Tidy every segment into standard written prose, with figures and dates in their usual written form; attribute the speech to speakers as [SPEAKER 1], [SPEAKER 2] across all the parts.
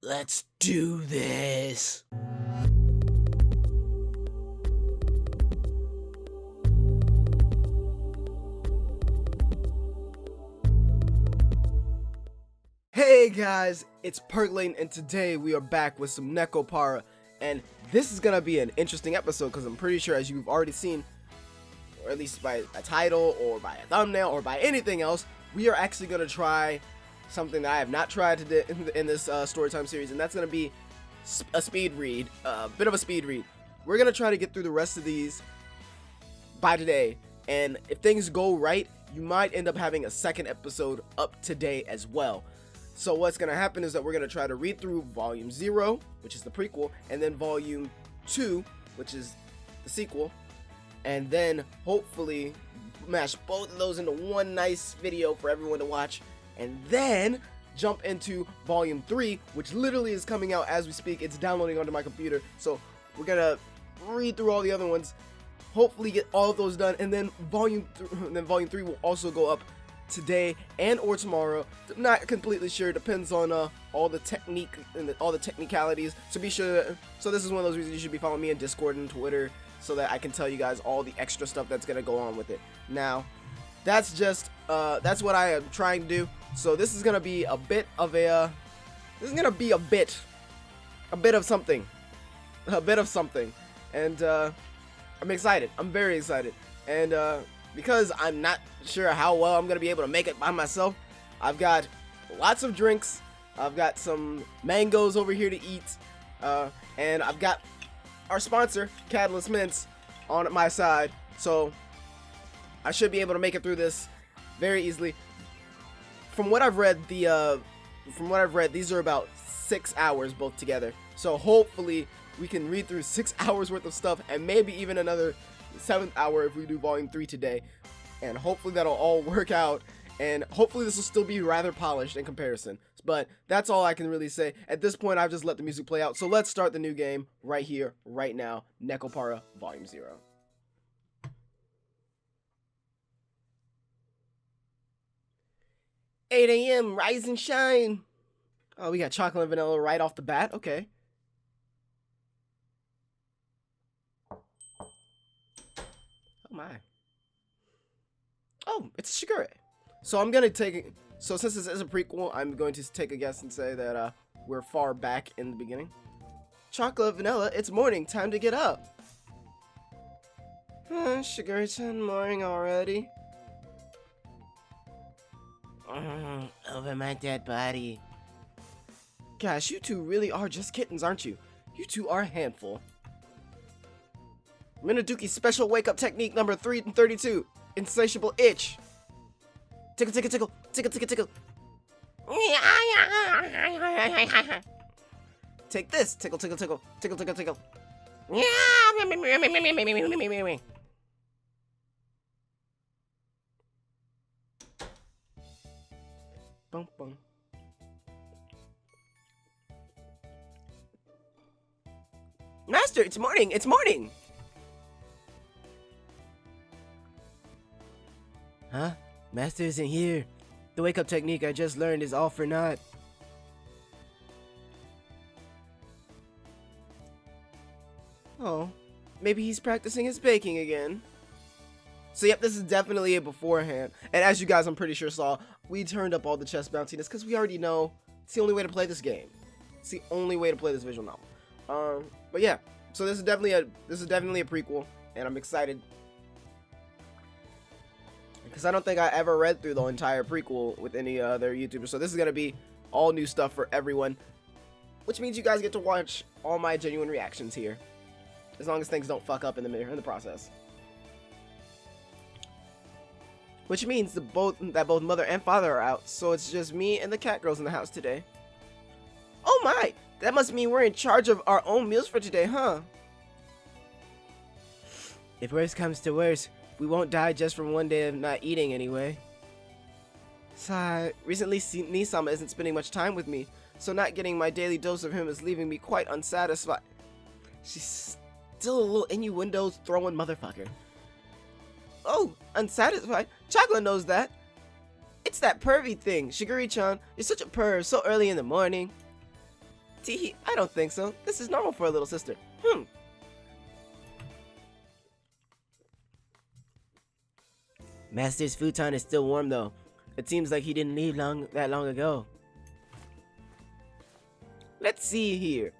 [SPEAKER 1] Let's do this. Hey guys, it's Perk and today we are back with some Nekopara, and this is gonna be an interesting episode because I'm pretty sure, as you've already seen, or at least by a title or by a thumbnail or by anything else, we are actually gonna try something that I have not tried in this storytime series, and that's gonna be a speed read, a bit of a speed read. We're gonna try to get through the rest of these by today, and if things go right, you might end up having a second episode up today as well. So what's going to happen is that we're going to try to read through Volume 0, which is the prequel, and then Volume 2, which is the sequel, and then hopefully mash both of those into one nice video for everyone to watch, and then jump into Volume 3, which literally is coming out as we speak. It's downloading onto my computer, so we're going to read through all the other ones, hopefully get all of those done, and then Volume 3 will also go up today and or tomorrow. Not completely sure, depends on all the technique and all the technicalities, so be sure so this is one of those reasons you should be following me on Discord and Twitter so that I can tell you guys all the extra stuff that's gonna go on with it. Now that's just that's what I am trying to do, so this is gonna be a bit of a bit of something, and I'm excited. I'm very excited, and because I'm not sure how well I'm going to be able to make it by myself, I've got lots of drinks, I've got some mangoes over here to eat, and I've got our sponsor, Catalyst Mints, on my side, so I should be able to make it through this very easily. From what I've read, these are about 6 hours both together, so hopefully we can read through 6 hours worth of stuff, and maybe even another 7th hour if we do Volume 3 today, and hopefully that'll all work out, and hopefully this will still be rather polished in comparison. But that's all I can really say at this point. I've just let the music play out, so let's start the new game right here, right now. Nekopara Volume 0. "8 a.m. rise and shine." Oh, we got chocolate and vanilla right off the bat. Okay. Oh my. Oh, it's Shigure. So I'm gonna take, so since this is a prequel, I'm going to take a guess and say that we're far back in the beginning. "Chocolate vanilla, it's morning, time to get up." Shigure-chan, morning already. Over my dead body. Gosh, you two really are just kittens, aren't you? You two are a handful. Minaduki's special wake-up technique number 332. Insatiable itch. Tickle, tickle, tickle. Tickle, tickle, tickle. Take this. Tickle, tickle, tickle. Tickle, tickle, tickle. Bum, bum. Master, it's morning. It's morning. Huh? Master isn't here. The wake-up technique I just learned is all for naught. Oh, maybe he's practicing his baking again. So yep, this is definitely a beforehand. And as you guys, I'm pretty sure, saw, we turned up all the chest bounciness because we already know it's the only way to play this game. It's the only way to play this visual novel. But yeah, so this is definitely a prequel, and I'm excited. Because I don't think I ever read through the entire prequel with any other YouTubers. So this is going to be all new stuff for everyone. Which means you guys get to watch all my genuine reactions here. As long as things don't fuck up in the process. Which means that both mother and father are out. So it's just me and the cat girls in the house today. Oh my! That must mean we're in charge of our own meals for today, huh? If worse comes to worse, we won't die just from one day of not eating anyway. Sigh, recently Nisama isn't spending much time with me, so not getting my daily dose of him is leaving me quite unsatisfied. She's still a little innuendos throwing motherfucker. Oh, unsatisfied? Chocolate knows that. It's that pervy thing. Shigure-chan, you're such a perv so early in the morning. Teehee, I don't think so. This is normal for a little sister. Master's futon is still warm though. It seems like he didn't leave that long ago. Let's see here.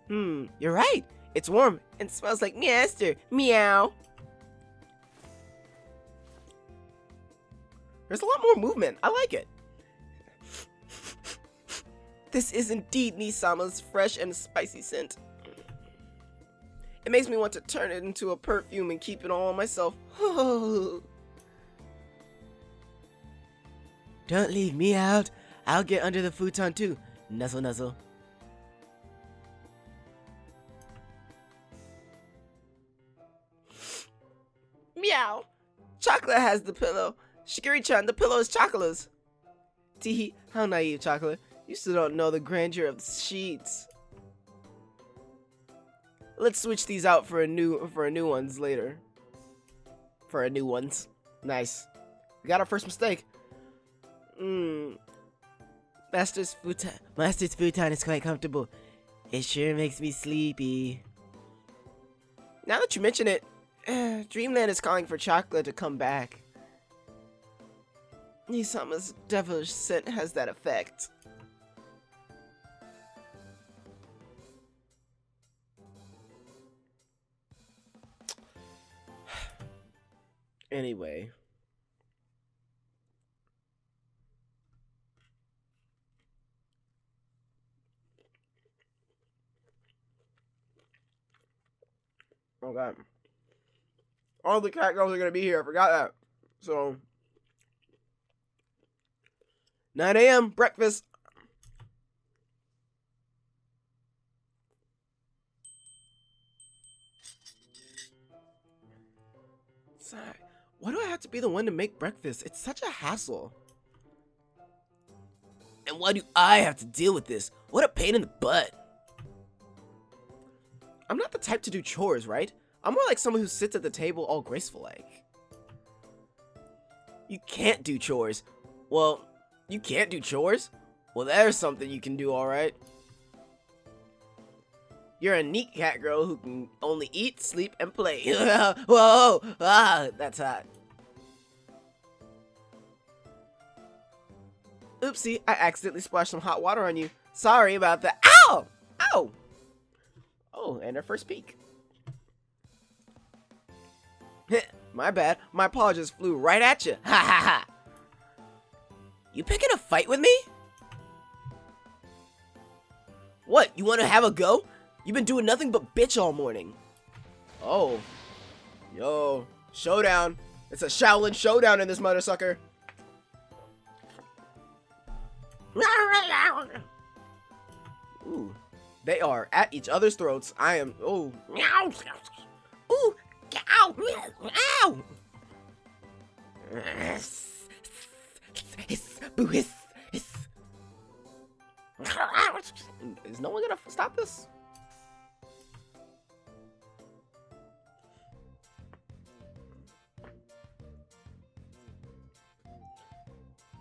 [SPEAKER 1] You're right. It's warm and smells like Master. Meow. There's a lot more movement. I like it. This is indeed Nisama's fresh and spicy scent. It makes me want to turn it into a perfume and keep it all on myself. Don't leave me out. I'll get under the futon too. Nuzzle nuzzle. Meow. Chocolate has the pillow. Shigiri-chan, the pillow is Chocola's. Teehee, how naive, Chocolate. You still don't know the grandeur of the sheets. Let's switch these out for a new ones later. For a new ones. Nice. We got our first mistake. Master's futon is quite comfortable. It sure makes me sleepy. Now that you mention it, Dreamland is calling for Chocolate to come back. Nisama's devilish scent has that effect. Anyway. Oh god. All the cat girls are gonna be here. I forgot that. So 9 a.m. breakfast. Sorry. Why do I have to be the one to make breakfast? It's such a hassle. And why do I have to deal with this? What a pain in the butt. I'm not the type to do chores, right? I'm more like someone who sits at the table all graceful like. You can't do chores. Well, you can't do chores? Well, there's something you can do, alright. You're a neat cat girl who can only eat, sleep, and play. Whoa! That's hot. Oopsie, I accidentally splashed some hot water on you. Sorry about that. Ow! Ow! Oh, and our first peek. My bad. My paw just flew right at you. Ha ha ha! You picking a fight with me? What, you want to have a go? You've been doing nothing but bitch all morning. Oh. Yo. Showdown. It's a Shaolin showdown in this mother sucker. Ooh. They are at each other's throats. I am. Oh. Ooh. Ow. Ow. Hiss. Boo hiss. Hiss. Is no one gonna stop this?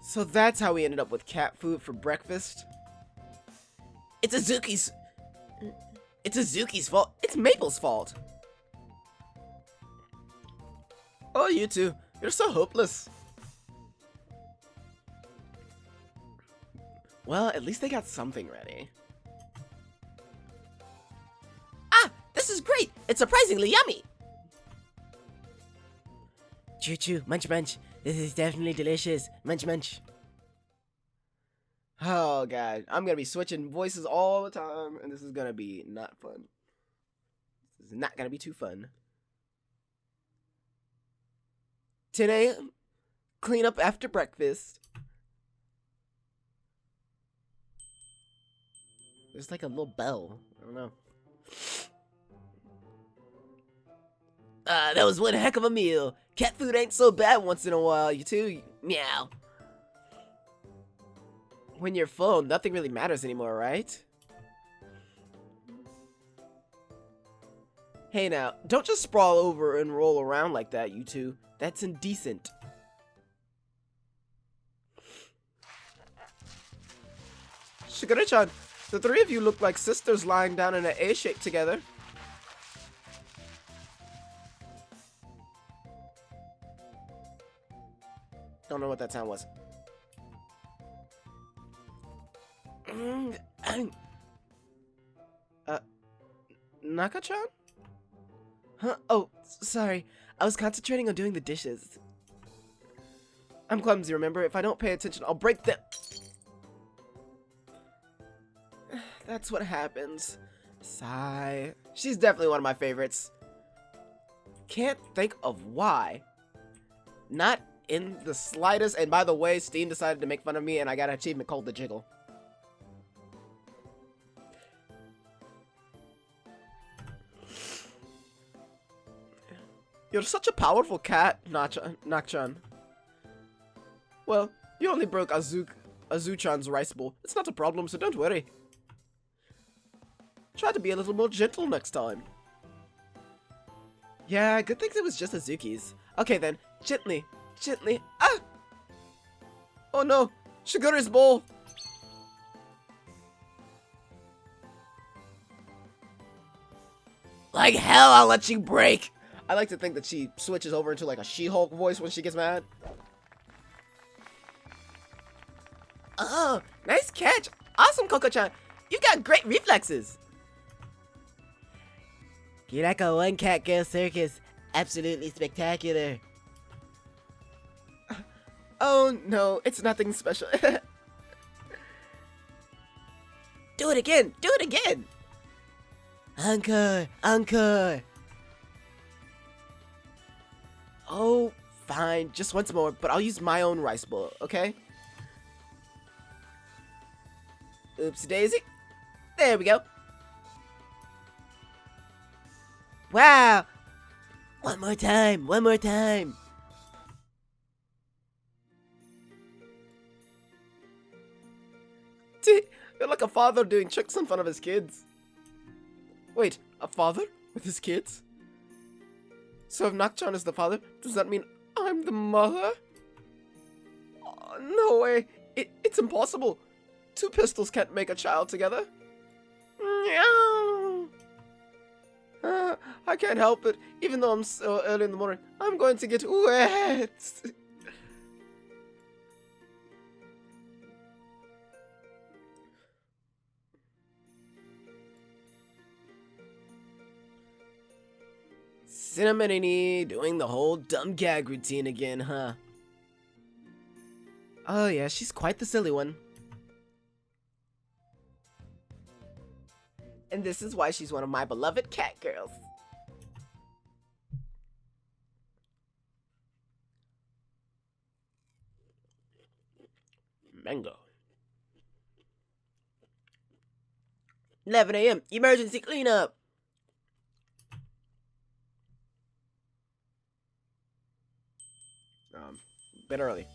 [SPEAKER 1] So that's how we ended up with cat food for breakfast. It's Azuki's fault. It's Maple's fault. Oh, you two. You're so hopeless. Well, at least they got something ready. Ah, this is great. It's surprisingly yummy. Choo choo, munch munch. This is definitely delicious. Munch munch. Oh god, I'm gonna be switching voices all the time, and this is gonna be not fun. This is not gonna be too fun. 10 a.m. Clean up after breakfast. There's like a little bell. I don't know. That was one heck of a meal. Cat food ain't so bad once in a while, you two. Meow. When you're full, nothing really matters anymore, right? Hey now, don't just sprawl over and roll around like that, you two. That's indecent. Shigure-chan, The three of you look like sisters lying down in an A shape together. Don't know what that sound was. Naka-chan? Huh? Oh, sorry. I was concentrating on doing the dishes. I'm clumsy, remember? If I don't pay attention, I'll break them. That's what happens. Sigh. She's definitely one of my favorites. Can't think of why. Not in the slightest. And by the way, Steam decided to make fun of me and I got an achievement called the Jiggle. You're such a powerful cat, Nak-chan. Well, you only broke Azu-chan's rice bowl. It's not a problem, so don't worry. Try to be a little more gentle next time. Yeah, good thing it was just Azuki's. Okay then, gently. Ah! Oh no, Shigura's bowl. Like hell, I'll let you break. I like to think that she switches over into like a She-Hulk voice when she gets mad. Oh, nice catch. Awesome, Koko-chan. You've got great reflexes. You're like a one-cat girl circus. Absolutely spectacular. Oh no, it's nothing special. Do it again. Do it again. Encore. Encore. Oh, fine. Just once more, but I'll use my own rice bowl, okay? Oopsie daisy. There we go. Wow. One more time. One more time. You're like a father doing tricks in front of his kids. Wait, a father with his kids? So if Nak-chan is the father, does that mean I'm the mother? Oh, no way. It's impossible. Two pistols can't make a child together. I can't help it. Even though I'm so early in the morning, I'm going to get wet. Cinnamony doing the whole dumb gag routine again, huh? Oh yeah, she's quite the silly one. And this is why she's one of my beloved cat girls. Mango. 11 a.m. Emergency cleanup. Bit early.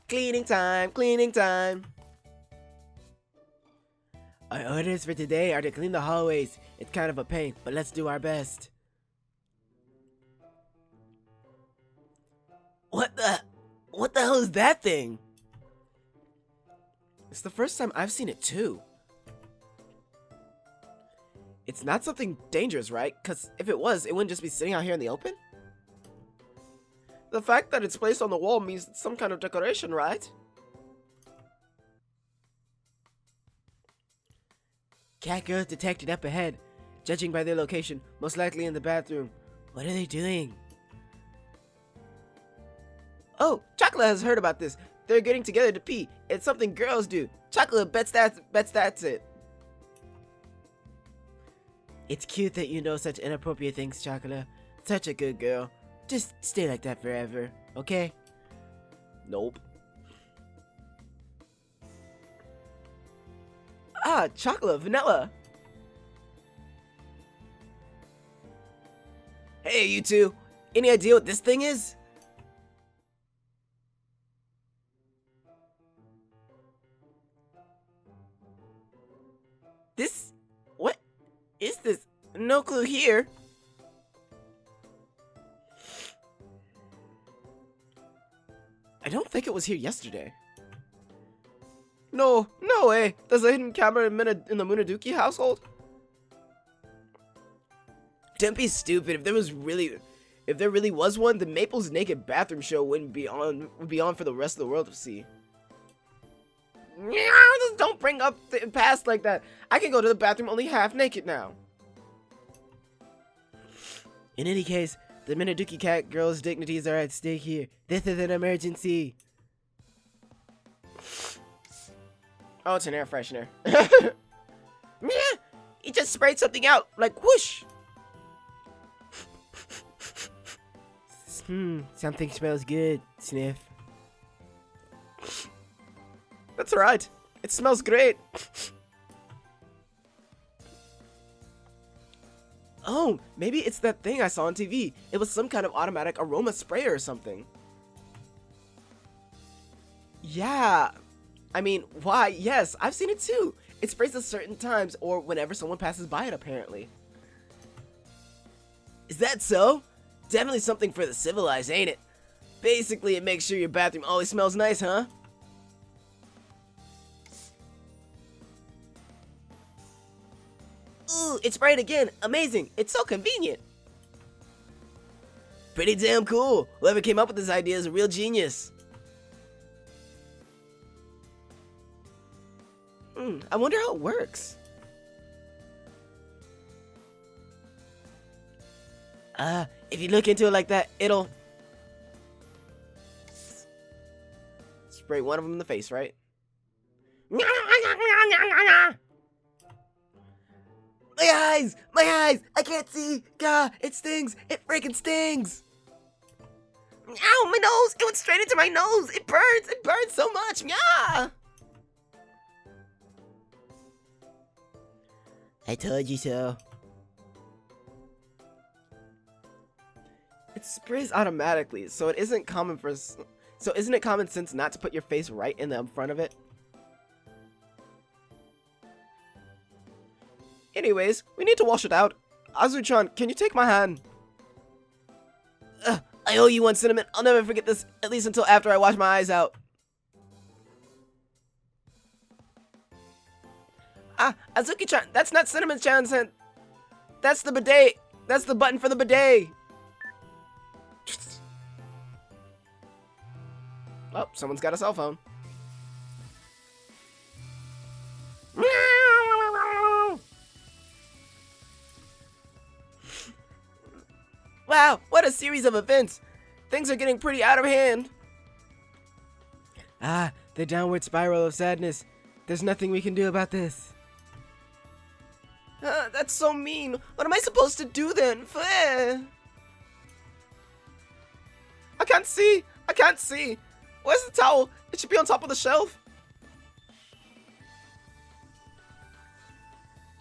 [SPEAKER 1] Cleaning time, cleaning time. Our orders for today are to clean the hallways. It's kind of a pain, but let's do our best. What the hell is that thing? It's the first time I've seen it too. It's not something dangerous, right? Because if it was, it wouldn't just be sitting out here in the open? The fact that it's placed on the wall means it's some kind of decoration, right? Cat girls detected up ahead. Judging by their location, most likely in the bathroom. What are they doing? Oh, Chocolate has heard about this. They're getting together to pee. It's something girls do. Chocolate bets that's it. It's cute that you know such inappropriate things, Chocolate. Such a good girl. Just stay like that forever, okay? Nope. Ah, chocolate, vanilla. Hey, you two. Any idea what this thing is? This? What is this? No clue here. I don't think it was here yesterday. No, no way. There's a hidden camera in the Minaduki household? Don't be stupid. If there really was one, the Maple's naked bathroom show would be on for the rest of the world to see. Just don't bring up the past like that. I can go to the bathroom only half naked now. In any case, the Minaduki cat girl's dignities are at stake here. This is an emergency. Oh, it's an air freshener. He just sprayed something out, like whoosh. Something smells good. Sniff. That's right. It smells great. Oh, maybe it's that thing I saw on TV. It was some kind of automatic aroma sprayer or something. Yeah. I mean, why? Yes, I've seen it too. It sprays at certain times or whenever someone passes by it, apparently. Is that so? Definitely something for the civilized, ain't it? Basically, it makes sure your bathroom always smells nice, huh? Ooh, it's sprayed again. Amazing. It's so convenient. Pretty damn cool. Whoever came up with this idea is a real genius. I wonder how it works. If you look into it like that, it'll spray one of them in the face, right? My eyes! My eyes! I can't see! God, it stings! It freaking stings! Ow, my nose! It went straight into my nose! It burns! It burns so much! Yeah! I told you so. It sprays automatically, so it isn't common for. So isn't it common sense not to put your face right in the front of it? Anyways, we need to wash it out. Azu-chan, can you take my hand? I owe you one, Cinnamon. I'll never forget this, at least until after I wash my eyes out. Azuki-chan, that's not Cinnamon-chan's hand. That's the bidet. That's the button for the bidet. Oh, someone's got a cell phone. Wow, what a series of events. Things are getting pretty out of hand. The downward spiral of sadness. There's nothing we can do about this. That's so mean. What am I supposed to do then? I can't see. I can't see. Where's the towel? It should be on top of the shelf.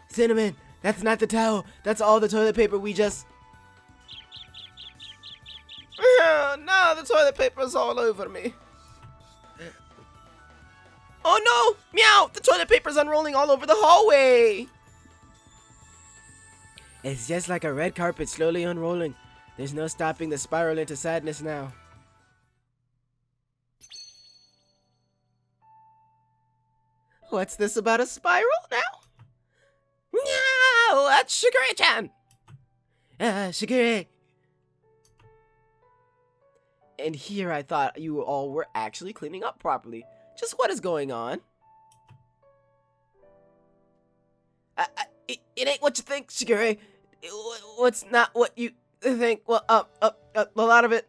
[SPEAKER 1] Cinnamon, that's not the towel. That's all the toilet paper we just... No, the toilet paper's all over me. Oh no! Meow! The toilet paper's unrolling all over the hallway! It's just like a red carpet slowly unrolling. There's no stopping the spiral into sadness now. What's this about a spiral now? No! That's Shigure-chan! Shigure! And here I thought you all were actually cleaning up properly. Just what is going on? It ain't what you think, Shigure. What's not what you think? Well, a lot of it.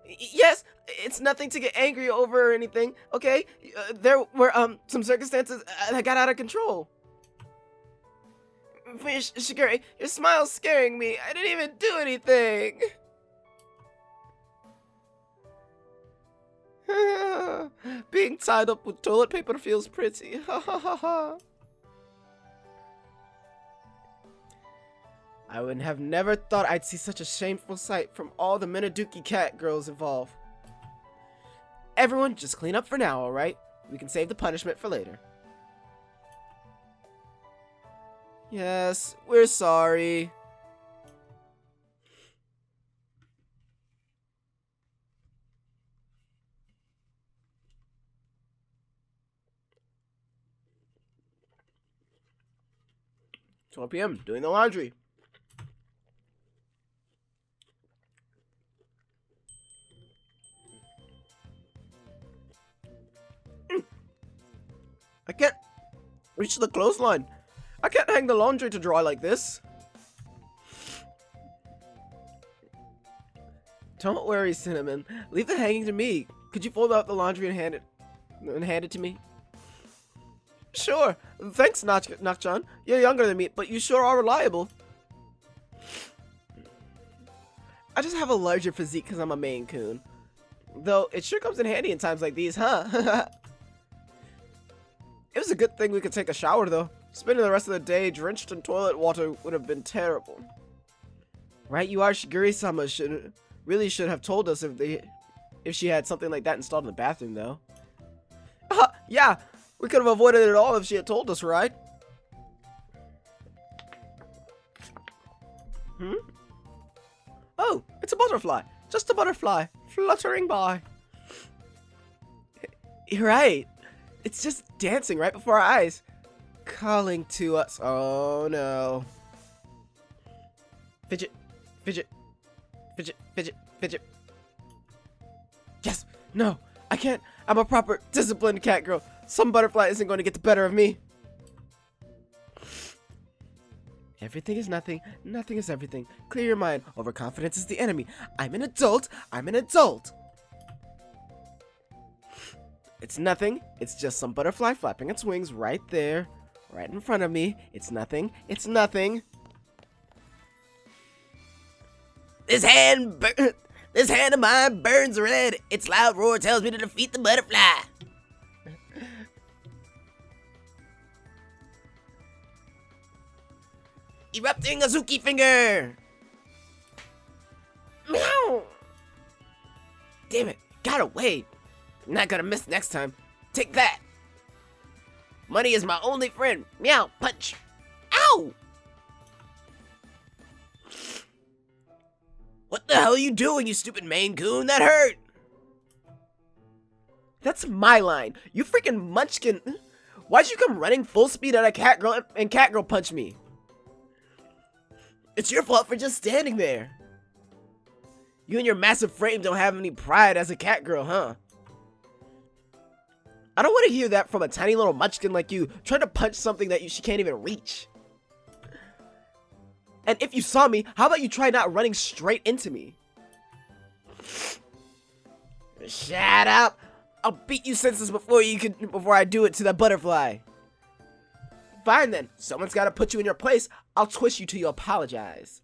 [SPEAKER 1] Yes, it's nothing to get angry over or anything, okay? There were, some circumstances that got out of control. Shigure, your smile's scaring me. I didn't even do anything. Being tied up with toilet paper feels pretty. Ha ha ha ha. I would have never thought I'd see such a shameful sight from all the Minaduki cat girls involved. Everyone, just clean up for now, alright? We can save the punishment for later. Yes, we're sorry. 12 p.m. doing the laundry. I can't reach the clothesline. I can't hang the laundry to dry like this. Don't worry, Cinnamon. Leave the hanging to me. Could you fold out the laundry and hand it to me? Sure. Thanks, Nakchan. You're younger than me, but you sure are reliable. I just have a larger physique because I'm a Maine Coon. Though, it sure comes in handy in times like these, huh? It was a good thing we could take a shower, though. Spending the rest of the day drenched in toilet water would have been terrible. Right, you are. Shiguri-sama should have told us if she had something like that installed in the bathroom, though. Yeah, we could have avoided it all if she had told us, right? Oh, it's a butterfly. Just a butterfly, fluttering by. You're right. It's just dancing right before our eyes, calling to us. Oh no. Fidget, fidget, fidget, fidget, fidget. Yes, no, I can't. I'm a proper, disciplined cat girl. Some butterfly isn't going to get the better of me. Everything is nothing, nothing is everything. Clear your mind. Overconfidence is the enemy. I'm an adult. I'm an adult. It's nothing. It's just some butterfly flapping its wings right there, right in front of me. It's nothing. It's nothing. This hand of mine burns red. Its loud roar tells me to defeat the butterfly. Erupting Azuki finger. Meow. Damn it. Gotta wait. I'm not gonna miss next time. Take that. Money is my only friend. Meow. Punch. Ow. What the hell are you doing, you stupid Maine Coon? That hurt. That's my line. You freaking munchkin. Why'd you come running full speed at a cat girl and cat girl punch me? It's your fault for just standing there. You and your massive frame don't have any pride as a cat girl, huh? I don't want to hear that from a tiny little munchkin like you, trying to punch something that she can't even reach. And if you saw me, how about you try not running straight into me? Shut up! I'll beat you senseless before I do it to that butterfly. Fine then, someone's gotta put you in your place. I'll twist you till you apologize.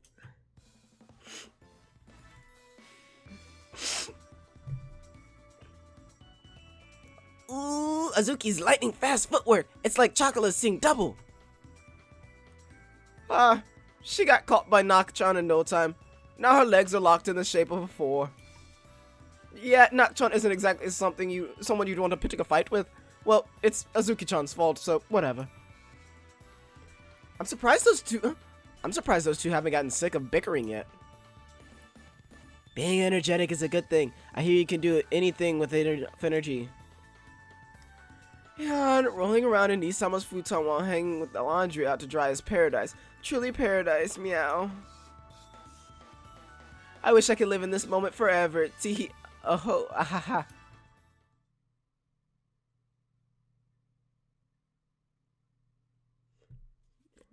[SPEAKER 1] Ooh, Azuki's lightning fast footwork. It's like Chocolate seeing double. She got caught by Nakchan in no time. Now her legs are locked in the shape of a 4. Yeah, Nakchan isn't exactly someone you'd want to pick a fight with. Well, it's Azuki-chan's fault, so whatever. I'm surprised those two haven't gotten sick of bickering yet. Being energetic is a good thing. I hear you can do anything with energy. Yeah, and rolling around in Isama's futon while hanging with the laundry out to dry is paradise. Truly paradise, meow. I wish I could live in this moment forever. Tee oh, ahaha.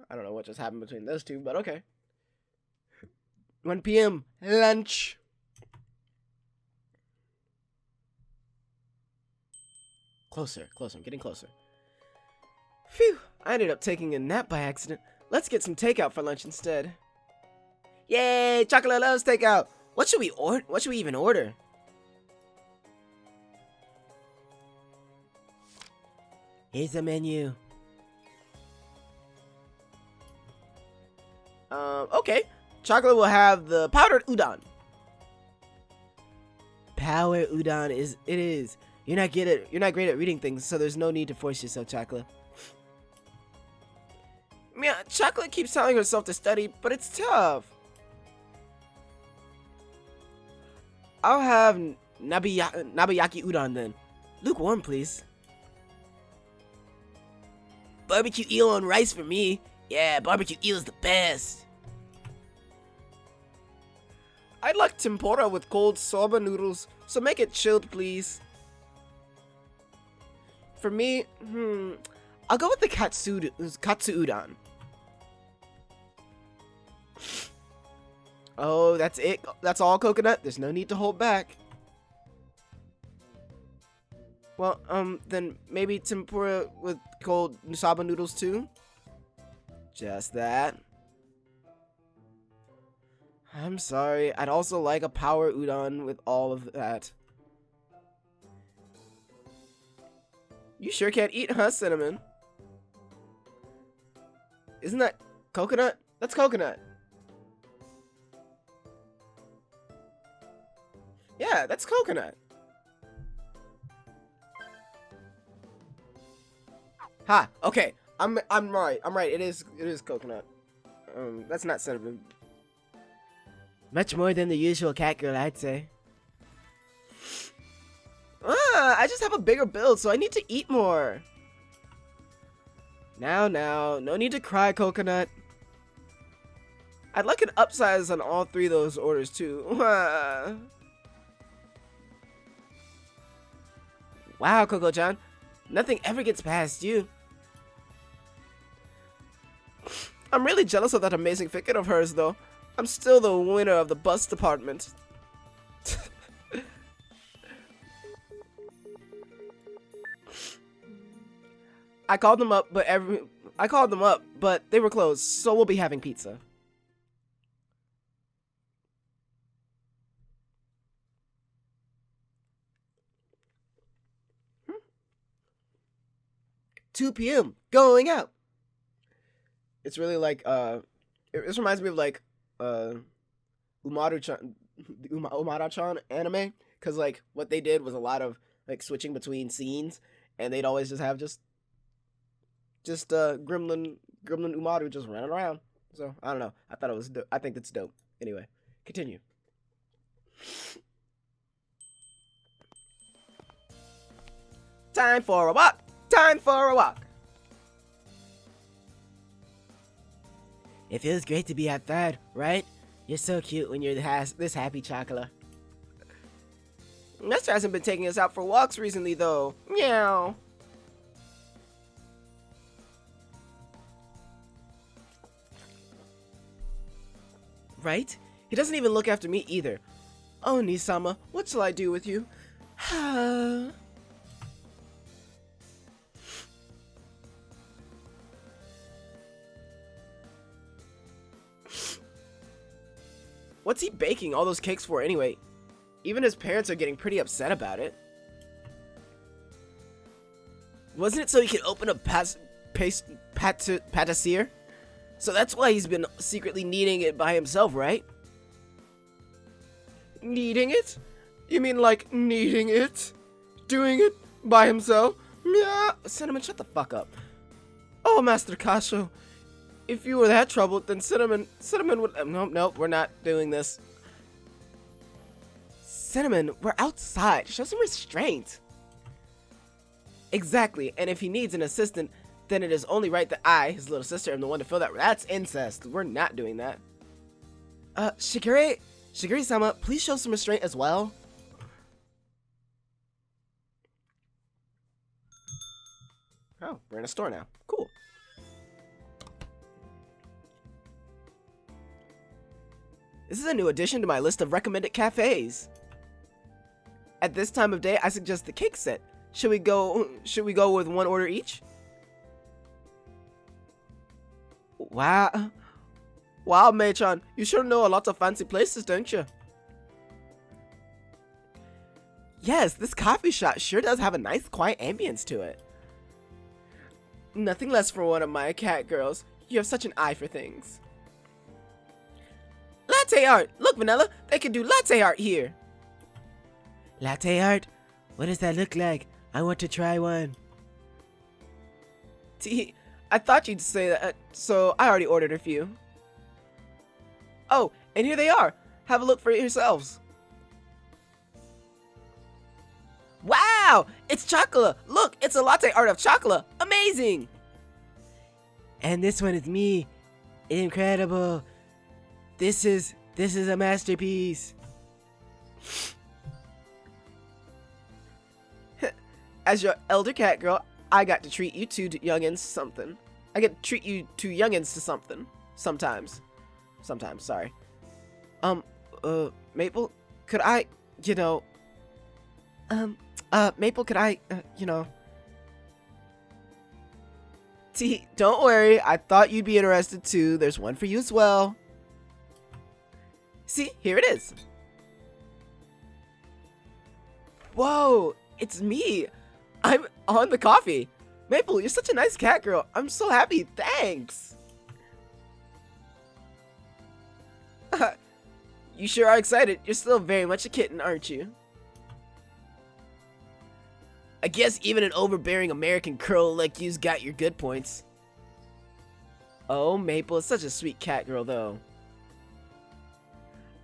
[SPEAKER 1] I don't know what just happened between those two, but okay. 1 p.m. lunch. Closer, closer, I'm getting closer. Phew, I ended up taking a nap by accident. Let's get some takeout for lunch instead. Yay, Chocolate loves takeout. What should we order? What should we even order? Here's the menu. Okay. Chocolate will have the powdered udon. Power udon it is. You're not great at reading things, so there's no need to force yourself, Chocolate. Yeah, Chocolate keeps telling herself to study, but it's tough. I'll have nabayaki udon then. Lukewarm, please. Barbecue eel on rice for me.
[SPEAKER 2] Yeah, barbecue eel's the best.
[SPEAKER 1] I'd like tempura with cold soba noodles, so make it chilled, please. For me, I'll go with the katsu udon. Oh, that's it? That's all coconut? There's no need to hold back. Well, then maybe tempura with cold soba noodles too? Just that. I'm sorry, I'd also like a power udon with all of that. You sure can't eat, huh, Cinnamon? Isn't that coconut? That's coconut. Yeah, that's coconut. Ha, okay. I'm right. I'm right. It is coconut. That's not cinnamon.
[SPEAKER 2] Much more than the usual cat girl, I'd say.
[SPEAKER 1] I just have a bigger build, so I need to eat more. Now, no need to cry, coconut. I'd like an upsize on all 3 of those orders too. Wow, Coco-chan, nothing ever gets past you. I'm really jealous of that amazing figure of hers, though. I'm still the winner of the bus department. I called them up, but they were closed, so we'll be having pizza. Hmm. 2 p.m. going out. It's really like this reminds me of like Umaru-chan, Umara-chan anime, because like what they did was a lot of like switching between scenes, and they'd always just have just Gremlin Umaru just running around. So I don't know. I thought it was dope. I think that's dope. Anyway, continue. Time for a walk. Time for a walk.
[SPEAKER 2] It feels great to be outside, right? You're so cute when you're this happy, Chocolate.
[SPEAKER 1] Nestor hasn't been taking us out for walks recently, though. Meow. Right? He doesn't even look after me either. Oh, Nisama, what shall I do with you? What's he baking all those cakes for anyway? Even his parents are getting pretty upset about it. Wasn't it so he could open a patissier? So that's why he's been secretly kneading it by himself, right? Kneading it? You mean like kneading it? Doing it by himself? Yeah. Cinnamon, shut the fuck up. Oh, Master Kasho. If you were that troubled, then Cinnamon would... Nope, we're not doing this. Cinnamon, we're outside. Show some restraint. Exactly, and if he needs an assistant, then it is only right that I, his little sister, am the one to fill that. That's incest. We're not doing that. Shigure-sama, please show some restraint as well. Oh, we're in a store now. Cool. This is a new addition to my list of recommended cafes. At this time of day, I suggest the cake set. Should we go with 1 order each? Wow, Mei-chan, you sure know a lot of fancy places, don't you? Yes, this coffee shop sure does have a nice, quiet ambience to it. Nothing less for one of my cat girls. You have such an eye for things. Latte art! Look, Vanilla, they can do latte art here.
[SPEAKER 2] Latte art? What does that look like? I want to try one.
[SPEAKER 1] I thought you'd say that, so I already ordered a few. Oh, and here they are. Have a look for yourselves. Wow, it's chocolate. Look, it's a latte art of chocolate. Amazing.
[SPEAKER 2] And this one is me. Incredible. This is a masterpiece.
[SPEAKER 1] As your elder cat girl, I got to treat you two youngins to something. I get to treat you two youngins to something. Sometimes. Sometimes, sorry. Maple, could I, Maple, could I, See, don't worry, I thought you'd be interested too. There's one for you as well. See, here it is. Whoa, it's me. I'm on the coffee. Maple, you're such a nice cat girl. I'm so happy, thanks. You sure are excited. You're still very much a kitten, aren't you? I guess even an overbearing American curl like you's got your good points. Oh, Maple is such a sweet cat girl, though.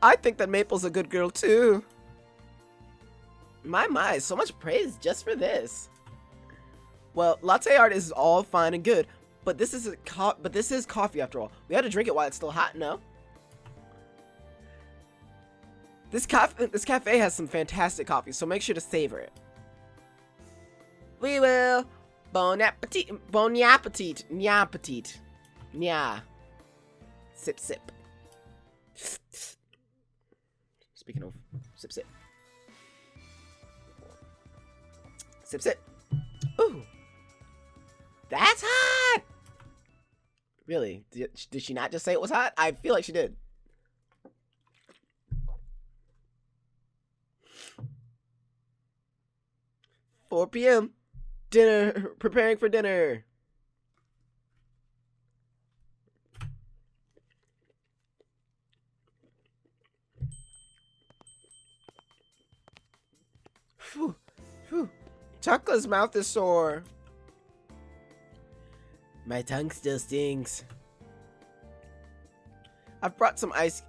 [SPEAKER 1] I think that Maple's a good girl, too. My, so much praise just for this. Well, latte art is all fine and good, but this is coffee after all. We had to drink it while it's still hot, no? This cafe has some fantastic coffee, so make sure to savor it. We will. Bon appetit. Bon appetit. Nya appetit. Nya. Sip, sip. Speaking of, sip, sip. Sip, sip. Ooh. That's hot! Really? Did she not just say it was hot? I feel like she did. "4 p.m. Dinner. Preparing for dinner." Phew. Phew. Chocolate's mouth is sore.
[SPEAKER 2] My tongue still stings.
[SPEAKER 1] I've brought some ice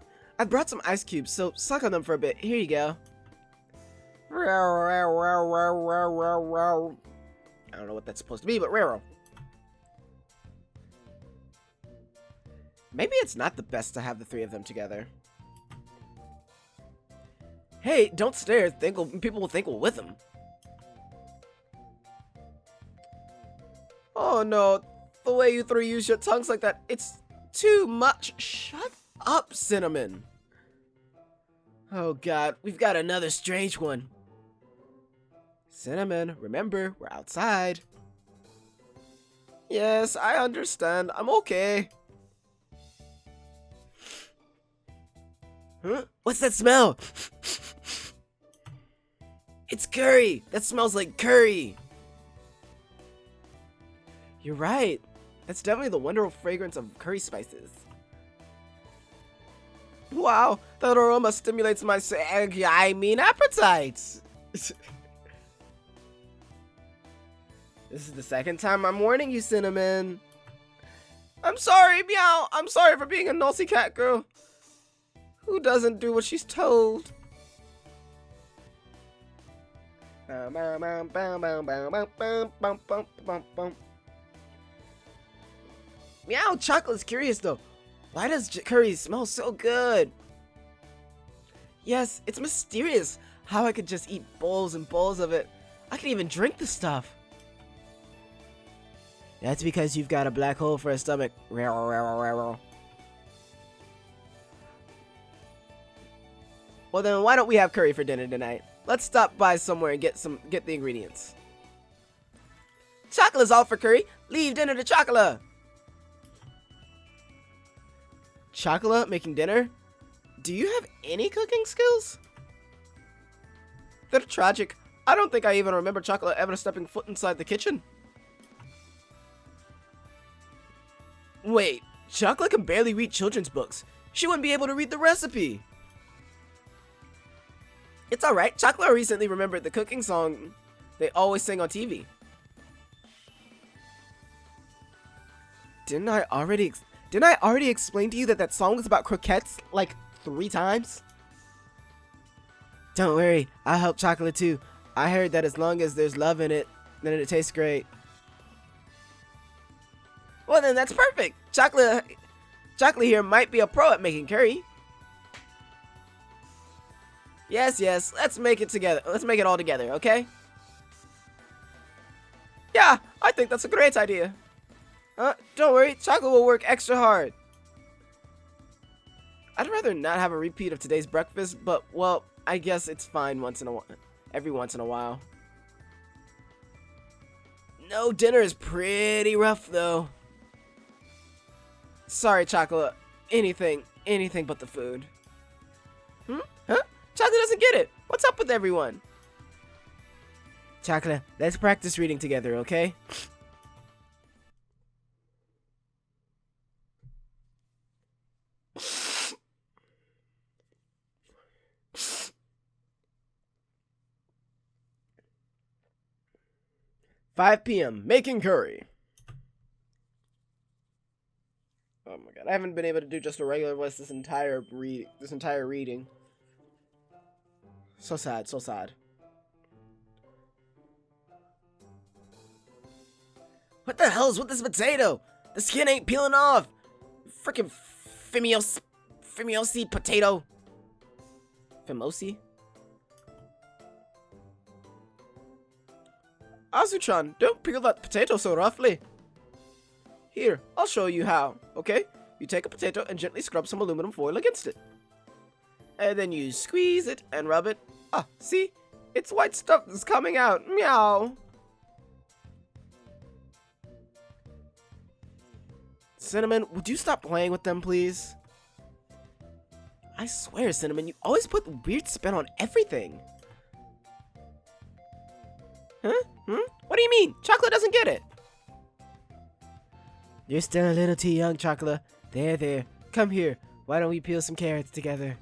[SPEAKER 1] cubes, so suck on them for a bit. Here you go. I don't know what that's supposed to be, but raro. Maybe it's not the best to have the three of them together. Hey, don't stare. People will think we're with them. Oh no, the way you three use your tongues like that, it's too much. Shut up, Cinnamon. Oh god, we've got another strange one. Cinnamon, remember, we're outside. Yes, I understand. I'm okay.
[SPEAKER 2] Huh? What's that smell? It's curry. That smells like curry.
[SPEAKER 1] You're right. That's definitely the wonderful fragrance of curry spices. Wow, that aroma stimulates my appetite. This is the second time I'm warning you, Cinnamon. I'm sorry, Meow. I'm sorry for being a nosy cat girl who doesn't do what she's told. Meow, Chocolate's curious though. Why does curry smell so good? Yes, it's mysterious how I could just eat bowls and bowls of it. I could even drink the stuff.
[SPEAKER 2] That's because you've got a black hole for a stomach.
[SPEAKER 1] Well then, why don't we have curry for dinner tonight? Let's stop by somewhere and get the ingredients. Chocolate's all for curry. Leave dinner to Chocolate. Chocolate making dinner? Do you have any cooking skills? They're tragic. I don't think I even remember Chocolate ever stepping foot inside the kitchen. Wait, Chocolate can barely read children's books. She wouldn't be able to read the recipe. It's alright. Chocolate recently remembered the cooking song they always sing on TV. Didn't I already explain to you that song was about croquettes like 3 times?
[SPEAKER 2] Don't worry, I'll help Chocolate too. I heard that as long as there's love in it, then it tastes great. Well, then that's perfect. Chocolate here might be a pro at making curry. Yes, let's make it together. Let's make it all together, okay? Yeah, I think that's a great idea. Don't worry, Chocolate will work extra hard. I'd rather not have a repeat of today's breakfast, but, well, I guess it's fine every once in a while. No, dinner is pretty rough, though. Sorry, Chocolate. Anything but the food. Huh? Chocolate doesn't get it. What's up with everyone? Chocolate, let's practice reading together, okay? "5 p.m. Making curry." Oh my god, I haven't been able to do just a regular voice this entire reading. So sad, so sad. What the hell is with this potato? The skin ain't peeling off. Freaking Fimiosi potato. Fimosi? Azuchan, don't peel that potato so roughly. Here, I'll show you how, okay? You take a potato and gently scrub some aluminum foil against it. And then you squeeze it and rub it. Ah, see? It's white stuff that's coming out. Meow. Cinnamon, would you stop playing with them, please? I swear, Cinnamon, you always put weird spin on everything. Huh? What do you mean? Chocolate doesn't get it. You're still a little too young, Chocolate. There. Come here. Why don't we peel some carrots together?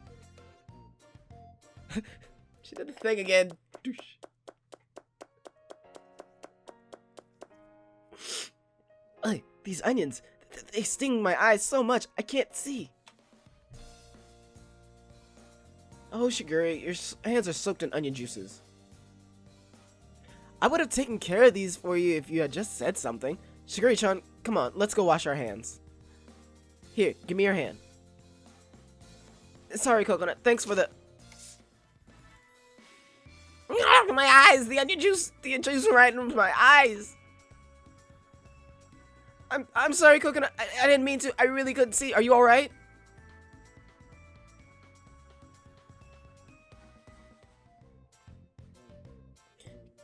[SPEAKER 2] She did the thing again. Ugh, these onions. They sting my eyes so much, I can't see. Oh, Shiguri, your hands are soaked in onion juices. I would have taken care of these for you if you had just said something. Shiguri-chan, come on, let's go wash our hands. Here, give me your hand. Sorry, Coconut, thanks for the... My eyes! The onion juice right into my eyes! I'm sorry, Coconut, I didn't mean to, I really couldn't see. Are you alright?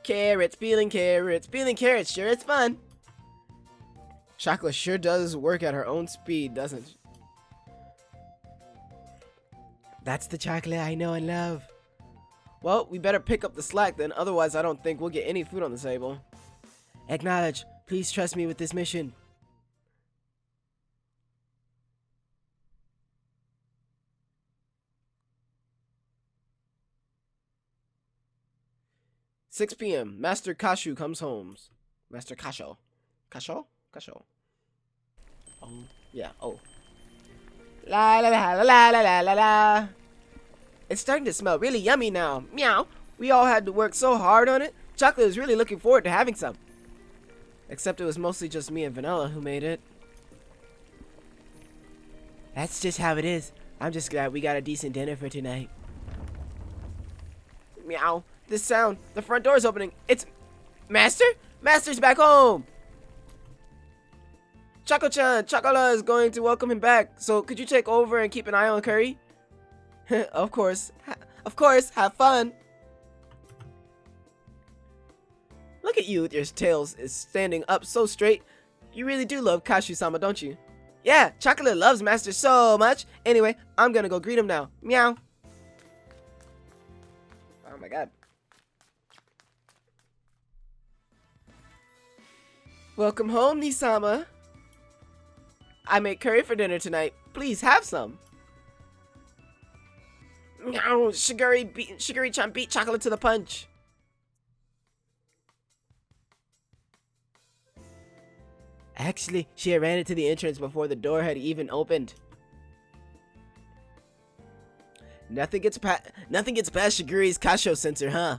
[SPEAKER 2] Carrots, peeling carrots, sure it's fun. Chocolate sure does work at her own speed, doesn't she? That's the Chocolate I know and love. Well, we better pick up the slack then, otherwise I don't think we'll get any food on the table. Acknowledge, please trust me with this mission. "6 p.m. Master Kashu comes home." Master Kasho. Kasho? Oh, yeah, oh. La la la la la la la la. It's starting to smell really yummy now. Meow. We all had to work so hard on it. Chocolate was really looking forward to having some. Except it was mostly just me and Vanilla who made it. That's just how it is. I'm just glad we got a decent dinner for tonight. Meow. This sound. The front door is opening. It's... Master? Master's back home! Choco-chan, Chocola is going to welcome him back. So could you take over and keep an eye on Curry? Of course. Have fun. Look at you with your tails is standing up so straight. You really do love Kashu-sama, don't you? Yeah, Chocolate loves Master so much. Anyway, I'm gonna go greet him now. Meow. Oh my god. Welcome home, Nisama. I made curry for dinner tonight. Please have some. Shiguri-chan beat Chocolate to the punch. Actually, she ran into the entrance before the door had even opened. Nothing gets past Shiguri's Kasho sensor, huh?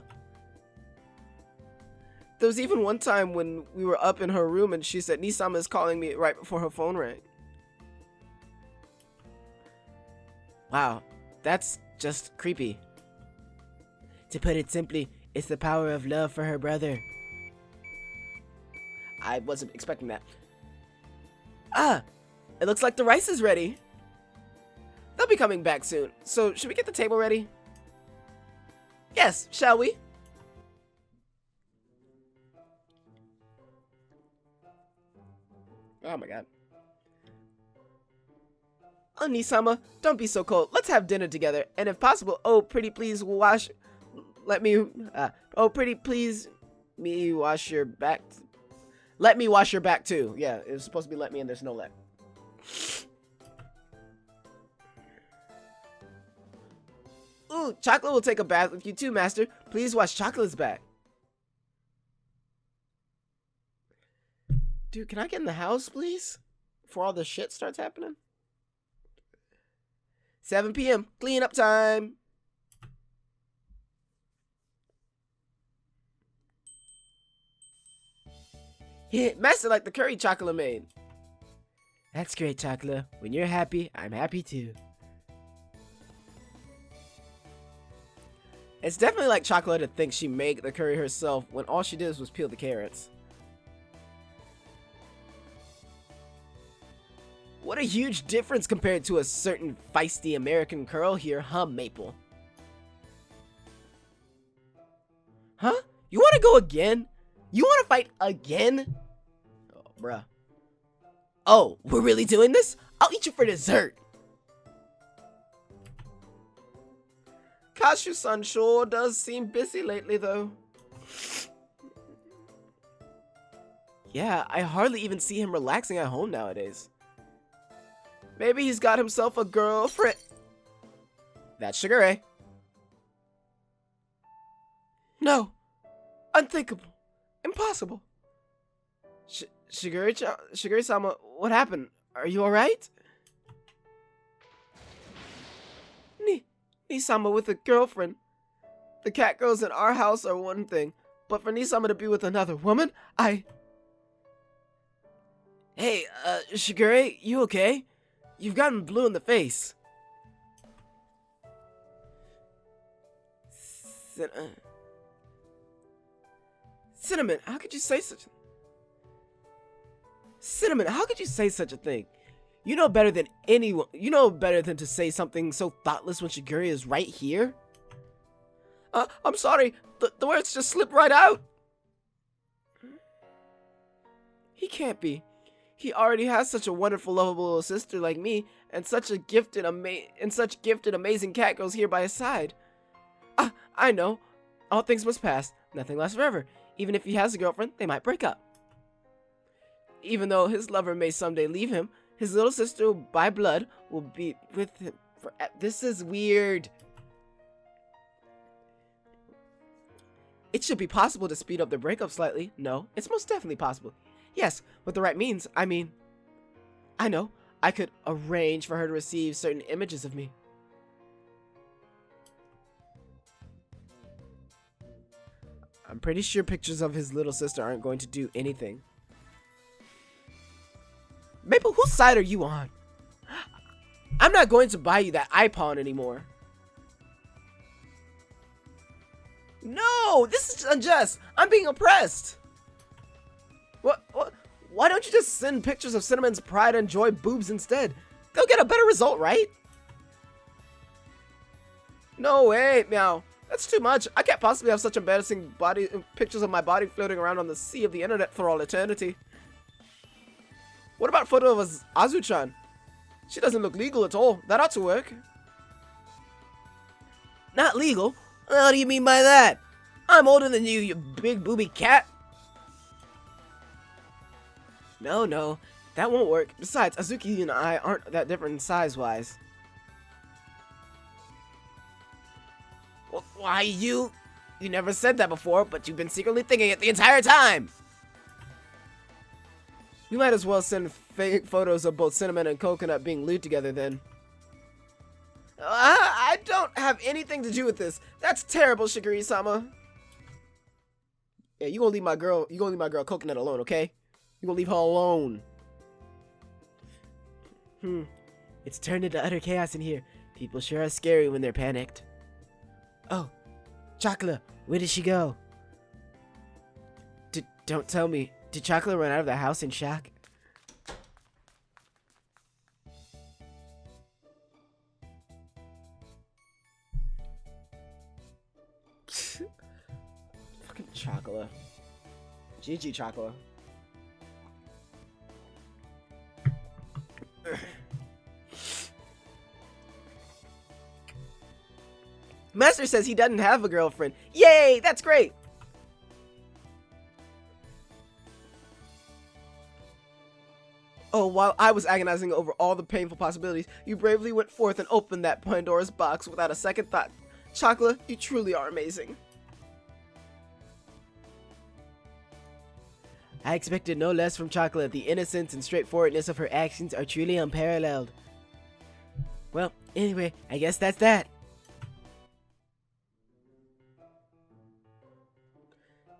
[SPEAKER 2] There was even one time when we were up in her room and she said, Nisama is calling me right before her phone rang. Wow, that's just creepy. To put it simply, it's the power of love for her brother. I wasn't expecting that. Ah, it looks like the rice is ready. They'll be coming back soon, so should we get the table ready? Yes, shall we? Oh my god. Oh, Nisama, don't be so cold. Let's have dinner together, and if possible, oh, pretty please wash... Let me... oh, pretty please me wash your back... Let me wash your back, too. Yeah, it was supposed to be let me, and there's no let. Ooh, Chocolate will take a bath with you too, Master. Please wash Chocolate's back. Dude, can I get in the house, please? Before all the shit starts happening? 7 p.m. Clean up time. Yeah, Master like the curry Chocolate made. That's great, Chocolate. When you're happy, I'm happy too. It's definitely like Chocolate to think she made the curry herself when all she did was peel the carrots. What a huge difference compared to a certain feisty American girl here, huh, Maple? Huh? You want to go again? You want to fight again? Oh, bruh. Oh, we're really doing this? I'll eat you for dessert. Kashu-san sure does seem busy lately, though. Yeah, I hardly even see him relaxing at home nowadays. Maybe he's got himself a girlfriend. That's Shigure. No. Unthinkable. Impossible. Shigure-sama, what happened? Are you alright? Nisama with a girlfriend. The cat girls in our house are one thing, but for Nisama to be with another woman, Hey, Shigure, you okay? You've gotten blue in the face. Cinnamon, how could you say such... Cinnamon, how could you say such a thing? You know better than anyone. You know better than to say something so thoughtless when Shigure is right here. I'm sorry. The words just slipped right out. He can't be. He already has such a wonderful, lovable little sister like me, and such gifted, amazing cat girls here by his side. I know. All things must pass. Nothing lasts forever. Even if he has a girlfriend, they might break up. Even though his lover may someday leave him, his little sister by blood will be with him forever. This is weird. It should be possible to speed up the breakup slightly. No, it's most definitely possible. Yes, with the right means. I mean, I know. I could arrange for her to receive certain images of me. I'm pretty sure pictures of his little sister aren't going to do anything. Maple, whose side are you on? I'm not going to buy you that iPod anymore. No, this is unjust. I'm being oppressed. What? Why don't you just send pictures of Cinnamon's pride and joy boobs instead? They'll get a better result, right? No way, Meow. That's too much. I can't possibly have such embarrassing pictures of my body floating around on the sea of the internet for all eternity. What about a photo of Azu-chan? She doesn't look legal at all. That ought to work. Not legal? What do you mean by that? I'm older than you, you big booby cat. No, that won't work. Besides, Azuki and I aren't that different size-wise. Well, why you never said that before, but you've been secretly thinking it the entire time. We might as well send fake photos of both Cinnamon and Coconut being lewd together then. I don't have anything to do with this. That's terrible, Shigure-sama. Yeah, you gonna leave my girl Coconut alone, okay? You gonna leave her alone.
[SPEAKER 1] It's turned into utter chaos in here. People sure are scary when they're panicked. Oh, Chocolate, where did she go? Don't tell me. Did Chocolate run out of the house in shock?
[SPEAKER 2] Fucking Chocolate. GG Chocolate. Master says he doesn't have a girlfriend. Yay, that's great. Oh, while I was agonizing over all the painful possibilities, you bravely went forth and opened that Pandora's box without a second thought. Chocolate, you truly are amazing.
[SPEAKER 1] I expected no less from Chocolate. The innocence and straightforwardness of her actions are truly unparalleled. Well, anyway, I guess that's that.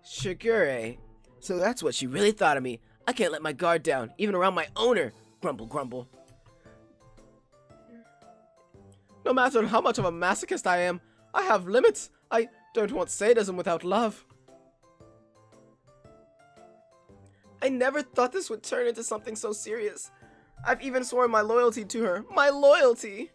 [SPEAKER 2] Shigure. So that's what she really thought of me. I can't let my guard down, even around my owner. Grumble, grumble. No matter how much of a masochist I am, I have limits. I don't want sadism without love. I never thought this would turn into something so serious. I've even sworn my loyalty to her. My loyalty!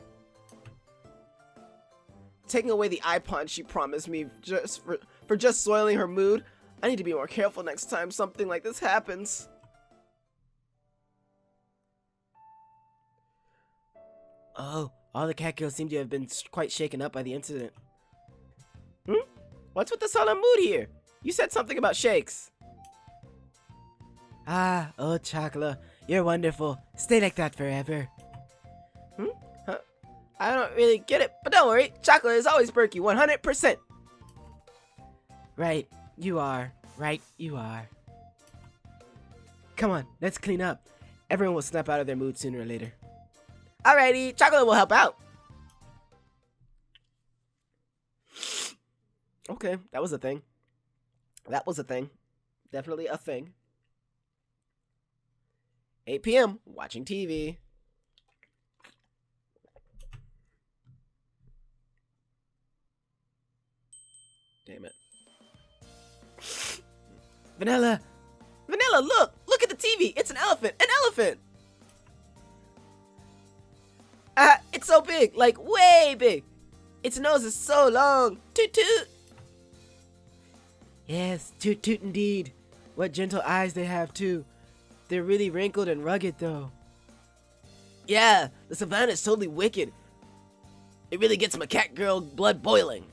[SPEAKER 2] Taking away the iPod she promised me just for just soiling her mood. I need to be more careful next time something like this happens.
[SPEAKER 1] Oh, all the cat girls seem to have been quite shaken up by the incident.
[SPEAKER 2] What's with the solemn mood here? You said something about shakes.
[SPEAKER 1] Ah, oh Chocolate, you're wonderful. Stay like that forever.
[SPEAKER 2] Huh? I don't really get it, but don't worry. Chocolate is always perky, 100%.
[SPEAKER 1] Right, you are. Right, you are. Come on, let's clean up. Everyone will snap out of their mood sooner or later.
[SPEAKER 2] Alrighty, Chocolate will help out. Okay, that was a thing. That was a thing. Definitely a thing. 8 p.m. watching TV. Damn it.
[SPEAKER 1] Vanilla!
[SPEAKER 2] Vanilla, look! Look at the TV! It's an elephant! An elephant! It's so big! Like, way big! Its nose is so long! Toot toot!
[SPEAKER 1] Yes, toot toot indeed. What gentle eyes they have too. They're really wrinkled and rugged though.
[SPEAKER 2] Yeah, the savannah is totally wicked. It really gets my cat girl blood boiling.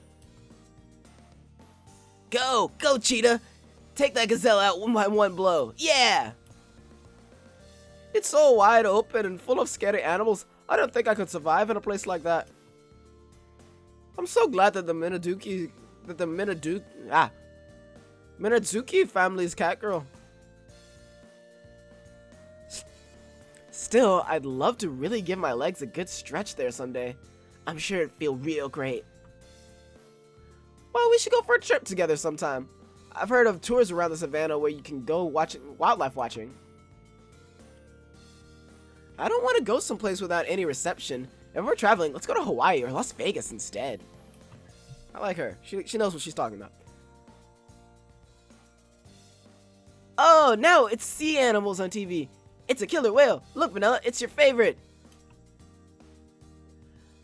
[SPEAKER 2] Go! Go, cheetah! Take that gazelle out one by one blow. Yeah! It's so wide open and full of scary animals. I don't think I could survive in a place like that. I'm so glad that the Minazuki family's cat girl. Still, I'd love to really give my legs a good stretch there someday. I'm sure it'd feel real great. Well, we should go for a trip together sometime. I've heard of tours around the savannah where you can go wildlife watching. I don't want to go someplace without any reception. If we're traveling, let's go to Hawaii or Las Vegas instead. I like her. She knows what she's talking about. Oh, now it's sea animals on TV. It's a killer whale. Look, Vanilla, it's your favorite.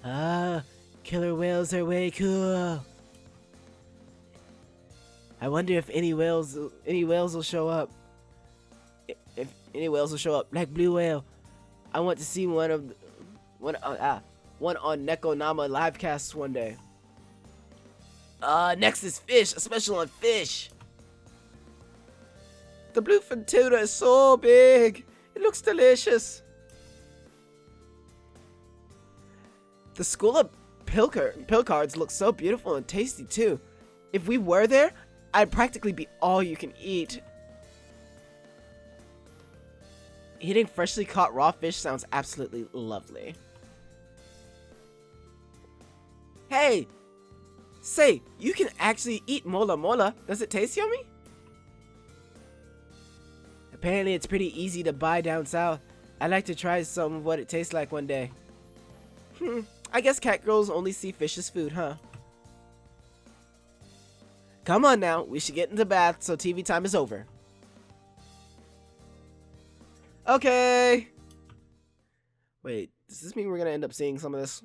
[SPEAKER 1] Ah, killer whales are way cool. I wonder if any whales will show up. If any whales will show up, like blue whale. I want to see one on Nekonama livecasts one day. Next is fish, a special on fish. The bluefin tuna is so big. It looks delicious. The school of pilcards looks so beautiful and tasty too. If we were there, I'd practically be all you can eat. Eating freshly caught raw fish sounds absolutely lovely. Hey! Say, you can actually eat mola mola. Does it taste yummy?
[SPEAKER 2] Apparently it's pretty easy to buy down south. I'd like to try some of what it tastes like one day. I guess cat girls only see fish as food, huh? Come on now, we should get into the bath so TV time is over. Okay. Wait, does this mean we're gonna end up seeing some of this?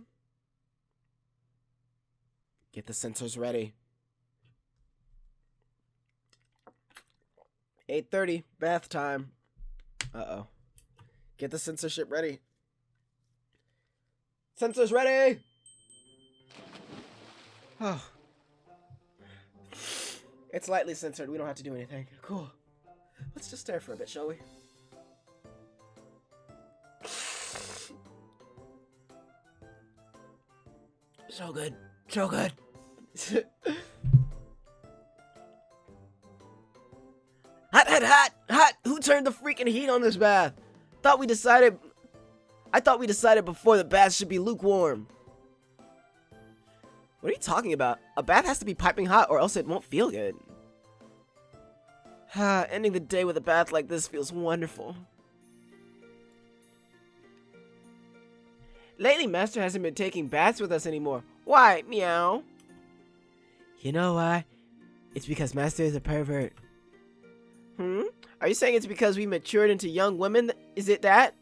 [SPEAKER 2] Get the sensors ready. 8:30, bath time. Uh-oh. Get the censorship ready. Sensors ready! Oh. It's lightly censored. We don't have to do anything. Cool. Let's just stare for a bit, shall we? So good. So good. Hot, hot, hot, hot! Who turned the freaking heat on this bath? I thought we decided before the bath should be lukewarm. What are you talking about? A bath has to be piping hot or else it won't feel good. Ending the day with a bath like this feels wonderful. Lately, Master hasn't been taking baths with us anymore. Why? Meow. You know why? It's because Master is a pervert. Are you saying it's because we matured into young women? Is it that?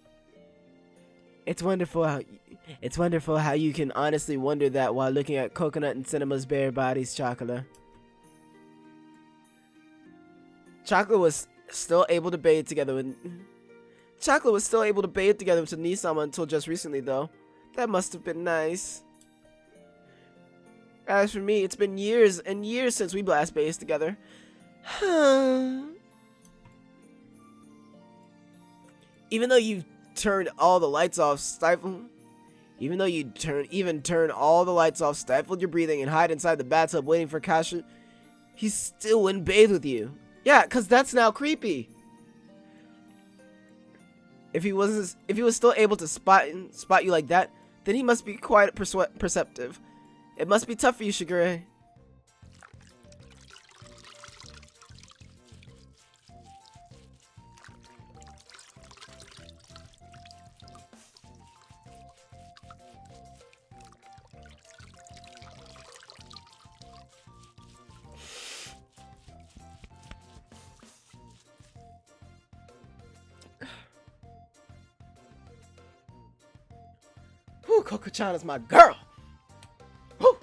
[SPEAKER 2] It's wonderful how you can honestly wonder that while looking at Coconut and Cinema's bare bodies, Chocolate. Chocolate was still able to bathe together with Nisama until just recently, though. That must have been nice. As for me, it's been years and years since we last bathed together. Even though you turned all the lights off, stifled your breathing and hide inside the bathtub waiting for Kasha, he still wouldn't bathe with you. Yeah, cause that's now creepy. If he was still able to spot you like that, then he must be quite perceptive. It must be tough for you, Shigure. Whew, Coco-chan is my girl. Whew.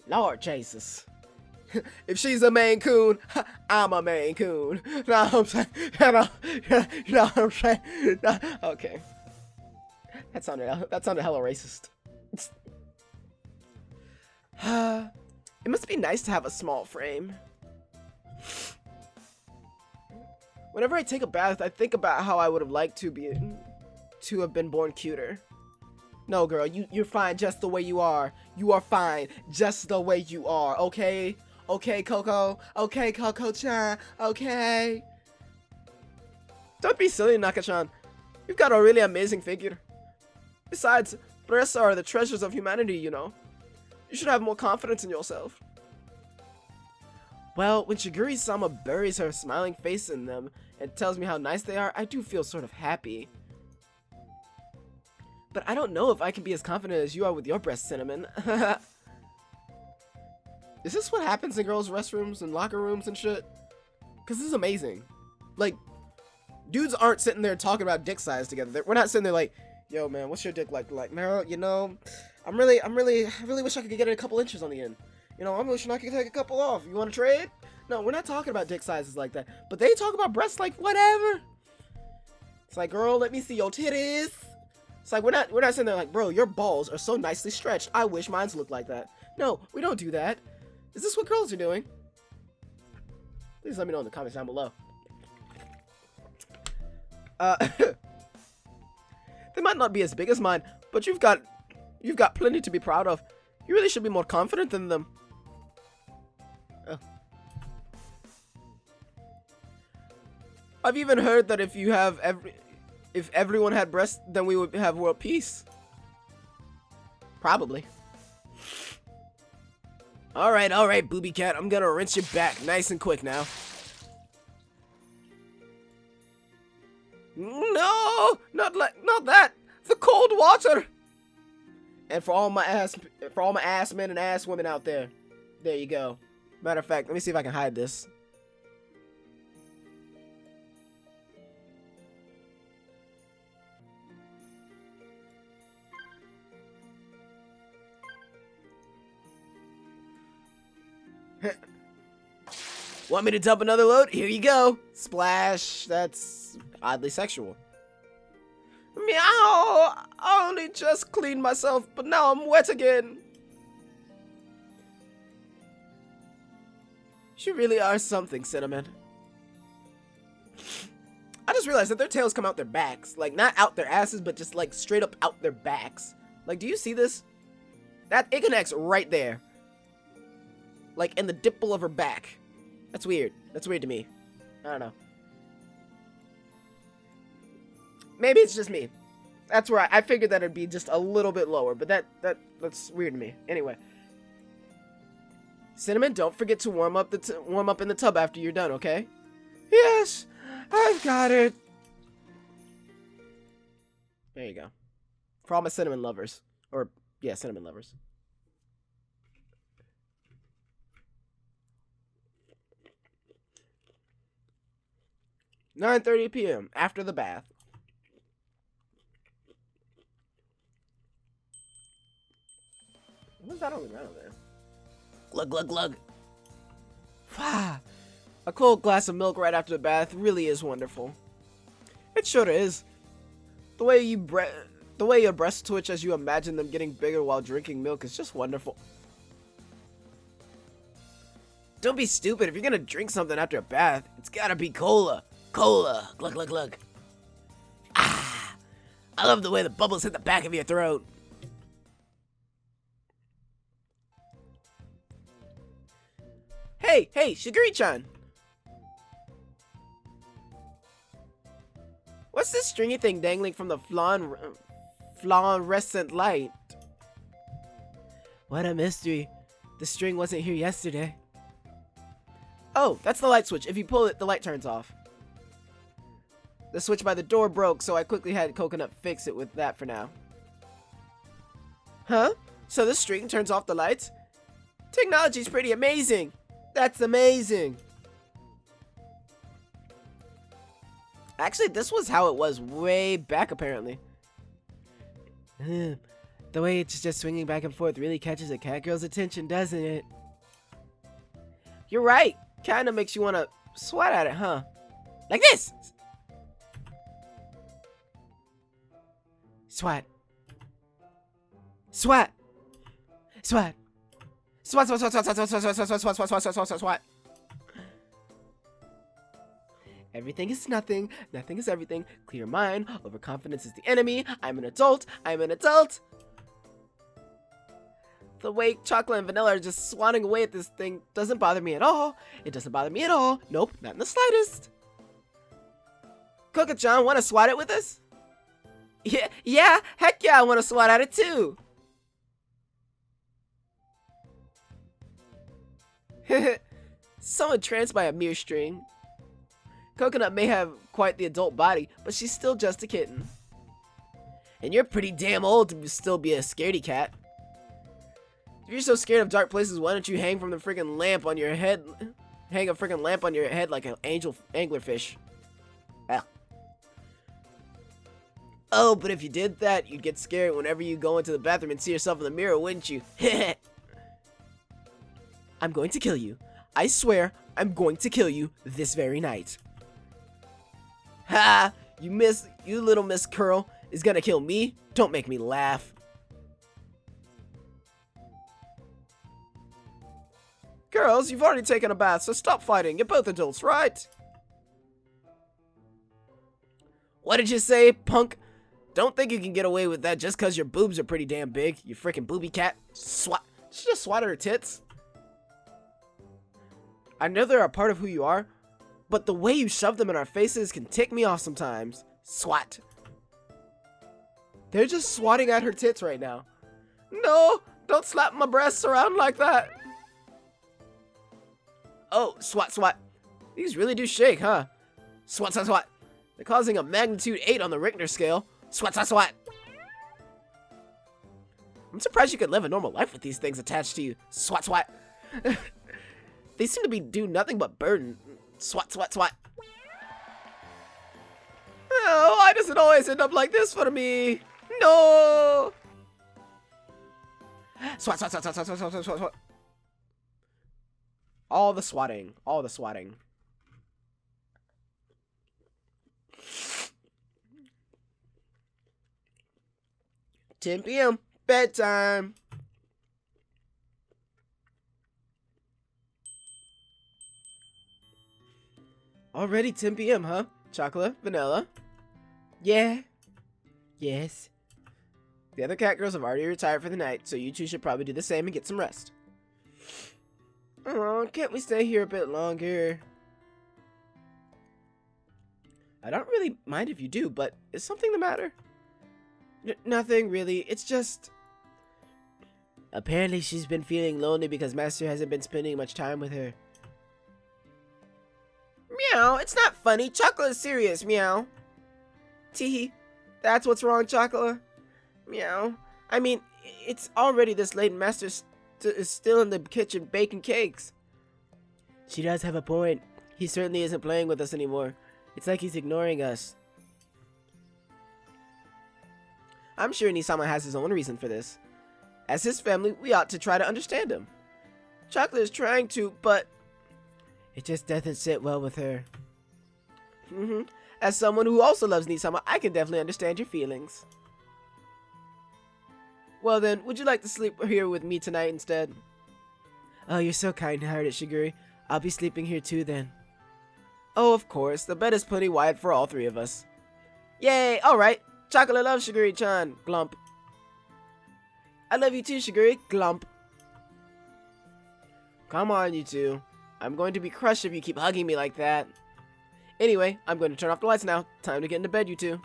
[SPEAKER 2] Lord Jesus. If she's a Maine Coon, I'm a Maine Coon. You know what I'm saying? You know what I'm saying? Okay. That sounded hella racist. It must be nice to have a small frame. Whenever I take a bath, I think about how I would have liked to have been born cuter. No, girl, you're fine just the way you are. You are fine just the way you are, okay? Okay, Coco. Okay, Coco-chan. Okay. Don't be silly, Naka-chan. You've got a really amazing figure. Besides, breasts are the treasures of humanity, you know. You should have more confidence in yourself. Well, when Shigure-sama buries her smiling face in them and tells me how nice they are, I do feel sort of happy. But I don't know if I can be as confident as you are with your breast, Cinnamon. Is this what happens in girls' restrooms and locker rooms and shit? Because this is amazing. Like, dudes aren't sitting there talking about dick size together. We're not sitting there like, yo, man, what's your dick like? Like, no, you know, I really wish I could get it a couple inches on the end. You know, I'm wishing I could take a couple off. You want to trade? No, we're not talking about dick sizes like that. But they talk about breasts like whatever. It's like, girl, let me see your titties. It's like, we're not sitting there like, bro, your balls are so nicely stretched. I wish mine looked like that. No, we don't do that. Is this what girls are doing? Please let me know in the comments down below. They might not be as big as mine, but you've got plenty to be proud of. You really should be more confident than them. Oh. I've even heard that if everyone had breasts, then we would have world peace. Probably. Alright, booby cat. I'm gonna rinse you back nice and quick now. No, not that. The cold water. And for all my ass men and ass women out there, there you go. Matter of fact, let me see if I can hide this. Want me to dump another load? Here you go. Splash. That's oddly sexual. Meow. I only just cleaned myself, but now I'm wet again. You really are something, Cinnamon. I just realized that their tails come out their backs. Like, not out their asses, but just, like, straight up out their backs. Like, do you see this? It connects right there. Like, in the dimple of her back. That's weird. That's weird to me. I don't know. Maybe it's just me. That's where I figured that it'd be just a little bit lower, but that's weird to me. Anyway. Cinnamon, don't forget to warm up in the tub after you're done, okay? Yes, I've got it. There you go. For all my cinnamon lovers. Or, yeah, cinnamon lovers. "9:30 p.m. after the bath." What's that on the ground there? Glug, glug, glug. A cold glass of milk right after the bath really is wonderful. It sure is. The way your breasts twitch as you imagine them getting bigger while drinking milk is just wonderful. Don't be stupid. If you're gonna drink something after a bath, it's gotta be cola. Cola. Glug, glug, glug. I love the way the bubbles hit the back of your throat. Hey, Shiguri-chan. What's this stringy thing dangling from the fluorescent light? What a mystery. The string wasn't here yesterday. Oh, that's the light switch. If you pull it, the light turns off. The switch by the door broke, so I quickly had Coconut fix it with that for now. Huh? So the string turns off the lights? Technology's pretty amazing. That's amazing. Actually, this was how it was way back, apparently. The way it's just swinging back and forth really catches a cat girl's attention, doesn't it? You're right. Kinda makes you wanna swat at it, huh? Like this! Swat. Swat. Swat. Swat, swat, swat, swat, swat, swat, swat, swat, swat, swat, swat, swat, swat, swat, swat. Everything is nothing. Nothing is everything. Clear your mind. Overconfidence is the enemy. I'm an adult. I'm an adult. The way chocolate and vanilla are just swatting away at this thing doesn't bother me at all. It doesn't bother me at all. Nope, not in the slightest. Coca-chan, wanna swat it with us? Yeah, heck yeah, I wanna swat at it too. So entranced by a mere string. Coconut may have quite the adult body, but she's still just a kitten. And you're pretty damn old to still be a scaredy cat. If you're so scared of dark places, why don't you hang from the freaking lamp on your head? Hang a freaking lamp on your head like an anglerfish. Ah. Oh, but if you did that, you'd get scared whenever you go into the bathroom and see yourself in the mirror, wouldn't you? I'm going to kill you. I swear, I'm going to kill you this very night. Ha! You little Miss Curl is gonna kill me? Don't make me laugh. Girls, you've already taken a bath, so stop fighting. You're both adults, right? What did you say, punk? Don't think you can get away with that just because your boobs are pretty damn big, you freaking booby cat. Swat. She just swatted her tits. I know they're a part of who you are, but the way you shove them in our faces can tick me off sometimes. Swat. They're just swatting at her tits right now. No, don't slap my breasts around like that. Oh, swat, swat. These really do shake, huh? Swat, swat, swat. They're causing a magnitude 8 on the Richter scale. Swat, swat, swat. I'm surprised you could live a normal life with these things attached to you. Swat, swat. They seem to do nothing but burden. Swat, swat, swat. Oh, why does it always end up like this for me? No! Swat, swat, swat, swat, swat, swat, swat, swat, swat. All the swatting. All the swatting. $10 p.m. Bedtime. Already 10 p.m., huh? Chocolate? Vanilla? Yeah. Yes. The other cat girls have already retired for the night, so you two should probably do the same and get some rest. Oh, can't we stay here a bit longer? I don't really mind if you do, but is something the matter? Nothing really, it's just... Apparently she's been feeling lonely because Master hasn't been spending much time with her. Meow, it's not funny. Chocolate is serious, meow. Teehee, that's what's wrong, Chocolate. Meow. I mean, it's already this late and Master is still in the kitchen baking cakes. She does have a point. He certainly isn't playing with us anymore. It's like he's ignoring us. I'm sure Nisama has his own reason for this. As his family, we ought to try to understand him. Chocolate is trying to, but... It just doesn't sit well with her. As someone who also loves Nisama, I can definitely understand your feelings. Well then, would you like to sleep here with me tonight instead? Oh, you're so kind-hearted, Shiguri. I'll be sleeping here too then. Oh, of course. The bed is plenty wide for all three of us. Yay! Alright. Chocolate loves Shiguri-chan. Glump. I love you too, Shiguri. Glump. Come on, you two. I'm going to be crushed if you keep hugging me like that. Anyway, I'm going to turn off the lights now. Time to get into bed, you two.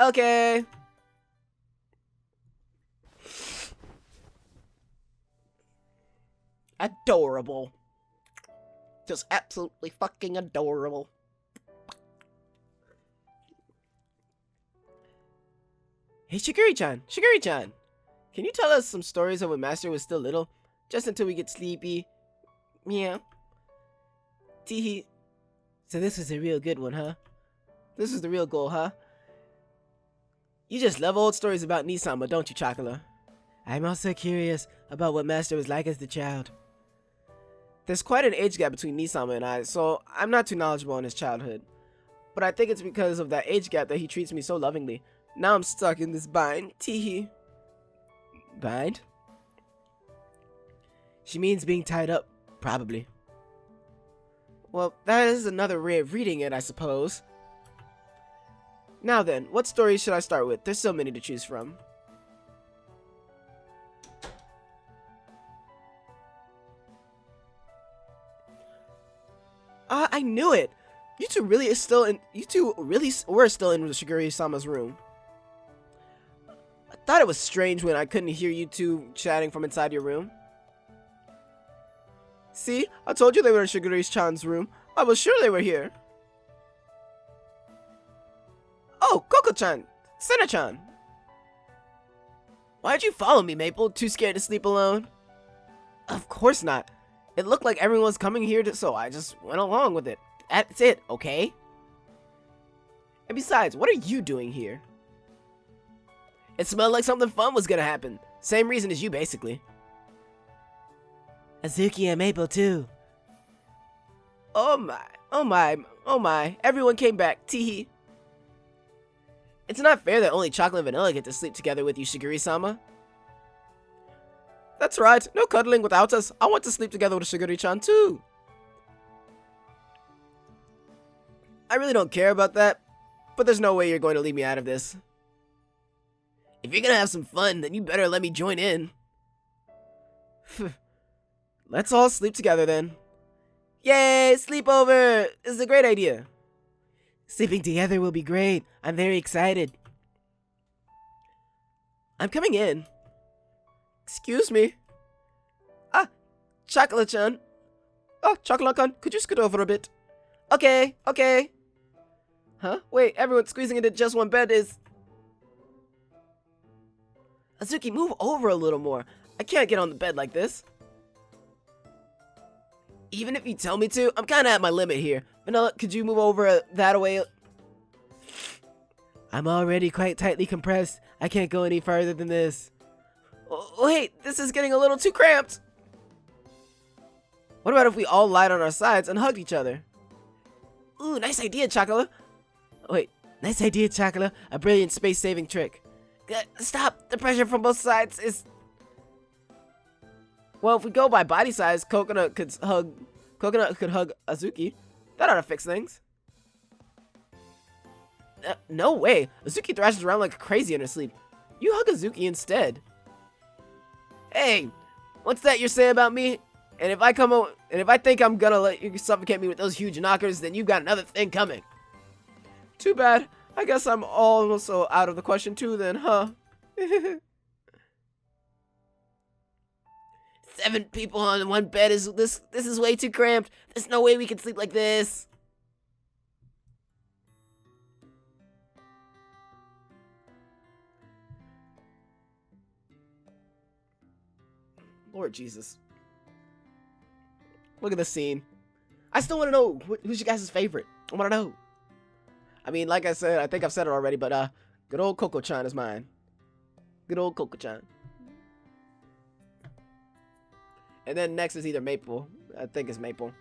[SPEAKER 2] Okay. Adorable. Just absolutely fucking adorable. Hey, Shiguri-chan. Shiguri-chan. Can you tell us some stories of when Master was still little? Just until we get sleepy. Meow. Teehee. So this was a real good one, huh? This is the real goal, huh? You just love old stories about Nisama, don't you, Chocolate? I'm also curious about what Master was like as the child. There's quite an age gap between Nisama and I, so I'm not too knowledgeable on his childhood. But I think it's because of that age gap that he treats me so lovingly. Now I'm stuck in this bind. Teehee. Bind? She means being tied up, probably. Well, that is another way of reading it, I suppose. Now then, what stories should I start with? There's so many to choose from. I knew it! You two really were still in Shiguri-sama's room. I thought it was strange when I couldn't hear you two chatting from inside your room. See? I told you they were in Shiguri-chan's room. I was sure they were here. Oh, Koko-chan! Sena-chan! Why'd you follow me, Maple? Too scared to sleep alone? Of course not. It looked like everyone was coming here, so I just went along with it. That's it, okay? And besides, what are you doing here? It smelled like something fun was gonna happen. Same reason as you, basically. Azuki and Maple, too. Oh my, oh my, oh my. Everyone came back, teehee. It's not fair that only Chocolate and Vanilla get to sleep together with you, Shiguri-sama. That's right, no cuddling without us. I want to sleep together with Shiguri-chan, too. I really don't care about that, but there's no way you're going to leave me out of this. If you're gonna have some fun, then you better let me join in. Let's all sleep together then. Yay, sleepover! This is a great idea. Sleeping together will be great. I'm very excited. I'm coming in. Excuse me. Ah, Chocolate-chan. Oh, Chocolate-chan, could you scoot over a bit? Okay, okay. Huh? Wait, everyone squeezing into just one bed is... Azuki, move over a little more. I can't get on the bed like this. Even if you tell me to, I'm kind of at my limit here. Vanilla, could you move over that way? I'm already quite tightly compressed. I can't go any farther than this. Wait, this is getting a little too cramped. What about if we all lied on our sides and hugged each other? Ooh, nice idea, Chocolate. Wait, nice idea, Chocolate. A brilliant space-saving trick. Stop! The pressure from both sides is... Well, if we go by body size, Coconut could hug Azuki. That ought to fix things. No way! Azuki thrashes around like crazy in her sleep. You hug Azuki instead. Hey, what's that you're saying about me? And if I think I'm gonna let you suffocate me with those huge knockers, then you've got another thing coming. Too bad. I guess I'm also out of the question too then, huh? 7 people on one bed is this is way too cramped. There's no way we can sleep like this. Lord Jesus. Look at this scene. I still want to know who's your guys' favorite. I want to know. I mean, like I said, I think I've said it already, but good old Coco-chan is mine. Good old Coco-chan. And then next is either Maple. I think it's Maple.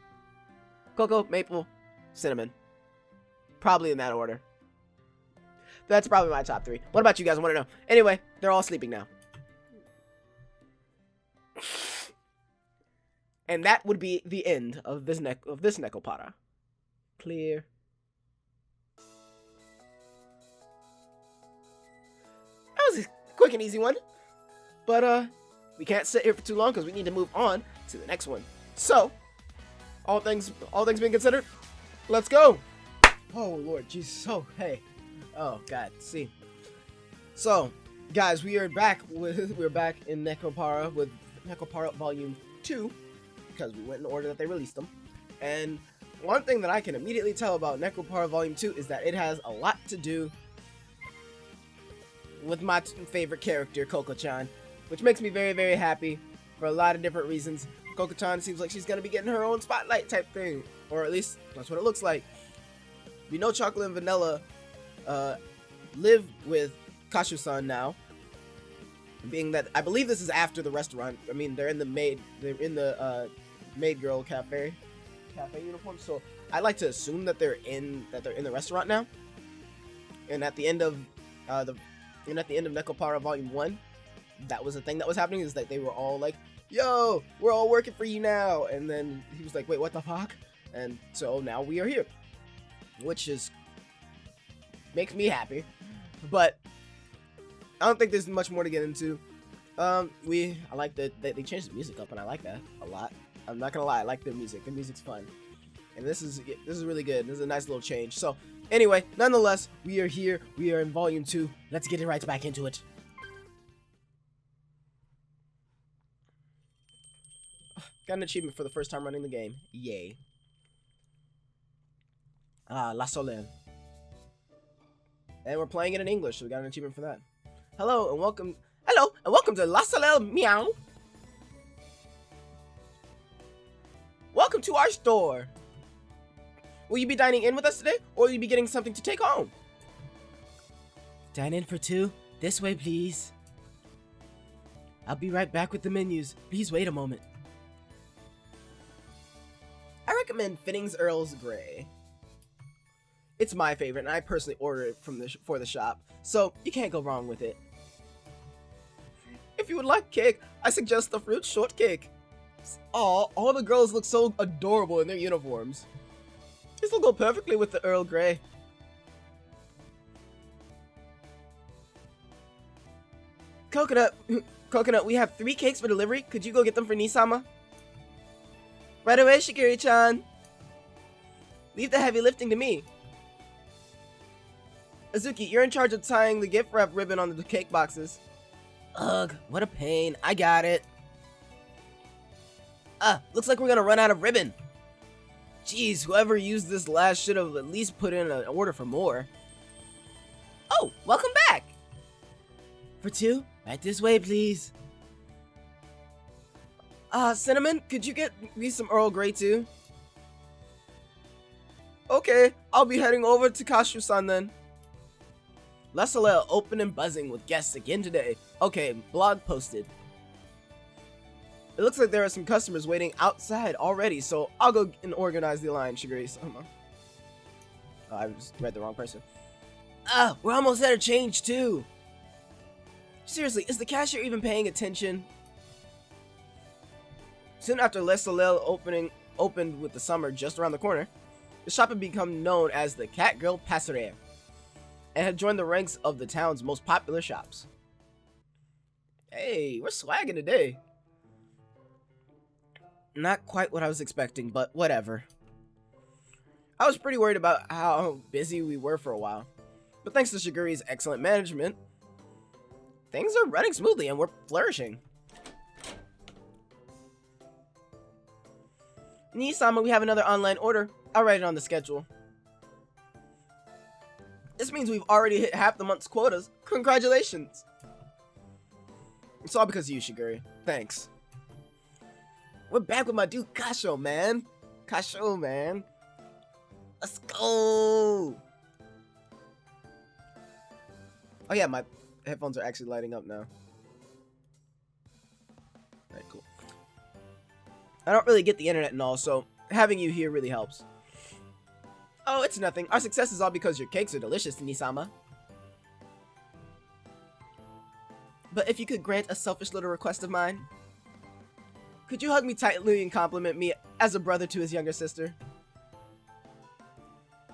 [SPEAKER 2] Coco, Maple, Cinnamon. Probably in that order. That's probably my top 3. What about you guys? I want to know. Anyway, they're all sleeping now. And that would be the end of this Nekopara. Clear. That was a quick and easy one. But we can't sit here for too long because we need to move on to the next one. So, all things being considered, let's go. Oh Lord, Jesus. Oh hey. Oh God. See. So, guys, we're back in Nekopara with Nekopara Volume 2. Because we went in the order that they released them. And one thing that I can immediately tell about Nekopara Volume 2 is that it has a lot to do with my favorite character, Coco-chan, which makes me very, very happy for a lot of different reasons. Coco-chan seems like she's going to be getting her own spotlight type thing, or at least that's what it looks like. We know Chocolate and Vanilla live with Kashu-san now, being that I believe this is after the restaurant. I mean, they're in the maid girl cafe uniform, so I like to assume that they're in the restaurant now. And at the end of Nekopara Volume 1, that was the thing that was happening, is that they were all like, yo, we're all working for you now. And then he was like, wait, what the fuck? And so now we are here, which makes me happy. But I don't think there's much more to get into. I like that they changed the music up, and I like that a lot. I'm not gonna lie, I like their music. The music's fun, and this is really good. This is a nice little change. So anyway, nonetheless, we are here. We are in Volume 2. Let's get right back into it. Got an achievement for the first time running the game. Yay. La Soleil. And we're playing it in English, so we got an achievement for that. Hello and welcome to La Soleil, meow. Welcome to our store. Will you be dining in with us today, or will you be getting something to take home? Dine in for 2. This way, please. I'll be right back with the menus. Please wait a moment. I recommend Finning's Earl's Grey. It's my favorite, and I personally ordered it for the shop, so you can't go wrong with it. If you would like cake, I suggest the fruit shortcake. Aw, all the girls look so adorable in their uniforms. This will go perfectly with the Earl Grey. Coconut, we have 3 cakes for delivery. Could you go get them for Nisama? Right away, Shigiri-chan. Leave the heavy lifting to me. Azuki, you're in charge of tying the gift wrap ribbon on the cake boxes. Ugh, what a pain. I got it. Looks like we're gonna run out of ribbon. Jeez, whoever used this last should have at least put in an order for more. Oh, welcome back! For two? Right this way, please. Cinnamon, could you get me some Earl Grey too? Okay, I'll be heading over to Kashu-san then. Le Soleil open and buzzing with guests again today. Okay, blog posted. It looks like there are some customers waiting outside already, so I'll go and organize the line, Shigure-sama. Oh, I just read the wrong person. We're almost out of change too. Seriously, is the cashier even paying attention? Soon after Le Soleil opened with the summer just around the corner, the shop had become known as the Cat Girl Passeria and had joined the ranks of the town's most popular shops. Hey, we're swagging today. Not quite what I was expecting, but whatever. I was pretty worried about how busy we were for a while, but thanks to Shigure's excellent management, things are running smoothly and we're flourishing. Nii-sama, we have another online order. I'll write it on the schedule. This means we've already hit half the month's quotas. Congratulations! It's all because of you, Shigure. Thanks. We're back with my dude Kasho, man. Kasho, man. Let's go! Oh yeah, my headphones are actually lighting up now. Alright, cool. I don't really get the internet and all, so having you here really helps. Oh, it's nothing. Our success is all because your cakes are delicious, Nii-sama. But if you could grant a selfish little request of mine, could you hug me tightly and compliment me as a brother to his younger sister?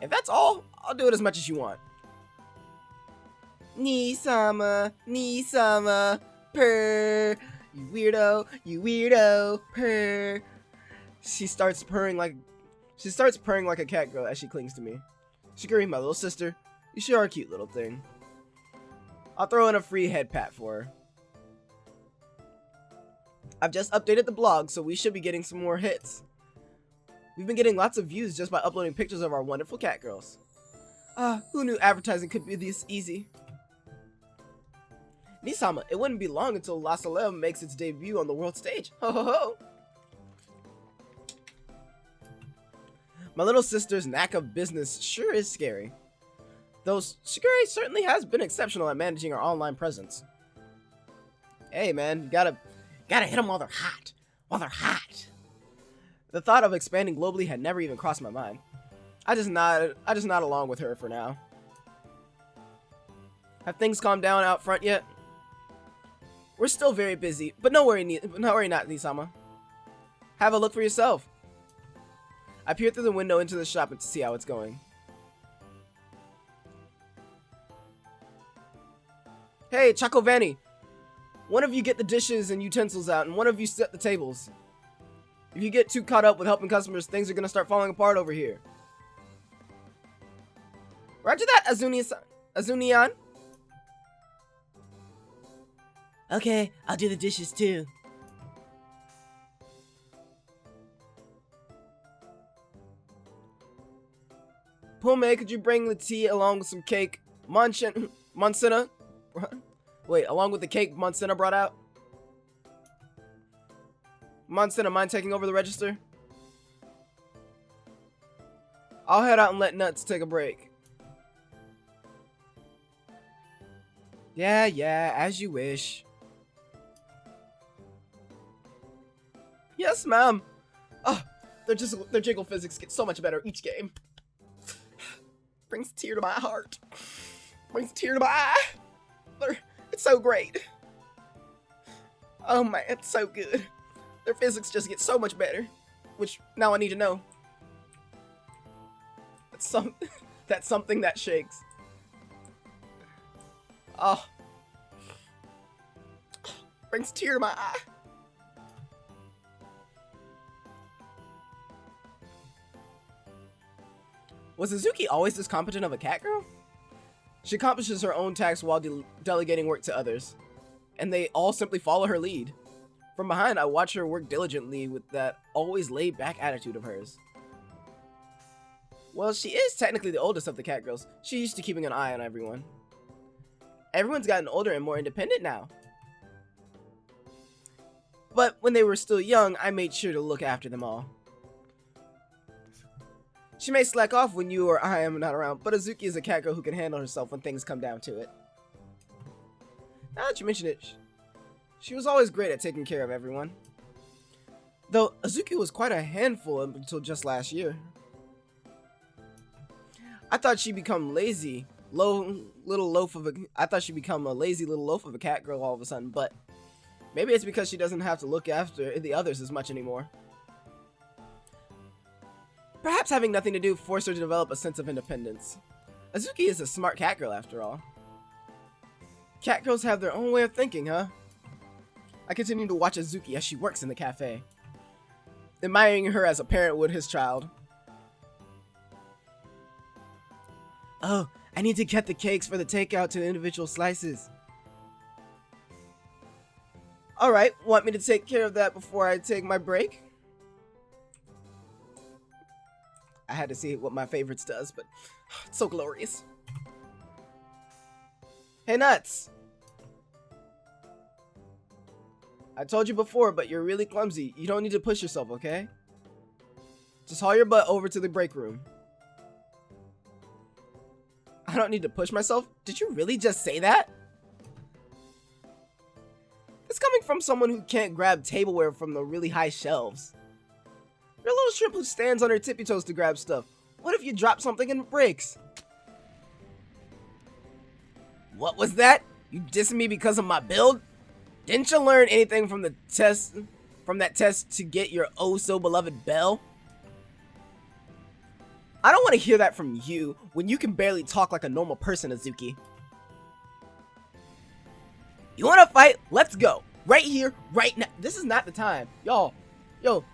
[SPEAKER 2] If that's all, I'll do it as much as you want. Nii-sama, Nii-sama, purr. You weirdo, purr. She starts purring like a cat girl as she clings to me. Shigure, my little sister, you sure are a cute little thing. I'll throw in a free head pat for her. I've just updated the blog, so we should be getting some more hits. We've been getting lots of views just by uploading pictures of our wonderful cat girls. Who knew advertising could be this easy? Nii-sama, it wouldn't be long until Le Soleil makes its debut on the world stage. Ho ho ho! My little sister's knack of business sure is scary. Though Shigure certainly has been exceptional at managing our online presence. Hey man, you gotta hit them while they're hot. While they're hot. The thought of expanding globally had never even crossed my mind. I just nod along with her for now. Have things calmed down out front yet? We're still very busy, but no worry not, Nii-sama. Have a look for yourself. I peered through the window into the shop to see how it's going. Hey, Chakovani! One of you get the dishes and utensils out, and one of you set the tables. If you get too caught up with helping customers, things are gonna start falling apart over here. Roger that, Azuni-an. Okay, I'll do the dishes too. Pume, could you bring the tea along with some cake? Monsina? Wait, along with the cake Monsina brought out? Monsina, mind taking over the register? I'll head out and let Nuts take a break. Yeah, as you wish. Yes, ma'am. Oh, their jiggle physics get so much better each game. Brings a tear to my heart. Brings a tear to my eye. It's so great. Oh man, it's so good. Their physics just get so much better. Which, now I need to know. That's something that shakes. Oh. Brings a tear to my eye. Was Suzuki always this competent of a cat girl? She accomplishes her own tasks while delegating work to others, and they all simply follow her lead. From behind, I watch her work diligently with that always laid-back attitude of hers.
[SPEAKER 1] Well, she is technically the oldest of the cat girls. She's used to keeping an eye on everyone. Everyone's gotten older and more independent now. But when they were still young, I made sure to look after them all. She may slack off when you or I am not around, but Azuki is a cat girl who can handle herself when things come down to it. Now that you mention it, she was always great at taking care of everyone. Though Azuki was quite a handful until just last year. I thought she'd become lazy, I thought she'd become a lazy little loaf of a cat girl all of a sudden, but maybe it's because she doesn't have to look after the others as much anymore. Perhaps having nothing to do forced her to develop a sense of independence. Azuki is a smart cat girl after all. Cat girls have their own way of thinking, huh? I continue to watch Azuki as she works in the cafe, admiring her as a parent would his child. Oh, I need to cut the cakes for the takeout to individual slices. Alright, want me to take care of that before I take my break? I had to see what my favorites does, but it's so glorious. Hey, Nuts! I told you before, but you're really clumsy. You don't need to push yourself, okay? Just haul your butt over to the break room. I don't need to push myself? Did you really just say that? It's coming from someone who can't grab tableware from the really high shelves. You're a little shrimp who stands on her tippy toes to grab stuff. What if you drop something and it breaks? What was that? You dissing me because of my build? Didn't you learn anything from that test to get your oh so beloved bell? I don't want to hear that from you when you can barely talk like a normal person, Azuki. You want to fight? Let's go. Right here, right now. This is not the time. Y'all. Yo.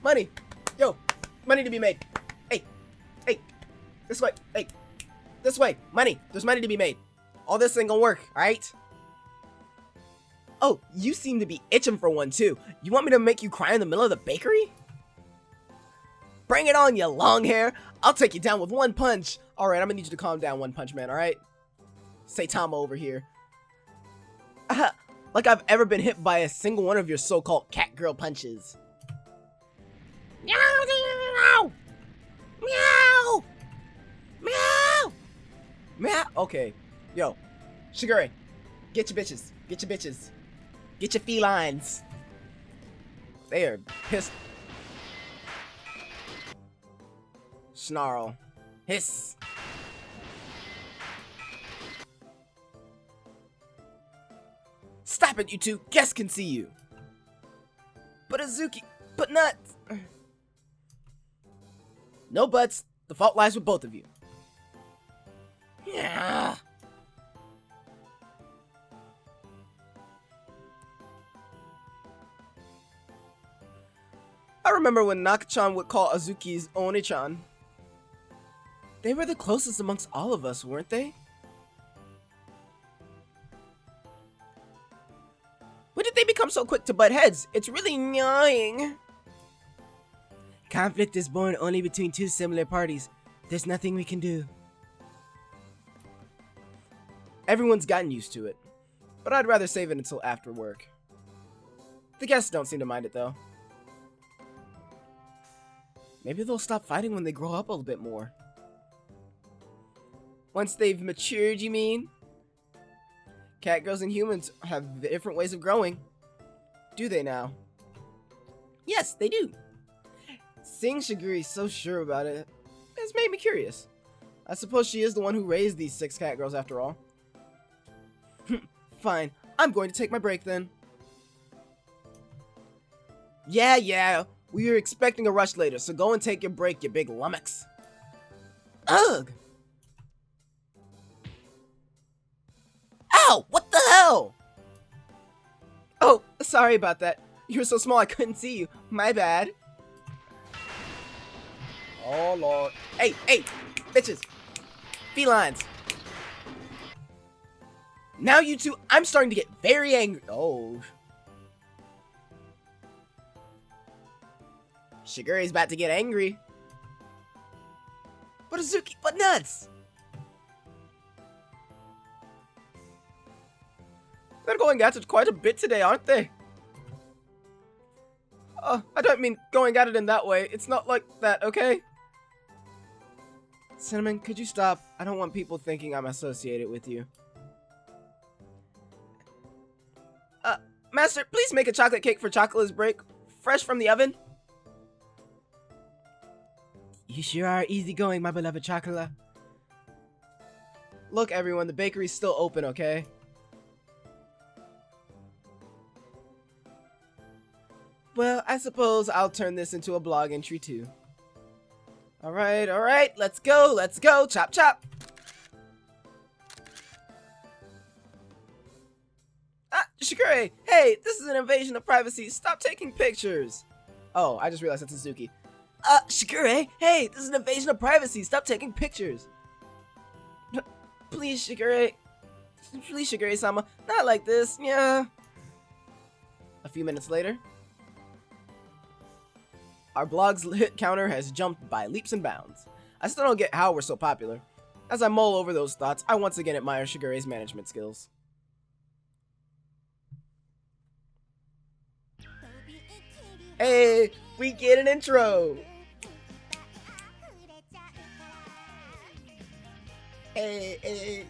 [SPEAKER 1] Money. Yo. Money to be made. Hey. This way. Hey. This way. Money. There's money to be made. All this ain't gonna work, alright? Oh, you seem to be itching for one too. You want me to make you cry in the middle of the bakery? Bring it on, you long hair. I'll take you down with one punch. Alright, I'm gonna need you to calm down, One Punch Man, alright? Saitama over here. Like I've ever been hit by a single one of your so-called cat girl punches. Meow, meow, meow, meow, meow. Okay, yo, Shigure, get your bitches, get your bitches, get your felines. They are pissed. Snarl, hiss. Stop it, you two! Guests can see you! But Azuki... But Nuts! No buts. The fault lies with both of you. Yeah. I remember when Naka-chan would call Azuki's Oni-chan. They were the closest amongst all of us, weren't they? When did they become so quick to butt heads? It's really annoying. Conflict is born only between two similar parties. There's nothing we can do. Everyone's gotten used to it, but I'd rather save it until after work. The guests don't seem to mind it though. Maybe they'll stop fighting when they grow up a little bit more. Once they've matured, you mean? Cat girls and humans have different ways of growing. Do they now? Yes, they do. Seeing Shigure so sure about it has made me curious. I suppose she is the one who raised these 6 cat girls after all. Fine, I'm going to take my break then. Yeah, we were expecting a rush later, so go and take your break, you big lummox. Ugh! Ow! What the hell? Oh, sorry about that. You were so small I couldn't see you. My bad. Oh, Lord. Hey, bitches. Felines. Now you two, I'm starting to get very angry. Oh. Shigure's about to get angry.
[SPEAKER 2] But Azuki, but nuts! They're going at it quite a bit today, aren't they? I don't mean going at it in that way. It's not like that, okay? Cinnamon, could you stop? I don't want people thinking I'm associated with you. Master, please make a chocolate cake for Chocolate's break. Fresh from the oven. You sure are easygoing, my beloved Chocolate. Look, everyone, the bakery's still open, okay? Well, I suppose I'll turn this into a blog entry too. Alright, let's go, chop chop! Shigure, hey, this is an invasion of privacy, stop taking pictures! Oh, I just realized that's Suzuki. Shigure, hey, this is an invasion of privacy, stop taking pictures! Please, Shigure, Shigure-sama, not like this, yeah. A few minutes later, our blog's hit counter has jumped by leaps and bounds. I still don't get how we're so popular. As I mull over those thoughts, I once again admire Shigure's management skills. Hey, we get an intro! Hey.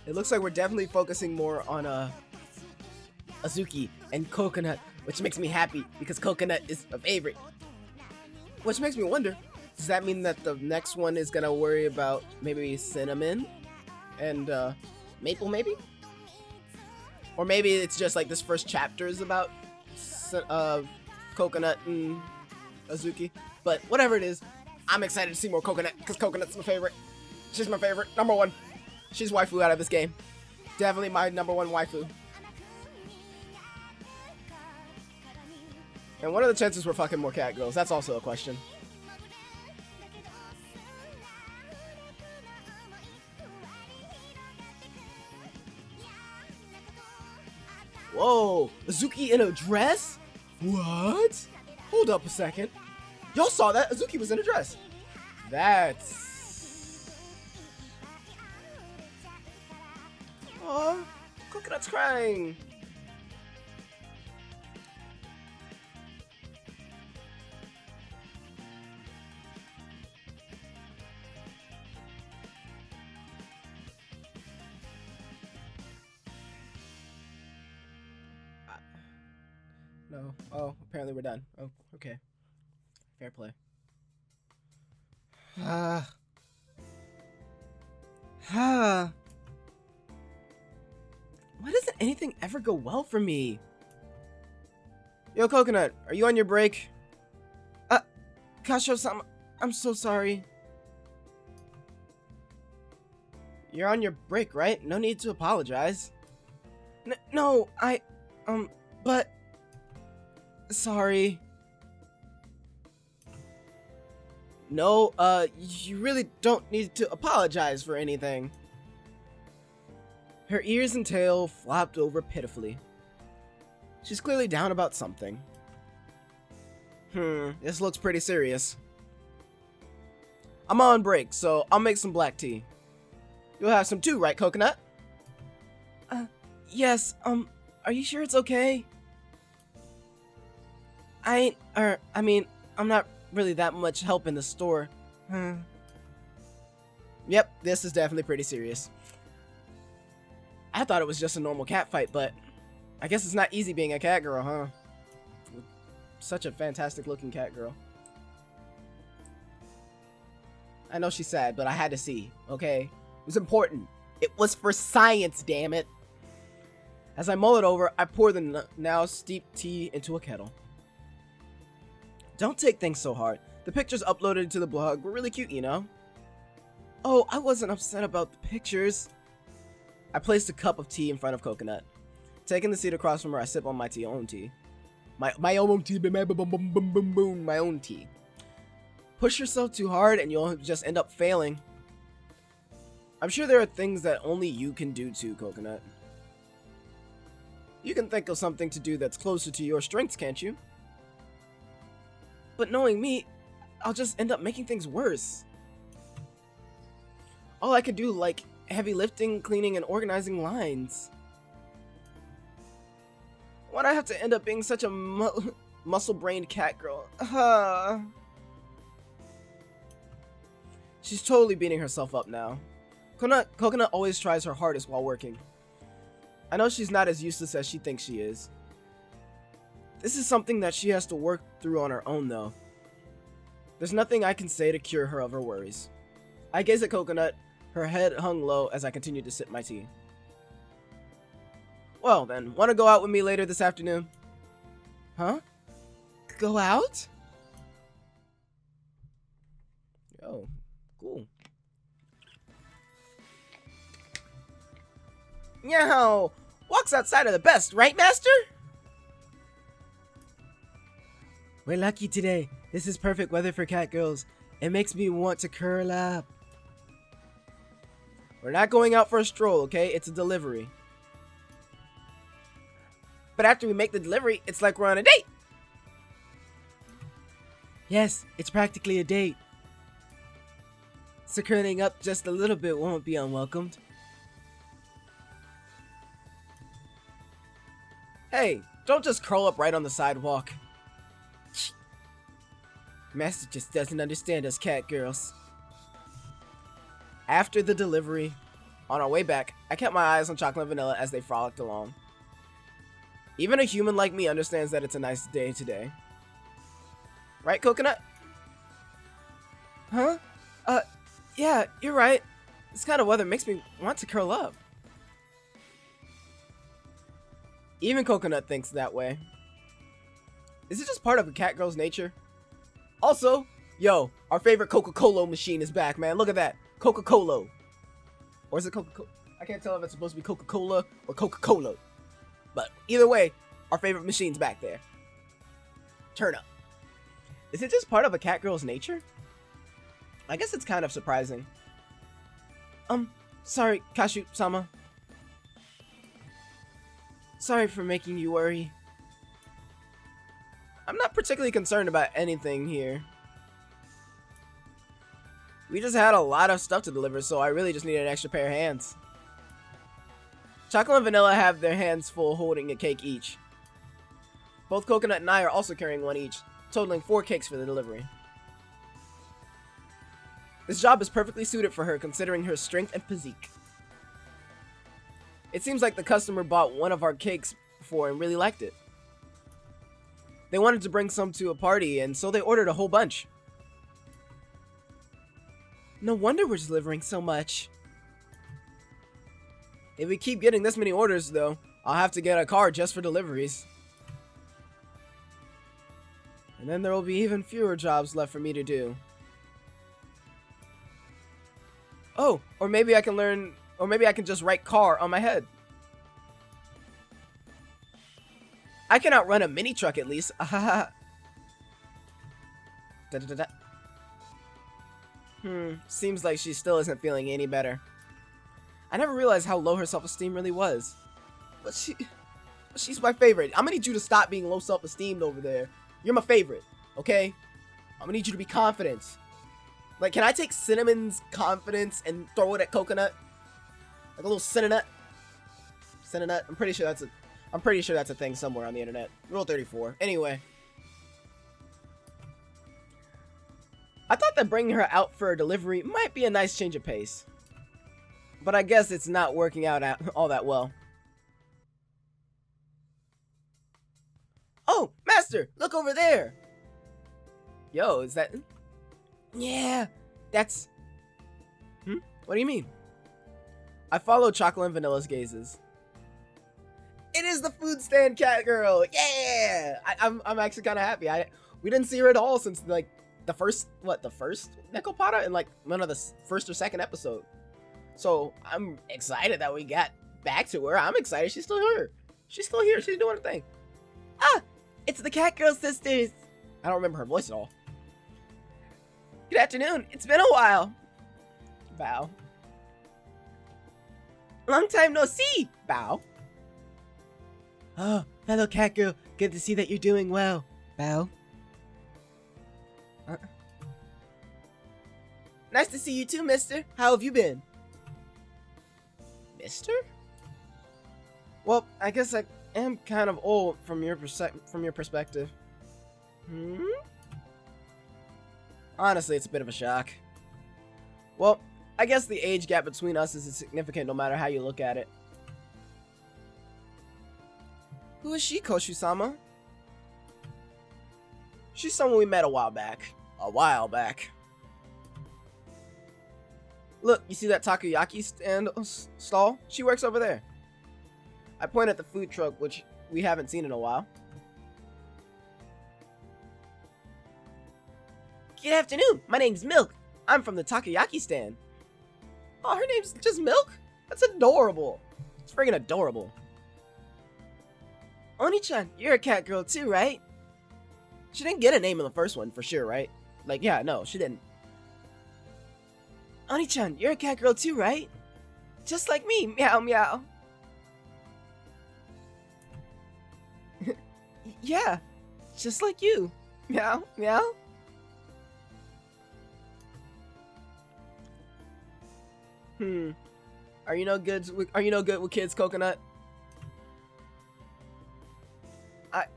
[SPEAKER 2] It looks like we're definitely focusing more on Azuki and Coconut, which makes me happy because Coconut is a favorite. Which makes me wonder, does that mean that the next one is gonna worry about maybe Cinnamon and Maple, maybe? Or maybe it's just like this first chapter is about Coconut and Azuki. But whatever it is, I'm excited to see more Coconut because Coconut's my favorite. She's my favorite, number one. She's waifu out of this game. Definitely my number one waifu. And what are the chances we're fucking more cat girls? That's also a question. Whoa! Azuki in a dress? What? Hold up a second. Y'all saw that? Azuki was in a dress. That's... Aw, Coconut's crying. No. Oh, apparently we're done. Oh, okay. Fair play. Why doesn't anything ever go well for me? Yo, Coconut, are you on your break? Kasho-sama, I'm so sorry. You're on your break, right? No need to apologize. No, but... Sorry. No, you really don't need to apologize for anything. Her ears and tail flopped over pitifully. She's clearly down about something. This looks pretty serious. I'm on break, so I'll make some black tea. You'll have some too, right, Coconut? Yes, are you sure it's okay? I mean, I'm not really that much help in the store. Yep, this is definitely pretty serious. I thought it was just a normal cat fight, but I guess it's not easy being a cat girl, huh? Such a fantastic looking cat girl. I know she's sad, but I had to see, okay? It was important. It was for science, damn it. As I mull it over, I pour the now steeped tea into a kettle. Don't take things so hard. The pictures uploaded to the blog were really cute, you know? Oh, I wasn't upset about the pictures. I placed a cup of tea in front of Coconut. Taking the seat across from her, I sip on my own tea. My own tea.
[SPEAKER 1] push yourself too hard and you'll just end up failing. I'm sure there are things that only you can do too, Coconut. You can think of something to do that's closer to your strengths, can't you? But knowing me, I'll just end up making things worse. All I can do, like heavy lifting, cleaning, and organizing lines. Why'd I have to end up being such a muscle-brained cat girl? She's totally beating herself up now. Coconut always tries her hardest while working. I know she's not as useless as she thinks she is. This is something that she has to work through on her own, though. There's nothing I can say to cure her of her worries. I gaze at Coconut, her head hung low as I continue to sip my tea. Well then, wanna go out with me later this afternoon? Huh? Go out? Yo, cool. Yow! Walks outside are the best, right, Master? We're lucky today. This is perfect weather for cat girls. It makes me want to curl up. We're not going out for a stroll, okay? It's a delivery. But after we make the delivery, it's like we're on a date. Yes, it's practically a date. So curling up just a little bit won't be unwelcomed. Hey, don't just curl up right on the sidewalk. Master just doesn't understand us cat girls. After the delivery, on our way back, I kept my eyes on Chocolate and Vanilla as they frolicked along. Even a human like me understands that it's a nice day today. Right, Coconut? Huh? Yeah, you're right. This kind of weather makes me want to curl up. Even Coconut thinks that way. Is it just part of a cat girl's nature? Also, yo, our favorite Coca-Cola machine is back, man. Look at that. Coca-Cola. Or is it Coca-Cola? I can't tell if it's supposed to be Coca-Cola or Coca-Cola. But either way, our favorite machine's back there. Turn up. Is it just part of a cat girl's nature? I guess it's kind of surprising. Sorry, Kashu-sama. Sorry for making you worry. I'm not particularly concerned about anything here. We just had a lot of stuff to deliver, so I really just needed an extra pair of hands. Chocolate and Vanilla have their hands full holding a cake each. Both Coconut and I are also carrying one each, totaling 4 cakes for the delivery. This job is perfectly suited for her considering her strength and physique. It seems like the customer bought one of our cakes before and really liked it. They wanted to bring some to a party, and so they ordered a whole bunch. No wonder we're delivering so much. If we keep getting this many orders, though, I'll have to get a car just for deliveries. And then there will be even fewer jobs left for me to do. Oh, or maybe I can just write car on my head. I can outrun a mini truck at least. Seems like she still isn't feeling any better. I never realized how low her self-esteem really was. But she's my favorite. I'm gonna need you to stop being low self-esteemed over there. You're my favorite, okay? I'm gonna need you to be confident. Like, can I take Cinnamon's confidence and throw it at Coconut? Like a little Cinnanut? Cinnanut? I'm pretty sure that's a thing somewhere on the internet. Rule 34. Anyway. I thought that bringing her out for a delivery might be a nice change of pace. But I guess it's not working out all that well. Oh, Master! Look over there! Yo, is that... Yeah, that's... What do you mean? I follow Chocolate and Vanilla's gazes. It is the food stand cat girl! Yeah! I'm actually kind of happy. We didn't see her at all since, like, the first Nekopara in, like, one of the first or second episode. So, I'm excited that we got back to her. I'm excited she's still here. She's still here. She's doing her thing. Ah! It's the cat girl sisters! I don't remember her voice at all.
[SPEAKER 2] Good afternoon. It's been a while. Bow. Long time no see. Bow.
[SPEAKER 1] Oh, fellow cat girl, good to see that you're doing well. Bow.
[SPEAKER 2] Nice to see you too, mister. How have you been? Mister? Well, I guess I am kind of old from your perspective. Honestly, it's a bit of a shock. Well, I guess the age gap between us is significant no matter how you look at it. Who is she, Koshu-sama? She's someone we met a while back. Look, you see that takoyaki stand stall? She works over there. I point at the food truck, which we haven't seen in a while. Good afternoon. My name's Milk. I'm from the takoyaki stand. Oh, her name's just Milk? That's adorable. It's friggin' adorable. Oni-chan, you're a cat girl too, right? She didn't get a name in the first one, for sure, right? Like, yeah, no, she didn't. Oni-chan, you're a cat girl too, right? Just like me, meow meow. Yeah, just like you, meow meow. Are you no good with kids, Coconut?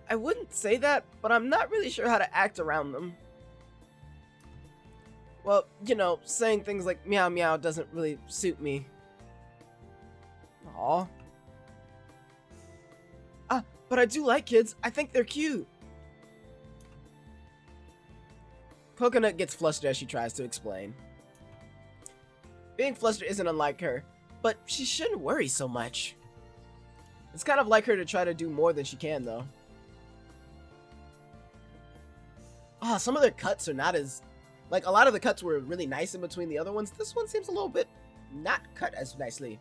[SPEAKER 2] I wouldn't say that, but I'm not really sure how to act around them. Well, you know, saying things like meow meow doesn't really suit me. Aw. But I do like kids. I think they're cute. Coconut gets flustered as she tries to explain. Being flustered isn't unlike her, but she shouldn't worry so much. It's kind of like her to try to do more than she can, though. Some of their cuts are not as... Like, a lot of the cuts were really nice in between the other ones. This one seems a little bit not cut as nicely.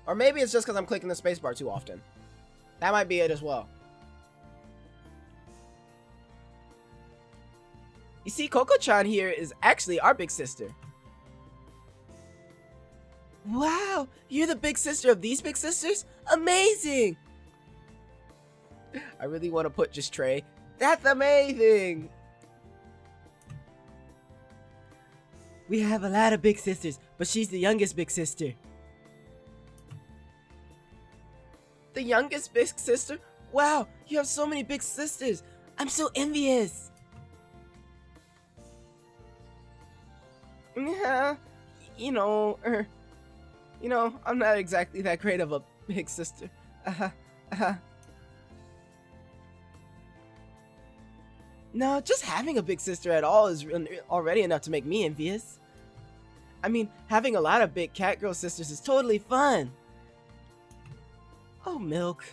[SPEAKER 2] Or maybe it's just because I'm clicking the spacebar too often. That might be it as well. You see, Coco-chan here is actually our big sister. Wow, you're the big sister of these big sisters? Amazing! I really want to put just Trey. That's amazing! We have a lot of big sisters, but she's the youngest big sister. The youngest big sister? Wow, you have so many big sisters. I'm so envious. Yeah, you know, I'm not exactly that great of a big sister. No, just having a big sister at all is already enough to make me envious. I mean, having a lot of big cat girl sisters is totally fun. Oh, Milk.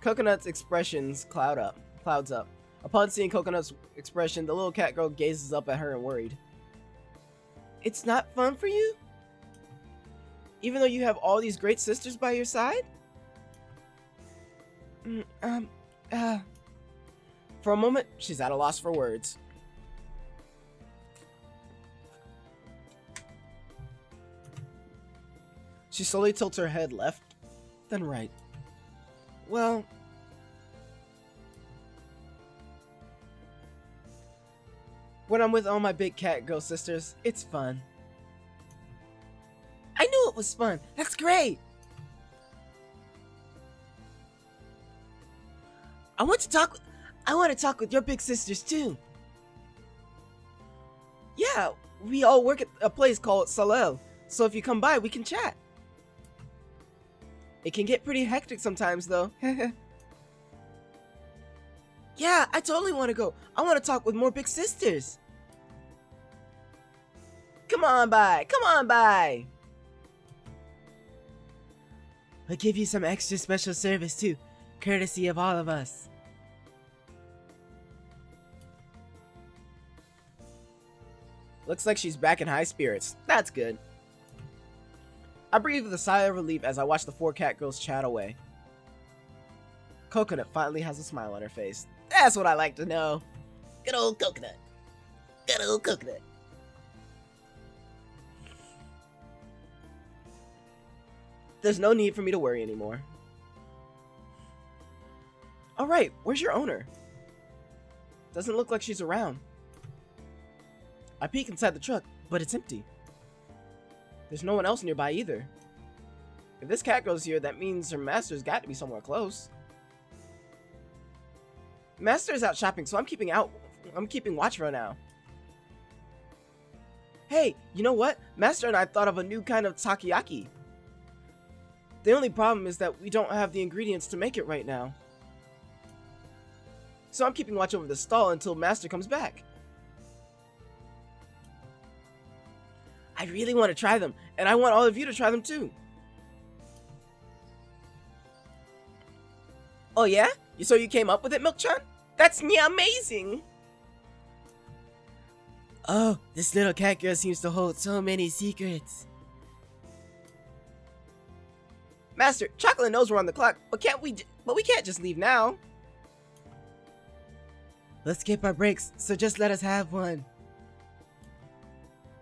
[SPEAKER 2] Coconut's expressions clouds up. Upon seeing Coconut's expression, the little cat girl gazes up at her and worried. It's not fun for you? Even though you have all these great sisters by your side? For a moment, she's at a loss for words. She slowly tilts her head left, then right. Well... when I'm with all my big cat girl sisters, it's fun. I knew it was fun! That's great! I want to talk with your big sisters too. Yeah, we all work at a place called Salel, so if you come by, we can chat. It can get pretty hectic sometimes, though. Yeah, I totally want to go. I want to talk with more big sisters. Come on by. Come on by. I'll give you some extra special service, too, courtesy of all of us. Looks like she's back in high spirits. That's good. I breathe with a sigh of relief as I watch the four cat girls chat away. Coconut finally has a smile on her face. That's what I like to know. Good old Coconut. Got a little coconut. There's no need for me to worry anymore. Alright, where's your owner? Doesn't look like she's around. I peek inside the truck, but it's empty. There's no one else nearby either. If this cat girl's here, that means her master's got to be somewhere close. Master's out shopping, so I'm keeping watch for her now. Hey, you know what? Master and I thought of a new kind of takoyaki. The only problem is that we don't have the ingredients to make it right now. So I'm keeping watch over the stall until Master comes back. I really want to try them, and I want all of you to try them too. Oh yeah? So you came up with it, Milk-chan? That's amazing! Oh, this little cat girl seems to hold so many secrets. Master, Chocolate knows we're on the clock, but we can't just leave now. Let's skip our breaks, so just let us have one.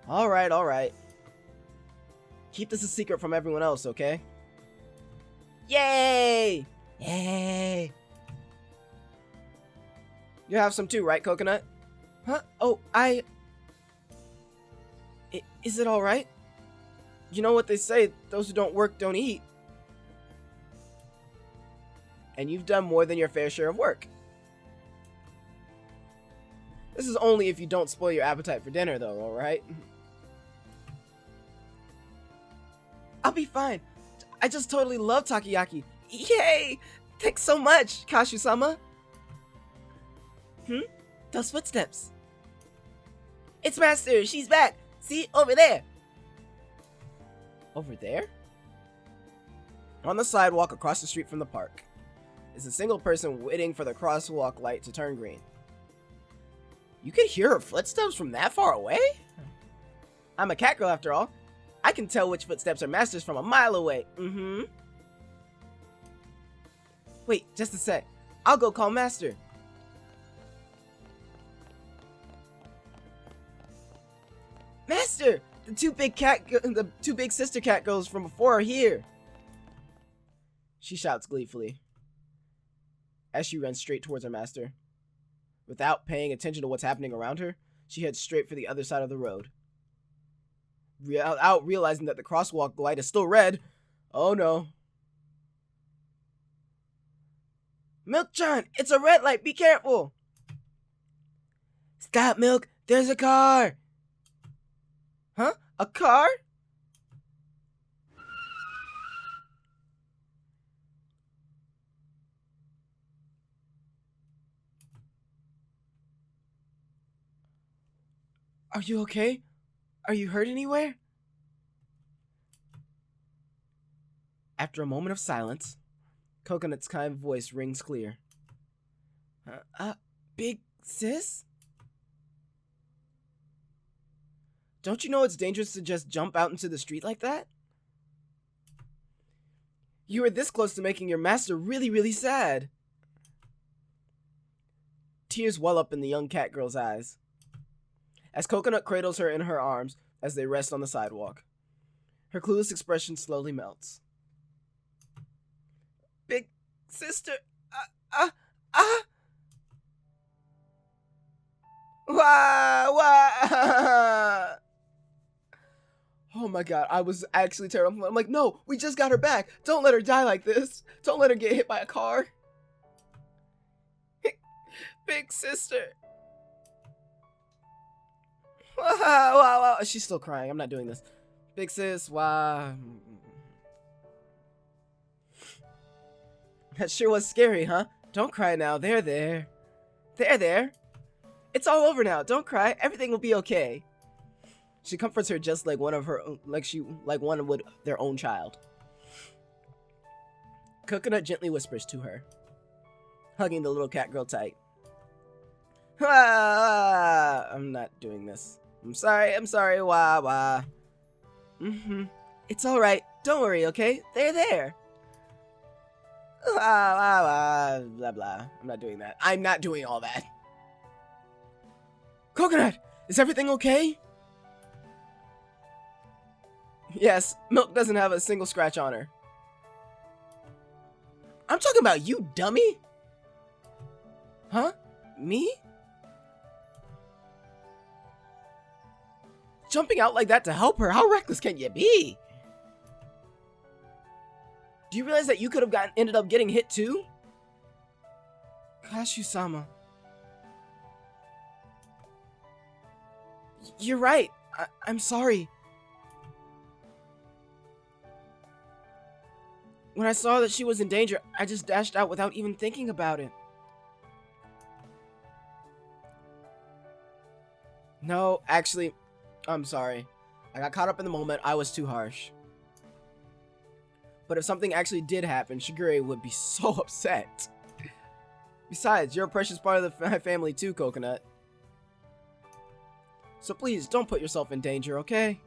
[SPEAKER 2] Alright, alright. Keep this a secret from everyone else, okay? Yay! Yay! You have some too, right, Coconut? Huh? Oh, is it alright? You know what they say, those who don't work don't eat. And you've done more than your fair share of work. This is only if you don't spoil your appetite for dinner, though, alright? I'll be fine. I just totally love takoyaki. Yay! Thanks so much, Kashu-sama. Those footsteps. It's Master! She's back! See? Over there! Over there? On the sidewalk across the street from the park is a single person waiting for the crosswalk light to turn green. You can hear her footsteps from that far away? I'm a cat girl after all. I can tell which footsteps are Master's from a mile away. Wait, just a sec. I'll go call Master. Master! The two big sister cat girls from before are here. She shouts gleefully as she runs straight towards her master. Without paying attention to what's happening around her, she heads straight for the other side of the road. Without realizing that the crosswalk light is still red. Oh no. Milk-chan, it's a red light, be careful! Stop, Milk, there's a car! Huh? A car? Are you okay? Are you hurt anywhere? After a moment of silence, Coconut's kind voice rings clear. Big sis? Don't you know it's dangerous to just jump out into the street like that? You were this close to making your master really, really sad. Tears well up in the young cat girl's eyes as Coconut cradles her in her arms as they rest on the sidewalk. Her clueless expression slowly melts. Big sister, wah. Oh my god, I was actually terrified. I'm like, no, we just got her back. Don't let her die like this. Don't let her get hit by a car. Big sister. Wow. She's still crying. I'm not doing this. Big sis, wow. That sure was scary, huh? Don't cry now. There. It's all over now. Don't cry. Everything will be okay. She comforts her just like one would their own child. Coconut gently whispers to her, hugging the little cat girl tight. I'm not doing this. I'm sorry, wah. It's alright. Don't worry, okay? They're there. Blah, blah. I'm not doing that. I'm not doing all that. Coconut!
[SPEAKER 1] Is everything okay? Yes, Milk doesn't have a single scratch on her. I'm talking about you, dummy! Huh? Me? Jumping out like that to help her? How reckless can you be? Do you realize that you could have ended up getting hit too? Kashu-sama. You're right. I'm sorry. When I saw that she was in danger, I just dashed out without even thinking about it. No, actually, I'm sorry. I got caught up in the moment. I was too harsh. But if something actually did happen, Shigure would be so upset. Besides, you're a precious part of the family too, Coconut. So please, don't put yourself in danger, okay?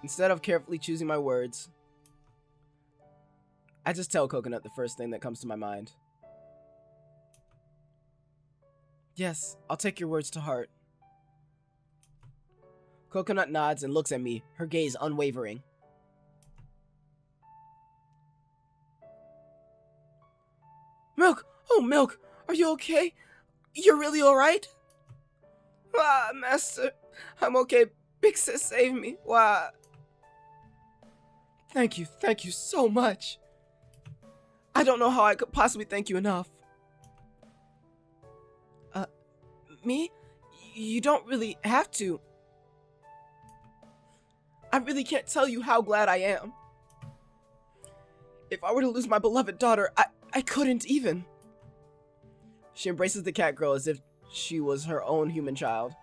[SPEAKER 1] Instead of carefully choosing my words, I just tell Coconut the first thing that comes to my mind. Yes, I'll take your words to heart. Coconut nods and looks at me, her gaze unwavering. Milk! Oh, Milk! Are you okay? You're really alright? Ah, Master. I'm okay. Big Sis saved me. Wow. Thank you so much. I don't know how I could possibly thank you enough. Me? You don't really have to. I really can't tell you how glad I am. If I were to lose my beloved daughter, I couldn't even. She embraces the cat girl as if she was her own human child,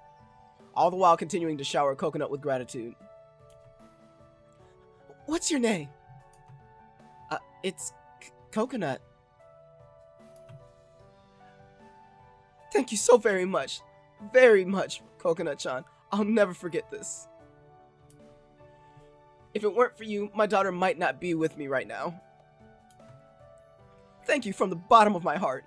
[SPEAKER 1] all the while continuing to shower Coconut with gratitude. What's your name? It's Coconut. Thank you so very much, Coconut-chan. I'll never forget this. If it weren't for you, my daughter might not be with me right now. Thank you from the bottom of my heart.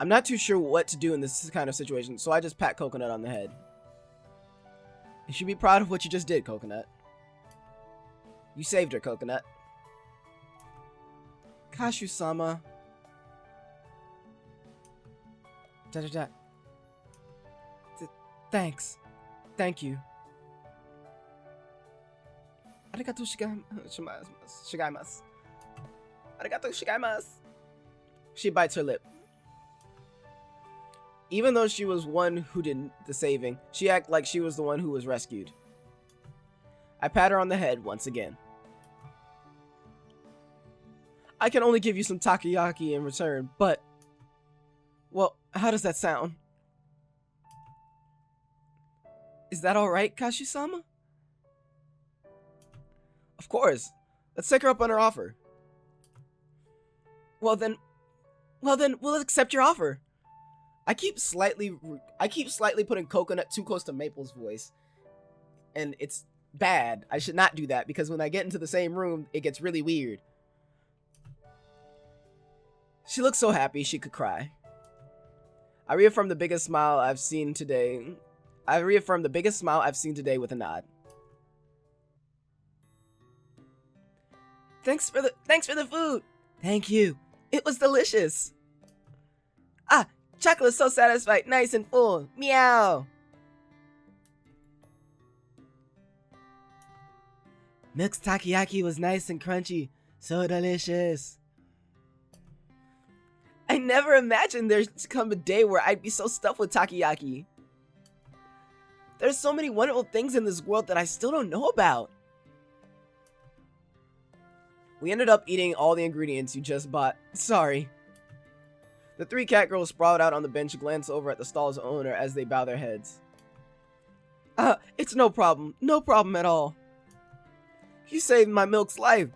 [SPEAKER 1] I'm not too sure what to do in this kind of situation, so I just pat Coconut on the head. You should be proud of what you just did, Coconut. You saved her, Coconut. Kashu-sama. Thanks. Thank you. Arigatou shigaimasu. Arigatou shigaimasu. She bites her lip. Even though she was one who did the saving, she acted like she was the one who was rescued. I pat her on the head once again. I can only give you some takoyaki in return, but... Well, how does that sound? Is that alright, Kashu-sama? Of course. Let's take her up on her offer. Well then, we'll accept your offer. I keep slightly putting Coconut too close to Maple's voice. And it's bad. I should not do that because when I get into the same room, it gets really weird. She looks so happy she could cry. I reaffirm the biggest smile I've seen today with a nod. Thanks for the food. Thank you. It was delicious. Ah, chocolate's so satisfied, nice and full. Meow. Milk's takoyaki was nice and crunchy. So delicious. I never imagined there'd come a day where I'd be so stuffed with takoyaki. There's so many wonderful things in this world that I still don't know about. We ended up eating all the ingredients you just bought. Sorry. The three cat girls sprawled out on the bench, glance over at the stall's owner as they bow their heads. It's no problem. No problem at all. You saved my Milk's life.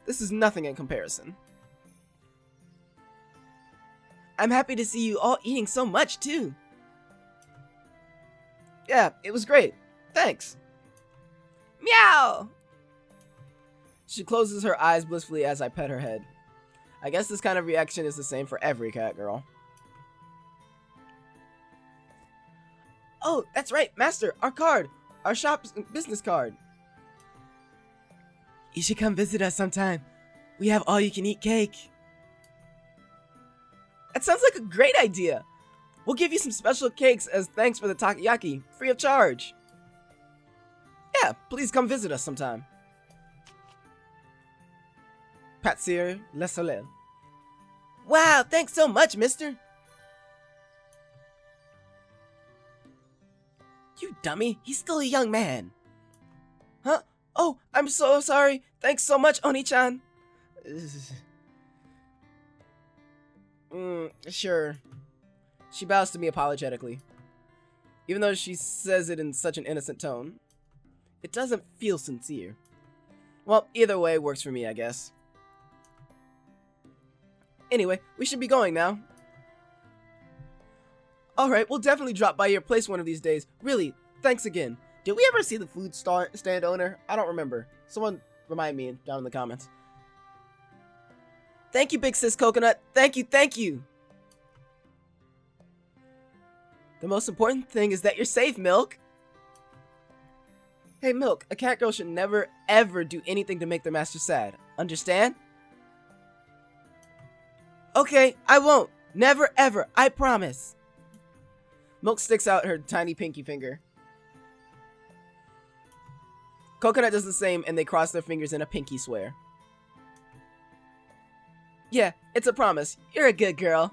[SPEAKER 1] This is nothing in comparison. I'm happy to see you all eating so much, too. Yeah, it was great. Thanks. Meow! She closes her eyes blissfully as I pet her head.
[SPEAKER 2] I guess this kind of reaction is the same for every cat girl. Oh, that's right, Master, our card! Our shop's business card. You should come visit us sometime. We have all-you-can-eat cake. That sounds like a great idea. We'll give you some special cakes as thanks for the takoyaki, free of charge. Yeah, please come visit us sometime. Patsir Le Soleil. Wow, thanks so much, mister. You dummy, he's still a young man. Huh? Oh, I'm so sorry. Thanks so much, Oni-chan. Sure. She bows to me apologetically. Even though she says it in such an innocent tone, it doesn't feel sincere. Well, either way works for me, I guess. Anyway, we should be going now. Alright, we'll definitely drop by your place one of these days. Really, thanks again. Did we ever see the food stand owner? I don't remember. Someone remind me down in the comments. Thank you, Big Sis Coconut. Thank you, thank you. The most important thing is that you're safe, Milk. Hey, Milk, a cat girl should never, ever do anything to make their master sad. Understand? Okay, I won't. Never, ever. I promise. Milk sticks out her tiny pinky finger. Coconut does the same, and they cross their fingers in a pinky swear. Yeah, it's a promise. You're a good girl.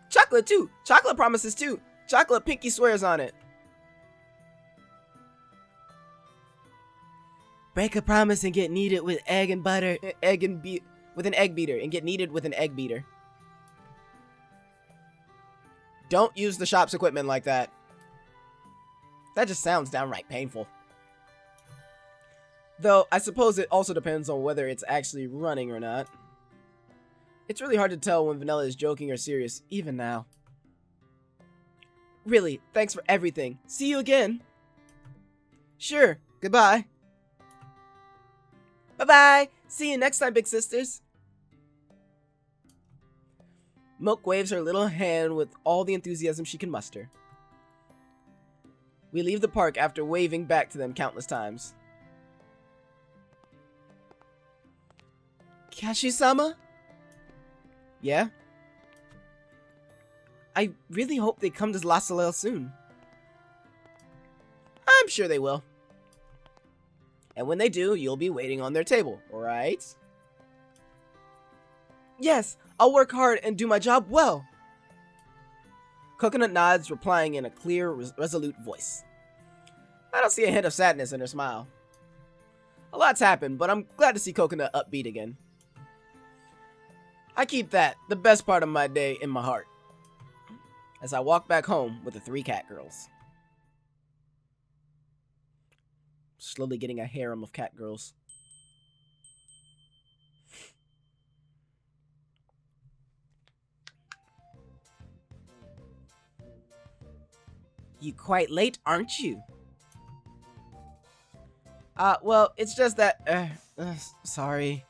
[SPEAKER 2] Chocolate, too. Chocolate promises, too. Chocolate pinky swears on it. Break a promise and get kneaded with egg and butter. With an egg beater. And get kneaded with an egg beater. Don't use the shop's equipment like that. That just sounds downright painful. Though, I suppose it also depends on whether it's actually running or not. It's really hard to tell when Vanilla is joking or serious, even now. Really, thanks for everything. See you again. Sure, goodbye. Bye-bye. See you next time, Big Sisters. Milk waves her little hand with all the enthusiasm she can muster. We leave the park after waving back to them countless times. Kashi-sama? Yeah? I really hope they come to La Soleil soon. I'm sure they will. And when they do, you'll be waiting on their table, right? Yes, I'll work hard and do my job well. Coconut nods, replying in a clear, resolute voice. I don't see a hint of sadness in her smile. A lot's happened, but I'm glad to see Coconut upbeat again. I keep that, the best part of my day, in my heart, as I walk back home with the 3 cat girls. Slowly getting a harem of cat girls. You quite late, aren't you? Well, it's just that, sorry.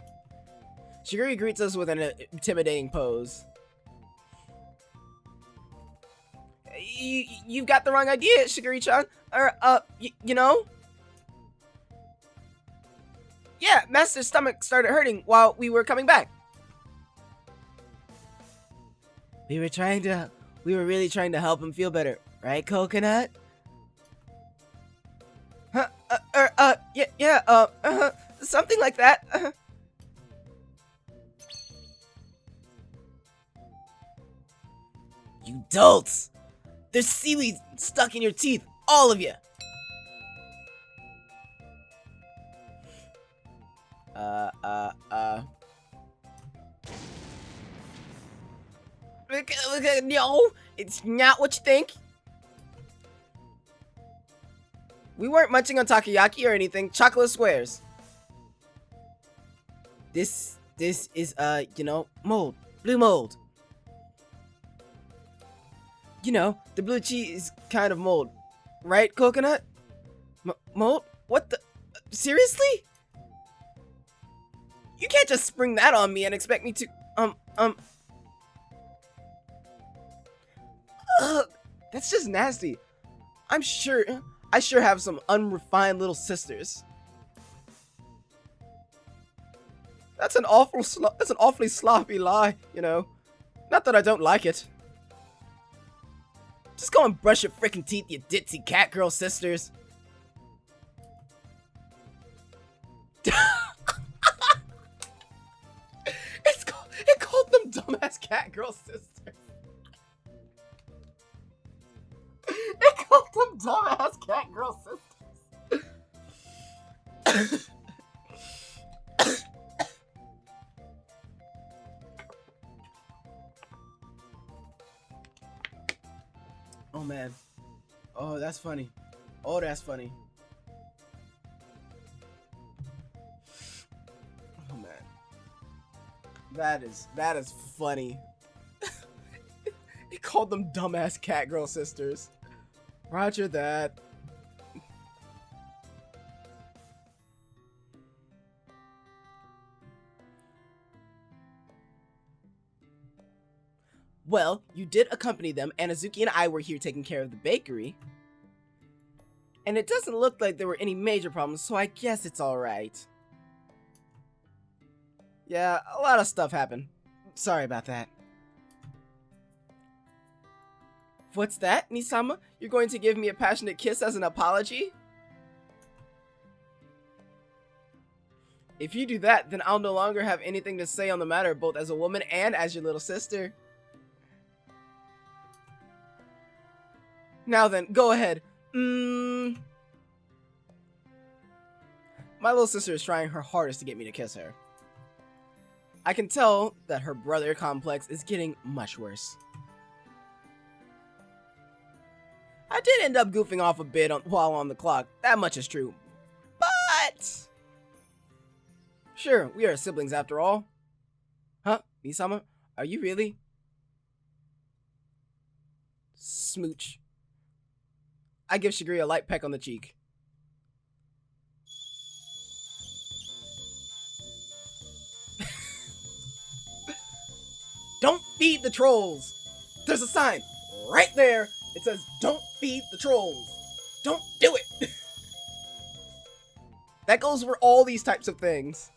[SPEAKER 2] Shiguri greets us with an intimidating pose. You've got the wrong idea, Shiguri-chan. You know? Yeah, Master's stomach started hurting while we were coming back. We were really trying to help him feel better, right, Coconut? Something like that. You dolts! There's seaweed stuck in your teeth, all of you! No, it's not what you think. We weren't munching on takoyaki or anything. Chocolate squares. This is, you know, mold. Blue mold. You know, the blue cheese kind of mold. Right, Coconut? Mold? What the? Seriously? You can't just spring that on me and expect me to,
[SPEAKER 1] Ugh, that's just nasty. I sure have some unrefined little sisters.
[SPEAKER 2] That's an awfully sloppy lie, you know. Not that I don't like it.
[SPEAKER 1] Just go and brush your freaking teeth, you ditzy cat girl sisters. It called them dumbass cat girl sisters. It called them dumbass cat girl sisters. Oh man. Oh, that's funny. Oh, that's funny. Oh man. That is funny. He called them dumbass cat girl sisters. Roger that. Well, you did accompany them, and Azuki and I were here taking care of the bakery. And it doesn't look like there were any major problems, so I guess it's alright. Yeah, a lot of stuff happened. Sorry about that. What's that, Nisama? You're going to give me a passionate kiss as an apology? If you do that, then I'll no longer have anything to say on the matter, both as a woman and as your little sister. Now then, go ahead. My little sister is trying her hardest to get me to kiss her. I can tell that her brother complex is getting much worse. I did end up goofing off a bit while on the clock, that much is true. But sure, we are siblings after all. Huh? Nisama? Are you really? Smooch. I give Shigure a light peck on the cheek. Don't feed the trolls! There's a sign right there. It says, don't feed the trolls. Don't do it. That goes for all these types of things.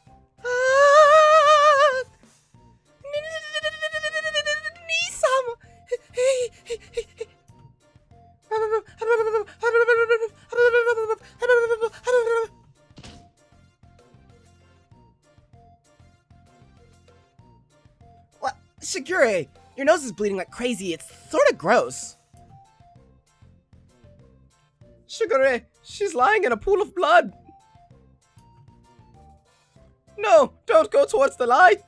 [SPEAKER 1] What? Shigure, your nose is bleeding like crazy. It's sort of gross. Shigure, she's lying in a pool of blood. No, don't go towards the light.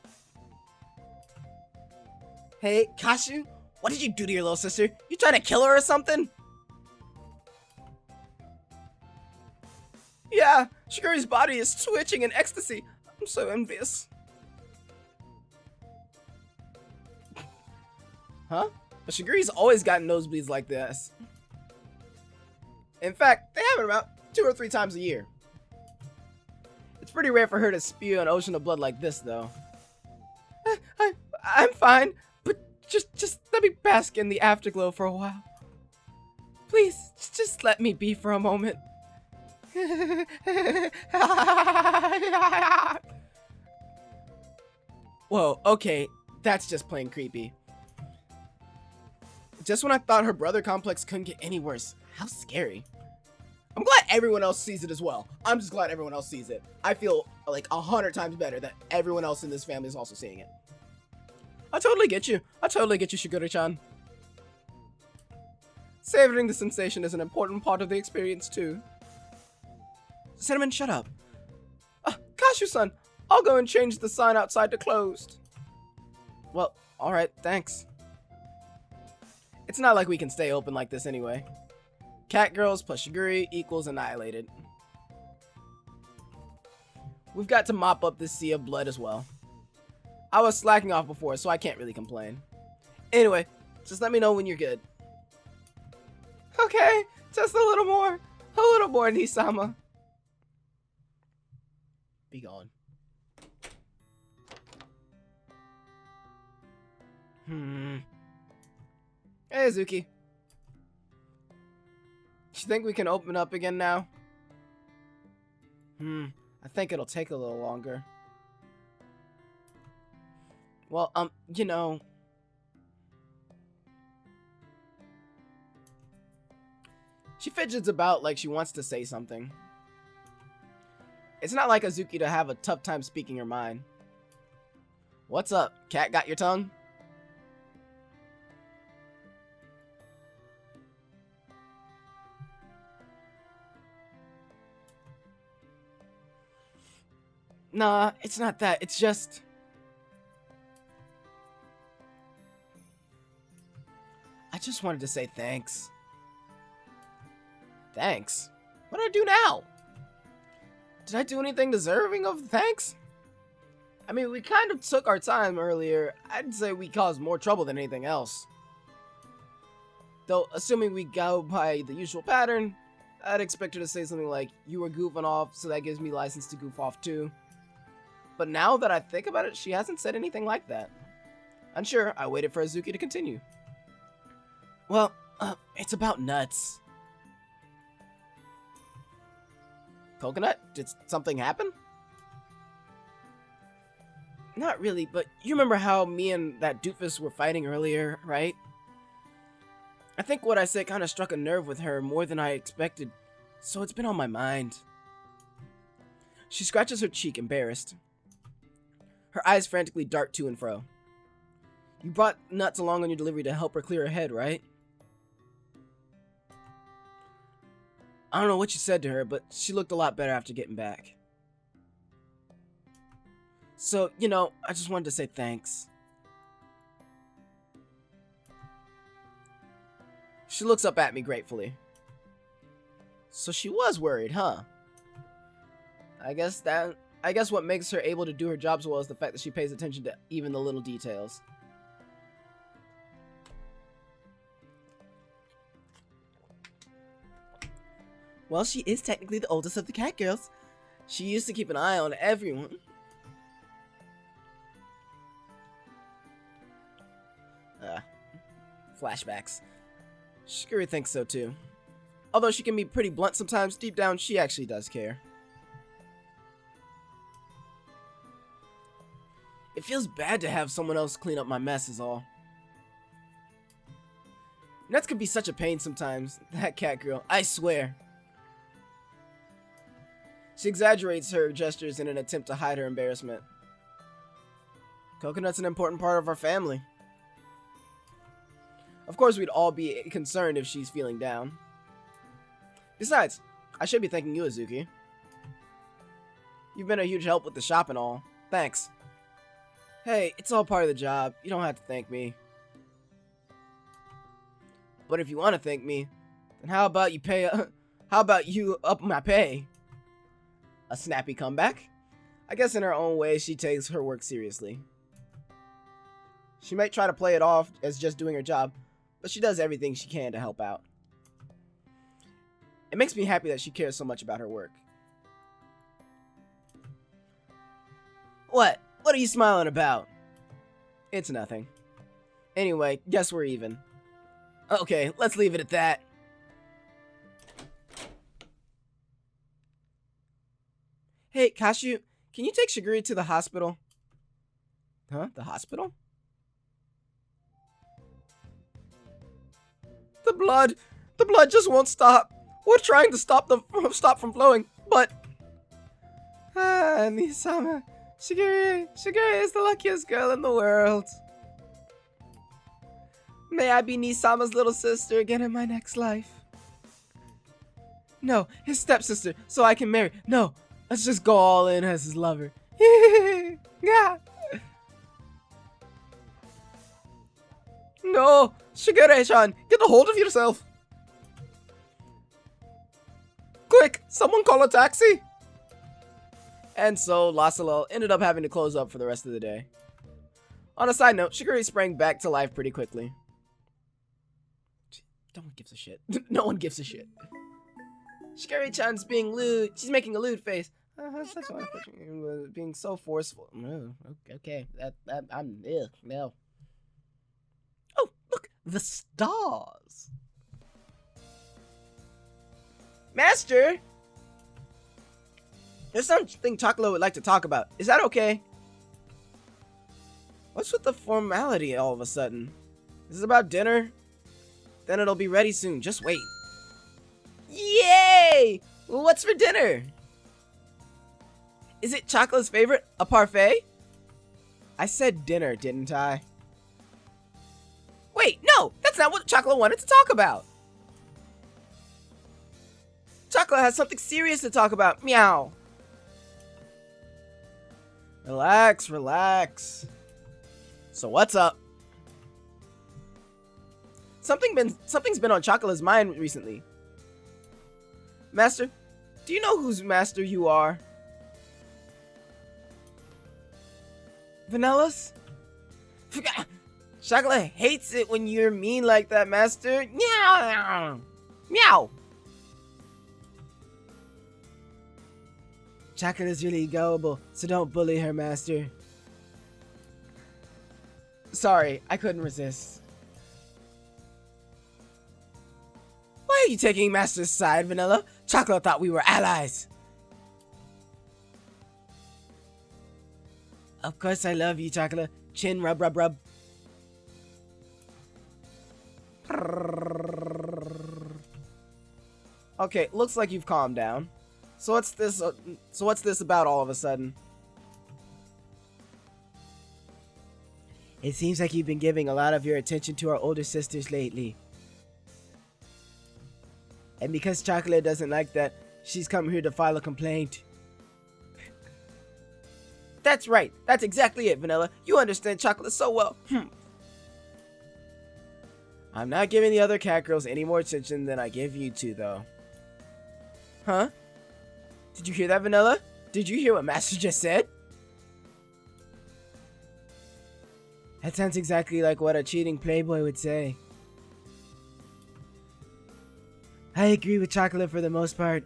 [SPEAKER 1] Hey, Kashu, what did you do to your little sister? You trying to kill her or something? Yeah, Shigure's body is twitching in ecstasy. I'm so envious. Huh? But Shigure's always gotten nosebleeds like this. In fact, they happen about 2 or 3 times a year. It's pretty rare for her to spew an ocean of blood like this, though. I'm fine, but just let me bask in the afterglow for a while. Please, just let me be for a moment. Whoa, okay, that's just plain creepy. Just when I thought her brother complex couldn't get any worse. How scary. I'm glad everyone else sees it as well. I'm just glad everyone else sees it. I feel like 100 times better that everyone else in this family is also seeing it. I totally get you. Shigure-chan. Savoring the sensation is an important part of the experience too. Cinnamon, shut up. Kashu-san, I'll go and change the sign outside to closed. Well, alright, thanks. It's not like we can stay open like this anyway. Cat girls plus Shigure equals annihilated. We've got to mop up this sea of blood as well. I was slacking off before, so I can't really complain. Anyway, just let me know when you're good. Okay, just a little more, Nisama. Be gone.
[SPEAKER 2] Hey, Azuki. You think we can open up again now? I think it'll take a little longer. Well, you know... She fidgets about like she wants to say something. It's not like Azuki to have a tough time speaking her mind. What's up? Cat got your tongue? Nah, it's not that. It's just... I just wanted to say thanks. Thanks? What did I do now? Did I do anything deserving of thanks? I mean, we kind of took our time earlier. I'd say we caused more trouble than anything else. Though, assuming we go by the usual pattern, I'd expect her to say something like, you were goofing off, so that gives me license to goof off too. But now that I think about it, she hasn't said anything like that. Unsure, I waited for Azuki to continue. Well, it's about nuts. Coconut? Did something happen? Not really, but you remember how me and that doofus were fighting earlier, right? I think what I said kind of struck a nerve with her more than I expected, so it's been on my mind. She scratches her cheek, embarrassed. Her eyes frantically dart to and fro. You brought Nuts along on your delivery to help her clear her head, right? I don't know what you said to her, but she looked a lot better after getting back. So, you know, I just wanted to say thanks. She looks up at me gratefully. So she was worried, huh? I guess what makes her able to do her job so well is the fact that she pays attention to even the little details. Well, she is technically the oldest of the cat girls. She used to keep an eye on everyone. Flashbacks. Shiguri thinks so too. Although she can be pretty blunt sometimes, deep down she actually does care. It feels bad to have someone else clean up my mess is all. Nuts can be such a pain sometimes, that cat girl, I swear. She exaggerates her gestures in an attempt to hide her embarrassment. Coconut's an important part of our family. Of course, we'd all be concerned if she's feeling down. Besides, I should be thanking you, Azuki. You've been a huge help with the shop and all. Thanks. Hey, it's all part of the job. You don't have to thank me. But if you want to thank me, then how about you up my pay? A snappy comeback? I guess in her own way, she takes her work seriously. She might try to play it off as just doing her job, but she does everything she can to help out. It makes me happy that she cares so much about her work. What? What are you smiling about? It's nothing. Anyway, guess we're even. Okay, let's leave it at that. Hey, Kashu, can you take Shiguri to the hospital? Huh? The hospital? The blood just won't stop. We're trying to stop from flowing, but... Nisama, Shiguri is the luckiest girl in the world. May I be Nisama's little sister again in my next life? No, his stepsister, so I can marry. No, let's just go all in as his lover. Yeah. No, Shigure-chan, get a hold of yourself. Quick, someone call a taxi. And so, Lasalel ended up having to close up for the rest of the day. On a side note, Shigure sprang back to life pretty quickly. No one gives a shit. No one gives a shit. Shigure-chan's being lewd. She's making a lewd face. Such being so forceful. No, okay. I'm no. The stars. Master! There's something Chocolate would like to talk about. Is that okay? What's with the formality all of a sudden? Is this about dinner? Then it'll be ready soon. Just wait. Yay! What's for dinner? Is it Chocolate's favorite? A parfait? I said dinner, didn't I? Wait, no! That's not what Chocolate wanted to talk about! Chocolate has something serious to talk about. Meow. Relax, relax. So what's up? Something's been on Chocolate's mind recently. Master, do you know whose master you are? Vanilla's? Chocolate hates it when you're mean like that, Master. Meow! Meow! Chocolate is really gullible, so don't bully her, Master. Sorry, I couldn't resist. Why are you taking Master's side, Vanilla? Chocolate thought we were allies. Of course I love you, Chocolate. Chin rub rub rub. Okay, looks like you've calmed down. So what's this about all of a sudden? It seems like you've been giving a lot of your attention to our older sisters lately. And because Chocolate doesn't like that, she's come here to file a complaint. That's right. That's exactly it, Vanilla. You understand Chocolate so well. I'm not giving the other cat girls any more attention than I give you two, though. Huh? Did you hear that, Vanilla? Did you hear what Master just said? That sounds exactly like what a cheating playboy would say. I agree with Chocolate for the most part.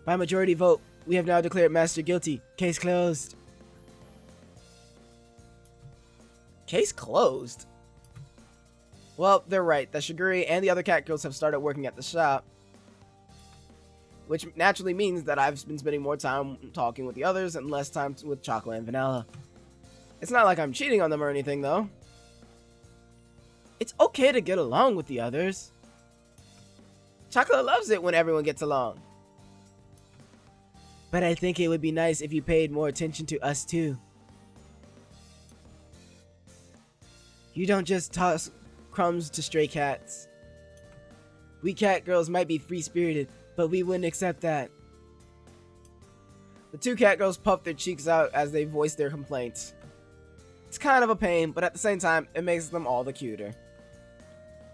[SPEAKER 2] By majority vote, we have now declared Master guilty. Case closed. Case closed? Well, they're right. The Shiguri and the other cat girls have started working at the shop. Which naturally means that I've been spending more time talking with the others and less time with Chocolate and Vanilla. It's not like I'm cheating on them or anything, though. It's okay to get along with the others. Chocolate loves it when everyone gets along. But I think it would be nice if you paid more attention to us too. You don't just toss crumbs to stray cats. We cat girls might be free-spirited, but we wouldn't accept that. The two cat girls puff their cheeks out as they voice their complaints. It's kind of a pain, but at the same time, it makes them all the cuter.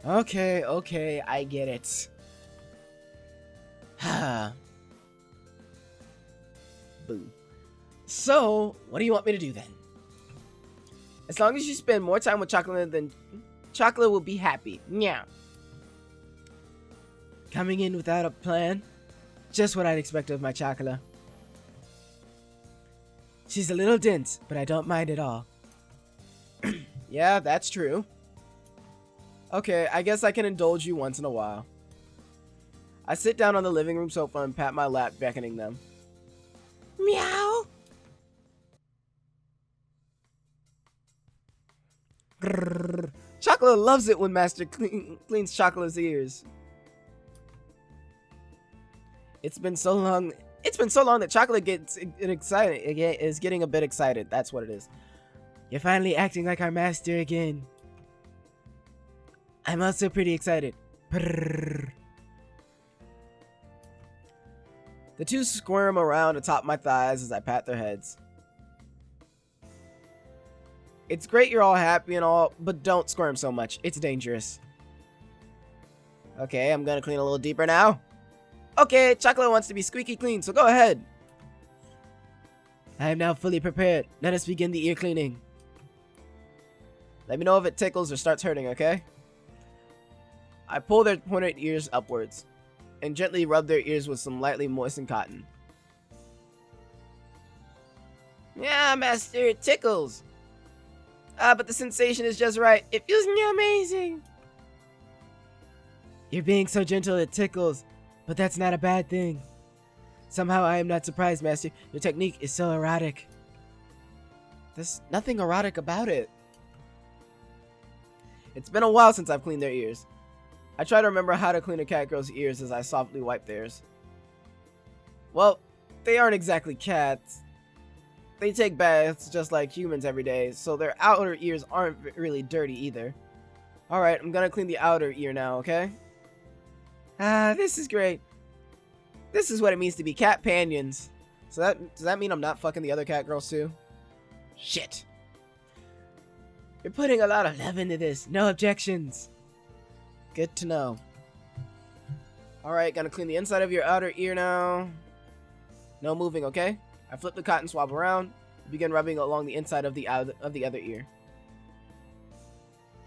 [SPEAKER 2] Okay, I get it. Boo. So, what do you want me to do then? As long as you spend more time with Chocolate, then Chocolate will be happy. Meow. Coming in without a plan? Just what I'd expect of my Chocolate. She's a little dense, but I don't mind at all. Yeah, that's true. Okay, I guess I can indulge you once in a while. I sit down on the living room sofa and pat my lap, beckoning them. Meow! Grrr. Chocolate loves it when Master cleans Chocolate's ears. It's been so long that Chocolate gets excited. Is getting a bit excited. That's what it is. You're finally acting like our master again. I'm also pretty excited. Brrr. The two squirm around atop my thighs as I pat their heads. It's great you're all happy and all, but don't squirm so much. It's dangerous. Okay, I'm gonna clean a little deeper now. Okay, Chocolate wants to be squeaky clean, so go ahead. I am now fully prepared. Let us begin the ear cleaning. Let me know if it tickles or starts hurting, okay? I pull their pointed ears upwards and gently rub their ears with some lightly moistened cotton. Yeah, Master, it tickles. But the sensation is just right. It feels amazing.
[SPEAKER 3] You're being so gentle it tickles, but that's not a bad thing. Somehow I am not surprised, Master. Your technique is so erotic.
[SPEAKER 1] There's nothing erotic about it.
[SPEAKER 2] It's been a while since I've cleaned their ears. I try to remember how to clean a cat girl's ears as I softly wipe theirs. Well, they aren't exactly cats. They take baths just like humans every day, so their outer ears aren't really dirty either. Alright, I'm gonna clean the outer ear now, okay? This is great. This is what it means to be cat panions. So does that mean I'm not fucking the other cat girls too? Shit.
[SPEAKER 3] You're putting a lot of love into this. No objections.
[SPEAKER 2] Good to know. Alright, gonna clean the inside of your outer ear now. No moving, okay? I flip the cotton swab around, begin rubbing along the inside of the other ear.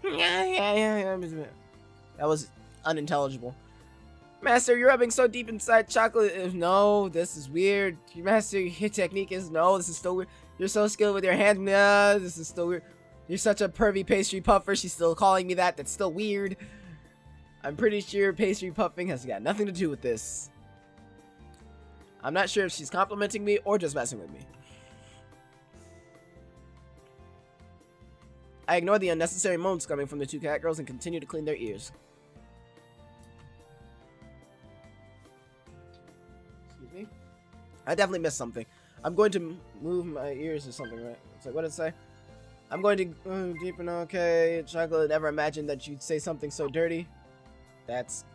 [SPEAKER 2] That was unintelligible. Master, you're rubbing so deep inside chocolate. No, this is weird. Master, your technique is no. This is still weird. You're so skilled with your hand. Nah, this is still weird. You're such a pervy pastry puffer. She's still calling me that. That's still weird. I'm pretty sure pastry puffing has got nothing to do with this. I'm not sure if she's complimenting me or just messing with me. I ignore the unnecessary moans coming from the two cat girls and continue to clean their ears. Excuse me? I definitely missed something. I'm going to move my ears or something, right? It's like, what did it say? I'm going to deeper. Okay. Chocolate, never imagined that you'd say something so dirty. That's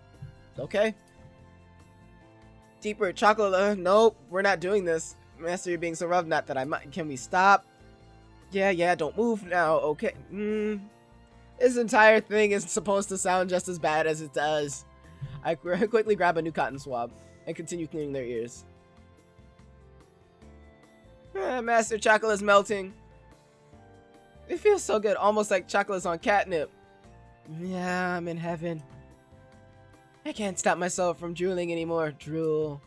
[SPEAKER 2] okay. Deeper. Chocolate, nope. We're not doing this. Master, you're being so rough. Not that I might. Can we stop? Yeah, don't move now. Okay. This entire thing is supposed to sound just as bad as it does. I quickly grab a new cotton swab and continue cleaning their ears. Master, chocolate is melting. It feels so good, almost like chocolate's on catnip.
[SPEAKER 3] Yeah, I'm in heaven. I can't stop myself from drooling anymore. Drool.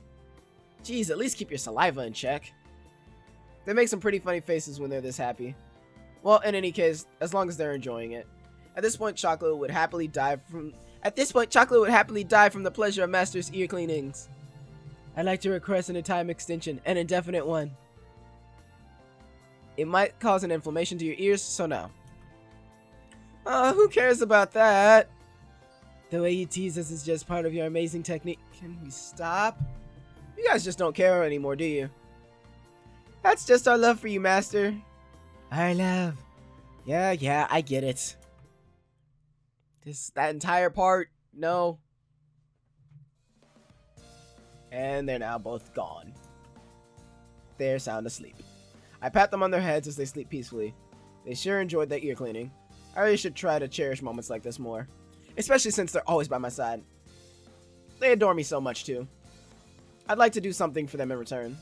[SPEAKER 2] Jeez, at least keep your saliva in check. They make some pretty funny faces when they're this happy. Well, in any case, as long as they're enjoying it. At this point, chocolate would happily die from the pleasure of Master's ear cleanings.
[SPEAKER 3] I'd like to request a time extension, an indefinite one.
[SPEAKER 2] It might cause an inflammation to your ears, so no. Who cares about that?
[SPEAKER 3] The way you tease us is just part of your amazing technique.
[SPEAKER 2] Can we stop? You guys just don't care anymore, do you? That's just our love for you, Master.
[SPEAKER 3] Our love.
[SPEAKER 2] Yeah, I get it. That entire part, no. And they're now both gone. They're sound asleep. I pat them on their heads as they sleep peacefully. They sure enjoyed their ear cleaning. I really should try to cherish moments like this more. Especially since they're always by my side. They adore me so much too. I'd like to do something for them in return.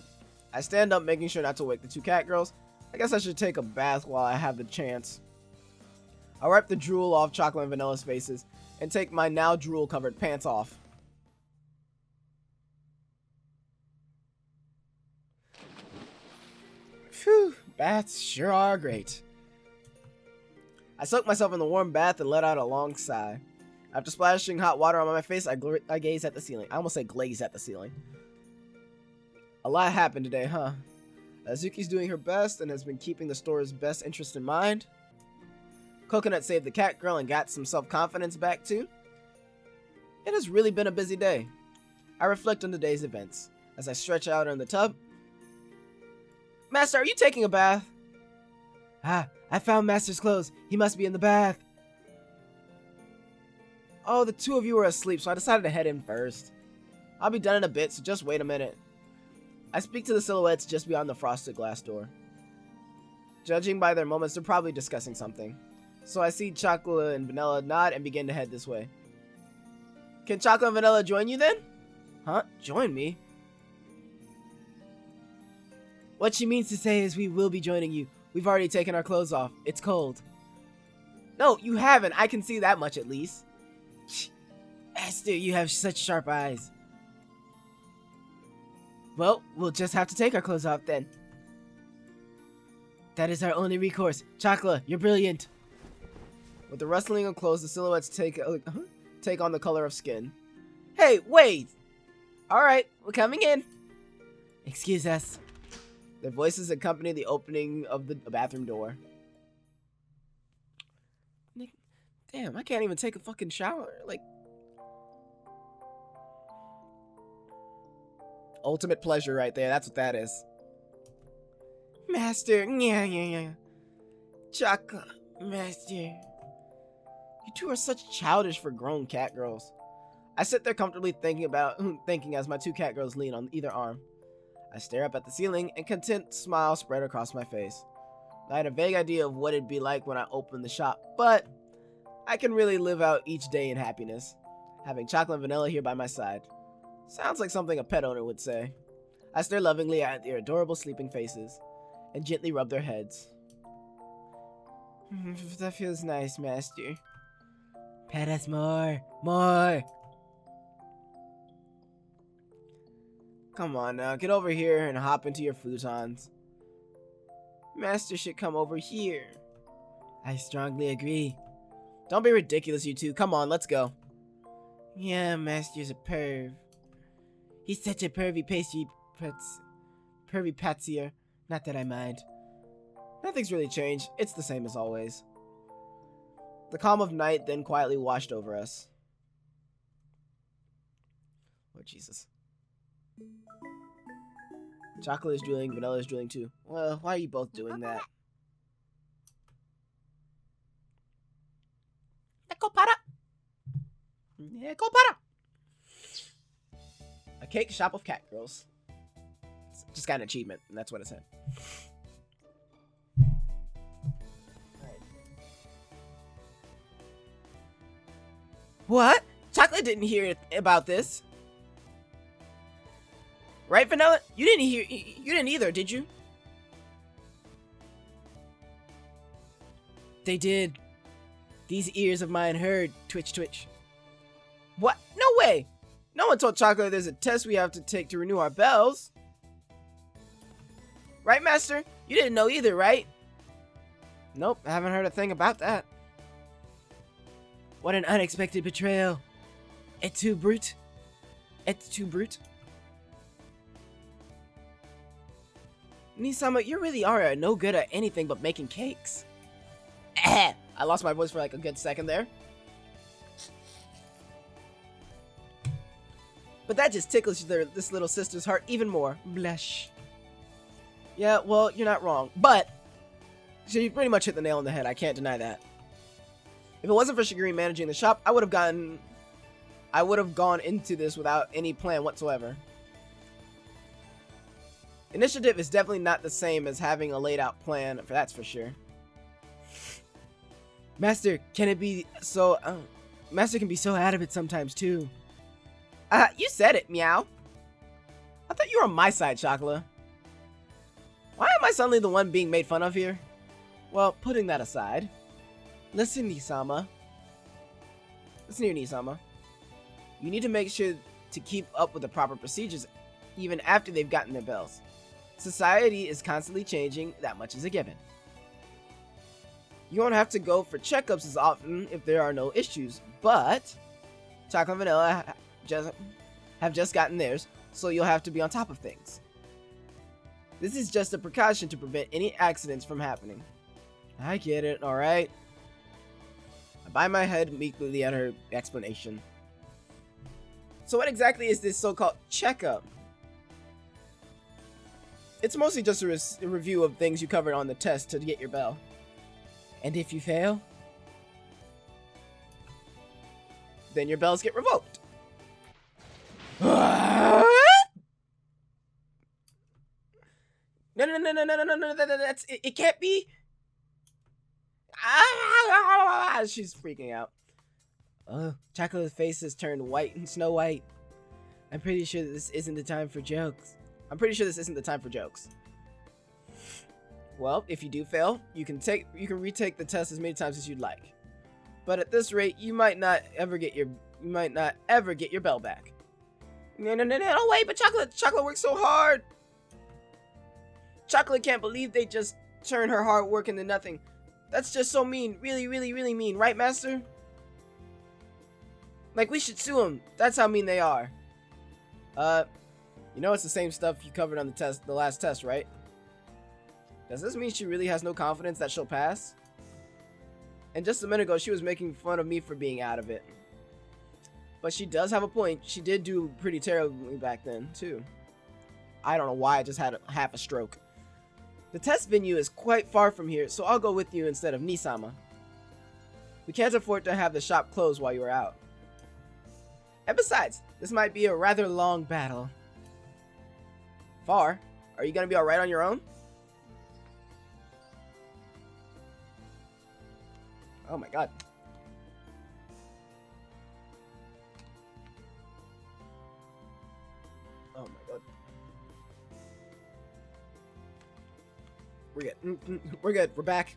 [SPEAKER 2] I stand up, making sure not to wake the two cat girls. I guess I should take a bath while I have the chance. I wipe the drool off Chocolate and Vanilla's faces and take my now drool covered pants off. Phew, baths sure are great. I soak myself in the warm bath and let out a long sigh. After splashing hot water on my face, I gaze at the ceiling. I almost said glaze at the ceiling. A lot happened today, huh? Azuki's doing her best and has been keeping the store's best interest in mind. Coconut saved the cat girl and got some self-confidence back too. It has really been a busy day. I reflect on the day's events as I stretch out in the tub. Master, are you taking a bath?
[SPEAKER 3] I found Master's clothes. He must be in the bath.
[SPEAKER 2] Oh, the two of you were asleep, so I decided to head in first. I'll be done in a bit, so just wait a minute. I speak to the silhouettes just beyond the frosted glass door. Judging by their moments, they're probably discussing something. So I see Chocolate and Vanilla nod and begin to head this way. Can Chocolate and Vanilla join you then? Huh? Join me?
[SPEAKER 3] What she means to say is we will be joining you. We've already taken our clothes off. It's cold.
[SPEAKER 2] No, you haven't. I can see that much at least.
[SPEAKER 3] Esther, you have such sharp eyes. Well, we'll just have to take our clothes off then. That is our only recourse. Chocolate, you're brilliant.
[SPEAKER 1] With the rustling of clothes, the silhouettes take on the color of skin. Hey, wait! Alright, we're coming in.
[SPEAKER 3] Excuse us.
[SPEAKER 1] Their voices accompany the opening of the bathroom door. Damn, I can't even take a fucking shower. Like, ultimate pleasure right there. That's what that is. Master, yeah. Chocolate, Master. You two are such childish for grown cat girls. I sit there comfortably thinking as my two cat girls lean on either arm. I stare up at the ceiling, and content smile spread across my face. I had a vague idea of what it'd be like when I opened the shop, but I can really live out each day in happiness, having chocolate and vanilla here by my side. Sounds like something a pet owner would say. I stare lovingly at their adorable sleeping faces, and gently rub their heads. That feels nice, Master.
[SPEAKER 3] Pet us more. More.
[SPEAKER 1] Come on now, get over here and hop into your futons. Master should come over here.
[SPEAKER 3] I strongly agree.
[SPEAKER 1] Don't be ridiculous, you two. Come on, let's go.
[SPEAKER 3] Yeah, Master's a perv. He's such a pervy patsier. Not that I mind.
[SPEAKER 1] Nothing's really changed. It's the same as always. The calm of night then quietly washed over us. Oh, Jesus. Chocolate is drooling, vanilla is drooling too. Well, why are you both doing that? Nekopara! A cake shop of cat girls. Just got an achievement, and that's what it said. What? Chocolate didn't hear about this. Right, Vanilla? You didn't either, did you?
[SPEAKER 3] They did. These ears of mine heard. Twitch, twitch.
[SPEAKER 1] What? No way! No one told Chocolate there's a test we have to take to renew our bells. Right, Master? You didn't know either, right? Nope, I haven't heard a thing about that.
[SPEAKER 3] What an unexpected betrayal. Et tu brute?
[SPEAKER 1] Et tu brute? Nisama, you really are no good at anything but making cakes. I lost my voice for like a good second there. But that just tickles this little sister's heart even more.
[SPEAKER 3] Blush.
[SPEAKER 1] Yeah, well, you're not wrong. But she pretty much hit the nail on the head. I can't deny that. If it wasn't for Shigiri managing the shop, I would have gone into this without any plan whatsoever. Initiative is definitely not the same as having a laid out plan, that's for sure.
[SPEAKER 3] Master, can it be so... Master can be so out of it sometimes, too.
[SPEAKER 1] You said it, meow. I thought you were on my side, Chocola. Why am I suddenly the one being made fun of here? Well, putting that aside. Listen, Nisama. Listen here, Nisama. You need to make sure to keep up with the proper procedures, even after they've gotten their bells. Society is constantly changing, that much is a given. You won't have to go for checkups as often if there are no issues, but Chocolate and Vanilla have just gotten theirs, so you'll have to be on top of things. This is just a precaution to prevent any accidents from happening. I get it, alright? I bow my head meekly at her explanation. So what exactly is this so-called checkup? It's mostly just a review of things you covered on the test to get your bell.
[SPEAKER 3] And if you fail?
[SPEAKER 1] Then your bells get revoked. No, that's it. It can't be. She's freaking out.
[SPEAKER 3] Chocolate's face has turned white and Snow White. I'm pretty sure this isn't the time for jokes.
[SPEAKER 1] Well, if you do fail, you can retake the test as many times as you'd like. But at this rate, you might not ever get your bell back. No way, but Chocolate worked so hard. Chocolate can't believe they just
[SPEAKER 2] turn her hard work into nothing. That's just so mean. Really, really, really mean. Right, Master? Like, we should sue them. That's how mean they are. You know it's the same stuff you covered on the last test, right? Does this mean she really has no confidence that she'll pass? And just a minute ago, she was making fun of me for being out of it. But she does have a point. She did do pretty terribly back then, too. I don't know why I just had half a stroke. The test venue is quite far from here, so I'll go with you instead of Nisama. We can't afford to have the shop closed while you are out. And besides, this might be a rather long battle. Far? Are you gonna be alright on your own? Oh my god. Oh my god. We're good. We're good. We're back.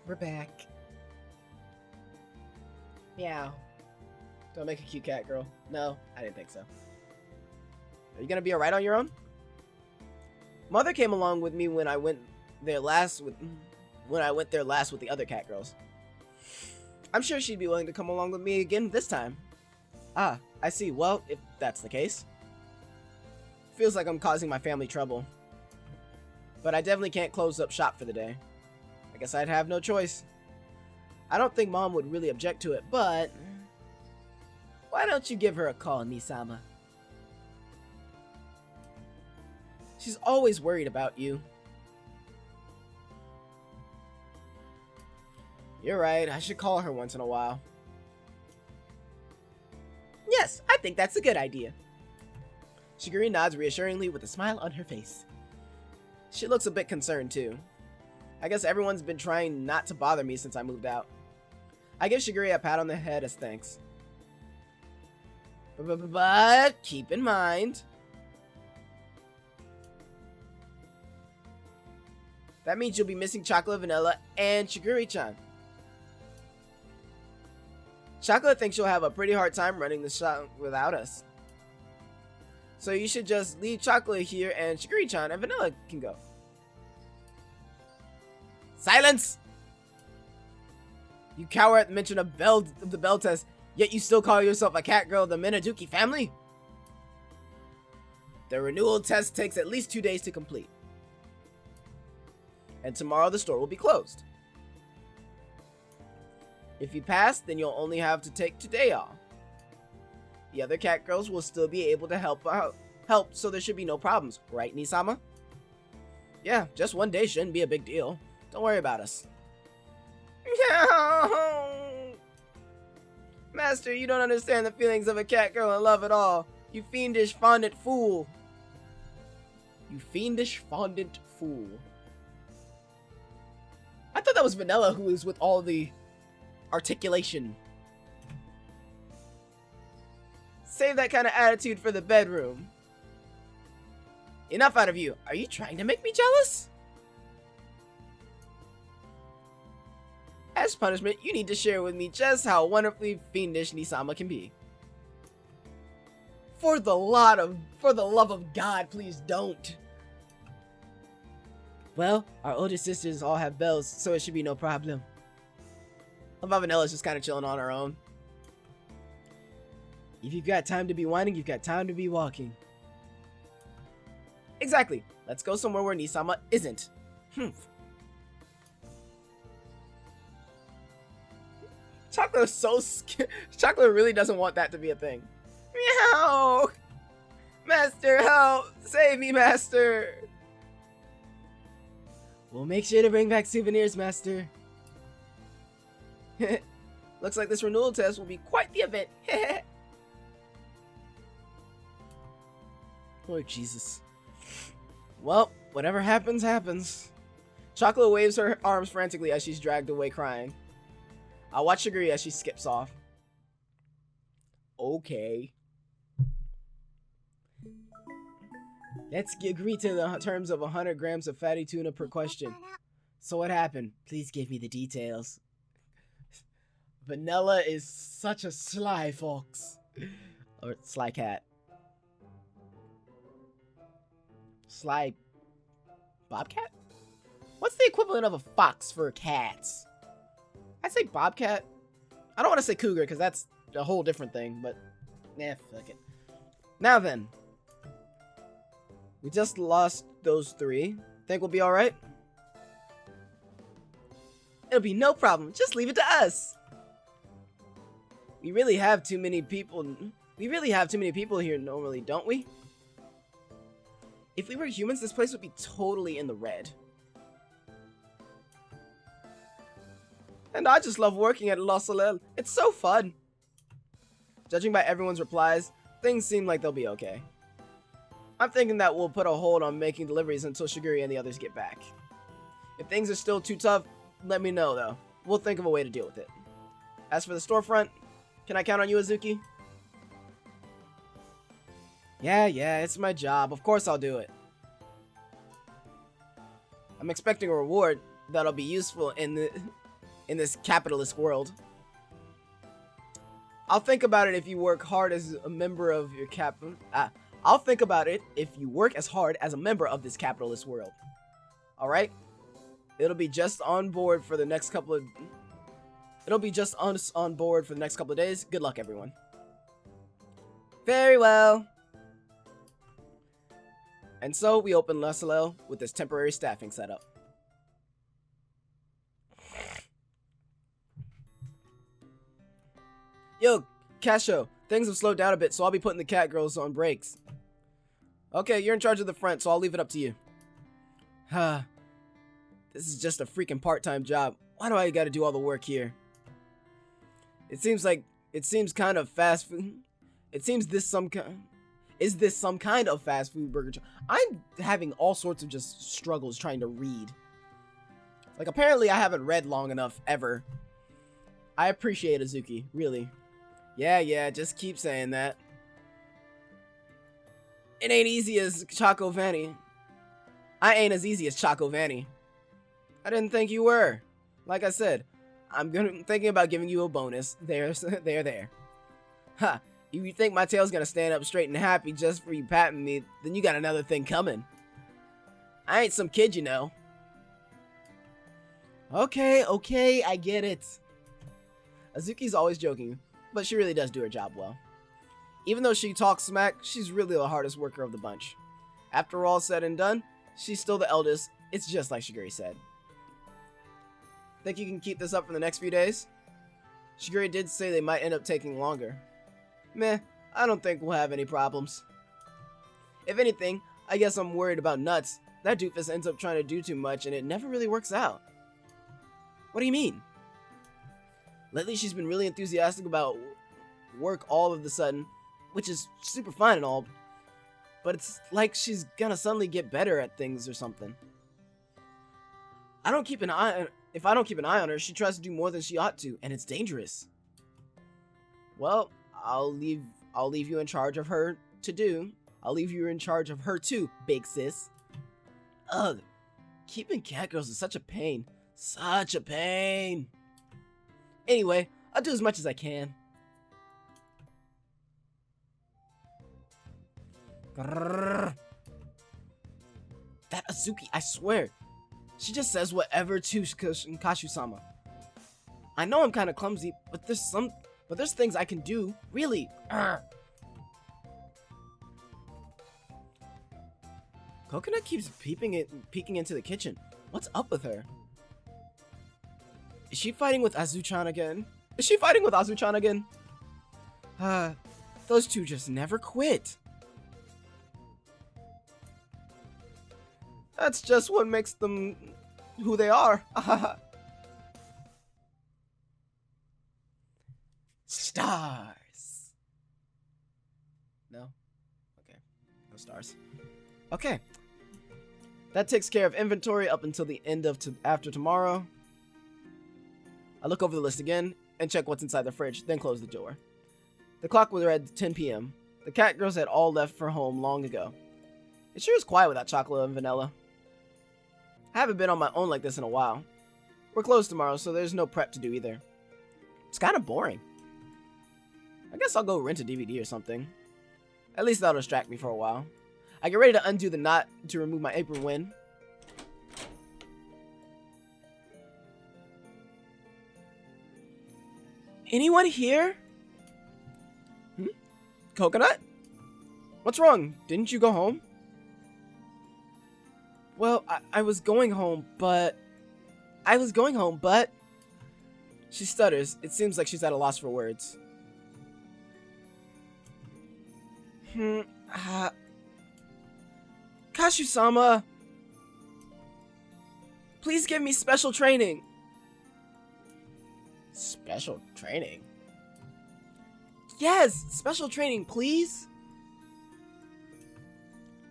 [SPEAKER 2] We're back. Meow. Don't make a cute cat, girl. No, I didn't think so. Are you gonna be alright on your own? Mother came along with me when I went there last with the other cat girls. I'm sure she'd be willing to come along with me again this time. Ah, I see. Well, if that's the case. Feels like I'm causing my family trouble. But I definitely can't close up shop for the day. I guess I'd have no choice. I don't think Mom would really object to it, but... why don't you give her a call, Nisama? She's always worried about you. You're right, I should call her once in a while. Yes, I think that's a good idea. Shiguri nods reassuringly with a smile on her face. She looks a bit concerned too. I guess everyone's been trying not to bother me since I moved out. I give Shiguri a pat on the head as thanks. But keep in mind, that means you'll be missing Chocolate, Vanilla, and Shiguri-chan. Chocolate thinks you'll have a pretty hard time running the shop without us. So you should just leave Chocolate here and Shiguri-chan and Vanilla can go. Silence! You cower at the mention of the bell test, yet you still call yourself a cat girl of the Minaduki family? The renewal test takes at least 2 days to complete. And tomorrow the store will be closed. If you pass, then you'll only have to take today off. The other cat girls will still be able to help, so there should be no problems, right, Nisama? Yeah, just 1 day shouldn't be a big deal. Don't worry about us. No! Master, you don't understand the feelings of a cat girl in love at all. You fiendish, fondant fool. You fiendish, fondant fool. I thought that was Vanilla who was with all the articulation. Save that kind of attitude for the bedroom. Enough out of you. Are you trying to make me jealous? As punishment, you need to share with me just how wonderfully fiendish Nisama can be. For the love of God, please don't.
[SPEAKER 3] Well, our older sisters all have bells, so it should be no problem.
[SPEAKER 2] Love Vanilla's just kind of chilling on her own.
[SPEAKER 3] If you've got time to be whining, you've got time to be walking.
[SPEAKER 2] Exactly. Let's go somewhere where Nisama isn't. Chocolate is so scared. Chocolate really doesn't want that to be a thing. Meow! Master, help! Save me, Master!
[SPEAKER 3] We'll make sure to bring back souvenirs, Master.
[SPEAKER 2] Looks like this renewal test will be quite the event.
[SPEAKER 3] Oh, Jesus.
[SPEAKER 2] Well, whatever happens, happens. Chocolate waves her arms frantically as she's dragged away crying. I'll watch Shiguri as she skips off. Okay.
[SPEAKER 3] Let's agree to the terms of 100 grams of fatty tuna per question. So what happened? Please give me the details.
[SPEAKER 2] Vanilla is such a sly fox. Or sly cat. Sly Bobcat? What's the equivalent of a fox for cats? I'd say bobcat. I don't want to say cougar because that's a whole different thing, but fuck it. Now then. We just lost those 3. Think we'll be alright? It'll be no problem. Just leave it to us. We really have too many people. We really have too many people here normally, don't we? If we were humans, this place would be totally in the red. And I just love working at La Soleil. It's so fun. Judging by everyone's replies, things seem like they'll be okay. I'm thinking that we'll put a hold on making deliveries until Shiguri and the others get back. If things are still too tough, let me know though. We'll think of a way to deal with it. As for the storefront, can I count on you, Azuki? Yeah, it's my job. Of course I'll do it. I'm expecting a reward that'll be useful in this capitalist world. I'll think about it if you work hard as a member of your I'll think about it if you work as hard as a member of this capitalist world. All right? It'll be just on board for the next couple of days. Good luck, everyone. Very well. And so we open La Soleil with this temporary staffing setup. Yo, Casho, things have slowed down a bit, so I'll be putting the cat girls on breaks. Okay, you're in charge of the front, so I'll leave it up to you. This is just a freaking part-time job. Why do I gotta do all the work here? It seems kind of fast food. Is this some kind of fast food burger job? I'm having all sorts of just struggles trying to read. Like, apparently I haven't read long enough, ever. I appreciate Azuki, really. Yeah, just keep saying that. It ain't easy as Choco Vanny. I ain't as easy as Choco Vanny. I didn't think you were. Like I said, I'm thinking about giving you a bonus. There. Ha! If you think my tail's gonna stand up straight and happy just for you patting me, then you got another thing coming. I ain't some kid, you know. Okay, I get it. Azuki's always joking, but she really does do her job well. Even though she talks smack, she's really the hardest worker of the bunch. After all said and done, she's still the eldest. It's just like Shiguri said. Think you can keep this up for the next few days? Shiguri did say they might end up taking longer. Meh, I don't think we'll have any problems. If anything, I guess I'm worried about Nuts. That doofus ends up trying to do too much and it never really works out. What do you mean? Lately she's been really enthusiastic about work all of a sudden, which is super fun and all, but it's like she's gonna suddenly get better at things or something. If I don't keep an eye on her, she tries to do more than she ought to, and it's dangerous. Well, I'll leave you in charge of her too, big sis. Ugh, keeping cat girls is such a pain. Such a pain. Anyway, I'll do as much as I can. Grrr. That Azuki, I swear. She just says whatever to Kashu-sama. I know I'm kind of clumsy, but there's things I can do, really. Grr. Coconut keeps peeking into the kitchen. What's up with her? Is she fighting with Azuchan again? Those two just never quit. That's just what makes them who they are. Stars. No? Okay. No stars. Okay. That takes care of inventory up until the end of after tomorrow. I look over the list again and check what's inside the fridge, then close the door. The clock was at 10 p.m. The cat girls had all left for home long ago. It sure is quiet without chocolate and vanilla. I haven't been on my own like this in a while. We're closed tomorrow, so there's no prep to do either. It's kind of boring. I guess I'll go rent a DVD or something. At least that'll distract me for a while. I get ready to undo the knot to remove my apron when... Anyone here? Coconut? What's wrong? Didn't you go home? Well, I was going home, but... She stutters. It seems like she's at a loss for words. Kashu-sama! Please give me special training! Special training? Yes! Special training, please!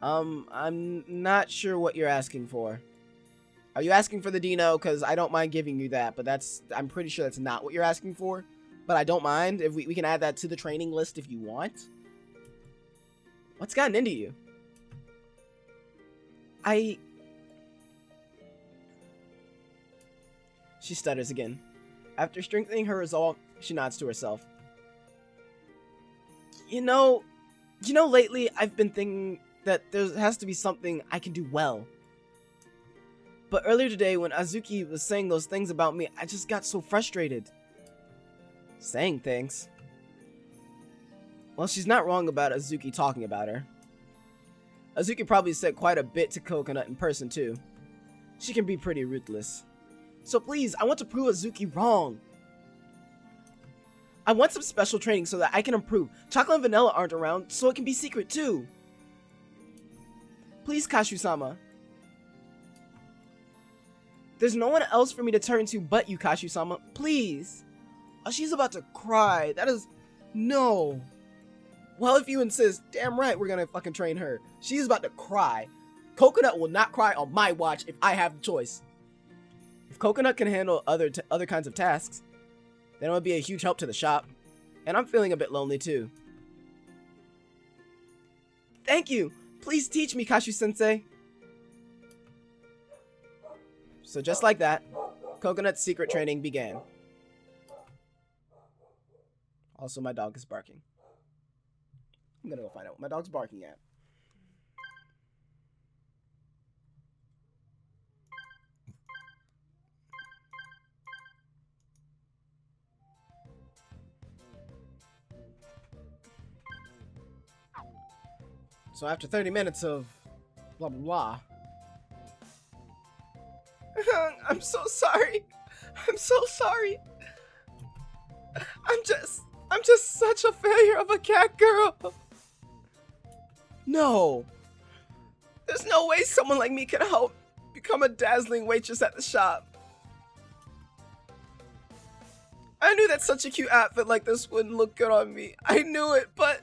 [SPEAKER 2] I'm not sure what you're asking for. Are you asking for the Dino? Because I don't mind giving you that, but I'm pretty sure that's not what you're asking for. But I don't mind. If we can add that to the training list if you want. What's gotten into you? She stutters again. After strengthening her resolve, she nods to herself. You know, lately I've been thinking that there has to be something I can do well. But earlier today, when Azuki was saying those things about me, I just got so frustrated. Saying things? Well, she's not wrong about Azuki talking about her. Azuki probably said quite a bit to Coconut in person, too. She can be pretty ruthless. So please, I want to prove Azuki wrong. I want some special training so that I can improve. Chocolate and vanilla aren't around, so it can be secret, too. Please, Kashu-sama. There's no one else for me to turn to but you, Kashu-sama. Please. Oh, she's about to cry. That is... No. Well, if you insist, damn right we're gonna fucking train her. She's about to cry. Coconut will not cry on my watch if I have the choice. If Coconut can handle other kinds of tasks, then it would be a huge help to the shop. And I'm feeling a bit lonely too. Thank you. Please teach me, Kashu-sensei. So just like that, Coconut's secret training began. Also, my dog is barking. I'm gonna go find out what my dog's barking at. So after 30 minutes of blah blah blah. I'm so sorry. I'm so sorry. I'm just such a failure of a cat girl. No. There's no way someone like me can help become a dazzling waitress at the shop. I knew that such a cute outfit like this wouldn't look good on me. I knew it, but...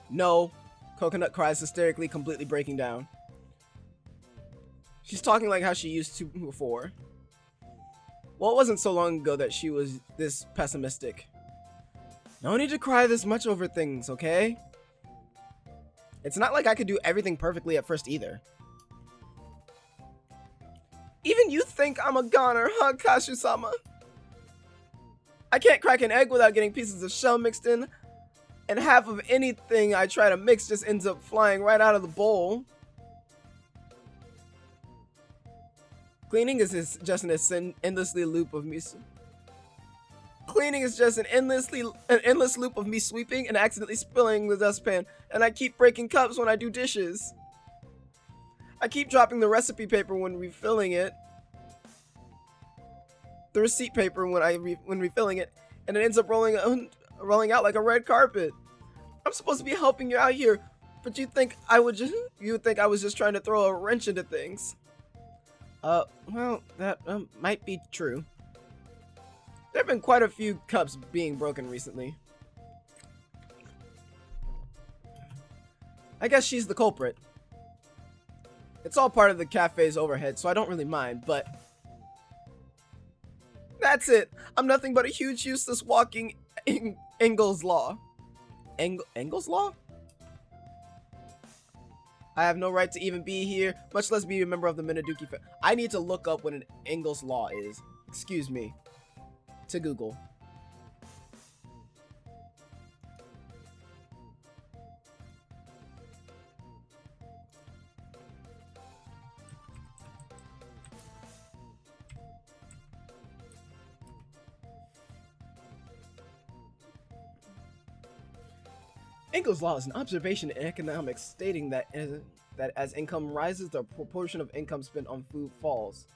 [SPEAKER 2] No. Coconut cries hysterically, completely breaking down. She's talking like how she used to before. Well, it wasn't so long ago that she was this pessimistic. No need to cry this much over things, okay? It's not like I could do everything perfectly at first either. Even you think I'm a goner, huh, Kashu-sama? I can't crack an egg without getting pieces of shell mixed in, and half of anything I try to mix just ends up flying right out of the bowl. Cleaning is just an endlessly loop of me. Cleaning is just an endless loop of me sweeping and accidentally spilling the dustpan, and I keep breaking cups when I do dishes. I keep dropping the recipe paper when refilling it. The receipt paper when refilling it, and it ends up rolling out like a red carpet. I'm supposed to be helping you out here, but you would think I was just trying to throw a wrench into things. Well, that might be true. There have been quite a few cups being broken recently. I guess she's the culprit. It's all part of the cafe's overhead, so I don't really mind, but... That's it! I'm nothing but a huge useless walking Engel's Law. Engel's Law? I have no right to even be here, much less be a member of the Minaduki family. I need to look up what an Engel's Law is. Excuse me. To Google.
[SPEAKER 1] Engel's law is an observation in economics stating that as income rises, the proportion of income spent on food falls,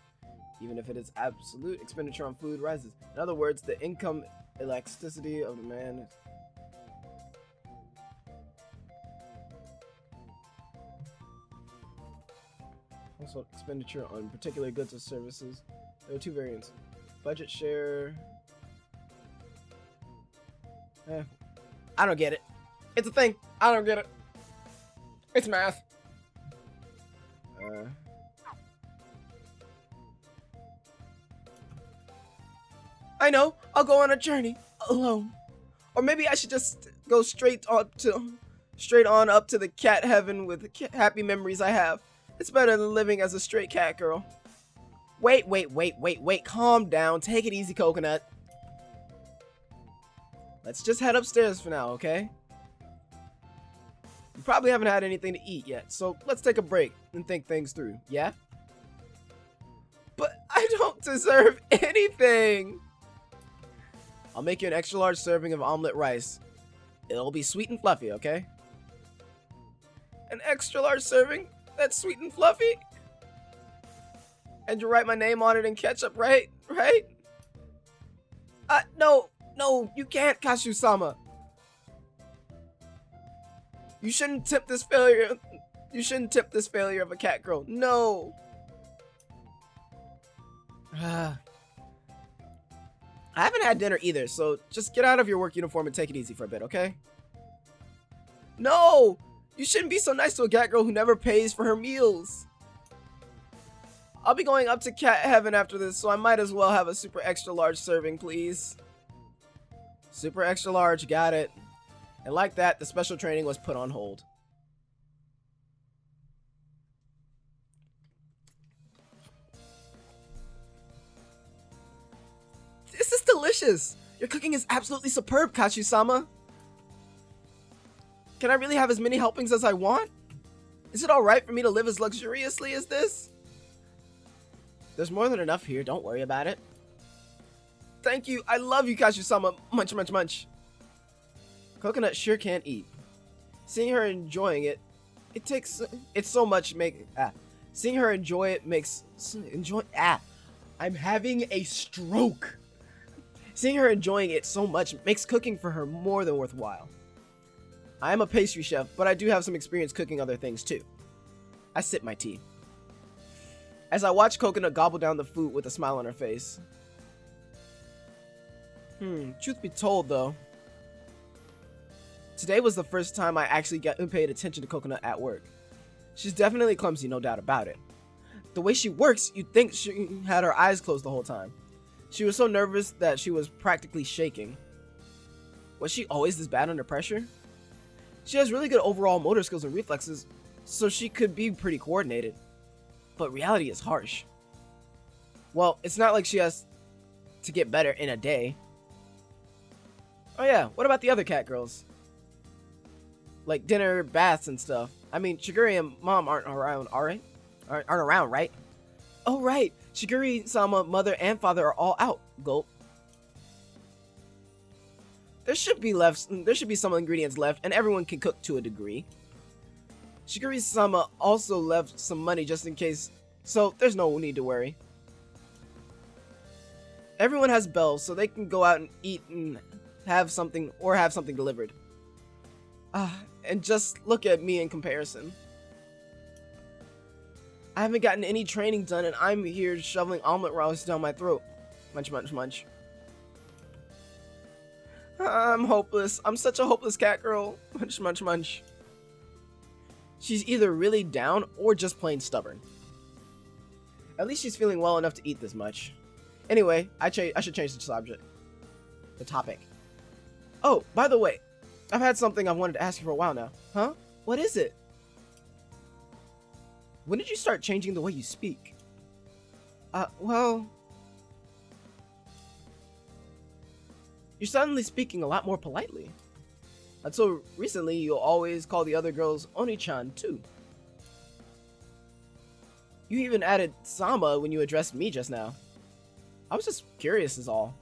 [SPEAKER 1] even if it is absolute expenditure on food rises. In other words, the income elasticity of demand. Also, expenditure on particular goods or services. There are two variants: budget share. I don't get it. It's a thing. I don't get it. It's math. I know. I'll go on a journey alone, or maybe I should just go straight on up to the cat heaven with the happy memories I have. It's better than living as a stray cat girl. Wait. Calm down. Take it easy, Coconut. Let's just head upstairs for now, okay? You probably haven't had anything to eat yet, so let's take a break and think things through, yeah? But I don't deserve anything! I'll make you an extra large serving of omelet rice. It'll be sweet and fluffy, okay? An extra large serving? That's sweet and fluffy? And you write my name on it in ketchup, right? Right? No, you can't, Kashu-sama. You shouldn't tip this failure. You shouldn't tip this failure of a cat girl. No. I haven't had dinner either, so just get out of your work uniform and take it easy for a bit, okay? No! You shouldn't be so nice to a cat girl who never pays for her meals. I'll be going up to cat heaven after this, so I might as well have a super extra large serving, please. Super extra large, got it. And like that, the special training was put on hold. This is delicious! Your cooking is absolutely superb, Kachu-sama! Can I really have as many helpings as I want? Is it alright for me to live as luxuriously as this? There's more than enough here, don't worry about it. Thank you, I love you, Kachu-sama. Munch, munch, munch. Coconut sure can't eat. Seeing her enjoying it, seeing her enjoy it makes, I'm having a stroke. Seeing her enjoying it so much makes cooking for her more than worthwhile. I am a pastry chef, but I do have some experience cooking other things too. I sip my tea as I watch Coconut gobble down the food with a smile on her face. Truth be told though, today was the first time I actually paid attention to Coconut at work. She's definitely clumsy, no doubt about it. The way she works, you'd think she had her eyes closed the whole time. She was so nervous that she was practically shaking. Was she always this bad under pressure? She has really good overall motor skills and reflexes, so she could be pretty coordinated. But reality is harsh. Well, it's not like she has to get better in a day. Oh yeah, what about the other cat girls? Like dinner, baths, and stuff. I mean, Shiguri and Mom aren't around, aren't around, right? Oh right, Shiguri-sama, mother, and father are all out. Gulp. There should be some ingredients left, and everyone can cook to a degree. Shiguri-sama also left some money just in case, so there's no need to worry. Everyone has bells, so they can go out and eat and have something delivered. And just look at me in comparison. I haven't gotten any training done, and I'm here shoveling omelet rice down my throat. Munch, munch, munch. I'm hopeless. I'm such a hopeless cat girl. Munch, munch, munch. She's either really down or just plain stubborn. At least she's feeling well enough to eat this much. Anyway, I should change the topic. Oh, by the way, I've had something I've wanted to ask you for a while now. Huh? What is it? When did you start changing the way you speak? Well, you're suddenly speaking a lot more politely. Until recently, you always call the other girls Oni-chan too. You even added Sama when you addressed me just now. I was just curious is all.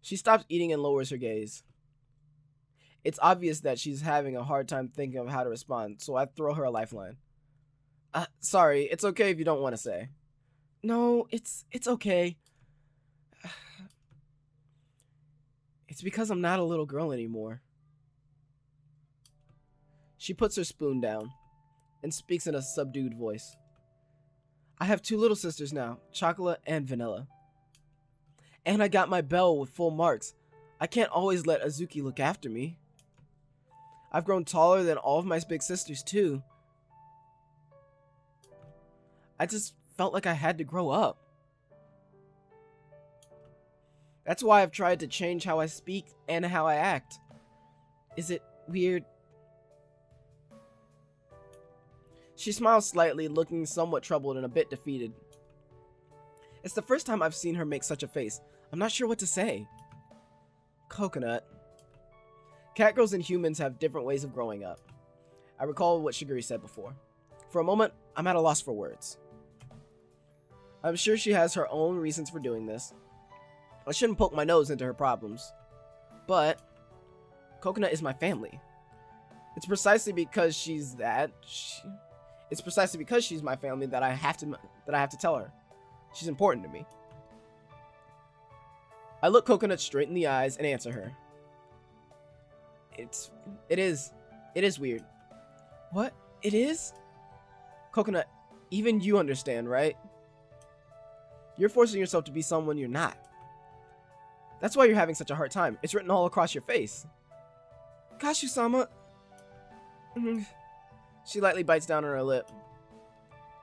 [SPEAKER 1] She stops eating and lowers her gaze. It's obvious that she's having a hard time thinking of how to respond, so I throw her a lifeline. Sorry, it's okay if you don't want to say. No, it's okay. It's because I'm not a little girl anymore. She puts her spoon down and speaks in a subdued voice. I have 2 little sisters now, Chocolate and Vanilla. And I got my bell with full marks. I can't always let Azuki look after me. I've grown taller than all of my big sisters too. I just felt like I had to grow up. That's why I've tried to change how I speak and how I act. Is it weird? She smiles slightly, looking somewhat troubled and a bit defeated. It's the first time I've seen her make such a face. I'm not sure what to say. Coconut. Catgirls and humans have different ways of growing up. I recall what Shiguri said before. For a moment, I'm at a loss for words. I'm sure she has her own reasons for doing this. I shouldn't poke my nose into her problems. But Coconut is my family. It's precisely because she's my family that I have to tell her. She's important to me. I look Coconut straight in the eyes and answer her. It is weird. What? It is? Coconut, even you understand, right? You're forcing yourself to be someone you're not. That's why you're having such a hard time. It's written all across your face. Kashu-sama. She lightly bites down on her lip.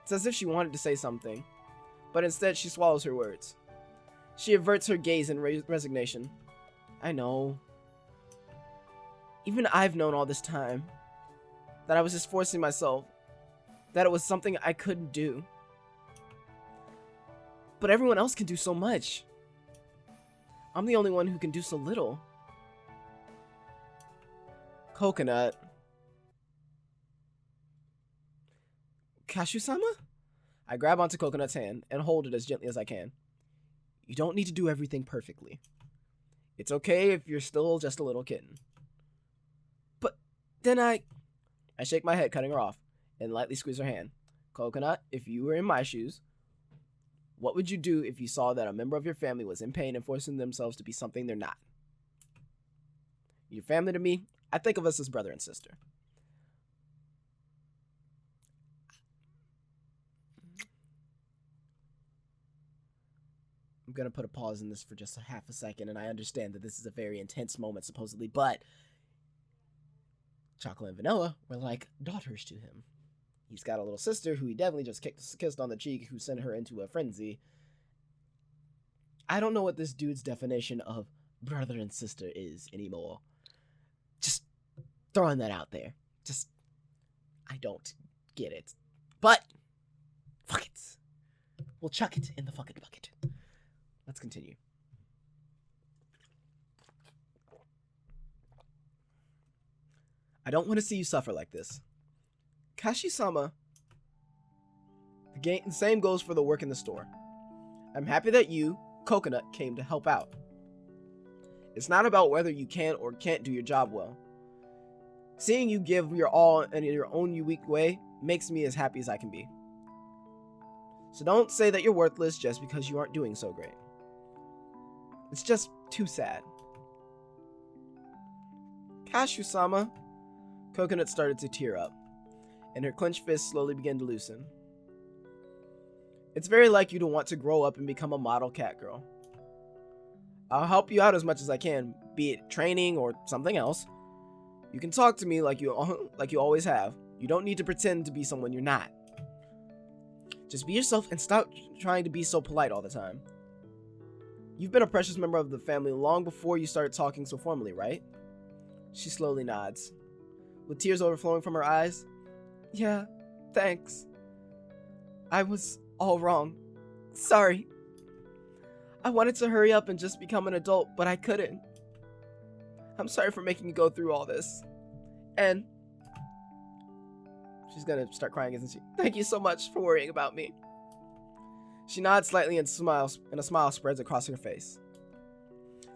[SPEAKER 1] It's as if she wanted to say something, but instead she swallows her words. She averts her gaze in resignation. I know. Even I've known all this time that I was just forcing myself, that it was something I couldn't do. But everyone else can do so much. I'm the only one who can do so little. Coconut. Kashu-sama? I grab onto Coconut's hand and hold it as gently as I can. You don't need to do everything perfectly. It's okay if you're still just a little kitten. But then I shake my head, cutting her off, and lightly squeeze her hand. Coconut, if you were in my shoes, what would you do if you saw that a member of your family was in pain and forcing themselves to be something they're not? Your family to me, I think of us as brother and sister. I'm going to put a pause in this for just a half a second, and I understand that this is a very intense moment, supposedly, but Chocolate and Vanilla were like daughters to him. He's got a little sister who he definitely just kissed on the cheek, who sent her into a frenzy. I don't know what this dude's definition of brother and sister is anymore. Just throwing that out there. I don't get it. But, fuck it. We'll chuck it in the fucking bucket. Let's continue. I don't want to see you suffer like this. Kashi-sama. The same goes for the work in the store. I'm happy that you, Coconut, came to help out. It's not about whether you can or can't do your job well. Seeing you give your all in your own unique way makes me as happy as I can be. So don't say that you're worthless just because you aren't doing so great. It's just too sad. Kashu-sama. Coconut started to tear up, and her clenched fists slowly began to loosen. It's very like you to want to grow up and become a model cat girl. I'll help you out as much as I can, be it training or something else. You can talk to me like you always have. You don't need to pretend to be someone you're not. Just be yourself and stop trying to be so polite all the time. You've been a precious member of the family long before you started talking so formally, right? She slowly nods, with tears overflowing from her eyes. Yeah, thanks. I was all wrong. Sorry. I wanted to hurry up and just become an adult, but I couldn't. I'm sorry for making you go through all this. And she's gonna start crying, isn't she? Thank you so much for worrying about me. She nods slightly and smiles, and a smile spreads across her face.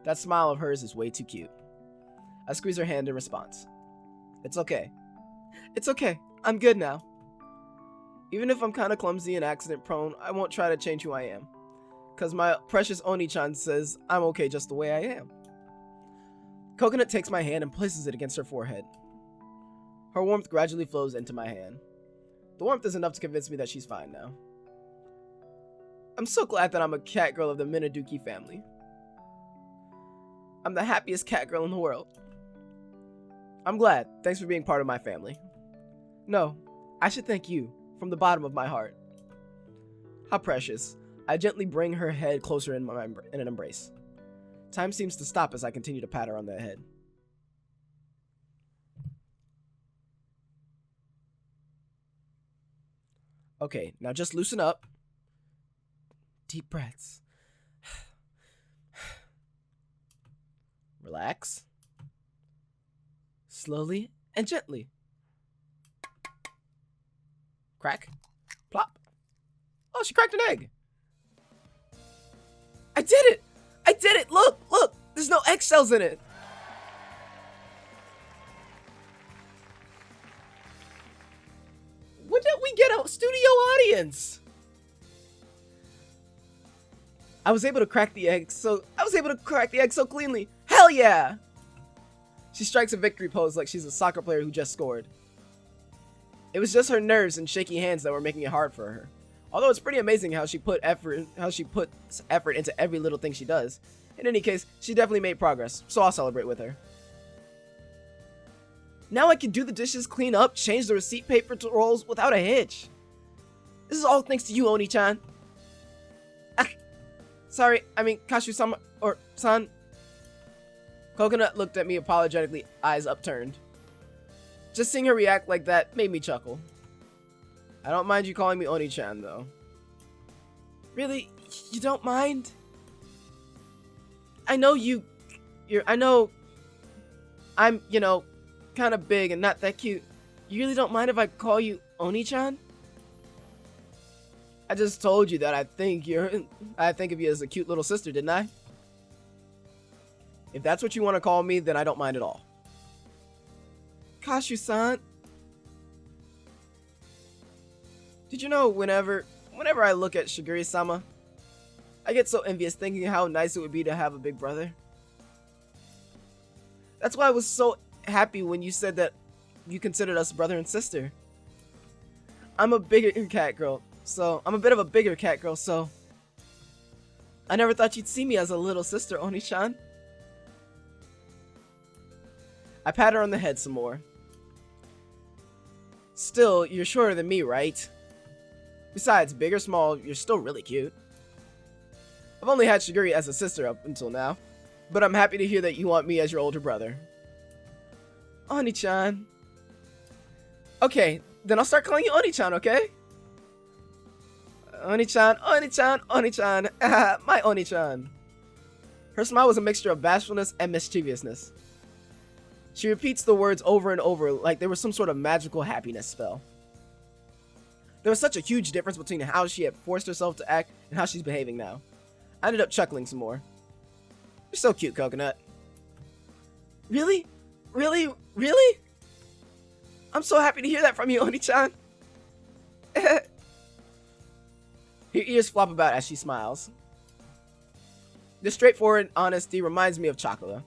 [SPEAKER 2] That smile of hers is way too cute. I squeeze her hand in response. It's okay. It's okay. I'm good now. Even if I'm kind of clumsy and accident prone, I won't try to change who I am. Cause my precious Oni-chan says I'm okay just the way I am. Coconut takes my hand and places it against her forehead. Her warmth gradually flows into my hand. The warmth is enough to convince me that she's fine now. I'm so glad that I'm a cat girl of the Minaduki family. I'm the happiest cat girl in the world. I'm glad. Thanks for being part of my family. No, I should thank you from the bottom of my heart. How precious. I gently bring her head closer in an embrace. Time seems to stop as I continue to pat her on the head. Okay, now just loosen up. Deep breaths. Relax. Slowly and gently. Crack. Plop. Oh, she cracked an egg. I did it! I did it! Look! Look! There's no eggshells in it! When did we get a studio audience? I was able to crack the egg so cleanly. Hell yeah! She strikes a victory pose like she's a soccer player who just scored. It was just her nerves and shaky hands that were making it hard for her. Although it's pretty amazing how she puts effort into every little thing she does. In any case, she definitely made progress, so I'll celebrate with her. Now I can do the dishes, clean up, change the receipt paper rolls without a hitch. This is all thanks to you, Oni-chan. Sorry, I mean Kashu-sama, or san. Coconut looked at me apologetically, eyes upturned. Just seeing her react like that made me chuckle. I don't mind you calling me Oni-chan, though. Really? You don't mind? I know I'm, kind of big and not that cute. You really don't mind if I call you Oni-chan? I just told you that I think of you as a cute little sister, didn't I? If that's what you want to call me, then I don't mind at all. Kashu-san. Did you know whenever I look at Shigure-sama, I get so envious thinking how nice it would be to have a big brother. That's why I was so happy when you said that you considered us brother and sister. I'm a bit of a cat girl, so I never thought you'd see me as a little sister, Oni-chan. I pat her on the head some more. Still, you're shorter than me, right? Besides, big or small, you're still really cute. I've only had Shigure as a sister up until now, but I'm happy to hear that you want me as your older brother. Oni-chan. Okay, then I'll start calling you Oni-chan, okay? Oni-chan, Oni-chan, Oni-chan, my Oni-chan. Her smile was a mixture of bashfulness and mischievousness. She repeats the words over and over like they were some sort of magical happiness spell. There was such a huge difference between how she had forced herself to act and how she's behaving now. I ended up chuckling some more. You're so cute, Coconut. Really? Really? Really? I'm so happy to hear that from you, Oni-chan. Her ears flop about as she smiles. This straightforward honesty reminds me of Chakula.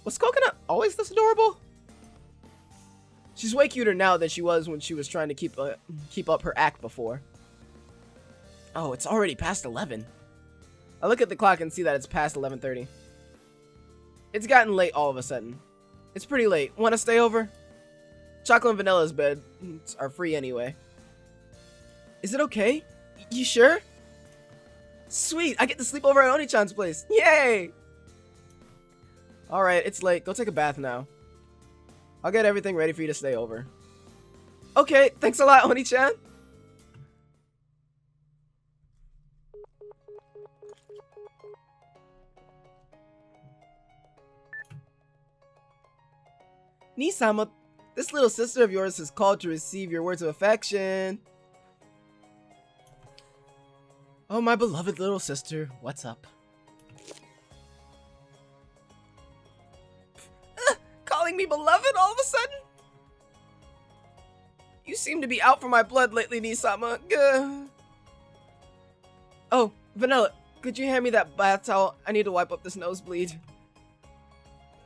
[SPEAKER 2] Was Coconut always this adorable? She's way cuter now than she was when she was trying to keep up her act before. Oh, it's already past 11. I look at the clock and see that it's past 11:30. It's gotten late all of a sudden. It's pretty late. Want to stay over? Chocolate and Vanilla's beds are free anyway. Is it okay? You sure? Sweet, I get to sleep over at Oni-chan's place. Yay! Alright, it's late. Go take a bath now. I'll get everything ready for you to stay over. Okay, thanks a lot, Oni-chan. Nisama, this little sister of yours has called to receive your words of affection. Oh, my beloved little sister, what's up? calling me beloved all of a sudden? You seem to be out for my blood lately, Nisama. Gah. Oh, Vanilla, could you hand me that bath towel? I need to wipe up this nosebleed.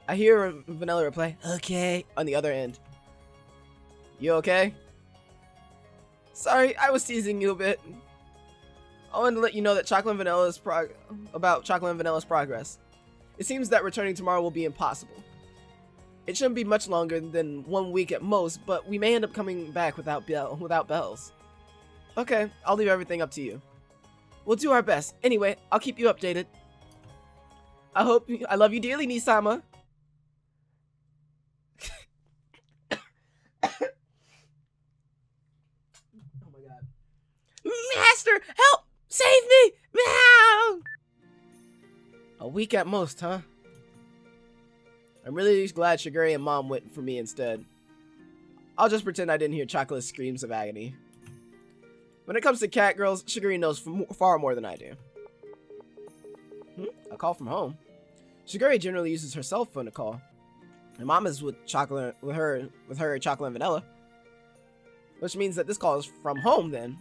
[SPEAKER 2] I hear Vanilla reply, okay, on the other end. You okay? Sorry, I was teasing you a bit. I wanted to let you know that Chocolate and Vanilla's progress. It seems that returning tomorrow will be impossible. It shouldn't be much longer than 1 week at most, but we may end up coming back without bells. Okay, I'll leave everything up to you. We'll do our best. Anyway, I'll keep you updated. I love you dearly, Nisama. Oh my god. Master, help! Save me! Meow! A week at most, huh? I'm really glad Shigure and Mom went for me instead. I'll just pretend I didn't hear Chocolate's screams of agony. When it comes to cat girls, Shigure knows far more than I do. A call from home. Shigure generally uses her cell phone to call. My mom is with her Chocolate and Vanilla. Which means that this call is from home then.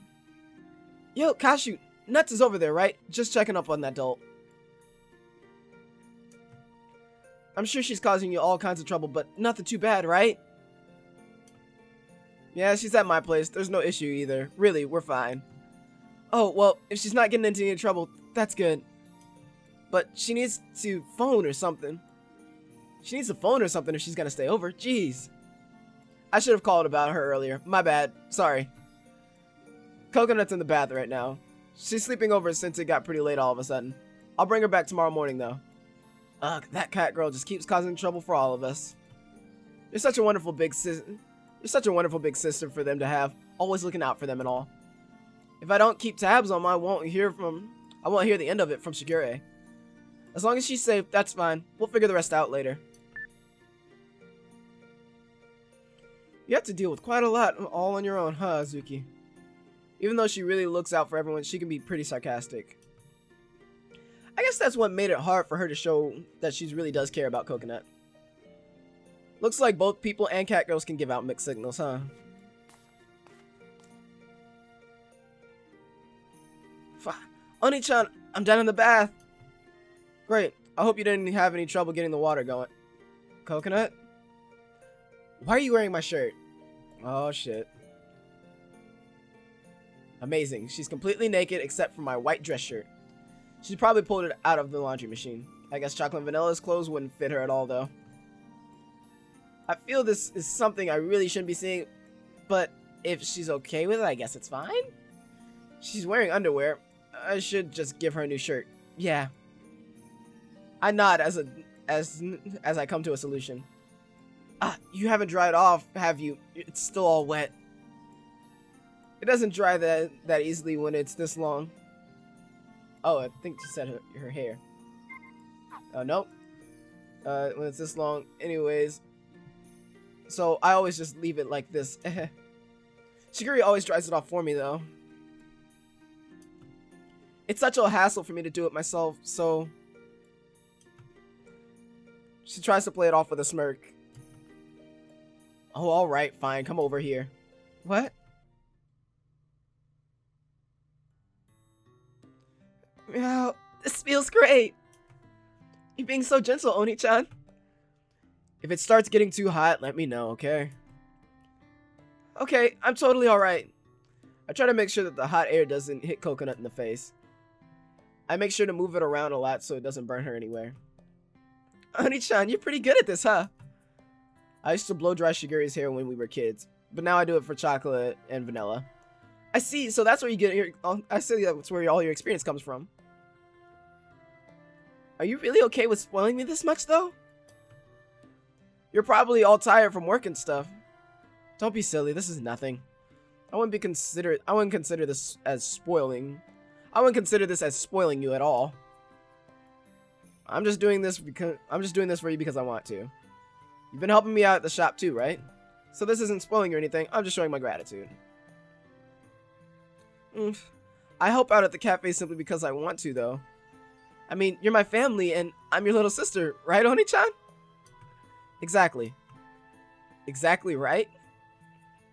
[SPEAKER 2] Yo, Kashu, Nuts is over there, right? Just checking up on that dolt. I'm sure she's causing you all kinds of trouble, but nothing too bad, right? Yeah, she's at my place. There's no issue either. Really, we're fine. Oh, well, if she's not getting into any trouble, that's good. But she needs to phone or something. She needs a phone or something if she's gonna stay over. Jeez. I should have called about her earlier. My bad. Sorry. Coconut's in the bath right now. She's sleeping over since it got pretty late all of a sudden. I'll bring her back tomorrow morning, though. Ugh, that cat girl just keeps causing trouble for all of us. You're such a wonderful big sister. You're such a wonderful big sister for them to have, always looking out for them and all. If I don't keep tabs on them, I won't hear the end of it from Shigure. As long as she's safe, that's fine. We'll figure the rest out later. You have to deal with quite a lot all on your own, huh, Azuki? Even though she really looks out for everyone, she can be pretty sarcastic. I guess that's what made it hard for her to show that she really does care about Coconut. Looks like both people and cat girls can give out mixed signals, huh? Oni-chan, I'm down in the bath. Great. I hope you didn't have any trouble getting the water going. Coconut? Why are you wearing my shirt? Oh, shit. Amazing. She's completely naked except for my white dress shirt. She probably pulled it out of the laundry machine. I guess Chocolate and Vanilla's clothes wouldn't fit her at all, though. I feel this is something I really shouldn't be seeing, but if she's okay with it, I guess it's fine. She's wearing underwear. I should just give her a new shirt. Yeah. I nod as I come to a solution. Ah, you haven't dried off, have you? It's still all wet. It doesn't dry that easily when it's this long. Oh, I think she said her hair. Oh, nope. When it's this long. Anyways. So, I always just leave it like this. Shigure always dries it off for me, though. It's such a hassle for me to do it myself, so... She tries to play it off with a smirk. Oh, alright, fine. Come over here. What? Meow, this feels great. You're being so gentle, Oni-chan. If it starts getting too hot, let me know, okay? Okay, I'm totally alright. I try to make sure that the hot air doesn't hit Coconut in the face. I make sure to move it around a lot so it doesn't burn her anywhere. Oni-chan, you're pretty good at this, huh? I used to blow dry Shigure's hair when we were kids, but now I do it for Chocolate and Vanilla. I see, so that's where you get your... I see that's where all your experience comes from. Are you really okay with spoiling me this much, though? You're probably all tired from work and stuff. Don't be silly, this is nothing. I wouldn't consider this as spoiling. I wouldn't consider this as spoiling you at all. I'm just doing this for you because I want to. You've been helping me out at the shop too, right? So this isn't spoiling you or anything, I'm just showing my gratitude. I help out at the cafe simply because I want to, though. I mean, you're my family and I'm your little sister, right, Oni-chan? Exactly. exactly right?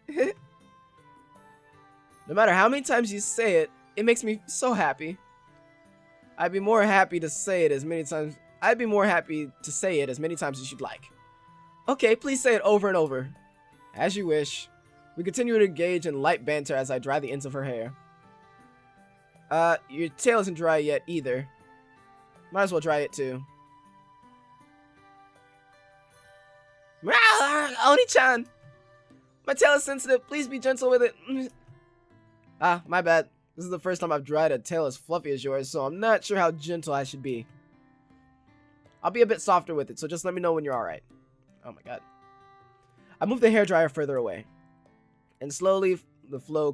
[SPEAKER 2] No matter how many times you say it, it makes me so happy. I'd be more happy to say it as many times. I'd be more happy to say it as many times as you'd like. Okay, please say it over and over. As you wish. We continue to engage in light banter as I dry the ends of her hair. Your tail isn't dry yet either. Might as well dry it too. Oni-chan! My tail is sensitive. Please be gentle with it. Ah, my bad. This is the first time I've dried a tail as fluffy as yours, so I'm not sure how gentle I should be. I'll be a bit softer with it, so just let me know when you're alright. Oh my god. I move the hairdryer further away, and slowly follow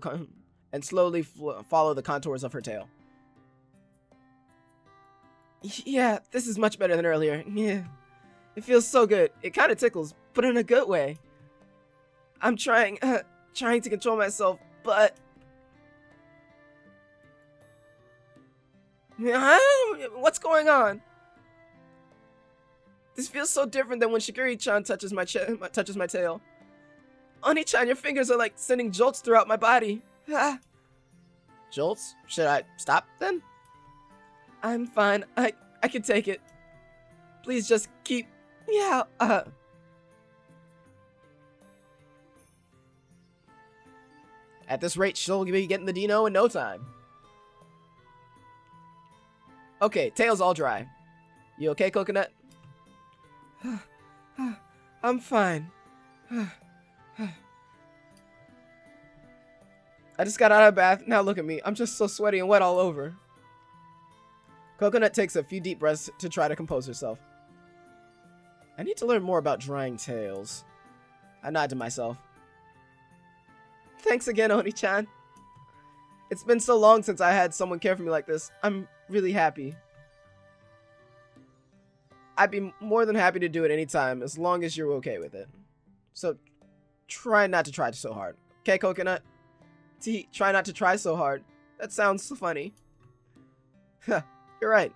[SPEAKER 2] the contours of her tail. Yeah, this is much better than earlier. Yeah, it feels so good. It kind of tickles, but in a good way. I'm trying to control myself, but what's going on? This feels so different than when Shiguri-chan touches my tail. Oni-chan, your fingers are like sending jolts throughout my body. Jolts? Should I stop then? I'm fine. I can take it. Please just keep. Yeah. At this rate, she'll be getting the Dino in no time. Okay, tail's all dry. You okay, Coconut? I'm fine. I just got out of the bath. Now look at me. I'm just so sweaty and wet all over. Coconut takes a few deep breaths to try to compose herself. I need to learn more about drying tails. I nod to myself. Thanks again, Oni-chan. It's been so long since I had someone care for me like this. I'm really happy. I'd be more than happy to do it anytime, as long as you're okay with it. So, try not to try so hard. Okay, Coconut? Try not to try so hard. That sounds so funny. Huh, you're right.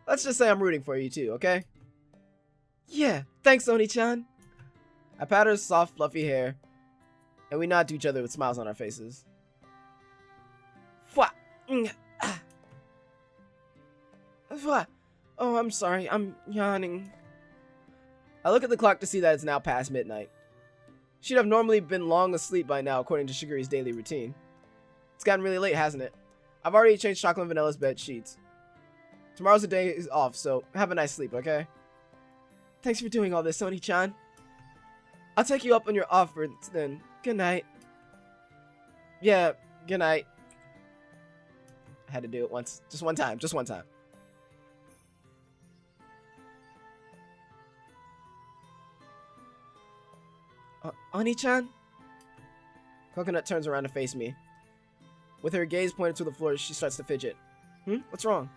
[SPEAKER 2] Let's just say I'm rooting for you too, okay? Yeah, thanks, Oni-chan. I pat her soft, fluffy hair, and we nod to each other with smiles on our faces. Fwa! Fwa! Oh, I'm sorry. I'm yawning. I look at the clock to see that it's now past midnight. She'd have normally been long asleep by now, according to Shiguri's daily routine. It's gotten really late, hasn't it? I've already changed Chocolate and Vanilla's bed sheets. Tomorrow's the day is off, so have a nice sleep, okay? Thanks for doing all this, Oni-chan. I'll take you up on your offer then. Good night. Yeah, good night. I had to do it once. Just one time. Just one time. Oni-chan? Coconut turns around to face me. With her gaze pointed to the floor, she starts to fidget. What's wrong?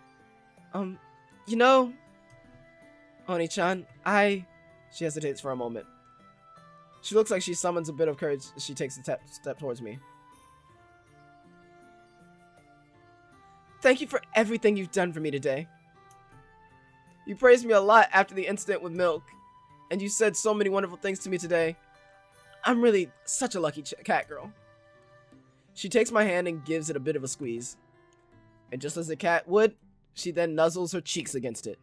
[SPEAKER 2] You know... Oni-chan, She hesitates for a moment. She looks like she summons a bit of courage as she takes a step towards me. Thank you for everything you've done for me today. You praised me a lot after the incident with Milk, and you said so many wonderful things to me today. I'm really such a lucky cat girl. She takes my hand and gives it a bit of a squeeze. And just as a cat would, she then nuzzles her cheeks against it.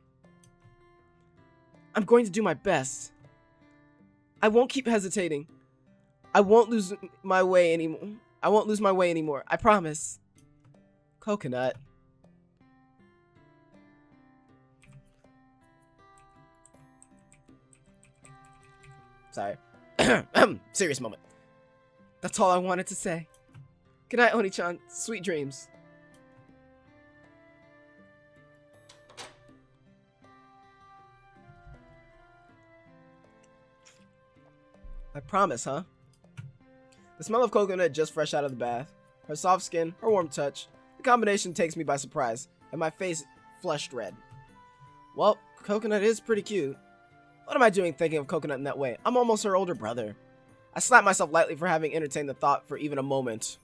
[SPEAKER 2] I'm going to do my best. I won't keep hesitating. I won't lose my way anymore. I promise. Coconut. Sorry. Serious moment. That's all I wanted to say. Good night, Oni-chan. Sweet dreams. I promise, huh? The smell of coconut just fresh out of the bath, her soft skin, her warm touch, the combination takes me by surprise, and my face flushed red. Well, Coconut is pretty cute. What am I doing thinking of Coconut in that way? I'm almost her older brother. I slapped myself lightly for having entertained the thought for even a moment.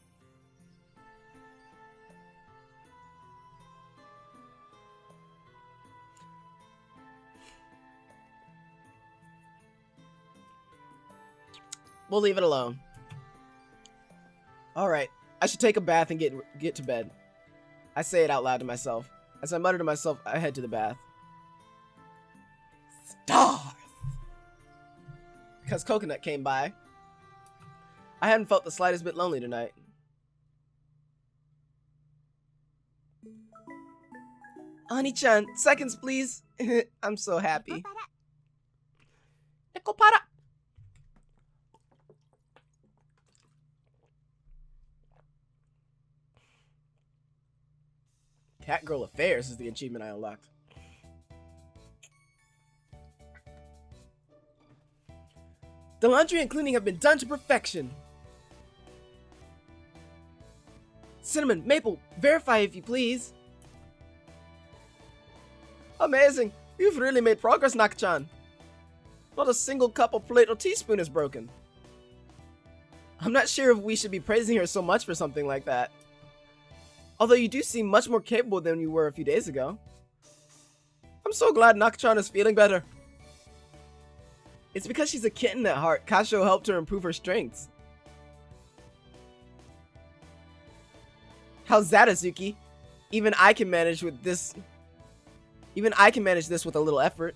[SPEAKER 2] we'll leave it alone. Alright, I should take a bath and get to bed. I say it out loud to myself. As I mutter to myself, I head to the bath. Stars! Because Coconut came by. I hadn't felt the slightest bit lonely tonight. Oni-chan, seconds please. I'm so happy. Nekopara. Catgirl Affairs is the achievement I unlocked. The laundry and cleaning have been done to perfection. Cinnamon, Maple, verify if you please. Amazing! You've really made progress, Nak-chan. Not a single cup or plate or teaspoon is broken. I'm not sure if we should be praising her so much for something like that. Although you do seem much more capable than you were a few days ago. I'm so glad Nak-chan is feeling better. It's because she's a kitten at heart. Kasho helped her improve her strengths. How's that, Azuki? Even I can manage this with a little effort.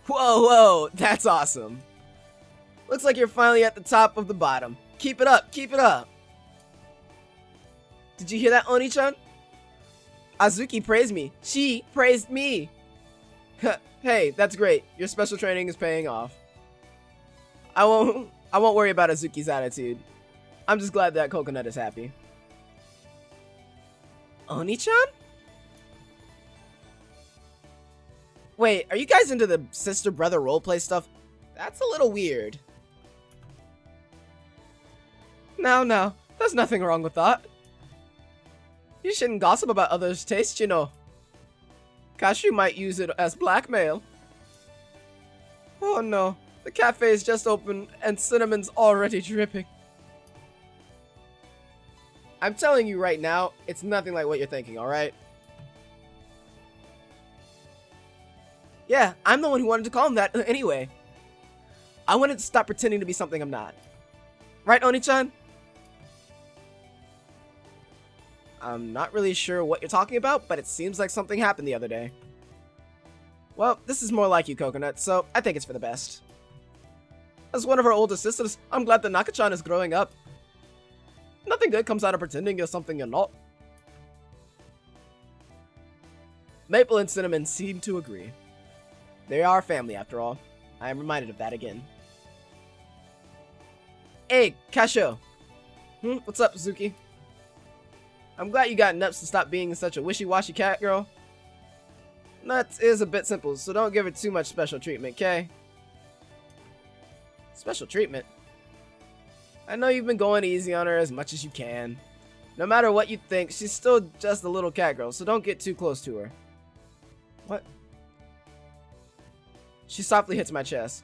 [SPEAKER 2] Whoa, that's awesome. Looks like you're finally at the top of the bottom. Keep it up, keep it up. Did you hear that, Oni-chan? Azuki praised me. She praised me. Hey, that's great. Your special training is paying off. I won't worry about Azuki's attitude. I'm just glad that Coconut is happy. Oni-chan? Wait, are you guys into the sister-brother roleplay stuff? That's a little weird. No, there's nothing wrong with that. You shouldn't gossip about others' tastes, you know. Kashu might use it as blackmail. Oh no, the cafe is just open and Cinnamon's already dripping. I'm telling you right now, it's nothing like what you're thinking, alright? Yeah, I'm the one who wanted to call him that anyway. I wanted to stop pretending to be something I'm not. Right, Oni-chan? I'm not really sure what you're talking about, but it seems like something happened the other day. Well, this is more like you, Coconut, so I think it's for the best. As one of our older sisters, I'm glad that Naka-chan is growing up. Nothing good comes out of pretending you're something you're not. Maple and Cinnamon seem to agree. They are family, after all. I am reminded of that again. Hey, Kasho! What's up, Suzuki? I'm glad you got nuts to stop being such a wishy-washy cat girl. Nuts is a bit simple, so don't give her too much special treatment, okay? Special treatment? I know you've been going easy on her as much as you can. No matter what you think, she's still just a little cat girl, so don't get too close to her. What? She softly hits my chest.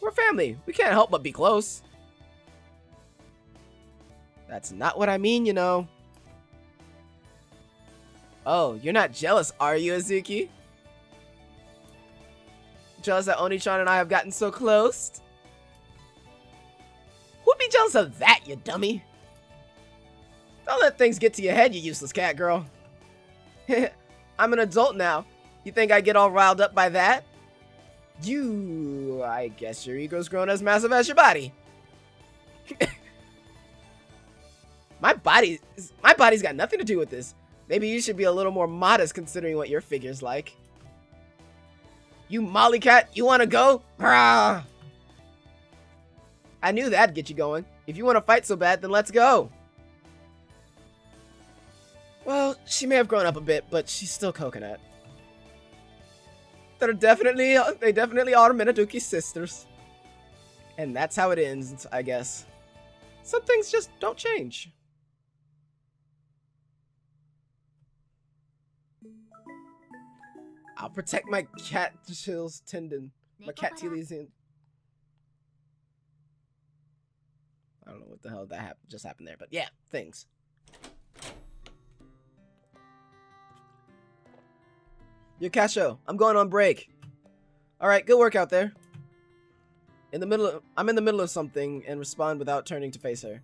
[SPEAKER 2] We're family. We can't help but be close. That's not what I mean, you know. Oh, you're not jealous, are you, Azuki? Jealous that Oni-chan and I have gotten so close? Who'd be jealous of that, you dummy? Don't let things get to your head, you useless cat girl. I'm an adult now. You think I get all riled up by that? I guess your ego's grown as massive as your body. My body's got nothing to do with this. Maybe you should be a little more modest considering what your figure's like. You molly cat, you wanna go? Rah! I knew that'd get you going. If you wanna fight so bad, then let's go. Well, she may have grown up a bit, but she's still Coconut. They definitely are Minaduki's sisters. And that's how it ends, I guess. Some things just don't change. I'll protect my cat chills tendon. My cat Telian. I don't know what the hell that just happened there, but yeah, things. Yo, Kasho, I'm going on break. Alright, good work out there. I'm in the middle of something and respond without turning to face her.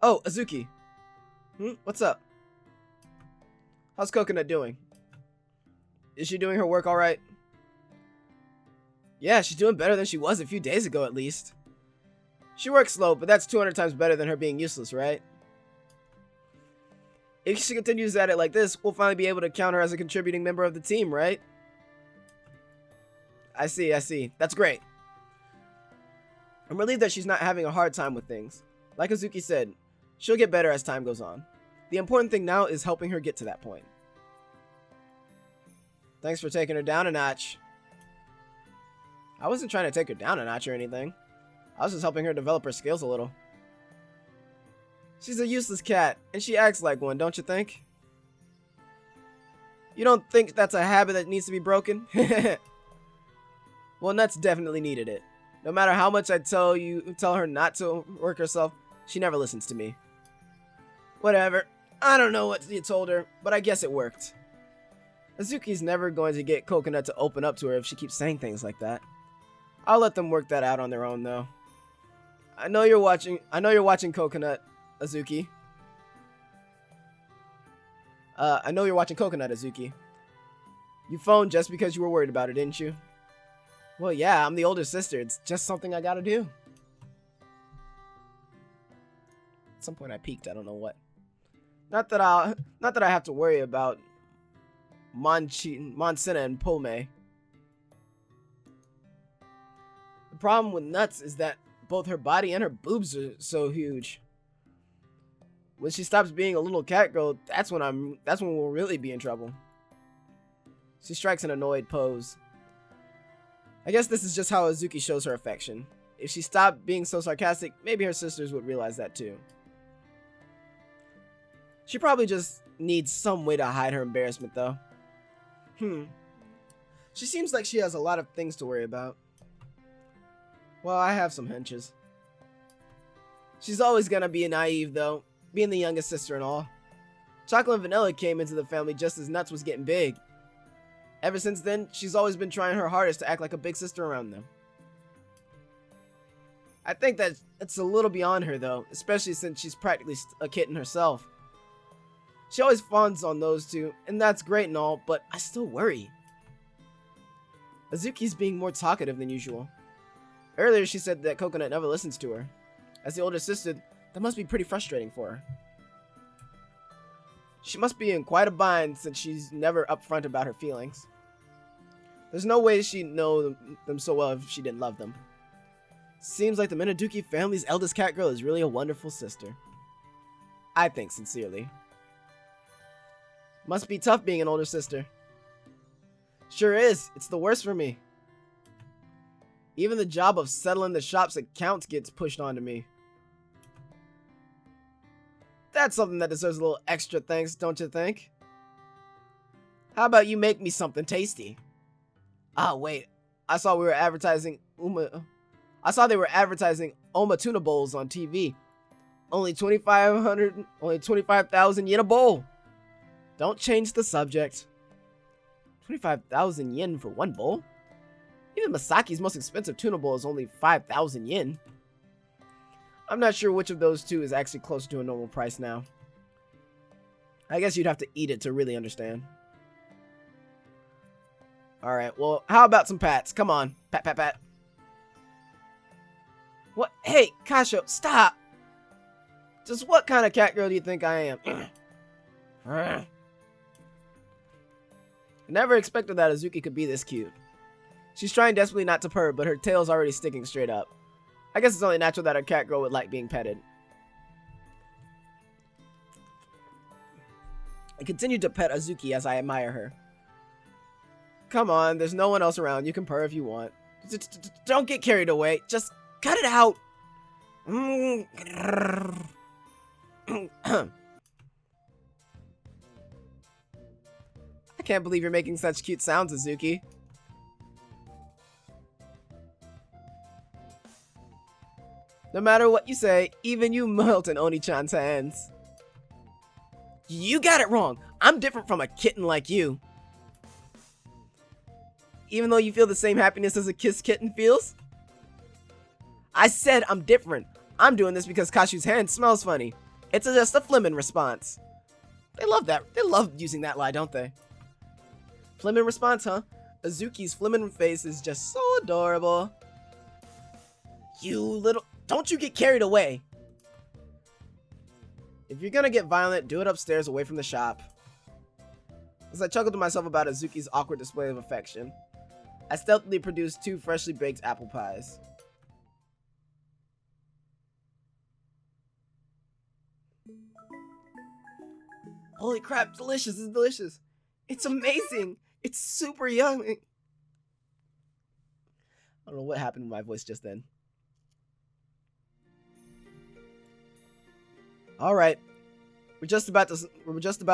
[SPEAKER 2] Oh, Azuki. What's up? How's Coconut doing? Is she doing her work all right? Yeah, she's doing better than she was a few days ago at least. She works slow, but that's 200 times better than her being useless, right? If she continues at it like this, we'll finally be able to count her as a contributing member of the team, right? I see. That's great. I'm relieved that she's not having a hard time with things. Like Azuki said, she'll get better as time goes on. The important thing now is helping her get to that point. Thanks for taking her down a notch. I wasn't trying to take her down a notch or anything. I was just helping her develop her skills a little. She's a useless cat, and she acts like one, don't you think? You don't think that's a habit that needs to be broken? Well, Nuts definitely needed it. No matter how much I tell her not to work herself, she never listens to me. Whatever. I don't know what you told her, but I guess it worked. Azuki's never going to get Coconut to open up to her if she keeps saying things like that. I'll let them work that out on their own, though. I know you're watching Coconut, Azuki. I know you're watching Coconut, Azuki. You phoned just because you were worried about her, didn't you? Well, yeah, I'm the older sister. It's just something I gotta do. At some point I peaked, I don't know what. Not that I have to worry about Monsina and Pome. The problem with Nuts is that both her body and her boobs are so huge. When she stops being a little cat girl, that's when we'll really be in trouble. She strikes an annoyed pose. I guess this is just how Azuki shows her affection. If she stopped being so sarcastic, maybe her sisters would realize that too. She probably just needs some way to hide her embarrassment though. She seems like she has a lot of things to worry about. Well, I have some hunches. She's always gonna be naive though, being the youngest sister and all. Chocolate and Vanilla came into the family just as Nuts was getting big. Ever since then, she's always been trying her hardest to act like a big sister around them. I think that it's a little beyond her though, especially since she's practically a kitten herself. She always fawns on those two, and that's great and all, but I still worry. Azuki's being more talkative than usual. Earlier she said that Coconut never listens to her. As the older sister, that must be pretty frustrating for her. She must be in quite a bind since she's never upfront about her feelings. There's no way she'd know them so well if she didn't love them. Seems like the Minaduki family's eldest cat girl is really a wonderful sister. I think sincerely. Must be tough being an older sister. Sure is. It's the worst for me. Even the job of settling the shop's accounts gets pushed onto me. That's something that deserves a little extra thanks, don't you think? How about you make me something tasty? Ah, wait. I saw they were advertising Oma tuna bowls on TV. Only 25,000 yen a bowl. Don't change the subject. 25,000 yen for one bowl? Even Masaki's most expensive tuna bowl is only 5,000 yen. I'm not sure which of those two is actually closer to a normal price now. I guess you'd have to eat it to really understand. Alright, well, how about some pats? Come on. Pat, pat, pat. What? Hey, Kasho, stop! Just what kind of cat girl do you think I am? I never expected that Azuki could be this cute. She's trying desperately not to purr, but her tail's already sticking straight up. I guess it's only natural that a cat girl would like being petted. I continue to pet Azuki as I admire her. Come on, there's no one else around. You can purr if you want. Don't get carried away. Just cut it out. I can't believe you're making such cute sounds, Azuki. No matter what you say, even you melt in Oni-chan's hands. You got it wrong. I'm different from a kitten like you. Even though you feel the same happiness as a kissed kitten feels? I said I'm different. I'm doing this because Kashu's hand smells funny. It's just a Fleming response. They love that. They love using that lie, don't they? Fleming response, huh? Azuki's Fleming face is just so adorable. You little... Don't you get carried away. If you're gonna get violent, do it upstairs away from the shop. As I chuckled to myself about Azuki's awkward display of affection, I stealthily produced 2 freshly baked apple pies. Holy crap, delicious, it's delicious. It's amazing. It's super yummy. I don't know what happened with my voice just then. All right. We're just about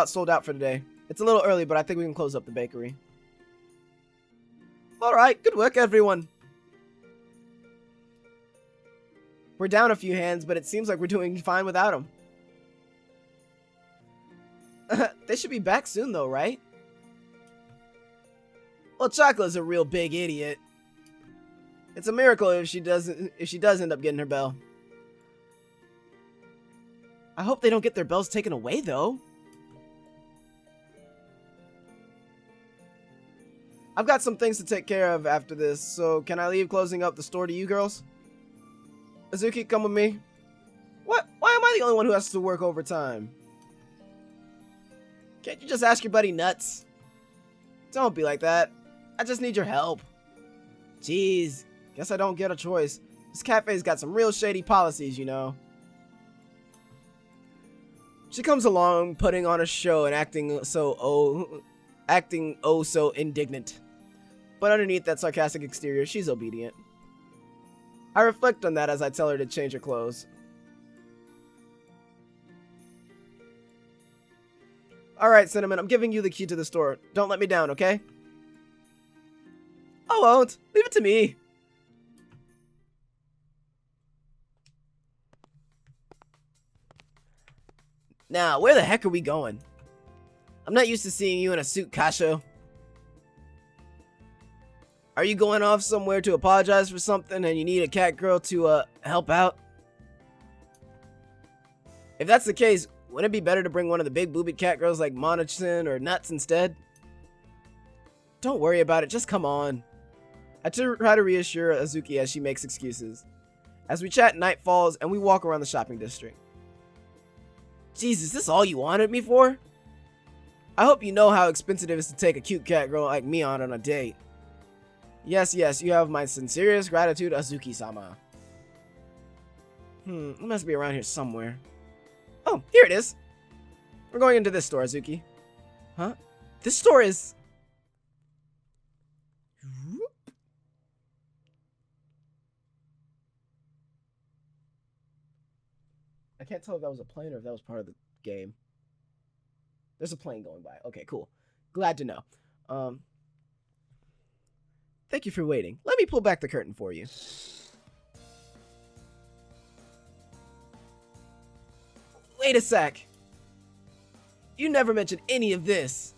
[SPEAKER 2] sold out for today. It's a little early, but I think we can close up the bakery. All right, good work, everyone. We're down a few hands, but it seems like we're doing fine without them. They should be back soon, though, right? Well, Chocola's a real big idiot. It's a miracle if she does end up getting her bell. I hope they don't get their bells taken away, though. I've got some things to take care of after this, so can I leave closing up the store to you girls? Azuki, come with me. What? Why am I the only one who has to work overtime? Can't you just ask your buddy Nuts? Don't be like that. I just need your help. Jeez, guess I don't get a choice. This cafe's got some real shady policies, you know. She comes along, putting on a show and acting so indignant. But underneath that sarcastic exterior, she's obedient. I reflect on that as I tell her to change her clothes. Alright, Cinnamon, I'm giving you the key to the store. Don't let me down, okay? I won't. Leave it to me. Now, where the heck are we going? I'm not used to seeing you in a suit, Kasho. Are you going off somewhere to apologize for something and you need a cat girl to, help out? If that's the case, wouldn't it be better to bring one of the big boobied cat girls like Monachin or Nuts instead? Don't worry about it, just come on. I try to reassure Azuki as she makes excuses. As we chat, night falls and we walk around the shopping district. Jeez, is this all you wanted me for? I hope you know how expensive it is to take a cute cat girl like me on a date. Yes, you have my sincerest gratitude, Azuki-sama. It must be around here somewhere. Oh, here it is. We're going into this store, Azuki. Huh? This store is... I can't tell if that was a plane or if that was part of the game. There's a plane going by. Okay, cool. Glad to know. Thank you for waiting. Let me pull back the curtain for you. Wait a sec. You never mentioned any of this.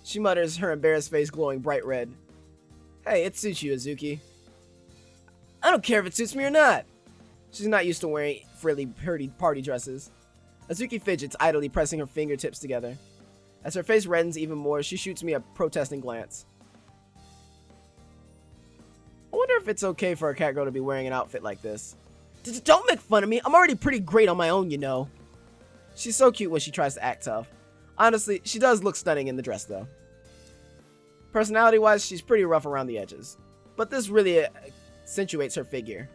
[SPEAKER 2] She mutters, her embarrassed face glowing bright red. Hey, it suits you, Azuki. I don't care if it suits me or not. She's not used to wearing frilly, pretty party dresses. Azuki fidgets, idly pressing her fingertips together. As her face reddens even more, she shoots me a protesting glance. I wonder if it's okay for a cat girl to be wearing an outfit like this. Don't make fun of me. I'm already pretty great on my own, you know. She's so cute when she tries to act tough. Honestly, she does look stunning in the dress, though. Personality-wise, she's pretty rough around the edges. But this really accentuates her figure.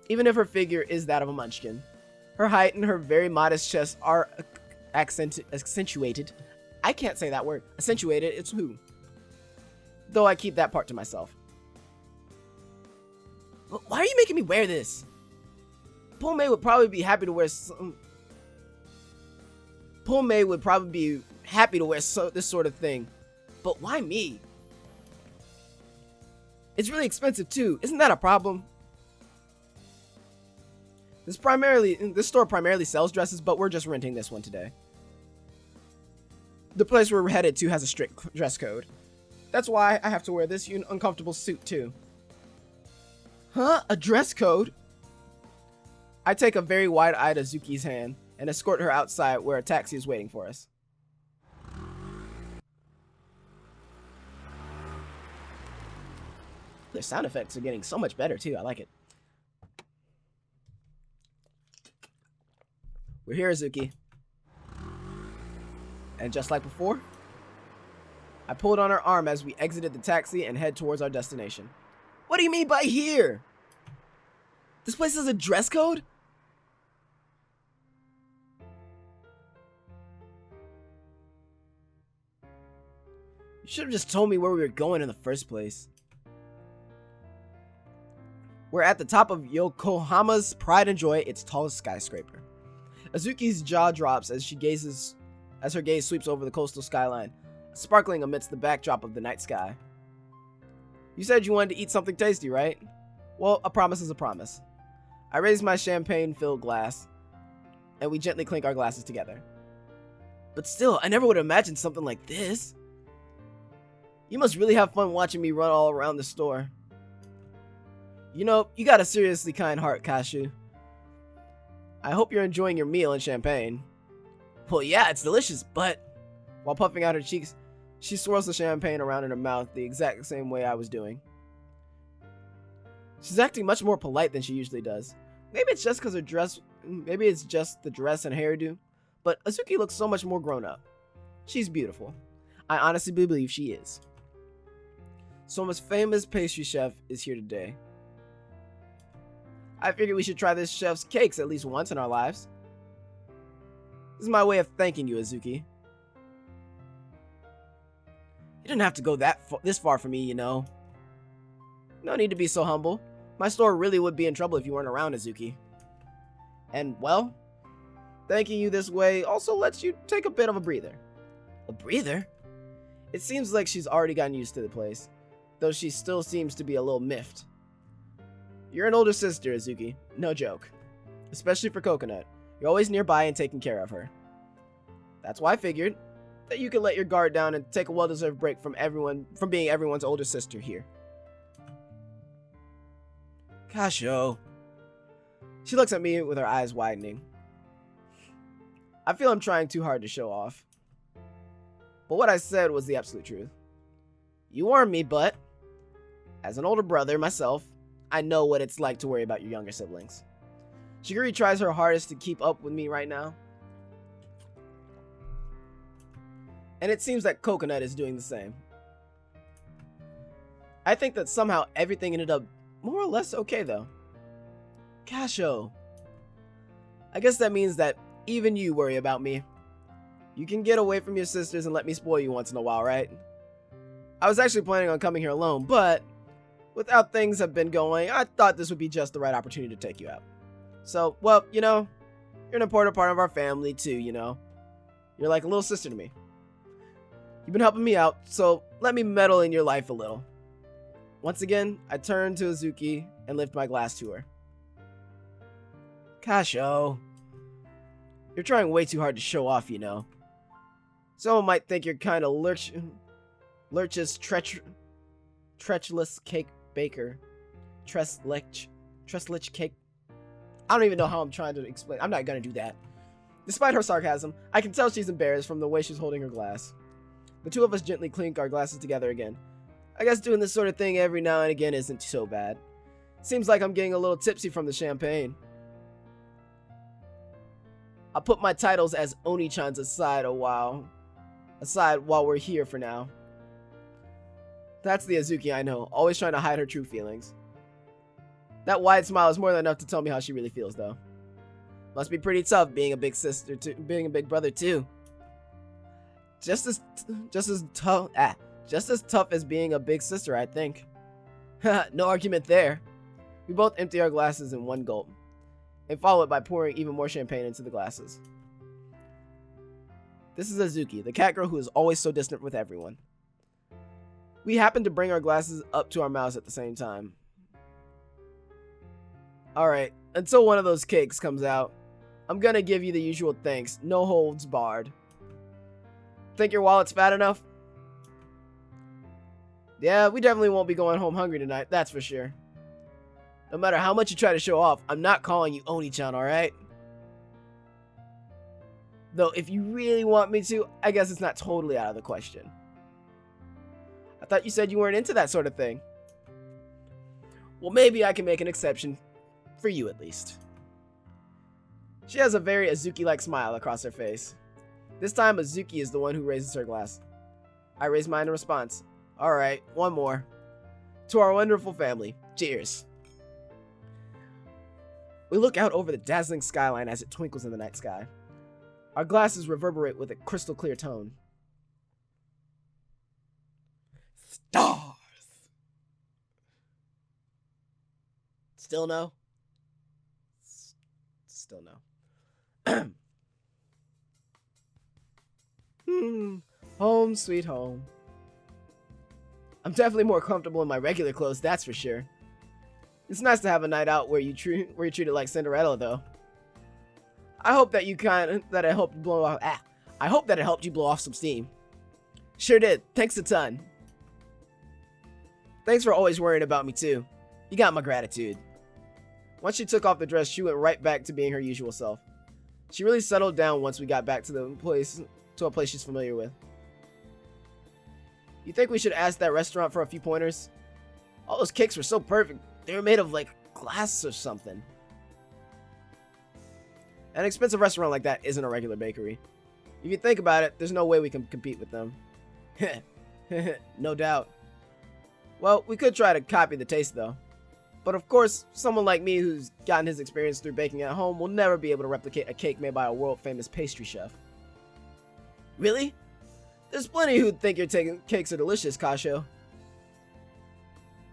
[SPEAKER 2] Even if her figure is that of a munchkin. Her height and her very modest chest are accentuated. I can't say that word. Accentuated, it's who. Though I keep that part to myself. Why are you making me wear this? May would probably be happy to wear some... May would probably be happy to wear this sort of thing. But why me? It's really expensive too. Isn't that a problem? This store primarily sells dresses, but we're just renting this one today. The place we're headed to has a strict dress code. That's why I have to wear this uncomfortable suit too.
[SPEAKER 1] Huh? A dress code? I take a very wide-eyed Azuki's hand and escort her outside where a taxi is waiting for us. The sound effects are getting so much better too. I like it. We're here, Azuki. And just like before, I pulled on her arm as we exited the taxi and head towards our destination. What do you mean by here? This place has a dress code? You should have just told me where we were going in the first place. We're at the top of Yokohama's pride and joy, its tallest skyscraper. Azuki's jaw drops as her gaze sweeps over the coastal skyline, sparkling amidst the backdrop of the night sky. You said you wanted to eat something tasty, right? Well, a promise is a promise. I raise my champagne-filled glass, and we gently clink our glasses together. But still, I never would have imagined something like this. You must really have fun watching me run all around the store. You know, you got a seriously kind heart, Kashu. I hope you're enjoying your meal and champagne. Well, yeah, it's delicious, but... While puffing out her cheeks, she swirls the champagne around in her mouth the exact same way I was doing. She's acting much more polite than she usually does. Maybe it's just because her dress... Maybe it's just the dress and hairdo. But Azuki looks so much more grown up. She's beautiful. I honestly believe she is. Soma's famous pastry chef is here today. I figured we should try this chef's cakes at least once in our lives. This is my way of thanking you, Azuki. You didn't have to go this far for me, you know. No need to be so humble. My store really would be in trouble if you weren't around, Azuki. And, well, thanking you this way also lets you take a bit of a breather. A breather? It seems like she's already gotten used to the place, though she still seems to be a little miffed. You're an older sister, Azuki. No joke. Especially for Coconut. You're always nearby and taking care of her. That's why I figured that you could let your guard down and take a well-deserved break from being everyone's older sister here. Kasho. She looks at me with her eyes widening. I feel I'm trying too hard to show off. But what I said was the absolute truth. You warned me, but as an older brother myself, I know what it's like to worry about your younger siblings. Shiguri tries her hardest to keep up with me right now. And it seems that Coconut is doing the same. I think that somehow everything ended up more or less okay though. Kasho. I guess that means that even you worry about me. You can get away from your sisters and let me spoil you once in a while, right? I was actually planning on coming here alone, but with how things have been going, I thought this would be just the right opportunity to take you out. So, well, you know, you're an important part of our family too, you know. You're like a little sister to me. You've been helping me out, so let me meddle in your life a little. Once again, I turn to Azuki and lift my glass to her. Kasho. You're trying way too hard to show off, you know. Someone might think you're kind of lurch's treacherous cake baker. Treslich cake. I don't even know how I'm trying to explain. I'm not gonna do that. Despite her sarcasm, I can tell she's embarrassed from the way she's holding her glass. The two of us gently clink our glasses together again. I guess doing this sort of thing every now and again isn't so bad. Seems like I'm getting a little tipsy from the champagne. I'll put my titles as Oni-chans aside while we're here for now. That's the Azuki I know, always trying to hide her true feelings. That wide smile is more than enough to tell me how she really feels, though. Must be pretty tough being a big sister, being a big brother too. Just as tough as being a big sister, I think. No argument there. We both empty our glasses in one gulp, and follow it by pouring even more champagne into the glasses. This is Azuki, the cat girl who is always so distant with everyone. We happen to bring our glasses up to our mouths at the same time. Alright, until one of those cakes comes out, I'm gonna give you the usual thanks, no holds barred. Think your wallet's fat enough? Yeah, we definitely won't be going home hungry tonight, that's for sure.
[SPEAKER 2] No matter how much you try to show off, I'm not calling you Oni-chan, alright? Though, if you really want me to, I guess it's not totally out of the question. I thought you said you weren't into that sort of thing. Well, maybe I can make an exception. For you, at least. She has a very Azuki-like smile across her face. This time, Azuki is the one who raises her glass. I raise mine in response. Alright, one more. To our wonderful family. Cheers. We look out over the dazzling skyline as it twinkles in the night sky. Our glasses reverberate with a crystal clear tone. Stars! Still no? Still no. Home sweet home. I'm definitely more comfortable in my regular clothes, that's for sure. It's nice to have a night out where you're treated like Cinderella, though. I hope that it helped blow off. I hope that it helped you blow off some steam. Sure did. Thanks a ton. Thanks for always worrying about me too. You got my gratitude. Once she took off the dress, she went right back to being her usual self. She really settled down once we got back to a place she's familiar with. You think we should ask that restaurant for a few pointers? All those cakes were so perfect. They were made of like glass or something. An expensive restaurant like that isn't a regular bakery. If you think about it, there's no way we can compete with them. No doubt. Well, we could try to copy the taste though. But of course, someone like me who's gotten his experience through baking at home will never be able to replicate a cake made by a world-famous pastry chef. Really? There's plenty who'd think your cakes are delicious, Kasho.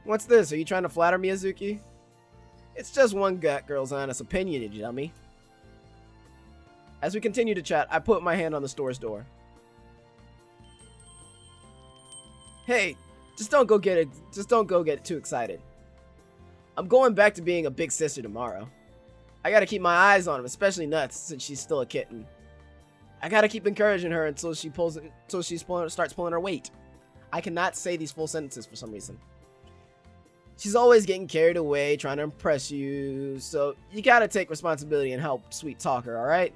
[SPEAKER 2] What's this? Are you trying to flatter me, Azuki? It's just one girl's honest opinion, you dummy. As we continue to chat, I put my hand on the store's door. Hey, just don't go get too excited. I'm going back to being a big sister tomorrow. I gotta keep my eyes on him, especially Nuts, since she's still a kitten. I gotta keep encouraging her until she starts pulling her weight. I cannot say these full sentences for some reason. She's always getting carried away, trying to impress you, so you gotta take responsibility and help sweet talk her, alright?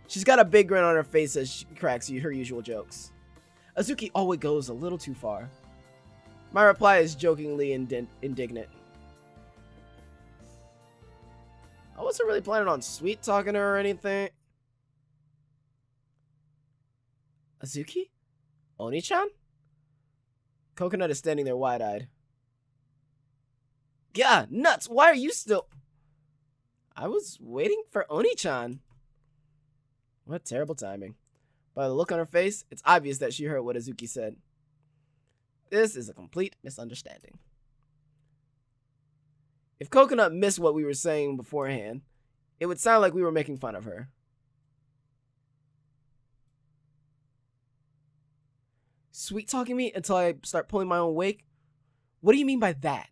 [SPEAKER 2] She's got a big grin on her face as she cracks her usual jokes. Azuki always goes a little too far. My reply is jokingly indignant. I wasn't really planning on sweet talking her or anything. Azuki? Oni-chan? Coconut is standing there wide-eyed. Yeah, Nuts, why are you still... I was waiting for Oni-chan. What terrible timing. By the look on her face, it's obvious that she heard what Azuki said. This is a complete misunderstanding. If Coconut missed what we were saying beforehand, it would sound like we were making fun of her. Sweet talking me until I start pulling my own weight? What do you mean by that?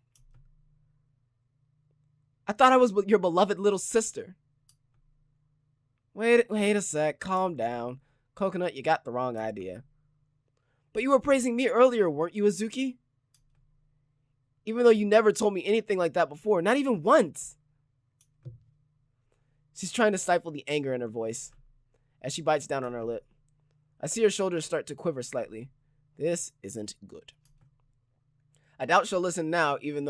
[SPEAKER 2] I thought I was your beloved little sister. Wait a sec, calm down. Coconut, you got the wrong idea. But you were praising me earlier, weren't you, Azuki? Even though you never told me anything like that before, not even once. She's trying to stifle the anger in her voice as she bites down on her lip. I see her shoulders start to quiver slightly. This isn't good. I doubt she'll listen now, even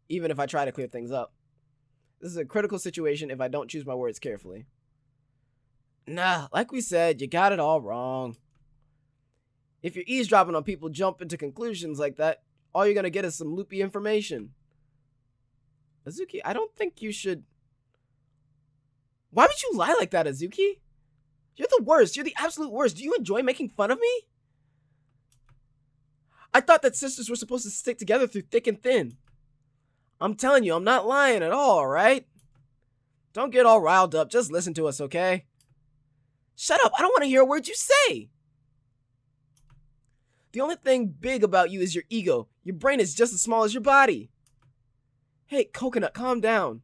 [SPEAKER 2] if I try to clear things up. This is a critical situation if I don't choose my words carefully. Nah, like we said, you got it all wrong. If you're eavesdropping on people jumping to conclusions like that, all you're gonna get is some loopy information. Azuki, I don't think you should... Why would you lie like that, Azuki? You're the worst. You're the absolute worst. Do you enjoy making fun of me? I thought that sisters were supposed to stick together through thick and thin. I'm telling you, I'm not lying at all, right? Don't get all riled up. Just listen to us, okay? Shut up. I don't want to hear a word you say. The only thing big about you is your ego. Your brain is just as small as your body. Hey, Coconut, calm down.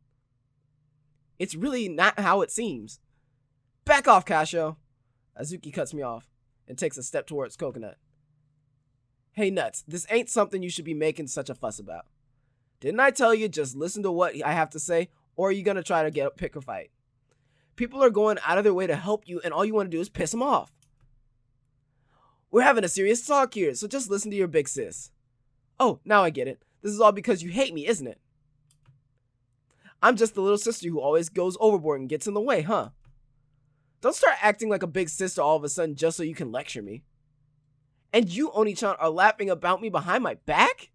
[SPEAKER 2] It's really not how it seems. Back off, Kasho. Azuki cuts me off and takes a step towards Coconut. Hey, Nuts, this ain't something you should be making such a fuss about. Didn't I tell you just listen to what I have to say, or are you gonna try to pick a fight? People are going out of their way to help you, and all you want to do is piss them off. We're having a serious talk here, so just listen to your big sis. Oh, now I get it. This is all because you hate me, isn't it? I'm just the little sister who always goes overboard and gets in the way, huh? Don't start acting like a big sister all of a sudden just so you can lecture me. And you, Oni-chan, are laughing about me behind my back?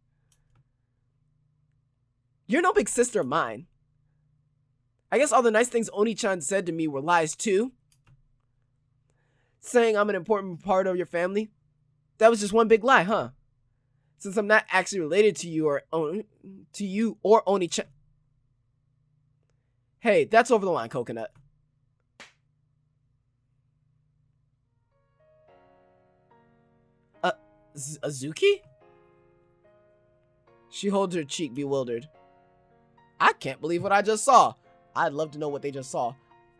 [SPEAKER 2] You're no big sister of mine. I guess all the nice things Oni-chan said to me were lies too. Saying I'm an important part of your family, that was just one big lie, huh? Since I'm not actually related to you or Oni-chan. Hey, that's over the line, Coconut. Azuki? She holds her cheek, bewildered. I can't believe what I just saw. I'd love to know what they just saw.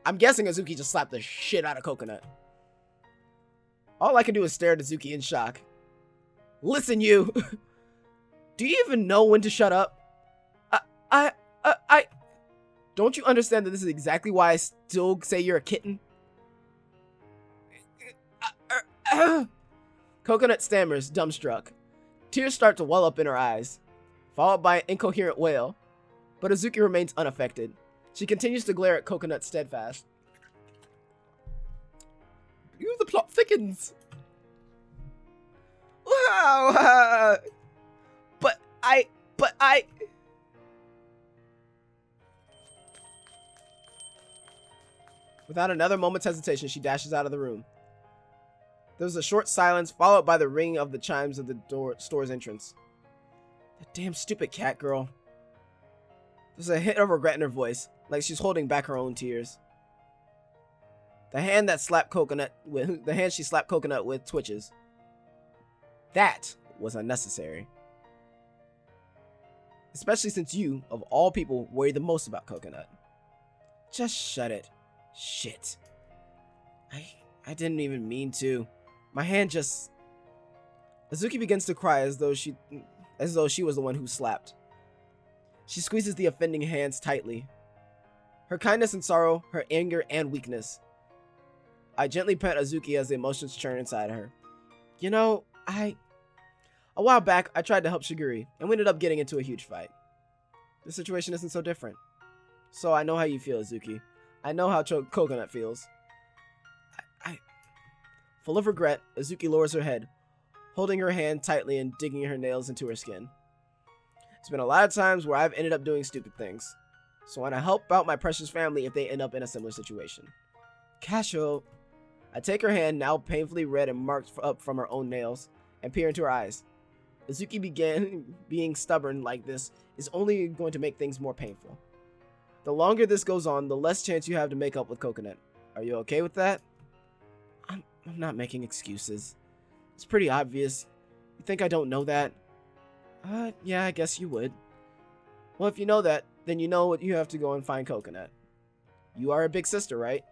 [SPEAKER 2] I'm guessing Azuki just slapped the shit out of Coconut. All I can do is stare at Azuki in shock. Listen, you. Do you even know when to shut up? I... Don't you understand that this is exactly why I still say you're a kitten? Coconut stammers, dumbstruck. Tears start to well up in her eyes, followed by an incoherent wail. But Azuki remains unaffected. She continues to glare at Coconut steadfast. The plot thickens. Wow. But I... Without another moment's hesitation, she dashes out of the room. There's a short silence, followed by the ringing of the chimes of the store's entrance. The damn stupid cat girl. There's a hint of regret in her voice, like she's holding back her own tears. The hand she slapped Coconut with twitches. That was unnecessary. Especially since you, of all people, worry the most about Coconut. Just shut it. Shit. I didn't even mean to. My hand just... Azuki begins to cry as though she was the one who slapped. She squeezes the offending hands tightly. Her kindness and sorrow, her anger and weakness. I gently pet Azuki as the emotions churn inside her. You know, a while back, I tried to help Shiguri, and we ended up getting into a huge fight. The situation isn't so different. So I know how you feel, Azuki. I know how Coconut feels. Full of regret, Azuki lowers her head, holding her hand tightly and digging her nails into her skin. It's been a lot of times where I've ended up doing stupid things. So I want to help out my precious family if they end up in a similar situation. Casho. I take her hand, now painfully red and marked up from her own nails, and peer into her eyes. Azuki being stubborn like this is only going to make things more painful. The longer this goes on, the less chance you have to make up with Coconut. Are you okay with that? I'm not making excuses. It's pretty obvious. You think I don't know that? Yeah, I guess you would. Well, if you know that, then you know what you have to go and find Coconut. You are a big sister, right?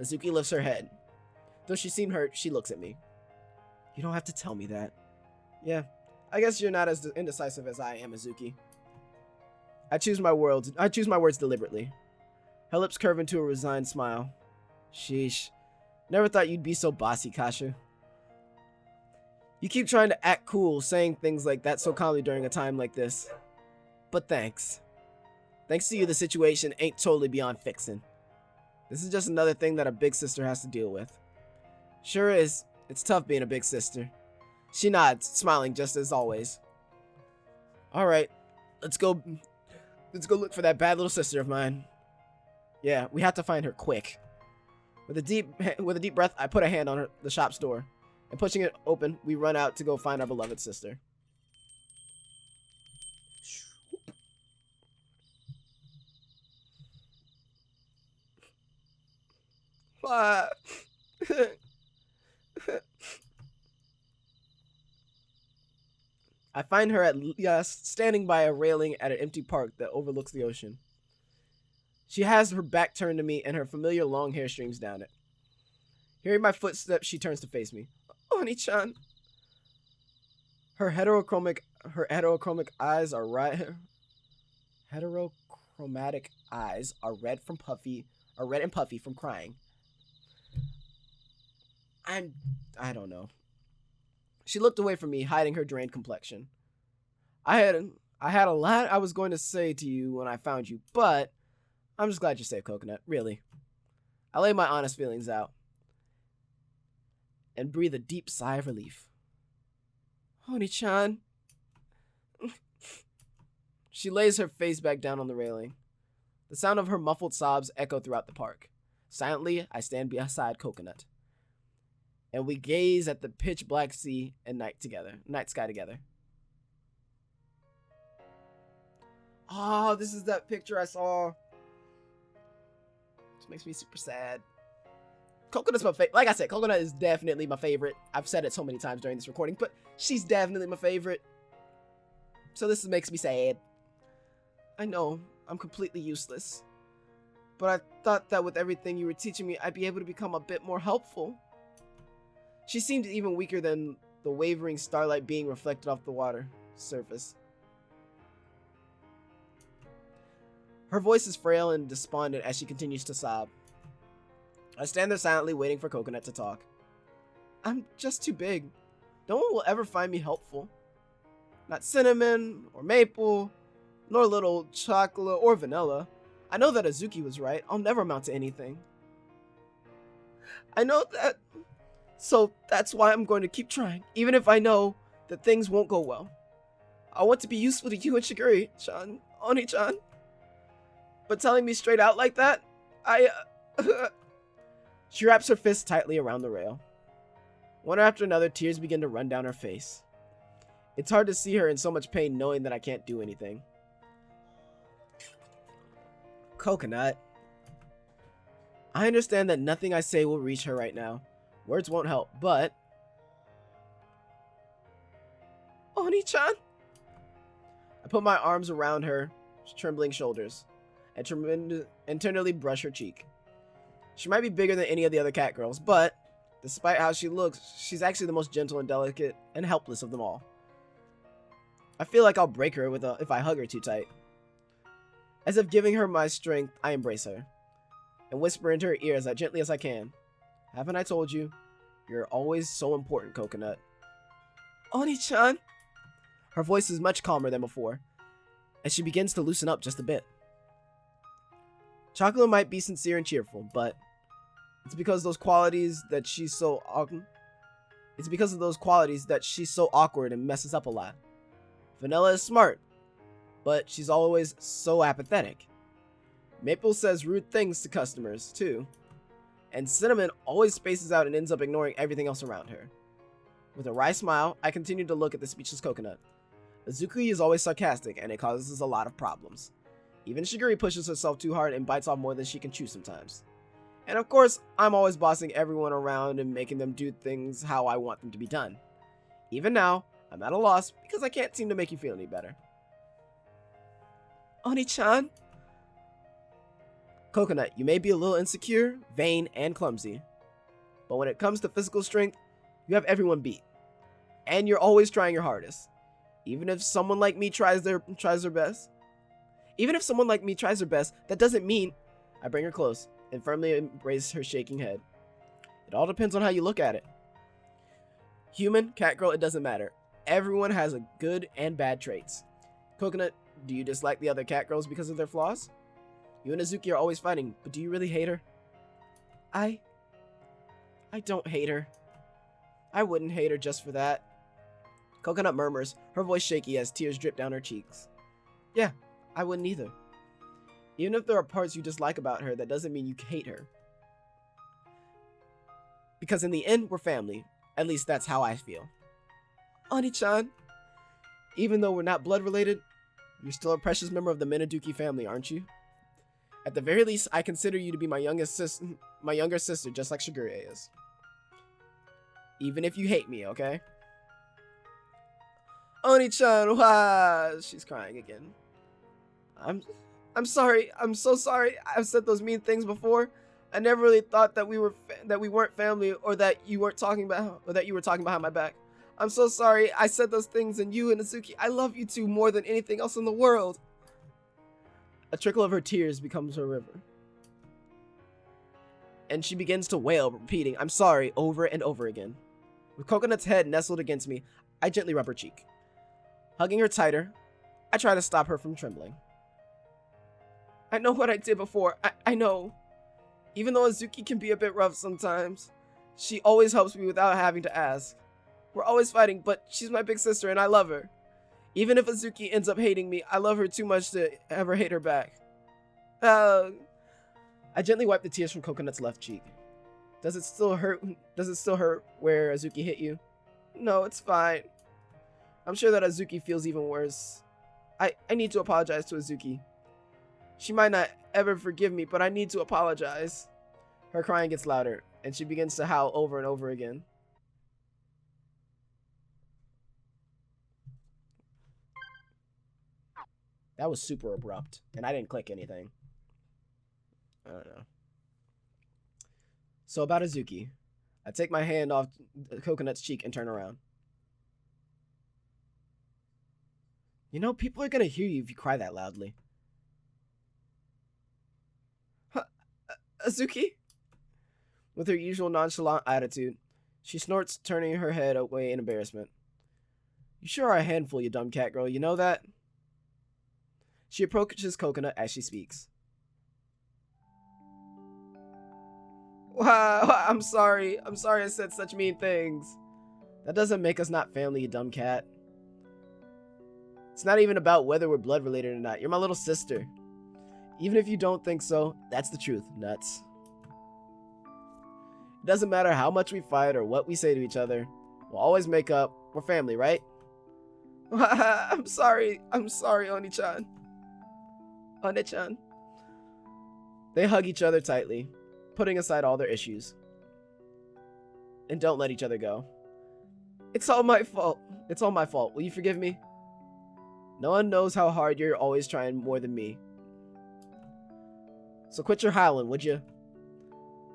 [SPEAKER 2] Azuki lifts her head. Though she seemed hurt, she looks at me. You don't have to tell me that. Yeah, I guess you're not as indecisive as I am, Azuki. I choose my words deliberately. Her lips curve into a resigned smile. Sheesh. Never thought you'd be so bossy, Kasha. You keep trying to act cool, saying things like that so calmly during a time like this. But thanks. Thanks to you, the situation ain't totally beyond fixing. This is just another thing that a big sister has to deal with. Sure is. It's tough being a big sister. She nods, smiling just as always. Alright, let's go look for that bad little sister of mine. Yeah, we have to find her quick. With a deep breath, I put a hand on the shop's door, and pushing it open, we run out to go find our beloved sister. I find her at last standing by a railing at an empty park that overlooks the ocean. She has her back turned to me and her familiar long hair streams down it. Hearing my footsteps, she turns to face me. Oni-chan. Her heterochromic eyes are heterochromatic eyes are red and puffy from crying. I don't know. She looked away from me, hiding her drained complexion. I had a lot I was going to say to you when I found you, but I'm just glad you're safe, Coconut, really. I lay my honest feelings out and breathe a deep sigh of relief. Oni-chan. She lays her face back down on the railing. The sound of her muffled sobs echo throughout the park. Silently, I stand beside Coconut, and we gaze at the pitch black sea and night sky together. Oh, this is that picture I saw. Which makes me super sad. Coconut's my favorite. Like I said, Coconut is definitely my favorite. I've said it so many times during this recording, but she's definitely my favorite. So this makes me sad. I know, I'm completely useless. But I thought that with everything you were teaching me, I'd be able to become a bit more helpful. She seemed even weaker than the wavering starlight being reflected off the water surface. Her voice is frail and despondent as she continues to sob. I stand there silently waiting for Coconut to talk. I'm just too big. No one will ever find me helpful. Not cinnamon or maple, nor little chocolate or vanilla. I know that Azuki was right. I'll never amount to anything. I know that, so that's why I'm going to keep trying, even if I know that things won't go well. I want to be useful to you and Shiguri-chan, Oni-chan. But telling me straight out like that, She wraps her fist tightly around the rail. One after another, tears begin to run down her face. It's hard to see her in so much pain knowing that I can't do anything. Coconut. I understand that nothing I say will reach her right now. Words won't help, but... Oni-chan? I put my arms around her trembling shoulders and tenderly brush her cheek. She might be bigger than any of the other cat girls, but despite how she looks, she's actually the most gentle and delicate and helpless of them all. I feel like I'll break her if I hug her too tight. As if giving her my strength, I embrace her and whisper into her ear as gently as I can. Haven't I told you? You're always so important, Coconut. Oni-chan? Her voice is much calmer than before, and she begins to loosen up just a bit. Chocolate might be sincere and cheerful, but it's because of those qualities that she's so awkward and messes up a lot. Vanilla is smart, but she's always so apathetic. Maple says rude things to customers, too. And Cinnamon always spaces out and ends up ignoring everything else around her. With a wry smile, I continue to look at the speechless Coconut. Azuki is always sarcastic, and it causes a lot of problems. Even Shiguri pushes herself too hard and bites off more than she can chew sometimes. And of course, I'm always bossing everyone around and making them do things how I want them to be done. Even now, I'm at a loss because I can't seem to make you feel any better. Oni-chan? Coconut, you may be a little insecure, vain, and clumsy. But when it comes to physical strength, you have everyone beat. And you're always trying your hardest. Even if someone like me tries their best. That doesn't mean... I bring her close and firmly embrace her shaking head. It all depends on how you look at it. Human, cat girl, it doesn't matter. Everyone has a good and bad traits. Coconut, do you dislike the other cat girls because of their flaws? You and Azuki are always fighting, but do you really hate her? I don't hate her. I wouldn't hate her just for that. Coconut murmurs, her voice shaky as tears drip down her cheeks. Yeah, I wouldn't either. Even if there are parts you dislike about her, that doesn't mean you hate her. Because in the end, we're family. At least that's how I feel. Oni-chan, even though we're not blood related, you're still a precious member of the Minaduki family, aren't you? At the very least, I consider you to be my younger sister, just like Shigure is. Even if you hate me, okay? Oni-chan, wah! She's crying again. I'm sorry. I'm so sorry. I've said those mean things before. I never really thought that we weren't family, or that you were talking behind my back. I'm so sorry. I said those things, and you and Azuki, I love you two more than anything else in the world. A trickle of her tears becomes her river. And she begins to wail, repeating, "I'm sorry," over and over again. With Coconut's head nestled against me, I gently rub her cheek. Hugging her tighter, I try to stop her from trembling. "I know what I did before. I know. Even though Azuki can be a bit rough sometimes, she always helps me without having to ask. We're always fighting, but she's my big sister and I love her. Even if Azuki ends up hating me, I love her too much to ever hate her back." I gently wipe the tears from Coconut's left cheek. Does it still hurt? Does it still hurt where Azuki hit you? "No, it's fine. I'm sure that Azuki feels even worse. I need to apologize to Azuki. She might not ever forgive me, but I need to apologize." Her crying gets louder, and she begins to howl over and over again. That was super abrupt, and I didn't click anything. I don't know. So about Azuki, I take my hand off Coconut's cheek and turn around. "You know, people are gonna hear you if you cry that loudly." "Azuki?" With her usual nonchalant attitude, she snorts, turning her head away in embarrassment. "You sure are a handful, you dumb cat girl, you know that?" She approaches Coconut as she speaks. "Wow, I'm sorry. I'm sorry I said such mean things. That doesn't make us not family, you dumb cat. It's not even about whether we're blood related or not. You're my little sister. Even if you don't think so, that's the truth, nuts. It doesn't matter how much we fight or what we say to each other. We'll always make up. We're family, right?" I'm sorry, Oni-chan. One-chan." They hug each other tightly, putting aside all their issues, and don't let each other go. "It's all my fault. It's all my fault. Will you forgive me? No one knows how hard you're always trying more than me. So quit your howling, would you?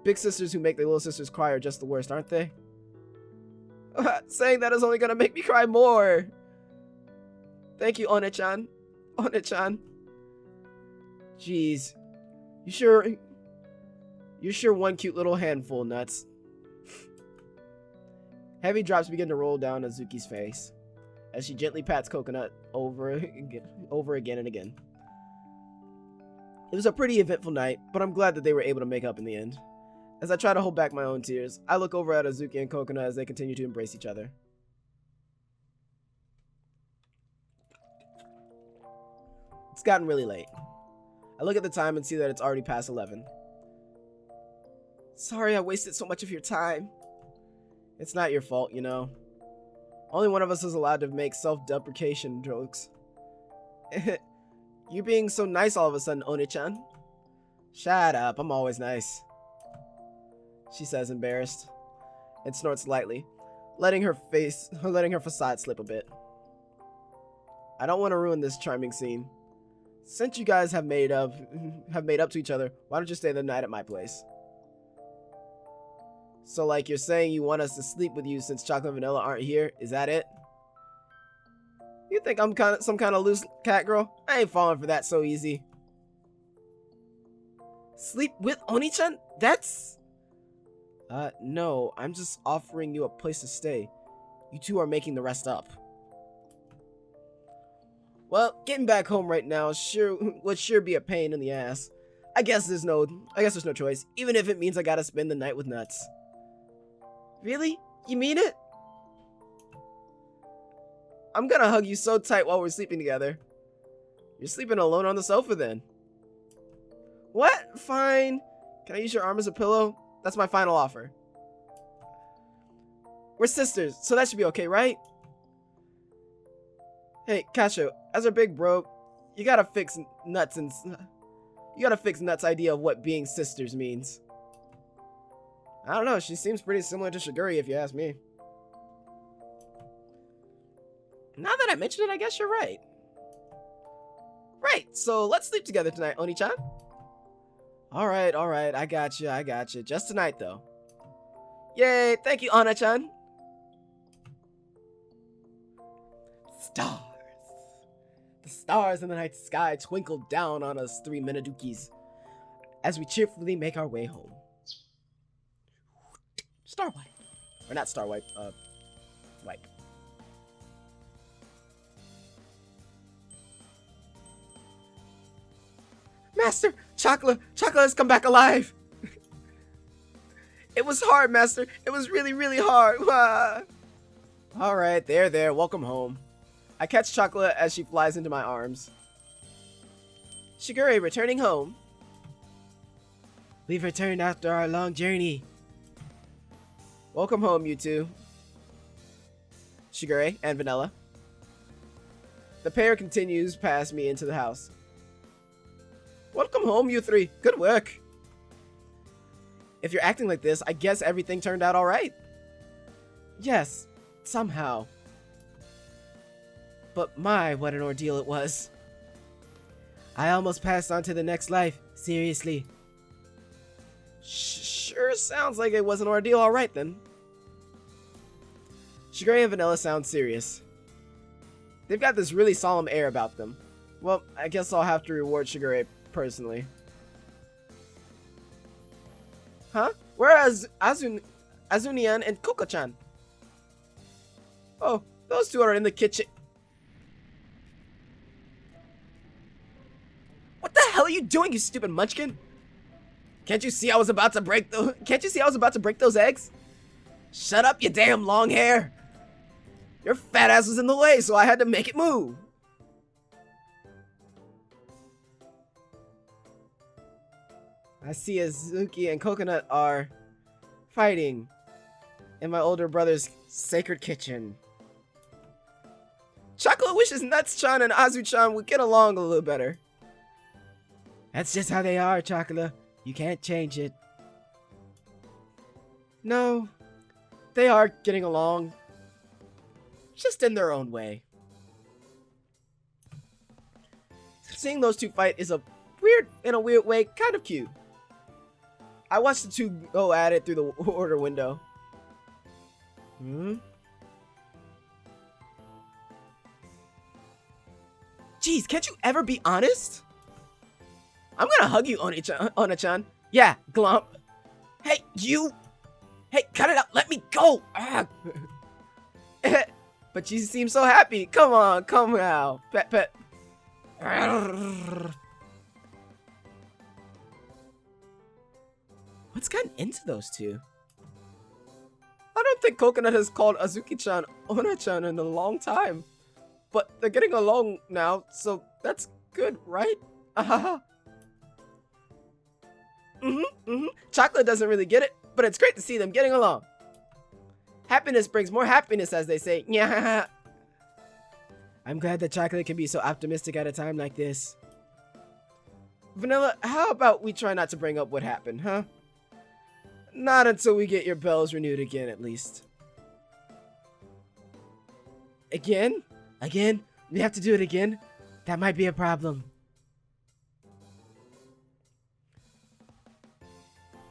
[SPEAKER 2] Big sisters who make their little sisters cry are just the worst, aren't they?" Saying that is only gonna make me cry more. "Thank you, One-chan. One-chan. Jeez. You're sure one cute little handful, nuts." Heavy drops begin to roll down Azuki's face as she gently pats Coconut over again and again. It was a pretty eventful night, but I'm glad that they were able to make up in the end. As I try to hold back my own tears, I look over at Azuki and Coconut as they continue to embrace each other. It's gotten really late. I look at the time and see that it's already past 11. "Sorry I wasted so much of your time." "It's not your fault, you know. Only one of us is allowed to make self-deprecation jokes." "You being so nice all of a sudden, Oni-chan." "Shut up, I'm always nice," she says, embarrassed, and snorts lightly, letting her facade slip a bit. I don't want to ruin this charming scene. Since you guys have made up to each other, why don't you stay the night at my place? So like you're saying you want us to sleep with you since Chocolate and Vanilla aren't here, is that it? You think I'm some kind of loose cat girl? I ain't falling for that so easy." "Sleep with Oni-chan? That's..." No, I'm just offering you a place to stay. You two are making the rest up." "Well, getting back home right now would sure be a pain in the ass. I guess there's no choice, even if it means I gotta spend the night with Nuts." "Really? You mean it?" "I'm gonna hug you so tight while we're sleeping together." "You're sleeping alone on the sofa then." "What? Fine. Can I use your arm as a pillow? That's my final offer." "We're sisters, so that should be okay, right?" "Hey, Kasho, as our big bro, you gotta fix Nuts' idea of what being sisters means." "I don't know, she seems pretty similar to Shiguri if you ask me." "Now that I mention it, I guess you're right." "Right, so let's sleep together tonight, Oni-chan." Alright, I got you. Just tonight, though." "Yay, thank you, Ana-chan."
[SPEAKER 1] Stars. The stars in the night sky twinkle down on us three Minadukis as we cheerfully make our way home. Star wipe. Or not star wipe, wipe. Master, Chocolate has come back alive. It was hard, Master. It was really, really hard. All right, there. Welcome home. I catch Chocolate as she flies into my arms. Shigure returning home.
[SPEAKER 3] We've returned after our long journey.
[SPEAKER 1] Welcome home, you two. Shigure and Vanilla. The pair continues past me into the house. Welcome home, you three. Good work. If you're acting like this, I guess everything turned out alright. Yes, somehow. But my, what an ordeal it was.
[SPEAKER 3] I almost passed on to the next life. Seriously.
[SPEAKER 1] Sure sounds like it was an ordeal alright then. Shigure and Vanilla sound serious. They've got this really solemn air about them. Well, I guess I'll have to reward Shigure personally. Huh? Where are Azunian and Koko-chan? Oh, those two are in the kitchen. What the hell are you doing, you stupid munchkin? Can't you see I was about to break those eggs? Shut up, you damn long hair. Your fat ass was in the way, so I had to make it move. I see Azuki and Coconut are fighting in my older brother's sacred kitchen. Chocolate wishes Nuts-chan and Azu-chan would get along a little better.
[SPEAKER 3] That's just how they are, Chocolate. You can't change it.
[SPEAKER 1] No, they are getting along. Just in their own way. Seeing those two fight is in a weird way, kind of cute. I watched the two go at it through the order window. Jeez, can't you ever be honest? I'm gonna hug you, Ona-chan. Yeah, glump. Hey, you! Hey, cut it out! Let me go! But you seem so happy. Come on, come now. Pet. What's gotten into those two? I don't think Coconut has called Azuki-chan Ona-chan in a long time. But they're getting along now, so that's good, right? Chocolate doesn't really get it, but it's great to see them getting along. Happiness brings more happiness, as they say. Yeah.
[SPEAKER 3] I'm glad that Chocolate can be so optimistic at a time like this.
[SPEAKER 1] Vanilla, how about we try not to bring up what happened, huh? Not until we get your bells renewed again, at least.
[SPEAKER 3] Again? Again? We have to do it again? That might be a problem.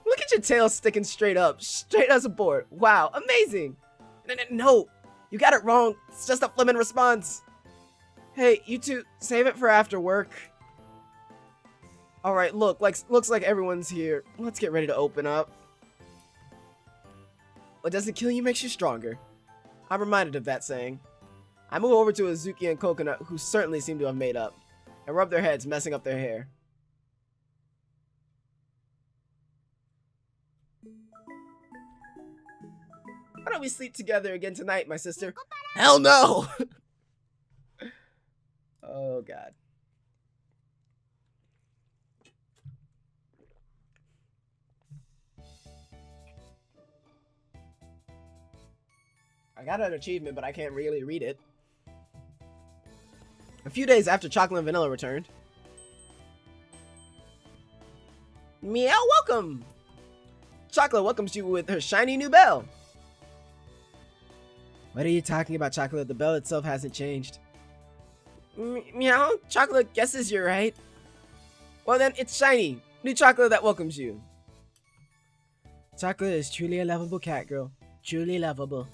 [SPEAKER 1] Look at your tail sticking straight up, straight as a board. Wow, amazing. No, you got it wrong. It's just a flippin' response. Hey, you two, save it for after work. All right, looks like everyone's here. Let's get ready to open up. What doesn't kill you makes you stronger. I'm reminded of that saying. I move over to Azuki and Coconut, who certainly seem to have made up, and rub their heads, messing up their hair. Why don't we sleep together again tonight, my sister? Hell no! Oh, God. I got an achievement, but I can't really read it. A few days after Chocolate and Vanilla returned. Meow, welcome! Chocolate welcomes you with her shiny new bell.
[SPEAKER 3] What are you talking about, Chocolate? The bell itself hasn't changed.
[SPEAKER 1] Meow, Chocolate guesses you're right. Well then, it's shiny. New chocolate that welcomes you.
[SPEAKER 3] Chocolate is truly a lovable cat girl. Truly lovable.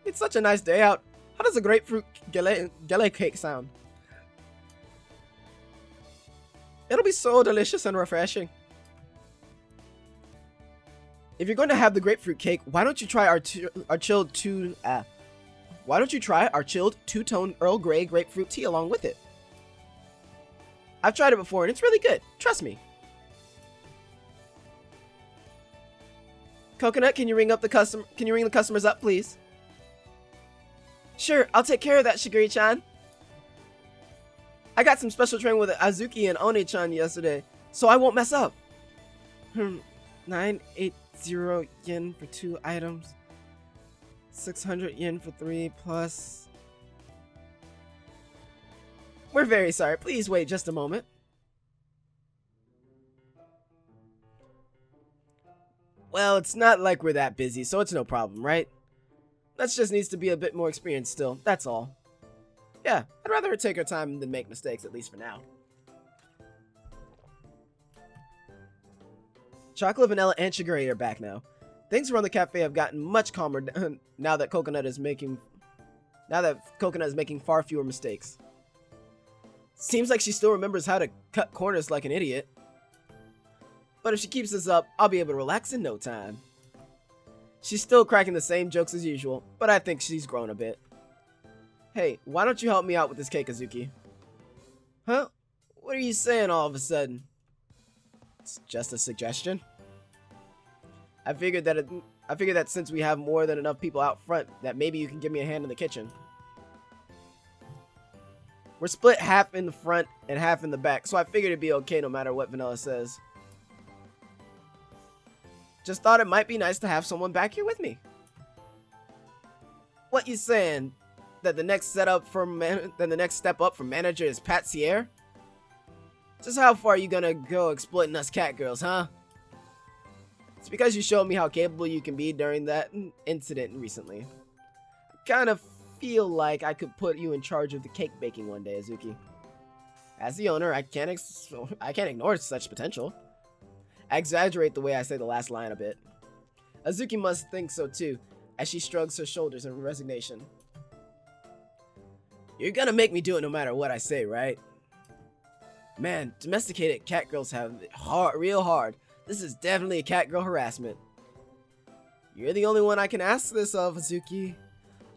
[SPEAKER 1] It's such a nice day out.
[SPEAKER 2] How does a grapefruit gele cake sound? It'll be so delicious and refreshing. If you're going to have the grapefruit cake, why don't you try our chilled two-tone Earl Grey grapefruit tea along with it? I've tried it before and it's really good. Trust me. Coconut, can you ring the customers up, please? Sure, I'll take care of that, Shigiri-chan. I got some special training with Azuki and One-chan yesterday, so I won't mess up. 980 yen for 2 items. 600 yen for 3 plus. We're very sorry. Please wait just a moment. Well, it's not like we're that busy, so it's no problem, right? That just needs to be a bit more experienced still, that's all. Yeah, I'd rather her take her time than make mistakes, at least for now. Chocolate, vanilla, and Shigure are back now. Things around the cafe have gotten much calmer now that Coconut is making far fewer mistakes. Seems like she still remembers how to cut corners like an idiot. But if she keeps this up, I'll be able to relax in no time. She's still cracking the same jokes as usual, but I think she's grown a bit. Hey, why don't you help me out with this cake, Azuki? Huh? What are you saying all of a sudden? It's just a suggestion. I figured that since we have more than enough people out front, that maybe you can give me a hand in the kitchen. We're split half in the front and half in the back, so I figured it'd be okay no matter what Vanilla says. Just thought it might be nice to have someone back here with me. What you saying? That the next step up from manager is Pat Sierre? Just how far are you gonna go exploiting us cat girls, huh? It's because you showed me how capable you can be during that incident recently. I kind of feel like I could put you in charge of the cake baking one day, Azuki. As the owner, I can't ignore such potential. I exaggerate the way I say the last line a bit. Azuki must think so too, as she shrugs her shoulders in resignation. You're gonna make me do it no matter what I say, right? Man, domesticated cat girls have it real hard. This is definitely a cat girl harassment. You're the only one I can ask this of, Azuki.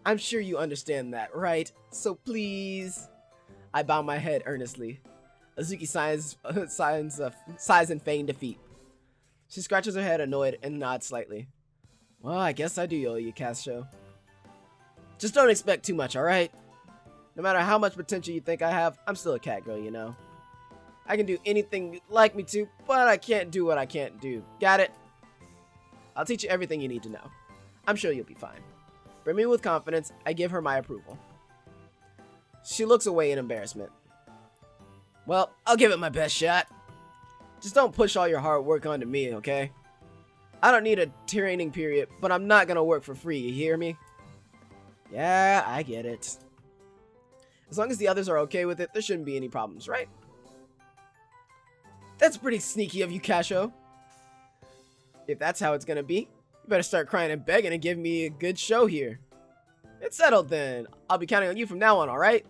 [SPEAKER 2] I'm sure you understand that, right? So please. I bow my head earnestly. Azuki sighs in feigned defeat. She scratches her head annoyed and nods slightly. Well, I guess I do owe you, Casio. Just don't expect too much, alright? No matter how much potential you think I have, I'm still a cat girl, you know? I can do anything you'd like me to, but I can't do what I can't do. Got it? I'll teach you everything you need to know. I'm sure you'll be fine. Brimming with confidence, I give her my approval. She looks away in embarrassment. Well, I'll give it my best shot. Just don't push all your hard work onto me, okay? I don't need a training period, but I'm not gonna work for free, you hear me? Yeah, I get it. As long as the others are okay with it, there shouldn't be any problems, right? That's pretty sneaky of you, Casio. If that's how it's gonna be, you better start crying and begging and give me a good show here. It's settled then. I'll be counting on you from now on, alright?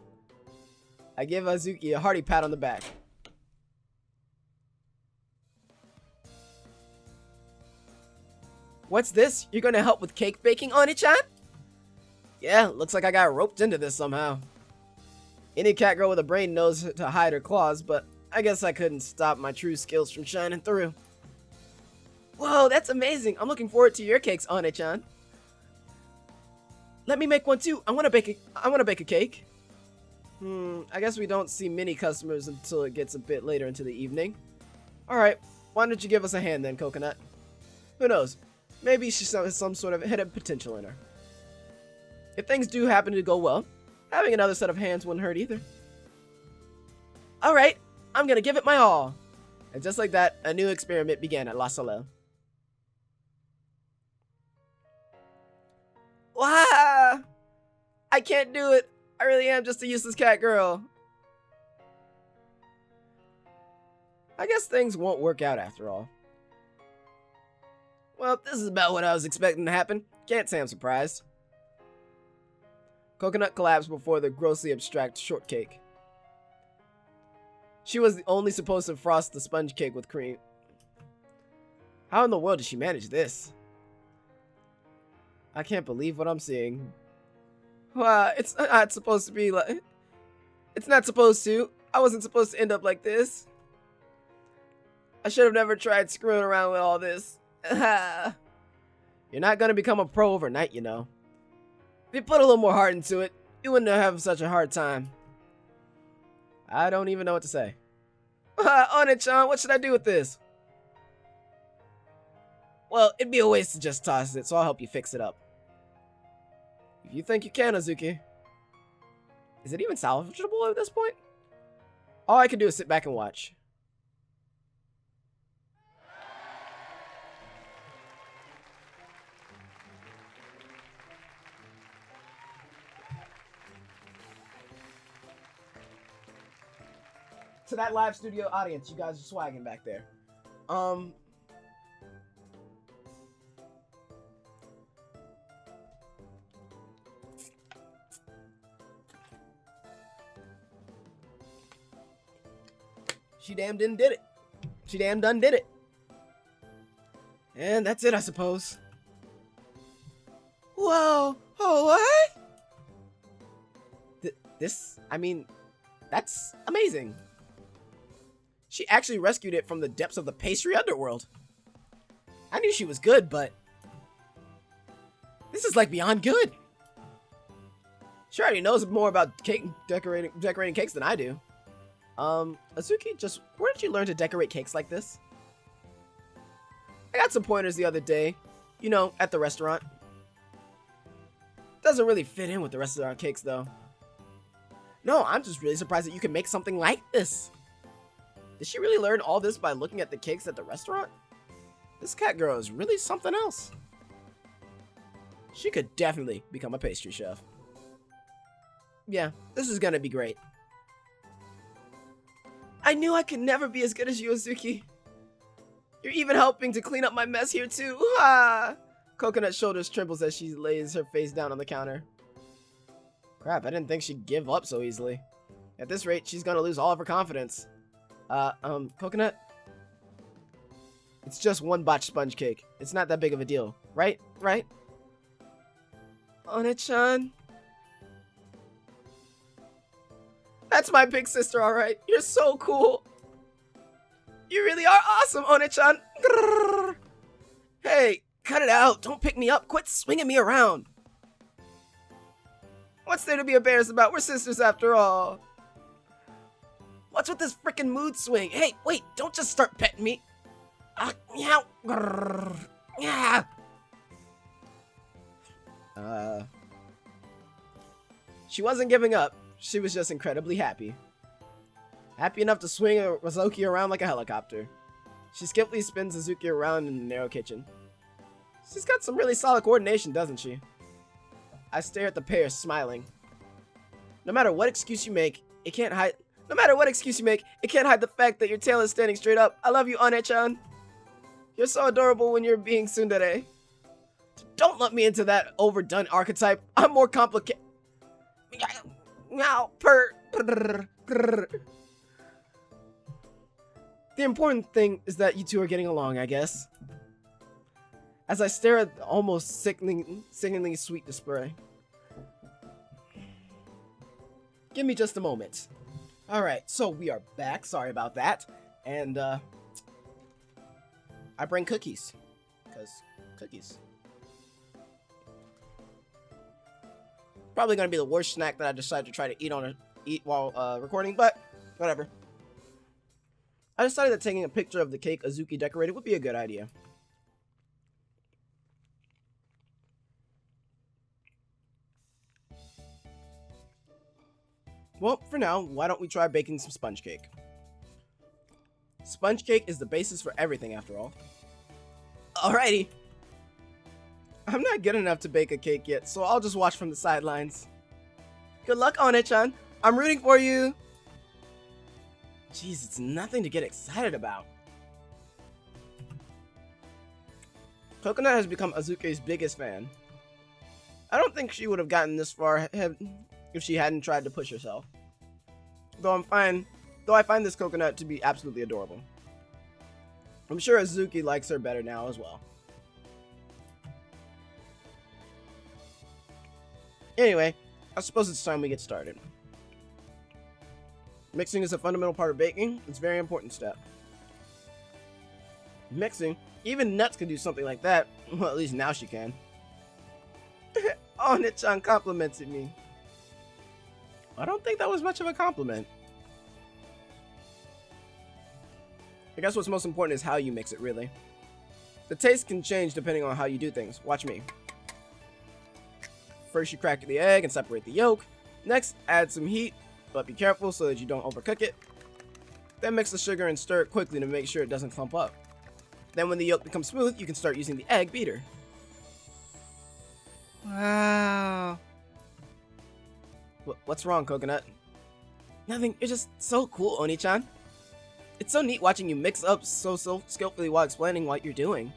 [SPEAKER 2] I give Azuki a hearty pat on the back. What's this? You're gonna help with cake baking, Oni-chan? Yeah, looks like I got roped into this somehow. Any cat girl with a brain knows to hide her claws, but I guess I couldn't stop my true skills from shining through. Whoa, that's amazing. I'm looking forward to your cakes, One-chan. Let me make one too. I wanna bake a cake. I guess we don't see many customers until it gets a bit later into the evening. Alright, why don't you give us a hand then, Coconut? Who knows? Maybe she has some sort of hidden potential in her. If things do happen to go well, having another set of hands wouldn't hurt either. Alright, I'm gonna give it my all. And just like that, a new experiment began at La Soleil. Wow! I can't do it. I really am just a useless cat girl. I guess things won't work out after all. Well, this is about what I was expecting to happen. Can't say I'm surprised. Coconut collapsed before the grossly abstract shortcake. She was only supposed to frost the sponge cake with cream. How in the world did she manage this? I can't believe what I'm seeing. It's not supposed to be like... It's not supposed to. I wasn't supposed to end up like this. I should have never tried screwing around with all this. You're not gonna become a pro overnight, you know. If you put a little more heart into it, you wouldn't have such a hard time. I don't even know what to say. One-chan, what should I do with this? Well, it'd be a waste to just toss it, so I'll help you fix it up. If you think you can, Azuki. Is it even salvageable at this point? All I can do is sit back and watch. To that live studio audience, you guys are swagging back there. She damn did it. She damn done did it. And that's it, I suppose. Whoa! Oh, what? I mean, that's amazing. She actually rescued it from the depths of the pastry underworld. I knew she was good, but this is like beyond good. She already knows more about cake decorating cakes than I do. Azuki, where did you learn to decorate cakes like this? I got some pointers the other day, you know, at the restaurant. Doesn't really fit in with the restaurant cakes though. No, I'm just really surprised that you can make something like this. Did she really learn all this by looking at the cakes at the restaurant? This cat girl is really something else. She could definitely become a pastry chef. Yeah, this is gonna be great. I knew I could never be as good as you, Azuki. You're even helping to clean up my mess here too. Ah! Coconut's shoulders trembles as she lays her face down on the counter. Crap, I didn't think she'd give up so easily. At this rate, she's gonna lose all of her confidence. Coconut? It's just one botched sponge cake. It's not that big of a deal, right? Right? One-chan? That's my big sister, alright. You're so cool. You really are awesome, One-chan. Hey, cut it out. Don't pick me up. Quit swinging me around. What's there to be embarrassed about? We're sisters after all. What's with this frickin' mood swing? Hey, wait, don't just start petting me. Meow. Yeah. She wasn't giving up. She was just incredibly happy. Happy enough to swing Azuki around like a helicopter. She skillfully spins Azuki around in the narrow kitchen. She's got some really solid coordination, doesn't she? I stare at the pair, smiling. No matter what excuse you make, it can't hide the fact that your tail is standing straight up. I love you, One-chan. You're so adorable when you're being tsundere. Don't let me into that overdone archetype. I'm more complicated. Meow, purr. The important thing is that you two are getting along, I guess. As I stare at the almost sickeningly sweet display. Give me just a moment. Alright, so we are back. Sorry about that. And, I bring cookies. Because cookies. Probably gonna be the worst snack that I decided to try to eat while recording, but whatever. I decided that taking a picture of the cake Azuki decorated would be a good idea. Well, for now, why don't we try baking some sponge cake? Sponge cake is the basis for everything, after all. Alrighty. I'm not good enough to bake a cake yet, so I'll just watch from the sidelines. Good luck, One-chan. I'm rooting for you. Jeez, it's nothing to get excited about. Coconut has become Azuki's biggest fan. I don't think she would have gotten this far if she hadn't tried to push herself. Though I find this coconut to be absolutely adorable. I'm sure Azuki likes her better now as well. Anyway, I suppose it's time we get started. Mixing is a fundamental part of baking. It's a very important step. Mixing? Even nuts can do something like that. Well, at least now she can. Oh, Nichan complimented me. I don't think that was much of a compliment. I guess what's most important is how you mix it, really. The taste can change depending on how you do things. Watch me. First, you crack the egg and separate the yolk. Next, add some heat, but be careful so that you don't overcook it. Then mix the sugar and stir it quickly to make sure it doesn't clump up. Then when the yolk becomes smooth, you can start using the egg beater.
[SPEAKER 3] Wow.
[SPEAKER 2] What's wrong, Coconut? Nothing, you're just so cool, Oni-chan. It's so neat watching you mix up so skillfully while explaining what you're doing.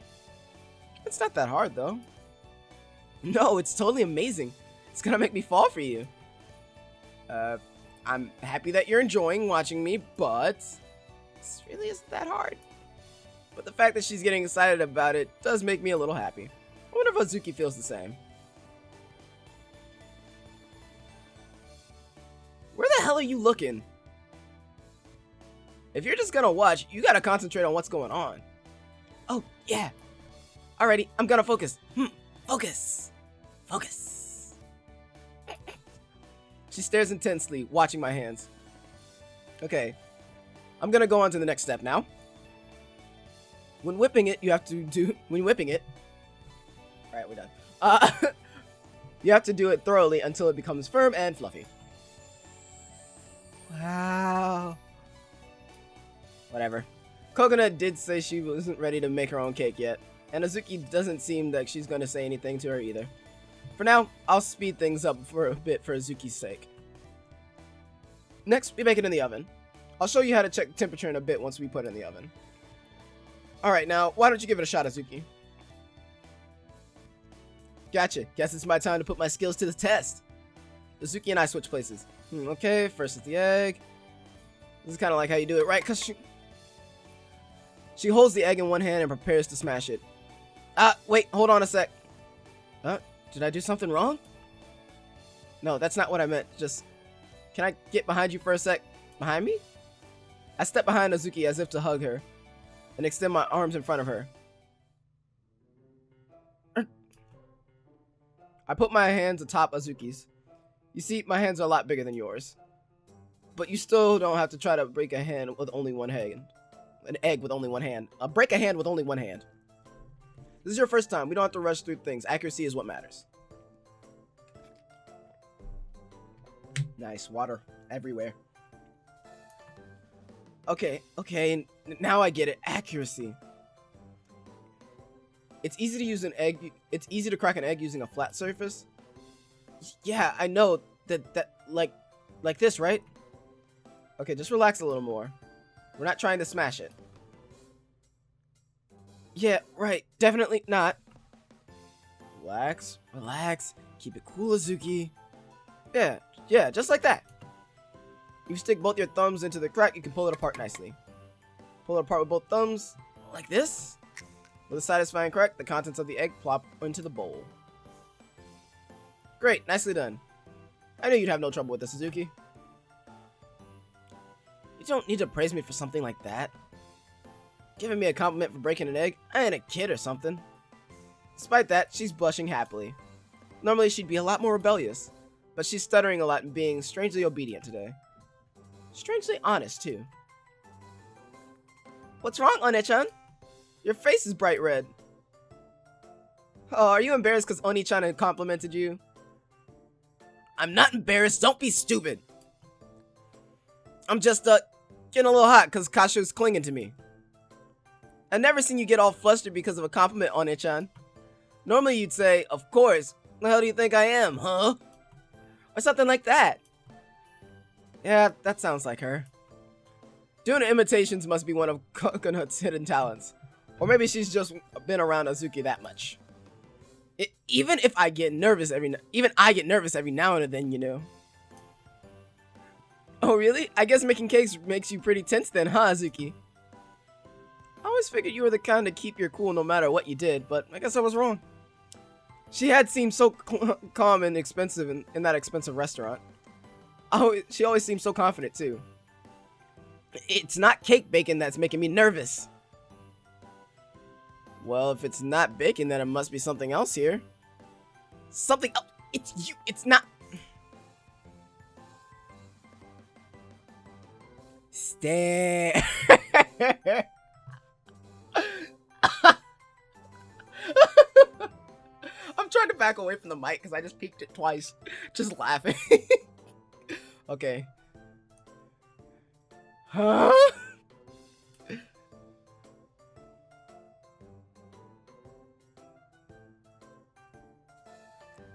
[SPEAKER 2] It's not that hard, though. No, it's totally amazing. It's gonna make me fall for you. I'm happy that you're enjoying watching me, but this really isn't that hard. But the fact that she's getting excited about it does make me a little happy. I wonder if Azuki feels the same. Where the hell are you looking? If you're just gonna watch, you gotta concentrate on what's going on. Oh, yeah. Alrighty, I'm gonna focus. Focus. Focus. She stares intensely, watching my hands. Okay. I'm gonna go on to the next step now. When whipping it, you have to do... When whipping it... Alright, we're done. You have to do it thoroughly until it becomes firm and fluffy.
[SPEAKER 3] Wow.
[SPEAKER 2] Whatever. Coconut did say she wasn't ready to make her own cake yet, and Azuki doesn't seem like she's going to say anything to her either. For now, I'll speed things up for a bit for Azuki's sake. Next, we bake it in the oven. I'll show you how to check the temperature in a bit once we put it in the oven. Alright, now, why don't you give it a shot, Azuki? Gotcha. Guess it's my time to put my skills to the test. Azuki and I switch places. Okay, first is the egg. This is kind of like how you do it, right? Because she holds the egg in one hand and prepares to smash it. Wait, hold on a sec. Did I do something wrong? No, that's not what I meant. Just, can I get behind you for a sec? Behind me? I step behind Azuki as if to hug her, and extend my arms in front of her. I put my hands atop Azuki's. You see, my hands are a lot bigger than yours. But you still don't have to try to break a hand with only one hand. An egg with only one hand. Break a hand with only one hand. This is your first time. We don't have to rush through things. Accuracy is what matters. Nice. Water everywhere. Okay. Now I get it. Accuracy. It's easy to use an egg. It's easy to crack an egg using a flat surface. Yeah, I know that like this, right? Okay, just relax a little more. We're not trying to smash it. Yeah, right. Definitely not. Relax. Keep it cool, Azuki. Yeah, just like that. If you stick both your thumbs into the crack, you can pull it apart nicely. Pull it apart with both thumbs, like this. With a satisfying crack, the contents of the egg plop into the bowl. Great, nicely done. I knew you'd have no trouble with this, Azuki. You don't need to praise me for something like that. Giving me a compliment for breaking an egg? I ain't a kid or something. Despite that, she's blushing happily. Normally she'd be a lot more rebellious, but she's stuttering a lot and being strangely obedient today. Strangely honest, too. What's wrong, One-chan? Your face is bright red. Oh, are you embarrassed because Oni-chan had complimented you? I'm not embarrassed, don't be stupid. I'm just, getting a little hot because Kasho's clinging to me. I've never seen you get all flustered because of a compliment, One-chan. Normally you'd say, of course, the hell do you think I am, huh? Or something like that. Yeah, that sounds like her. Doing imitations must be one of Coconut's hidden talents. Or maybe she's just been around Azuki that much. Even if I get nervous even I get nervous every now and then, you know. Oh, really? I guess making cakes makes you pretty tense then, huh, Azuki? I always figured you were the kind to keep your cool no matter what you did, but I guess I was wrong. She had seemed so calm and expensive in that expensive restaurant. She always seemed so confident, too. It's not cake baking that's making me nervous. Well, if it's not baking, then it must be something else here. Something else? It's you. It's not.
[SPEAKER 3] Stare.
[SPEAKER 2] I'm trying to back away from the mic because I just peeked it twice. Just laughing. Okay. Huh?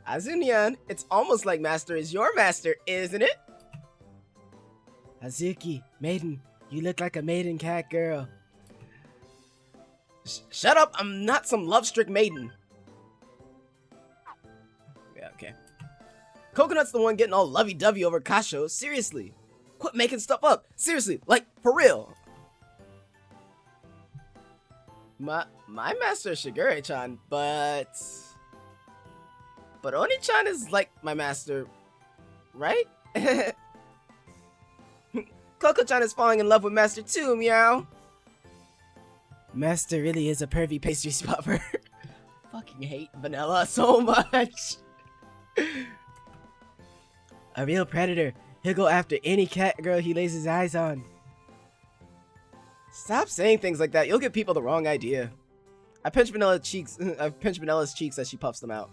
[SPEAKER 2] Azunian, it's almost like Master is your master, isn't it?
[SPEAKER 3] Azuki, maiden, you look like a maiden cat girl.
[SPEAKER 2] Shut up, I'm not some love-strict maiden. Yeah, okay. Coconut's the one getting all lovey-dovey over Kasho, seriously. Quit making stuff up, seriously, like, for real. My master is Shigure-chan, but Oni-chan is like my master, right? Coco-chan is falling in love with Master too, meow.
[SPEAKER 3] Master really is a pervy pastry spopper.
[SPEAKER 2] Fucking hate vanilla so much.
[SPEAKER 3] A real predator. He'll go after any cat girl he lays his eyes on.
[SPEAKER 2] Stop saying things like that. You'll give people the wrong idea. I pinch Vanilla's cheeks as she puffs them out.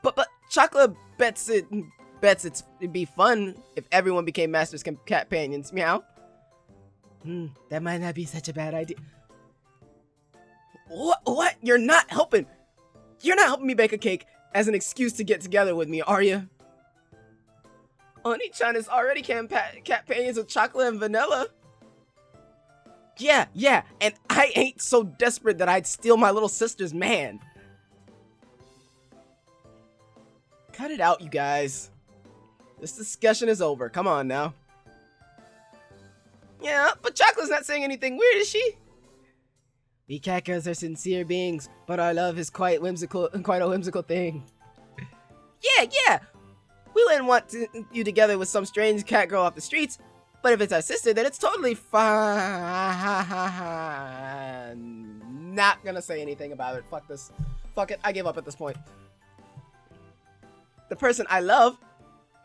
[SPEAKER 2] But Chocolate bets it'd be fun if everyone became Master's cat companions. Meow.
[SPEAKER 3] That might not be such a bad idea.
[SPEAKER 2] What? You're not helping. You're not helping me bake a cake as an excuse to get together with me, are you? Oni-chan is already cat companions with Chocolate and Vanilla. Yeah, and I ain't so desperate that I'd steal my little sister's man. Cut it out, you guys. This discussion is over. Come on now. Yeah, but Chocolate's not saying anything weird, is she?
[SPEAKER 3] We cat girls are sincere beings, but our love is quite a whimsical thing.
[SPEAKER 2] Yeah. We wouldn't want you together with some strange cat girl off the streets, but if it's our sister, then it's totally fine. Not gonna say anything about it. Fuck this. Fuck it. I give up at this point. The person I love,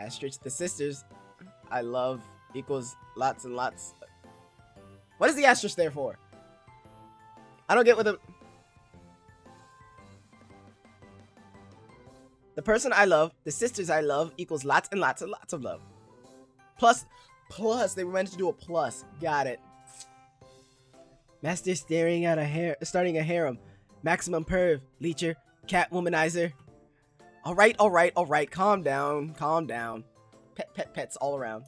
[SPEAKER 2] asterisk the sisters, I love equals lots and lots. What is the asterisk there for? I don't get what the person I love, the sisters I love equals lots and lots and lots of love. Plus, they were meant to do a plus. Got it.
[SPEAKER 3] Master starting a harem. Maximum perv, leecher, cat womanizer.
[SPEAKER 2] All right. Calm down. Pets all around.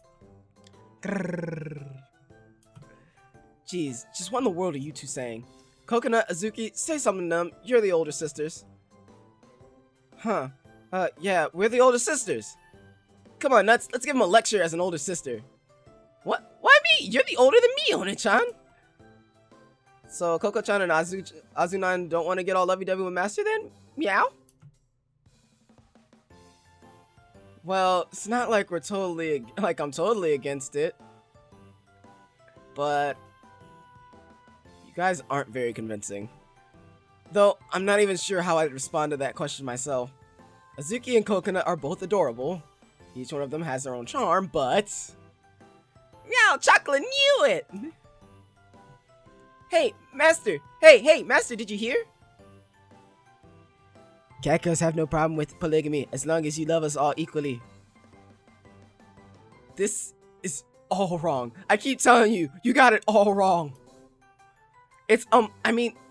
[SPEAKER 3] Grrr.
[SPEAKER 2] Jeez, just what in the world are you two saying? Coconut, Azuki, say something to them. You're the older sisters. Huh. Yeah, we're the older sisters. Come on, Nuts, let's give him a lecture as an older sister. What? Why me? You're the older than me, Oni-chan. So, Coco-chan and Azunan don't want to get all lovey-dovey with Master then? Meow? Well, it's not like I'm totally against it. But you guys aren't very convincing. Though, I'm not even sure how I'd respond to that question myself. Azuki and Coconut are both adorable. Each one of them has their own charm, but... Meow, Chocolate knew it! Hey, Master! Hey, Master, did you hear?
[SPEAKER 3] Cat girls have no problem with polygamy as long as you love us all equally.
[SPEAKER 2] This is all wrong. I keep telling you, you got it all wrong. It's,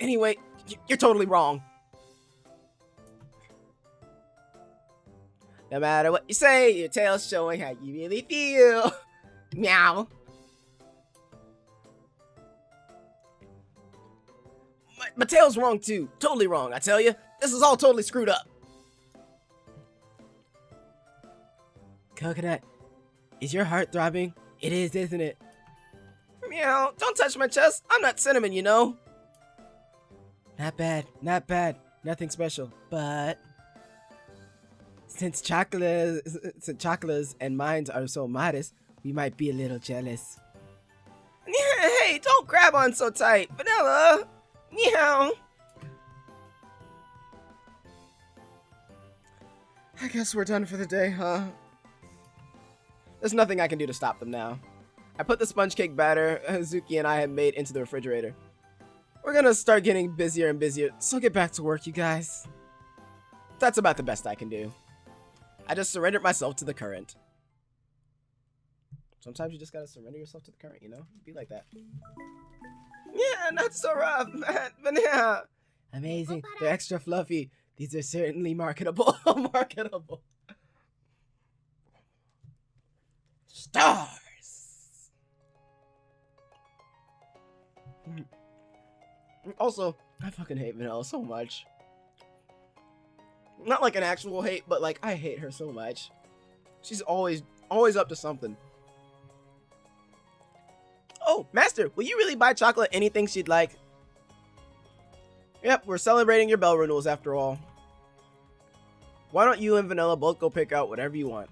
[SPEAKER 2] anyway, you're totally wrong. No matter what you say, your tail's showing how you really feel. Meow. My tail's wrong too. Totally wrong, I tell you. This is all totally screwed up.
[SPEAKER 3] Coconut, is your heart throbbing? It is, isn't it?
[SPEAKER 2] Meow, don't touch my chest. I'm not cinnamon, you know.
[SPEAKER 3] Not bad, not bad. Nothing special, but since chocolates and mines are so modest, we might be a little jealous.
[SPEAKER 2] Hey, don't grab on so tight. Vanilla. Meow. I guess we're done for the day, huh? There's nothing I can do to stop them now. I put the sponge cake batter Hazuki and I had made into the refrigerator. We're gonna start getting busier and busier, so get back to work, you guys. That's about the best I can do. I just surrendered myself to the current. Sometimes you just gotta surrender yourself to the current, you know? Be like that. Yeah, not so rough, man. But yeah.
[SPEAKER 3] Amazing. They're extra fluffy. These are certainly marketable.
[SPEAKER 2] Marketable. Stars. Also, I fucking hate Vanilla so much. Not like an actual hate, but like I hate her so much. She's always up to something. Oh, Master, will you really buy Chocolate anything she'd like? Yep, we're celebrating your bell renewals after all. Why don't you and Vanilla both go pick out whatever you want?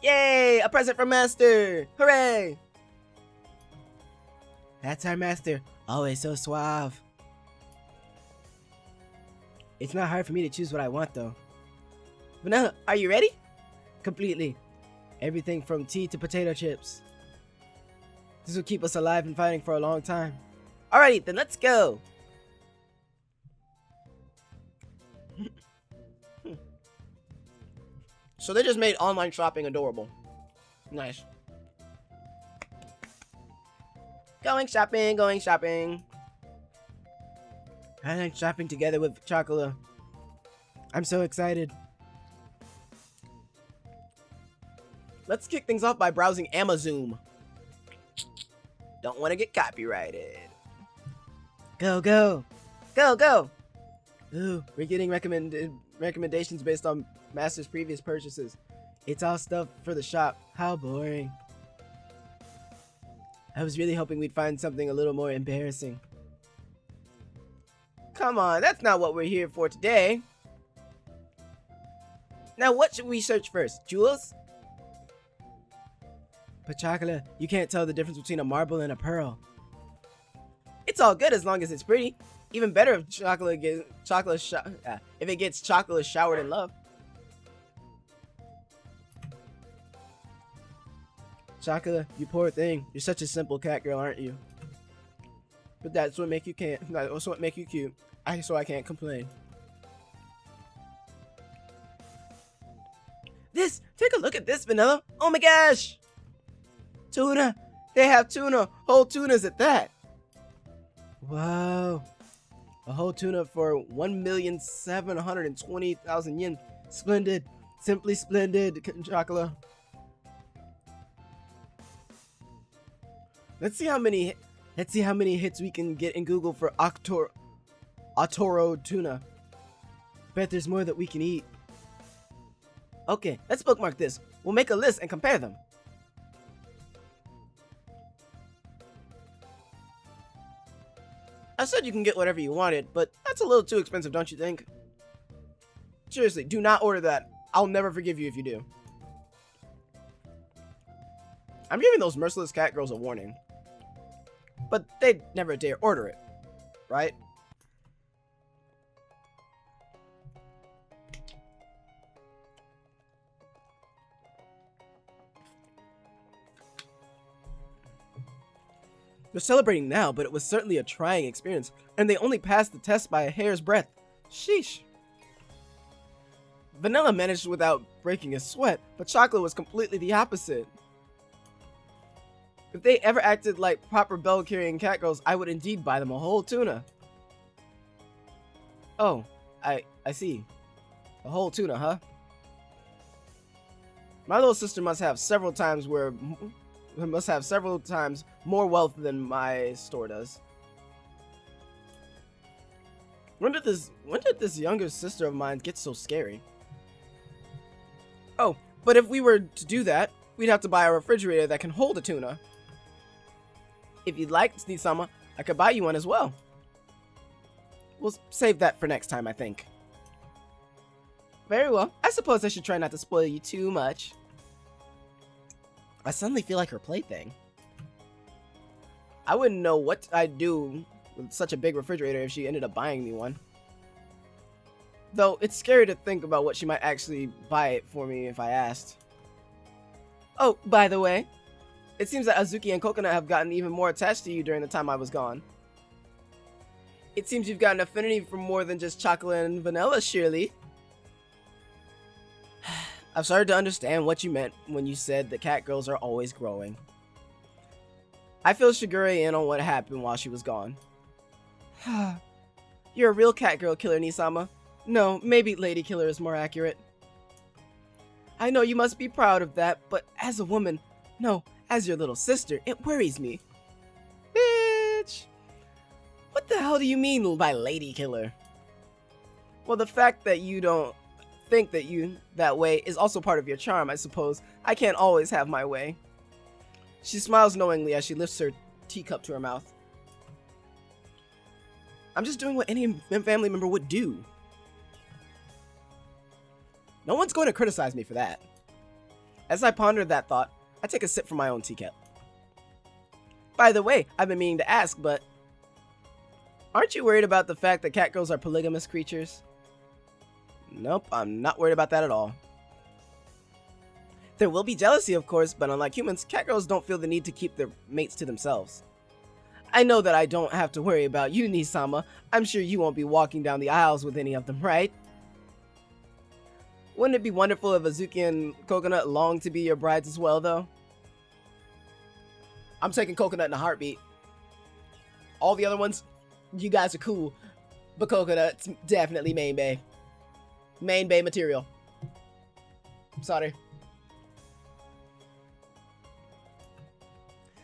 [SPEAKER 2] Yay! A present from Master! Hooray!
[SPEAKER 3] That's our master. Always so suave. It's not hard for me to choose what I want, though.
[SPEAKER 2] Vanilla, are you ready?
[SPEAKER 3] Completely. Everything from tea to potato chips. This will keep us alive and fighting for a long time.
[SPEAKER 2] Alrighty, then let's go! So they just made online shopping adorable. Nice. Going shopping, going shopping.
[SPEAKER 3] I like shopping together with Chocolate. I'm so excited.
[SPEAKER 2] Let's kick things off by browsing Amazon. Don't want to get copyrighted.
[SPEAKER 3] Go, go.
[SPEAKER 2] Go, go.
[SPEAKER 3] Ooh, we're getting recommendations based on Master's previous purchases. It's all stuff for the shop. How boring. I was really hoping we'd find something a little more embarrassing.
[SPEAKER 2] Come on, that's not what we're here for today. Now what should we search first? Jewels?
[SPEAKER 3] But Chocolate, you can't tell the difference between a marble and a pearl.
[SPEAKER 2] It's all good as long as it's pretty. Even better if if it gets chocolate showered in love.
[SPEAKER 3] Chocolate, you poor thing. You're such a simple cat girl, aren't you? But that's what make you That's what make you cute. So I can't complain.
[SPEAKER 2] Take a look at this, Vanilla. Oh my gosh! Tuna! They have tuna! Whole tunas at that!
[SPEAKER 3] Whoa! A whole tuna for 1,720,000 yen. Splendid! Simply splendid, Chocolate. Let's see how many hits we can get in Google for Otoro tuna. Bet there's more that we can eat.
[SPEAKER 2] Okay, let's bookmark this. We'll make a list and compare them. I said you can get whatever you wanted, but that's a little too expensive, don't you think? Seriously, do not order that. I'll never forgive you if you do. I'm giving those merciless cat girls a warning. But they'd never dare order it, right? They're celebrating now, but it was certainly a trying experience, and they only passed the test by a hair's breadth. Sheesh. Vanilla managed without breaking a sweat, but Chocolate was completely the opposite. If they ever acted like proper bell-carrying cat girls, I would indeed buy them a whole tuna. Oh, I see. A whole tuna, huh? My little sister must have several times more wealth than my store does. When did this younger sister of mine get so scary? Oh, but if we were to do that, we'd have to buy a refrigerator that can hold a tuna. If you'd like, Nisama, I could buy you one as well. We'll save that for next time, I think. Very well. I suppose I should try not to spoil you too much. I suddenly feel like her plaything. I wouldn't know what I'd do with such a big refrigerator if she ended up buying me one. Though, it's scary to think about what she might actually buy it for me if I asked. Oh, by the way, it seems that Azuki and Coconut have gotten even more attached to you during the time I was gone. It seems you've got an affinity for more than just chocolate and vanilla, surely. I've started to understand what you meant when you said that cat girls are always growing. I feel Shigure in on what happened while she was gone. You're a real cat girl killer, Nisama. No, maybe lady killer is more accurate. I know you must be proud of that, but as a woman, no, as your little sister, it worries me. Bitch! What the hell do you mean by lady killer? Well, the fact that you don't think that way is also part of your charm, I suppose. I can't always have my way. She smiles knowingly as she lifts her teacup to her mouth. I'm just doing what any family member would do. No one's going to criticize me for that. As I ponder that thought, I take a sip from my own teacup. By the way, I've been meaning to ask, but aren't you worried about the fact that cat girls are polygamous creatures? Nope, I'm not worried about that at all. There will be jealousy, of course, but unlike humans, cat girls don't feel the need to keep their mates to themselves. I know that I don't have to worry about you, Nisama. I'm sure you won't be walking down the aisles with any of them, right? Wouldn't it be wonderful if Azuki and Coconut longed to be your brides as well, though? I'm taking Coconut in a heartbeat. All the other ones, you guys are cool, but Coconut's definitely main bae. Main bae material. Sorry.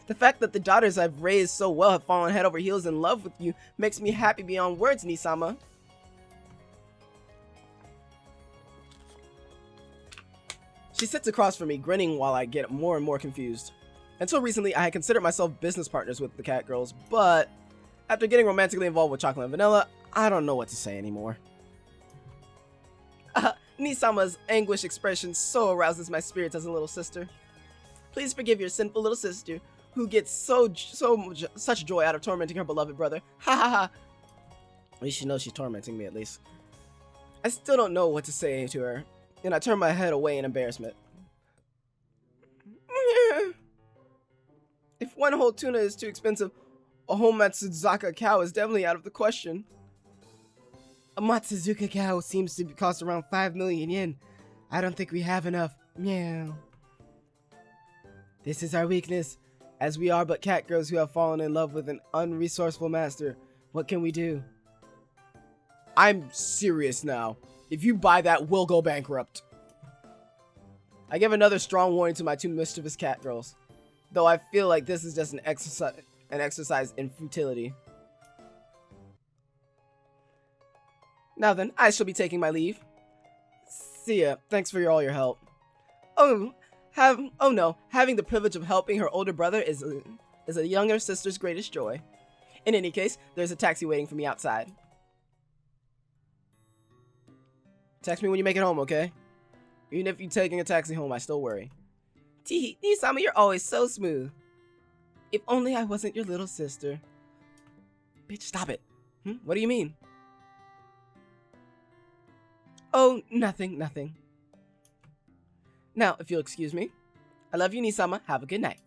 [SPEAKER 2] The fact that the daughters I've raised so well have fallen head over heels in love with you makes me happy beyond words, Nisama. She sits across from me, grinning while I get more and more confused. Until recently, I had considered myself business partners with the cat girls, but after getting romantically involved with chocolate and vanilla, I don't know what to say anymore. Nisama's anguished expression so arouses my spirits as a little sister. Please forgive your sinful little sister, who gets such joy out of tormenting her beloved brother. Ha ha ha! At least she knows she's tormenting me, at least. I still don't know what to say to her, and I turn my head away in embarrassment. If one whole tuna is too expensive, a whole Matsuzaka cow is definitely out of the question.
[SPEAKER 3] A Matsuzuka cow seems to cost around 5 million yen. I don't think we have enough. Meow. This is our weakness, as we are but cat girls who have fallen in love with an unresourceful master. What can we do?
[SPEAKER 2] I'm serious now. If you buy that, we'll go bankrupt. I give another strong warning to my two mischievous cat girls, though I feel like this is just an exercise in futility. Now then, I shall be taking my leave. See ya. Thanks for all your help. Oh no, having the privilege of helping her older brother is a younger sister's greatest joy. In any case, there's a taxi waiting for me outside. Text me when you make it home, okay? Even if you're taking a taxi home, I still worry. Teehee, Nisama, you're always so smooth. If only I wasn't your little sister. Bitch, stop it. What do you mean? Oh, nothing. Now, if you'll excuse me. I love you, Nisama. Have a good night.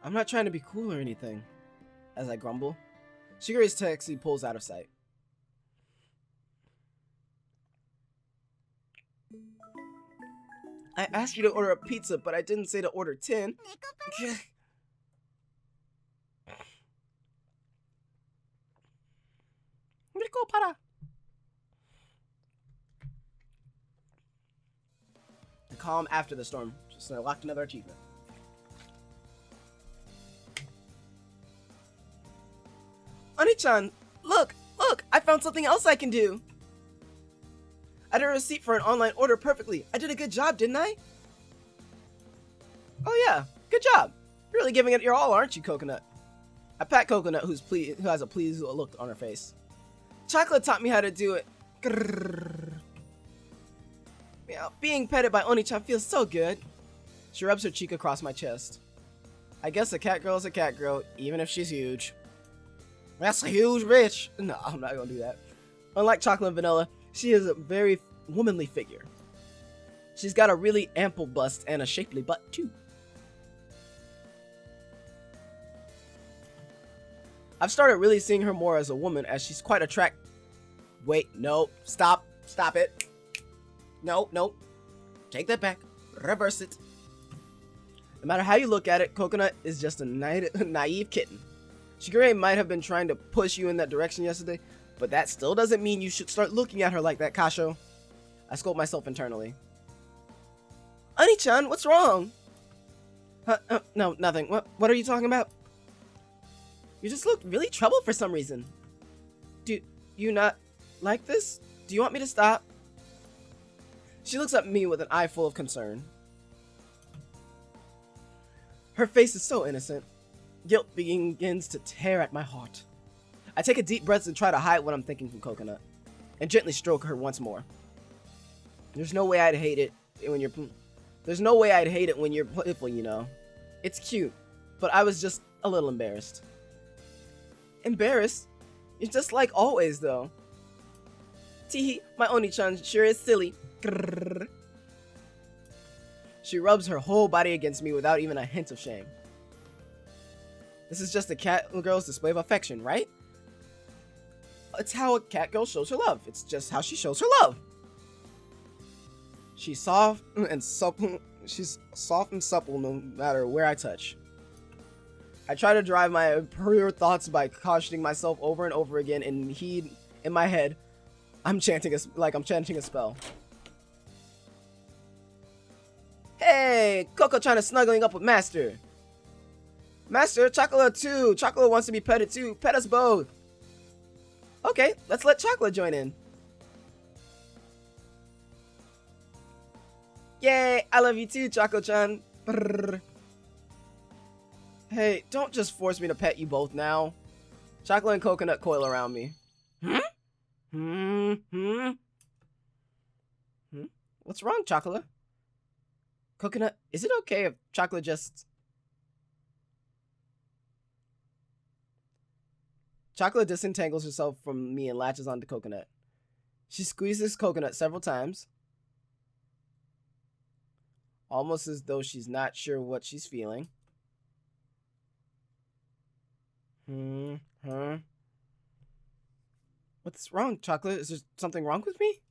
[SPEAKER 2] I'm not trying to be cool or anything. As I grumble, Shigure's taxi pulls out of sight. I asked you to order a pizza, but I didn't say to order 10. Nekopara. The calm after the storm
[SPEAKER 1] Just unlocked another achievement.
[SPEAKER 3] Oni-chan, look! I found something else I can do! I did a receipt for an online order perfectly. I did a good job, didn't I?
[SPEAKER 1] Oh yeah, good job. You're really giving it your all, aren't you, Coconut? I pat Coconut, who has a pleased look on her face.
[SPEAKER 3] Chocolate taught me how to do it. Grrr. Yeah, being petted by Oni-chan feels so good.
[SPEAKER 1] She rubs her cheek across my chest. I guess a cat girl is a cat girl, even if she's huge. That's a huge bitch. No, I'm not gonna do that. Unlike Chocolate and Vanilla, she is a very womanly figure. She's got a really ample bust and a shapely butt too. I've started really seeing her more as a woman, as she's quite attractive. Wait, no, stop it. No, take that back, reverse it. No matter how you look at it, Coconut is just a naive kitten. Shigure might have been trying to push you in that direction yesterday, but that still doesn't mean you should start looking at her like that, Kasho. I scold myself internally.
[SPEAKER 3] Oni-chan, what's wrong?
[SPEAKER 1] No, nothing. What are you talking about?
[SPEAKER 3] You just look really troubled for some reason.
[SPEAKER 1] Do you not like this? Do you want me to stop? She looks at me with an eye full of concern. Her face is so innocent. Guilt begins to tear at my heart. I take a deep breath and try to hide what I'm thinking from Coconut, and gently stroke her once more. There's no way I'd hate it when you're playful, you know. It's cute, but I was just a little embarrassed.
[SPEAKER 3] Embarrassed? You're just like always, though. Teehee, my Oni-chan sure is silly. Grrr.
[SPEAKER 1] She rubs her whole body against me without even a hint of shame. This is just a cat girl's display of affection, right? It's how a cat girl shows her love. It's just how she shows her love. She's soft and supple. She's soft and supple no matter where I touch. I try to drive my pure thoughts by cautioning myself over and over again in my head. I'm chanting a spell. Hey, Coco-chan is snuggling up with Master. Master, Chocolate too. Chocolate wants to be petted too. Pet us both. Okay, let's let Chocolate join in. Yay, I love you too, Choco-chan. Hey, don't just force me to pet you both now. Chocolate and Coconut coil around me. What's wrong, Chocolate? Coconut, is it okay if Chocolate just... Chocolate disentangles herself from me and latches onto Coconut. She squeezes Coconut several times, almost as though she's not sure what she's feeling. What's wrong, Chocolate? Is there something wrong with me?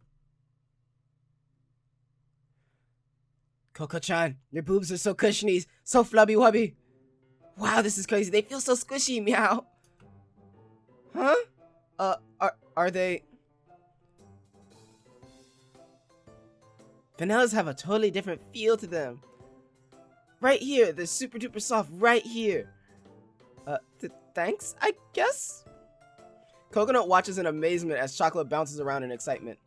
[SPEAKER 1] Coco-chan, your boobs are so cushiony, so flubby-wubby. Wow, this is crazy. They feel so squishy, meow. Huh? Are they... Vanillas have a totally different feel to them. Right here, they're super duper soft right here. Thanks, I guess? Coconut watches in amazement as Chocolate bounces around in excitement,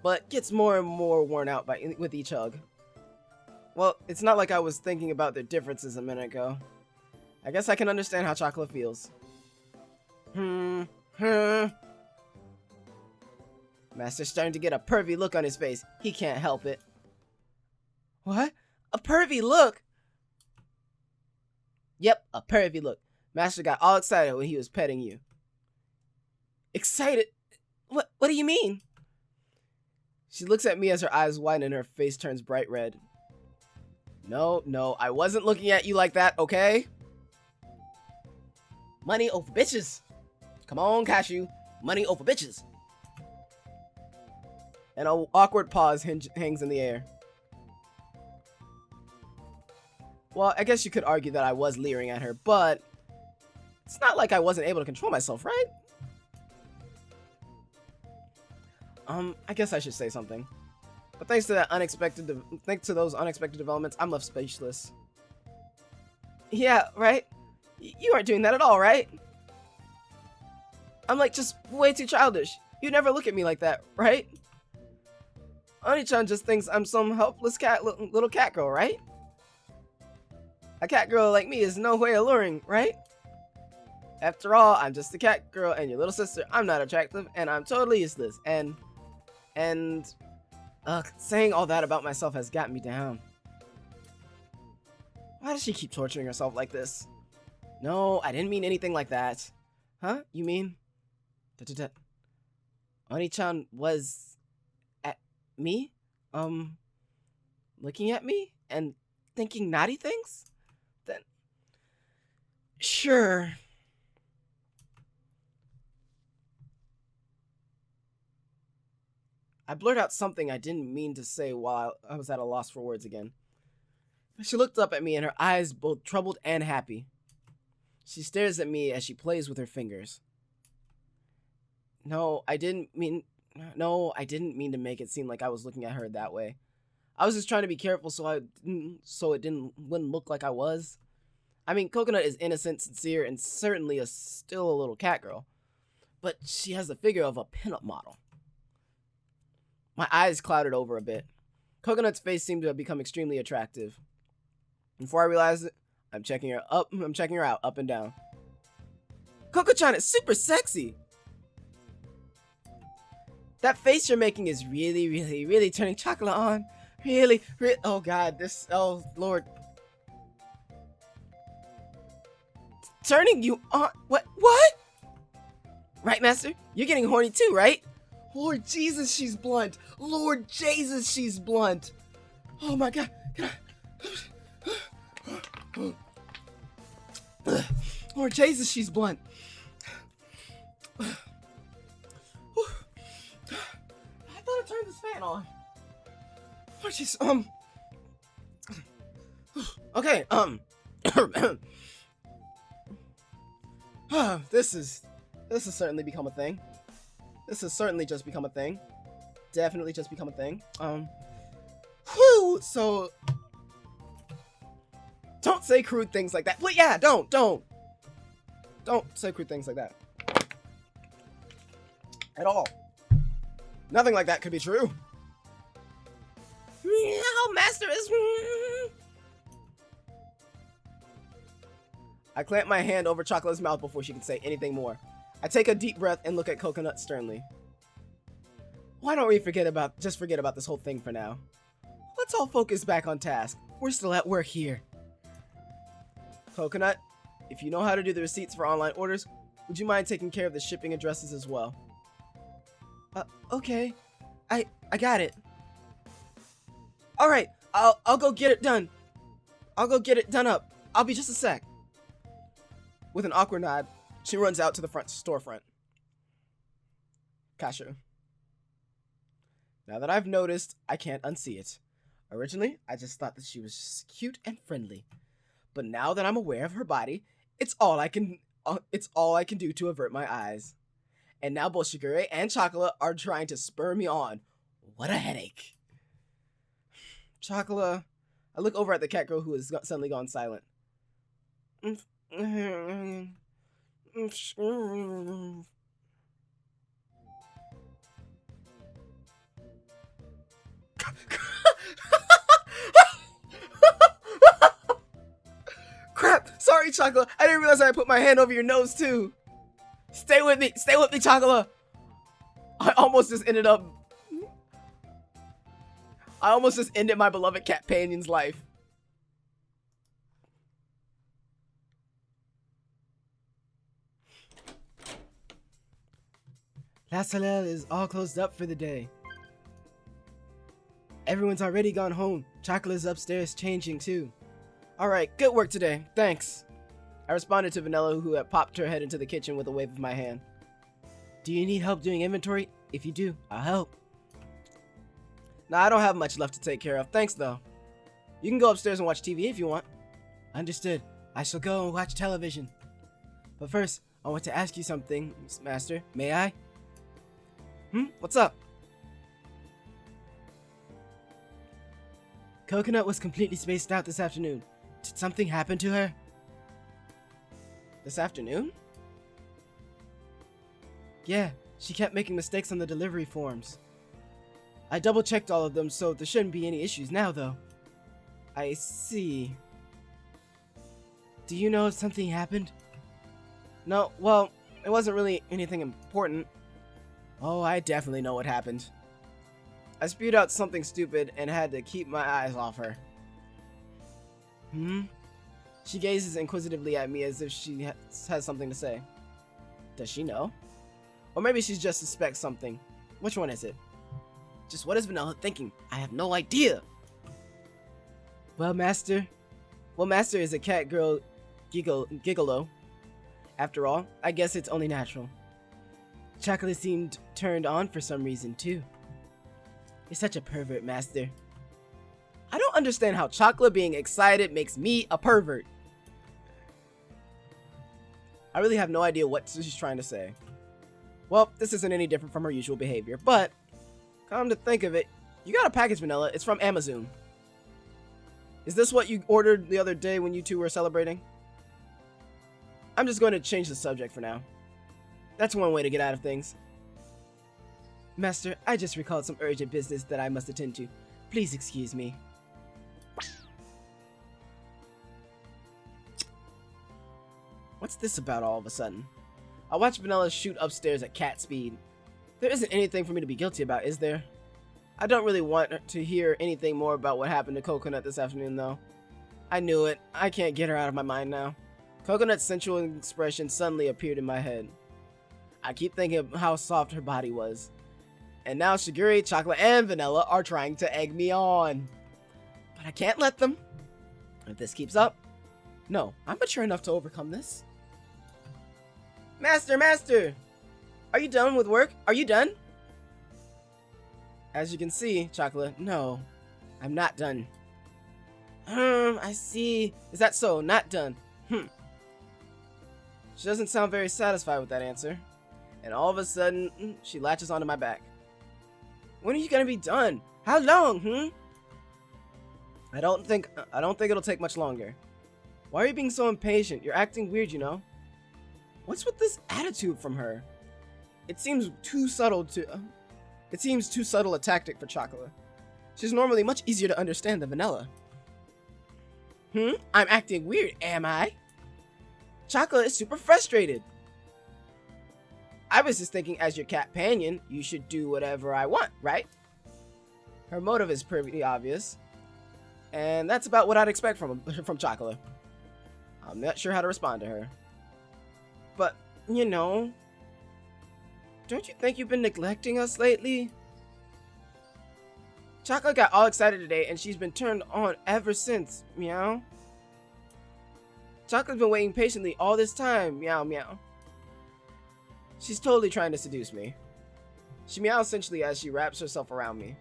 [SPEAKER 1] but gets more and more worn out with each hug. Well, it's not like I was thinking about their differences a minute ago. I guess I can understand how Chocolate feels. Master's starting to get a pervy look on his face. He can't help it. What? A pervy look? Yep, a pervy look. Master got all excited when he was petting you. Excited? What do you mean? She looks at me as her eyes widen and her face turns bright red. No, I wasn't looking at you like that, okay? Money over bitches. Come on, Cashew. Money over bitches. And an awkward pause hangs in the air. Well, I guess you could argue that I was leering at her, but it's not like I wasn't able to control myself, right? I guess I should say something.
[SPEAKER 2] But thanks to those unexpected developments, I'm left speechless. Yeah, right? You aren't doing that at all, right? I'm like just way too childish. You never look at me like that, right? Oni-chan just thinks I'm some helpless little cat girl, right? A cat girl like me is no way alluring, right? After all, I'm just a cat girl and your little sister. I'm not attractive and I'm totally useless. And saying all that about myself has got me down. Why does she keep torturing herself like this? No, I didn't mean anything like that. Huh? You mean? Oni-chan was at me? Looking at me and thinking naughty things? Then sure. I blurted out something I didn't mean to say while I was at a loss for words again. She looked up at me and her eyes both troubled and happy. She stares at me as she plays with her fingers. No, I didn't mean to make it seem like I was looking at her that way. I was just trying to be careful so it wouldn't look like I was. I mean, Coconut is innocent, sincere, and certainly still a little cat girl. But she has the figure of a pinup model. My eyes clouded over a bit. Coconut's face seemed to have become extremely attractive. Before I realized it, I'm checking her out, up and down. Coco-chan is super sexy! That face you're making is really, really, really turning Chocolate on. Really, oh god, oh lord. Turning you on? What? Right, Master? You're getting horny too, right? Lord Jesus, she's blunt. Lord Jesus, she's blunt. Oh my god. Lord Jesus, she's blunt. I thought I turned this fan on. Lord Jesus, okay, this has certainly become a thing. This has certainly just become a thing. Definitely just become a thing. So don't say crude things like that. But yeah, don't say crude things like that. At all. Nothing like that could be true. Meow, Master is. I clamp my hand over Chocolate's mouth before she can say anything more. I take a deep breath and look at Coconut sternly. Why don't we forget about this whole thing for now? Let's all focus back on task. We're still at work here. Coconut, if you know how to do the receipts for online orders, would you mind taking care of the shipping addresses as well? Okay. I got it. Alright, I'll go get it done. I'll go get it done up. I'll be just a sec. With an awkward nod, she runs out to the storefront. Kashu. Now that I've noticed, I can't unsee it. Originally, I just thought that she was just cute and friendly. But now that I'm aware of her body, it's all I can do to avert my eyes. And now both Shigure and Chocolate are trying to spur me on. What a headache. Chocolate. I look over at the cat girl who has suddenly gone silent. Crap! Sorry, Chocolate. I didn't realize I put my hand over your nose too. Stay with me, Chocolate. I almost just ended my beloved cat companion's life.
[SPEAKER 3] La Salelle is all closed up for the day. Everyone's already gone home. Chocolate is upstairs changing too.
[SPEAKER 2] Alright, good work today. Thanks. I responded to Vanilla, who had popped her head into the kitchen with a wave of my hand.
[SPEAKER 3] Do you need help doing inventory? If you do, I'll help.
[SPEAKER 2] Nah, I don't have much left to take care of. Thanks, though. You can go upstairs and watch TV if you want.
[SPEAKER 3] Understood. I shall go and watch television. But first, I want to ask you something, Master. May I?
[SPEAKER 2] What's up?
[SPEAKER 3] Coconut was completely spaced out this afternoon. Did something happen to her?
[SPEAKER 1] This afternoon?
[SPEAKER 3] Yeah, she kept making mistakes on the delivery forms. I double-checked all of them, so there shouldn't be any issues now, though.
[SPEAKER 1] I see.
[SPEAKER 3] Do you know if something happened?
[SPEAKER 1] No, well, it wasn't really anything important.
[SPEAKER 3] Oh, I definitely know what happened.
[SPEAKER 1] I spewed out something stupid and had to keep my eyes off her. She gazes inquisitively at me as if she has something to say. Does she know? Or maybe she just suspects something. Which one is it? Just what is Vanilla thinking? I have no idea.
[SPEAKER 3] Well, Master is a cat girl gigolo. After all, I guess it's only natural. Chocolate seemed turned on for some reason, too. You're such a pervert, Master.
[SPEAKER 1] I don't understand how Chocolate being excited makes me a pervert. I really have no idea what she's trying to say. Well, this isn't any different from her usual behavior, but come to think of it, you got a package, Vanilla. It's from Amazon. Is this what you ordered the other day when you two were celebrating? I'm just going to change the subject for now. That's one way to get out of things.
[SPEAKER 3] Master, I just recalled some urgent business that I must attend to. Please excuse me.
[SPEAKER 1] What's this about all of a sudden? I watched Vanilla shoot upstairs at cat speed. There isn't anything for me to be guilty about, is there? I don't really want to hear anything more about what happened to Coconut this afternoon, though. I knew it. I can't get her out of my mind now. Coconut's sensual expression suddenly appeared in my head. I keep thinking of how soft her body was. And now Shiguri, Chocolate, and Vanilla are trying to egg me on. But I can't let them. If this keeps up, no, I'm mature enough to overcome this. Master! Are you done with work? Are you done? As you can see, Chocolate, no, I'm not done. I see. Is that so? Not done. She doesn't sound very satisfied with that answer. And all of a sudden, she latches onto my back. When are you gonna be done? How long, I don't think it'll take much longer. Why are you being so impatient? You're acting weird, you know. What's with this attitude from her? It seems too subtle a tactic for Chocolate. She's normally much easier to understand than Vanilla. I'm acting weird, am I? Chocolate is super frustrated. I was just thinking, as your cat companion, you should do whatever I want, right? Her motive is pretty obvious. And that's about what I'd expect from Chocolate. I'm not sure how to respond to her. But, you know, don't you think you've been neglecting us lately? Chocolate got all excited today and she's been turned on ever since, meow. Chocolate's been waiting patiently all this time, meow meow. She's totally trying to seduce me. She meows essentially as she wraps herself around me.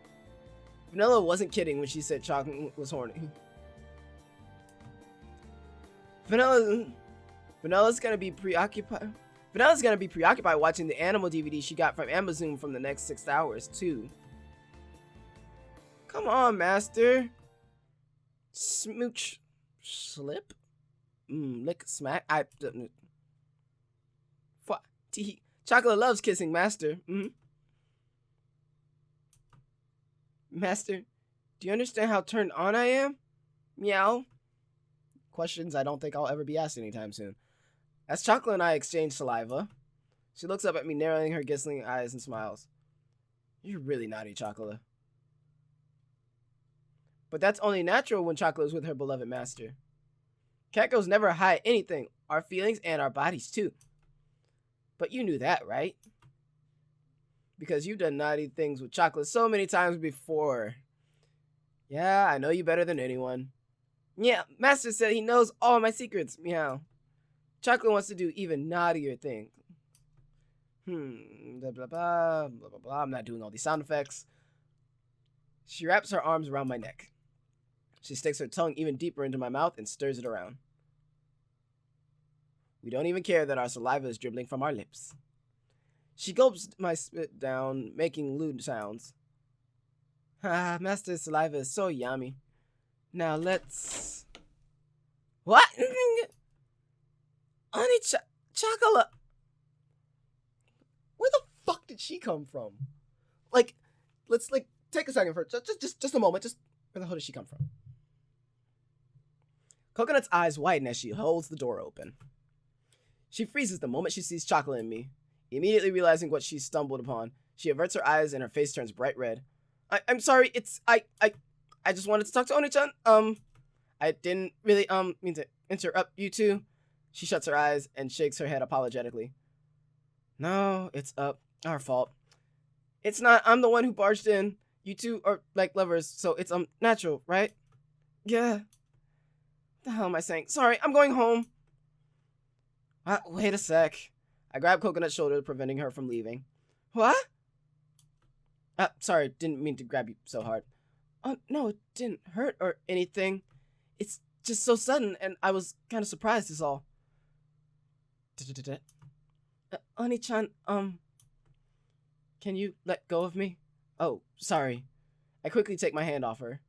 [SPEAKER 1] Vanilla wasn't kidding when she said Chocolate was horny. Vanilla's gonna be preoccupied watching the animal DVD she got from Amazon from the next 6 hours, too. Come on, Master. Smooch. Slip? Lick smack. Chocolate loves kissing Master. Master, do you understand how turned on I am? Meow. Questions I don't think I'll ever be asked anytime soon. As Chocolate and I exchange saliva, she looks up at me, narrowing her glistening eyes and smiles. You're really naughty, Chocolate. But that's only natural when Chocolate is with her beloved master. Cat girls never hide anything, our feelings and our bodies too. But you knew that, right? Because you've done naughty things with Chocolate so many times before. Yeah, I know you better than anyone. Yeah, Master said he knows all my secrets, meow. Chocolate wants to do even naughtier things. Blah, blah, blah, blah, blah, blah. I'm not doing all these sound effects. She wraps her arms around my neck. She sticks her tongue even deeper into my mouth and stirs it around. We don't even care that our saliva is dribbling from our lips. She gulps my spit down, making lewd sounds. Master's saliva is so yummy.
[SPEAKER 3] Now let's... What? Honey chocolate.
[SPEAKER 1] Where the fuck did she come from? Like, let's like take a second for just a moment. Just where the hell did she come from?
[SPEAKER 2] Coconut's eyes widen as she holds the door open. She freezes the moment she sees chocolate in me. Immediately realizing what she stumbled upon, she averts her eyes and her face turns bright red. I'm sorry, I just wanted to talk to Oni-chan. I didn't really, mean to interrupt you two. She shuts her eyes and shakes her head apologetically. No, it's our fault. It's not, I'm the one who barged in. You two are like lovers, so it's, natural, right? Yeah. The hell am I saying? Sorry, I'm going home. Wait a sec. I grab Coconut's shoulder, preventing her from leaving. What? Sorry, didn't mean to grab you so hard. No, it didn't hurt or anything. It's just so sudden, and I was kind of surprised is all. Oni-chan, can you let go of me? Oh, sorry. I quickly take my hand off her.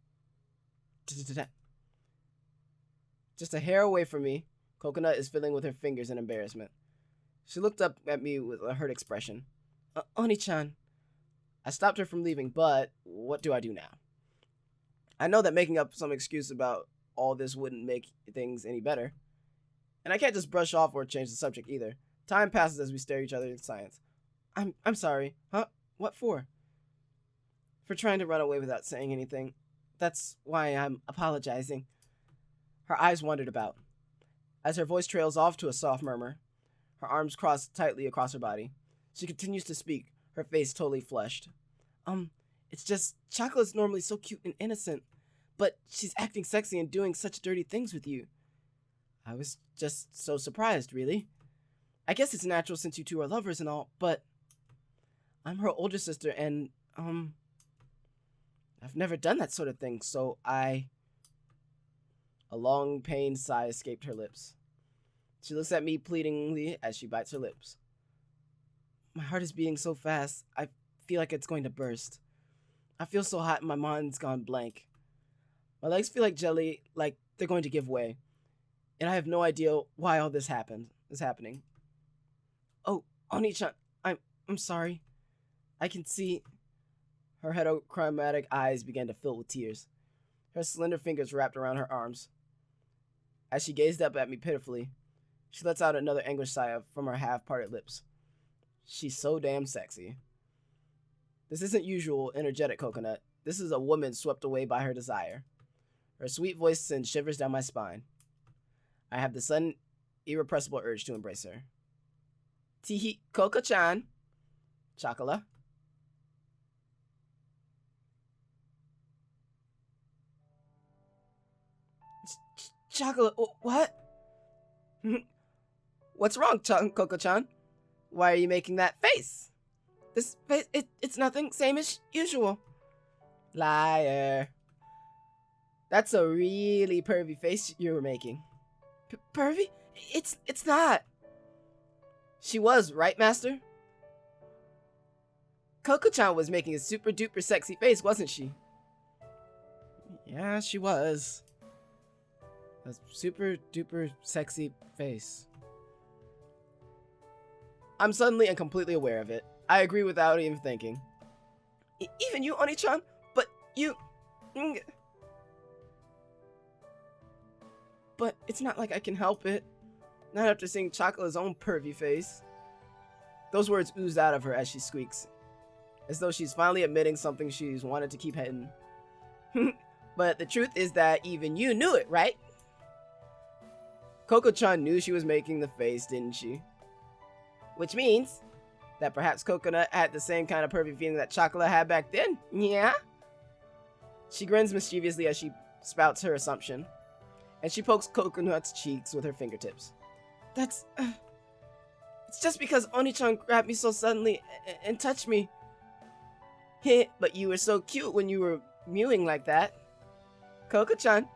[SPEAKER 2] Just a hair away from me, Coconut is fiddling with her fingers in embarrassment. She looked up at me with a hurt expression. Oni-chan. I stopped her from leaving, but what do I do now? I know that making up some excuse about all this wouldn't make things any better. And I can't just brush off or change the subject either. Time passes as we stare at each other in silence. I'm sorry. Huh? What for? For trying to run away without saying anything. That's why I'm apologizing. Her eyes wandered about. As her voice trails off to a soft murmur, her arms cross tightly across her body. She continues to speak, her face totally flushed. It's just, Chocolate's normally so cute and innocent, but she's acting sexy and doing such dirty things with you. I was just so surprised, really. I guess it's natural since you two are lovers and all, but I'm her older sister and, I've never done that sort of thing, so A long, pained sigh escaped her lips. She looks at me pleadingly as she bites her lips. My heart is beating so fast, I feel like it's going to burst. I feel so hot and my mind's gone blank. My legs feel like jelly, like they're going to give way. And I have no idea why all this is happening. Oh, Oni-chan, I'm sorry. I can see. Her heterochromatic eyes began to fill with tears. Her slender fingers wrapped around her arms. As she gazed up at me pitifully, she lets out another anguished sigh from her half-parted lips. She's so damn sexy. This isn't usual, energetic Coconut. This is a woman swept away by her desire. Her sweet voice sends shivers down my spine. I have the sudden, irrepressible urge to embrace her. Tihi Coco-chan. Chocolate. Chocolate, what? What's wrong, Coco-chan? Why are you making that face? This face, it's nothing, same as usual. Liar. That's a really pervy face you were making. Pervy? It's not. She was, right, Master? Coco-chan was making a super duper sexy face, wasn't she? Yeah, she was. A super duper sexy face. I'm suddenly and completely aware of it. I agree without even thinking. Even you, Oni-chan? But you... But it's not like I can help it. Not after seeing Chocolate's own pervy face. Those words oozed out of her as she squeaks. As though she's finally admitting something she's wanted to keep hidden. But the truth is that even you knew it, right? Coco-chan knew she was making the face, didn't she? Which means that perhaps Coconut had the same kind of pervy feeling that Chocolate had back then, yeah? She grins mischievously as she spouts her assumption, and she pokes Coconut's cheeks with her fingertips. That's... it's just because Oni-chan grabbed me so suddenly and touched me. But you were so cute when you were mewing like that. Coco-chan,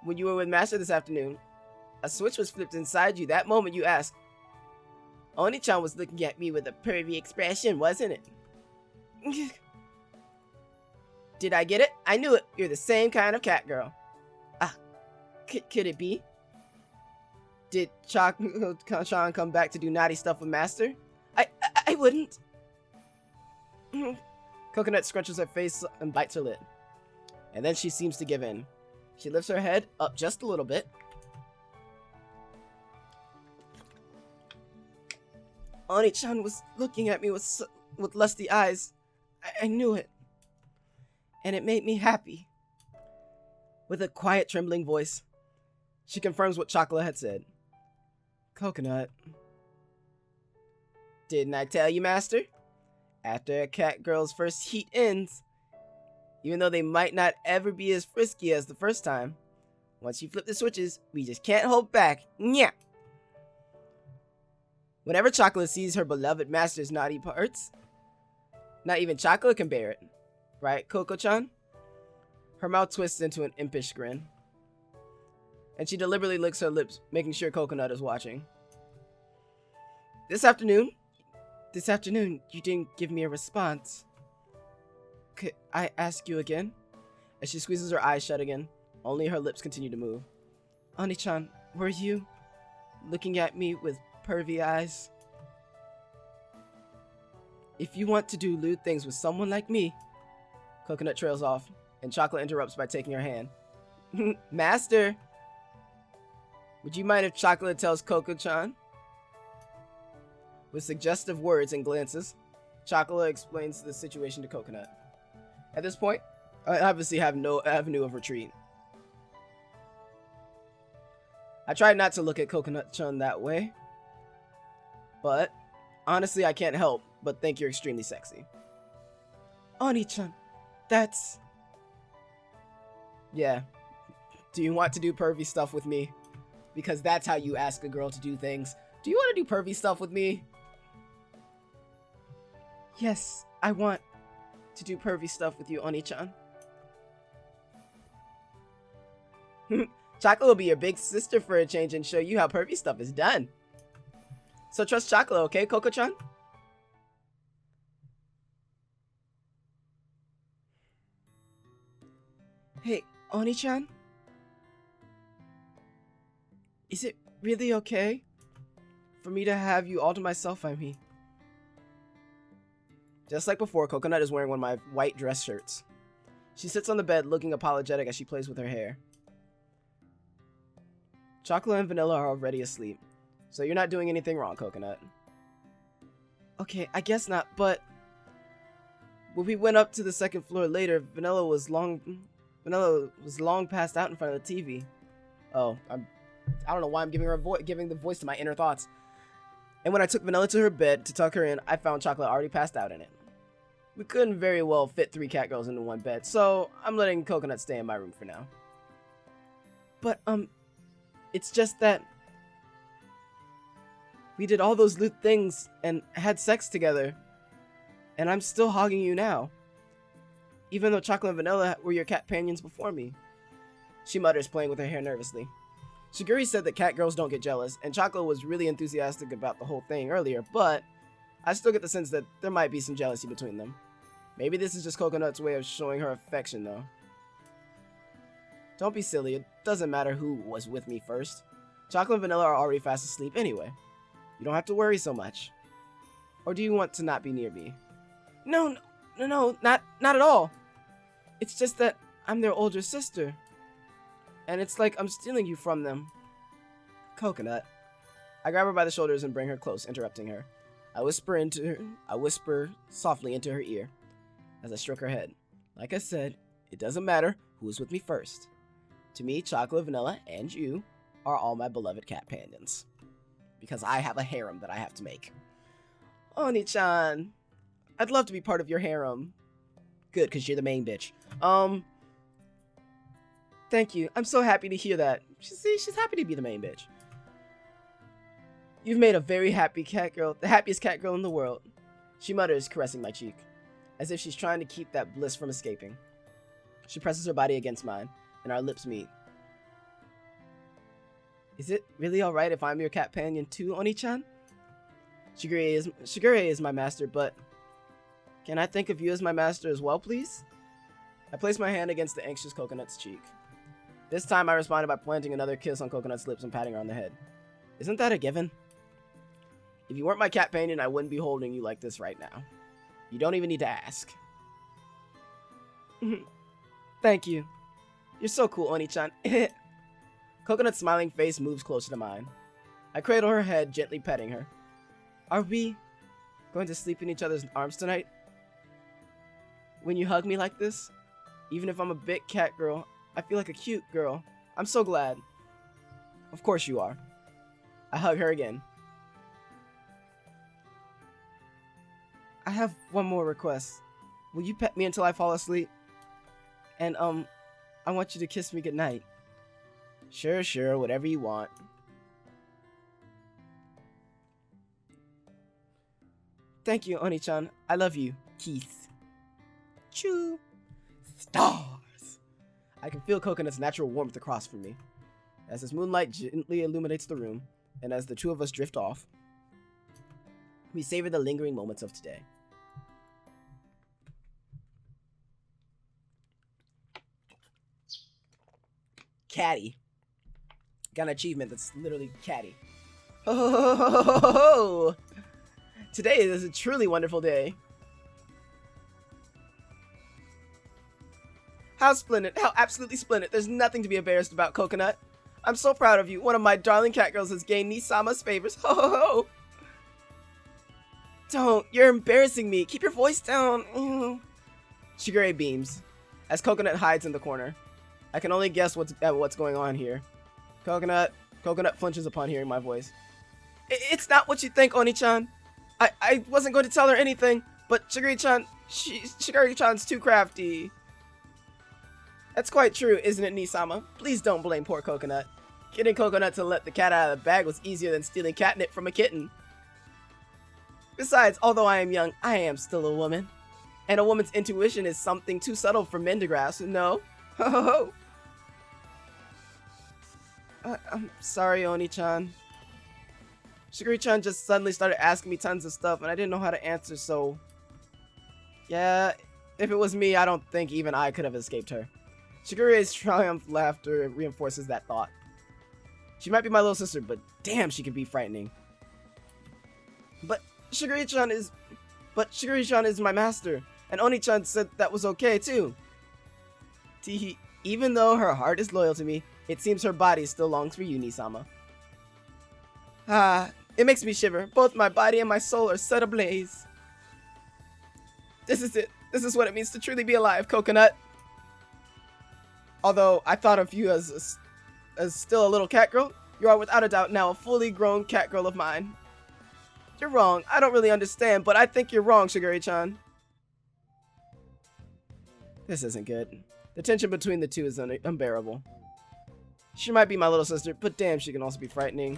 [SPEAKER 2] when you were with Master this afternoon, a switch was flipped inside you that moment you asked. Oni-chan was looking at me with a pervy expression, wasn't it? Did I get it? I knew it. You're the same kind of cat girl. Could it be? Did Chan come back to do naughty stuff with Master?
[SPEAKER 3] I wouldn't.
[SPEAKER 2] Coconut scrunches her face and bites her lip. And then she seems to give in. She lifts her head up just a little bit.
[SPEAKER 3] Oni-chan was looking at me with lusty eyes. I knew it. And it made me happy.
[SPEAKER 2] With a quiet, trembling voice, she confirms what Chocolate had said.
[SPEAKER 3] Coconut.
[SPEAKER 2] Didn't I tell you, Master? After a cat girl's first heat ends, even though they might not ever be as frisky as the first time, once you flip the switches, we just can't hold back. Nya! Whenever Chocolate sees her beloved Master's naughty parts, not even Chocolate can bear it. Right, Coco-chan? Her mouth twists into an impish grin. And she deliberately licks her lips, making sure Coconut is watching. This afternoon, you didn't give me a response. Could I ask you again? As she squeezes her eyes shut again, only her lips continue to move.
[SPEAKER 3] Oni-chan, were you looking at me with pervy eyes?
[SPEAKER 2] If you want to do lewd things with someone like me... Coconut trails off, and Chocolate interrupts by taking her hand. Master! Would you mind if Chocolate tells Coco-chan? With suggestive words and glances, Chocolate explains the situation to Coconut. At this point, I obviously have no avenue of retreat. I tried not to look at Coconut-chan that way, but honestly I can't help but think you're extremely sexy.
[SPEAKER 3] Oni-chan, that's...
[SPEAKER 2] Yeah. Do you want to do pervy stuff with me? Because that's how you ask a girl to do things. Do you want to do pervy stuff with me?
[SPEAKER 3] Yes, I want to do pervy stuff with you, Oni-chan.
[SPEAKER 2] Chocolate will be your big sister for a change and show you how pervy stuff is done. So trust Chocolate, okay, Coco-chan?
[SPEAKER 3] Hey, Oni-chan? Is it really okay for me to have you all to myself, I mean?
[SPEAKER 2] Just like before, Coconut is wearing one of my white dress shirts. She sits on the bed looking apologetic as she plays with her hair. Chocolate and Vanilla are already asleep, so you're not doing anything wrong, Coconut.
[SPEAKER 3] Okay, I guess not, but when we went up to the second floor later, Vanilla was long passed out in front of the TV.
[SPEAKER 2] Oh, I don't know why I'm giving the voice to my inner thoughts. And when I took Vanilla to her bed to tuck her in, I found Chocolate already passed out in it. We couldn't very well fit 3 cat girls into one bed, so I'm letting Coconut stay in my room for now.
[SPEAKER 3] But, it's just that we did all those lewd things and had sex together, and I'm still hogging you now, even though Chocolate and Vanilla were your cat companions before me.
[SPEAKER 2] She mutters, playing with her hair nervously. Shiguri said that cat girls don't get jealous, and Chocolate was really enthusiastic about the whole thing earlier, but I still get the sense that there might be some jealousy between them. Maybe this is just Coconut's way of showing her affection, though. Don't be silly, it doesn't matter who was with me first. Chocolate and Vanilla are already fast asleep anyway. You don't have to worry so much. Or do you want to not be near me?
[SPEAKER 3] No, not at all. It's just that I'm their older sister. And it's like I'm stealing you from them.
[SPEAKER 2] Coconut. I grab her by the shoulders and bring her close, interrupting her. I whisper softly into her ear as I stroke her head. Like I said, it doesn't matter who is with me first. To me, Chocolate, Vanilla, and you are all my beloved cat companions. Because I have a harem that I have to make. Oni-chan, I'd love to be part of your harem. Good, because you're the main bitch. Thank you. I'm so happy to hear that. She's happy to be the main bitch. You've made a very happy cat girl, the happiest cat girl in the world. She mutters, caressing my cheek, as if she's trying to keep that bliss from escaping. She presses her body against mine, and our lips meet. Is it really alright if I'm your cat companion too, Oni-chan? Shigure is my master, but can I think of you as my master as well, please? I place my hand against the anxious Coconut's cheek. This time I responded by planting another kiss on Coconut's lips and patting her on the head. Isn't that a given? If you weren't my cat companion, I wouldn't be holding you like this right now. You don't even need to ask.
[SPEAKER 3] Thank you.
[SPEAKER 2] You're so cool, Oni-chan. Coconut's smiling face moves closer to mine. I cradle her head, gently petting her.
[SPEAKER 3] Are we going to sleep in each other's arms tonight? When you hug me like this, even if I'm a big cat girl, I feel like a cute girl. I'm so glad.
[SPEAKER 2] Of course you are. I hug her again.
[SPEAKER 3] I have one more request. Will you pet me until I fall asleep? And, I want you to kiss me goodnight.
[SPEAKER 2] Sure, whatever you want.
[SPEAKER 3] Thank you, Oni-chan. I love you. Kiss.
[SPEAKER 2] Choo. Stars. I can feel Coconut's natural warmth across from me. As this moonlight gently illuminates the room, and as the two of us drift off, we savor the lingering moments of today. Catty. Got an achievement that's literally catty. Oh, today is a truly wonderful day. How splendid, how absolutely splendid. There's nothing to be embarrassed about, Coconut. I'm so proud of you. One of my darling cat girls has gained Nisama's favors. Ho ho ho. Don't, you're embarrassing me. Keep your voice down. Shigure beams as Coconut hides in the corner. I can only guess what's going on here. Coconut flinches upon hearing my voice. It's not what you think, Oni-chan. I wasn't going to tell her anything, but Shigure-chan's too crafty. That's quite true, isn't it, Nisama? Please don't blame poor Coconut. Getting Coconut to let the cat out of the bag was easier than stealing catnip from a kitten. Besides, although I am young, I am still a woman. And a woman's intuition is something too subtle for men to grasp, no? Ho ho ho!
[SPEAKER 3] I'm sorry, Oni-chan. Shigure-chan just suddenly started asking me tons of stuff, and I didn't know how to answer, so...
[SPEAKER 2] Yeah, if it was me, I don't think even I could have escaped her. Shigure's triumph laughter reinforces that thought. She might be my little sister, but damn, she can be frightening.
[SPEAKER 3] But Shigure-chan is my master, and Oni-chan said that was okay, too.
[SPEAKER 2] Teehee, even though her heart is loyal to me, it seems her body still longs for you, Nisama.
[SPEAKER 3] Ah, it makes me shiver. Both my body and my soul are set ablaze. This is it. This is what it means to truly be alive, Coconut. Although I thought of you as still a little cat girl, you are without a doubt now a fully grown cat girl of mine. You're wrong. I don't really understand, but I think you're wrong, Shigure-chan.
[SPEAKER 2] This isn't good. The tension between the two is unbearable.
[SPEAKER 3] She might be my little sister, but damn, she can also be frightening.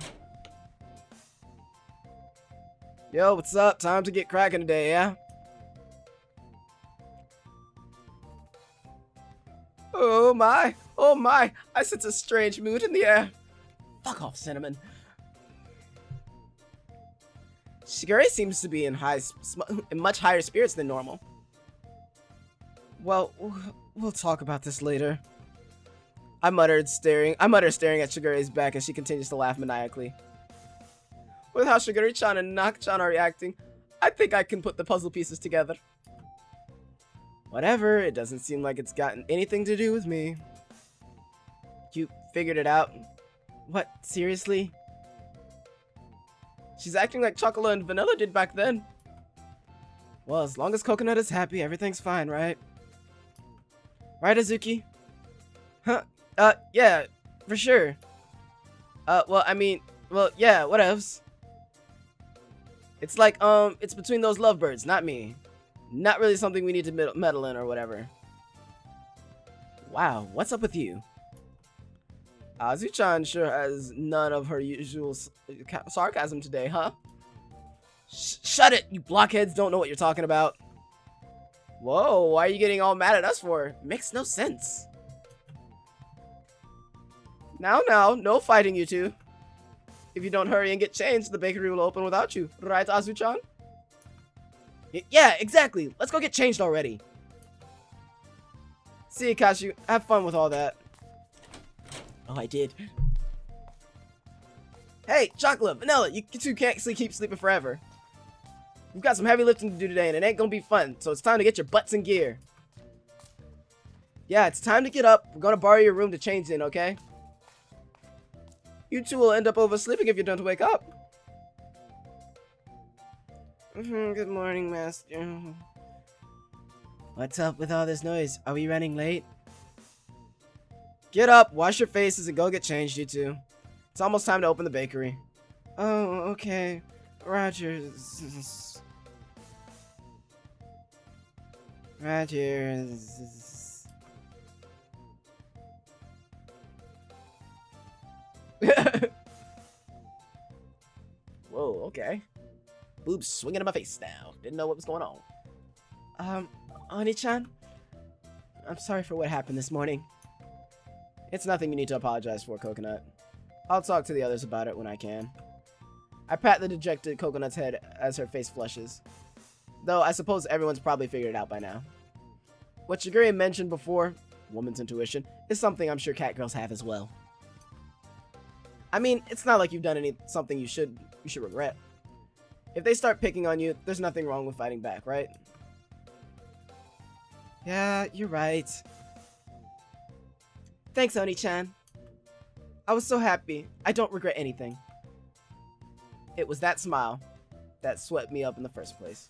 [SPEAKER 2] Yo, what's up? Time to get cracking today, yeah?
[SPEAKER 3] Oh my, I sense a strange mood in the air.
[SPEAKER 2] Fuck off, Cinnamon. Shigure seems to be in much higher spirits than normal.
[SPEAKER 3] Well, we'll talk about this later.
[SPEAKER 2] I mutter staring at Shigure's back as she continues to laugh maniacally.
[SPEAKER 3] With how Shigure-chan and Nak-chan are reacting, I think I can put the puzzle pieces together.
[SPEAKER 2] Whatever, it doesn't seem like it's gotten anything to do with me. You figured it out?
[SPEAKER 3] What, seriously?
[SPEAKER 2] She's acting like Chocolate and Vanilla did back then.
[SPEAKER 3] Well, as long as Coconut is happy, everything's fine, right? Right, Azuki?
[SPEAKER 2] Huh? Yeah, for sure. Yeah, what else? It's like, it's between those lovebirds, not me. Not really something we need to meddle in or whatever. Wow, what's up with you?
[SPEAKER 3] Azu-chan sure has none of her usual sarcasm today, huh?
[SPEAKER 2] Shut it! You blockheads don't know what you're talking about. Whoa, why are you getting all mad at us for? Makes no sense.
[SPEAKER 3] Now, no fighting, you two. If you don't hurry and get changed, the bakery will open without you. Right, Azu-chan?
[SPEAKER 2] Yeah, exactly. Let's go get changed already.
[SPEAKER 3] See you, Kashu. Have fun with all that. Oh, I did.
[SPEAKER 2] Hey, Chocolate, Vanilla, you two can't keep sleeping forever. We've got some heavy lifting to do today, and it ain't gonna be fun, so it's time to get your butts in gear. Yeah, it's time to get up. We're gonna borrow your room to change in, okay? You two will end up oversleeping if you don't wake up.
[SPEAKER 3] Good morning, Master. What's up with all this noise? Are we running late?
[SPEAKER 2] Get up, wash your faces, and go get changed, you two. It's almost time to open the bakery.
[SPEAKER 3] Oh, okay. Roger. Roger.
[SPEAKER 2] Whoa, okay. Boobs swinging in my face now. Didn't know what was going on.
[SPEAKER 3] Oni-chan? I'm sorry for what happened this morning.
[SPEAKER 2] It's nothing you need to apologize for, Coconut. I'll talk to the others about it when I can. I pat the dejected Coconut's head as her face flushes. Though I suppose everyone's probably figured it out by now. What Shigure mentioned before, woman's intuition, is something I'm sure catgirls have as well. I mean, it's not like you've done something you should regret. If they start picking on you, there's nothing wrong with fighting back, right?
[SPEAKER 3] Yeah, you're right. Thanks, Oni-chan. I was so happy. I don't regret anything.
[SPEAKER 2] It was that smile that swept me up in the first place.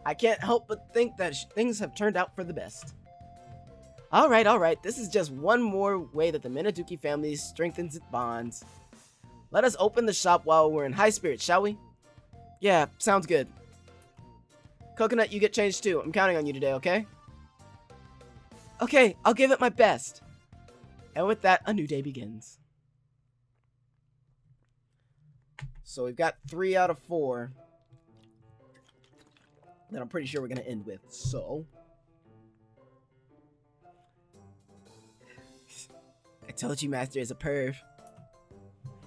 [SPEAKER 2] I can't help but think that things have turned out for the best. Alright, this is just one more way that the Minaduki family strengthens its bonds. Let us open the shop while we're in high spirits, shall we? Yeah, sounds good. Coconut, you get changed too. I'm counting on you today, okay?
[SPEAKER 3] Okay, I'll give it my best.
[SPEAKER 2] And with that, a new day begins. So we've got 3 out of 4 that I'm pretty sure we're going to end with. So
[SPEAKER 3] I told you Master is a perv.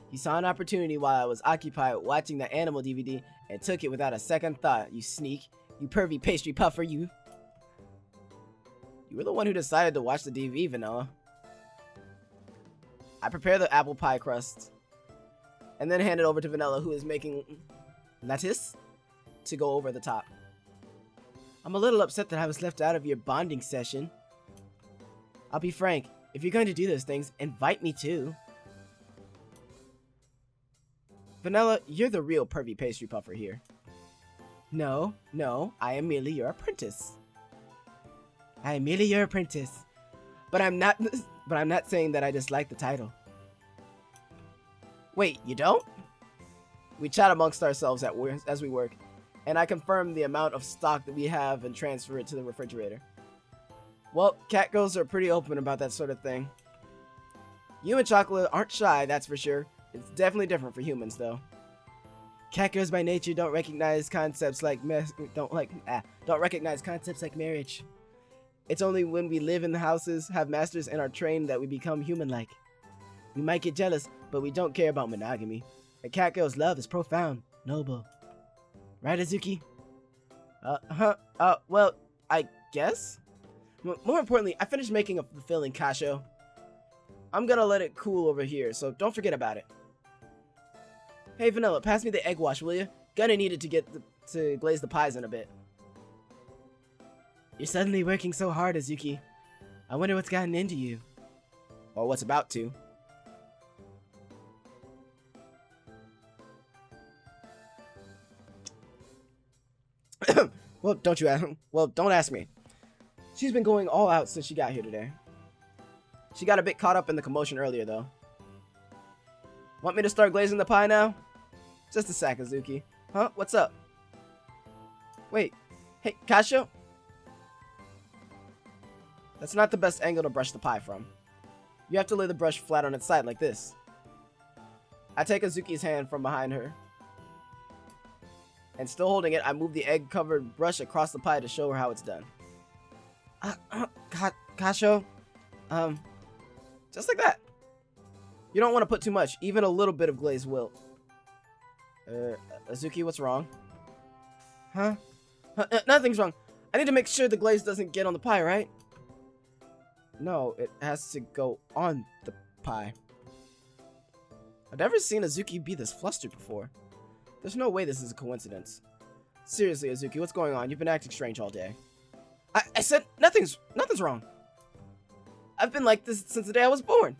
[SPEAKER 3] You saw an opportunity while I was occupied watching the animal DVD and took it without a second thought, you sneak. You pervy pastry puffer, you.
[SPEAKER 2] You were the one who decided to watch the DVD, Vanilla. I prepare the apple pie crust and then hand it over to Vanilla, who is making lettuce to go over the top.
[SPEAKER 3] I'm a little upset that I was left out of your bonding session. I'll be frank, if you're going to do those things, invite me too.
[SPEAKER 2] Vanilla, you're the real pervy pastry puffer here.
[SPEAKER 3] No, I am merely your apprentice. I am merely your apprentice. But I'm not saying that I dislike the title.
[SPEAKER 2] Wait, you don't? We chat amongst ourselves as we work, and I confirm the amount of stock that we have and transfer it to the refrigerator. Well, catgirls are pretty open about that sort of thing. You and Chocolate aren't shy, that's for sure. It's definitely different for humans, though.
[SPEAKER 3] Catgirls by nature don't recognize concepts like don't recognize concepts like marriage. It's only when we live in the houses, have masters, and are trained that we become human-like. We might get jealous, but we don't care about monogamy. A catgirl's love is profound, noble. Right, Azuki?
[SPEAKER 2] Well, I guess? More importantly, I finished making a fulfilling kasho. I'm gonna let it cool over here, so don't forget about it. Hey, Vanilla, pass me the egg wash, will you? Gonna need it to glaze the pies in a bit.
[SPEAKER 3] You're suddenly working so hard, Azuki. I wonder what's gotten into you.
[SPEAKER 2] Or what's about to. Well, don't ask me. She's been going all out since she got here today. She got a bit caught up in the commotion earlier, though. Want me to start glazing the pie now? Just a sec, Azuki. Huh? What's up? Wait. Hey, Kasho? That's not the best angle to brush the pie from. You have to lay the brush flat on its side like this. I take Azuki's hand from behind her. And still holding it, I move the egg-covered brush across the pie to show her how it's done.
[SPEAKER 3] Kasho?
[SPEAKER 2] Just like that. You don't want to put too much. Even a little bit of glaze will. Azuki, what's wrong?
[SPEAKER 3] Huh?
[SPEAKER 2] Nothing's wrong. I need to make sure the glaze doesn't get on the pie, right? No, it has to go on the pie. I've never seen Azuki be this flustered before. There's no way this is a coincidence. Seriously, Azuki, what's going on? You've been acting strange all day. I said nothing's wrong. I've been like this since the day I was born.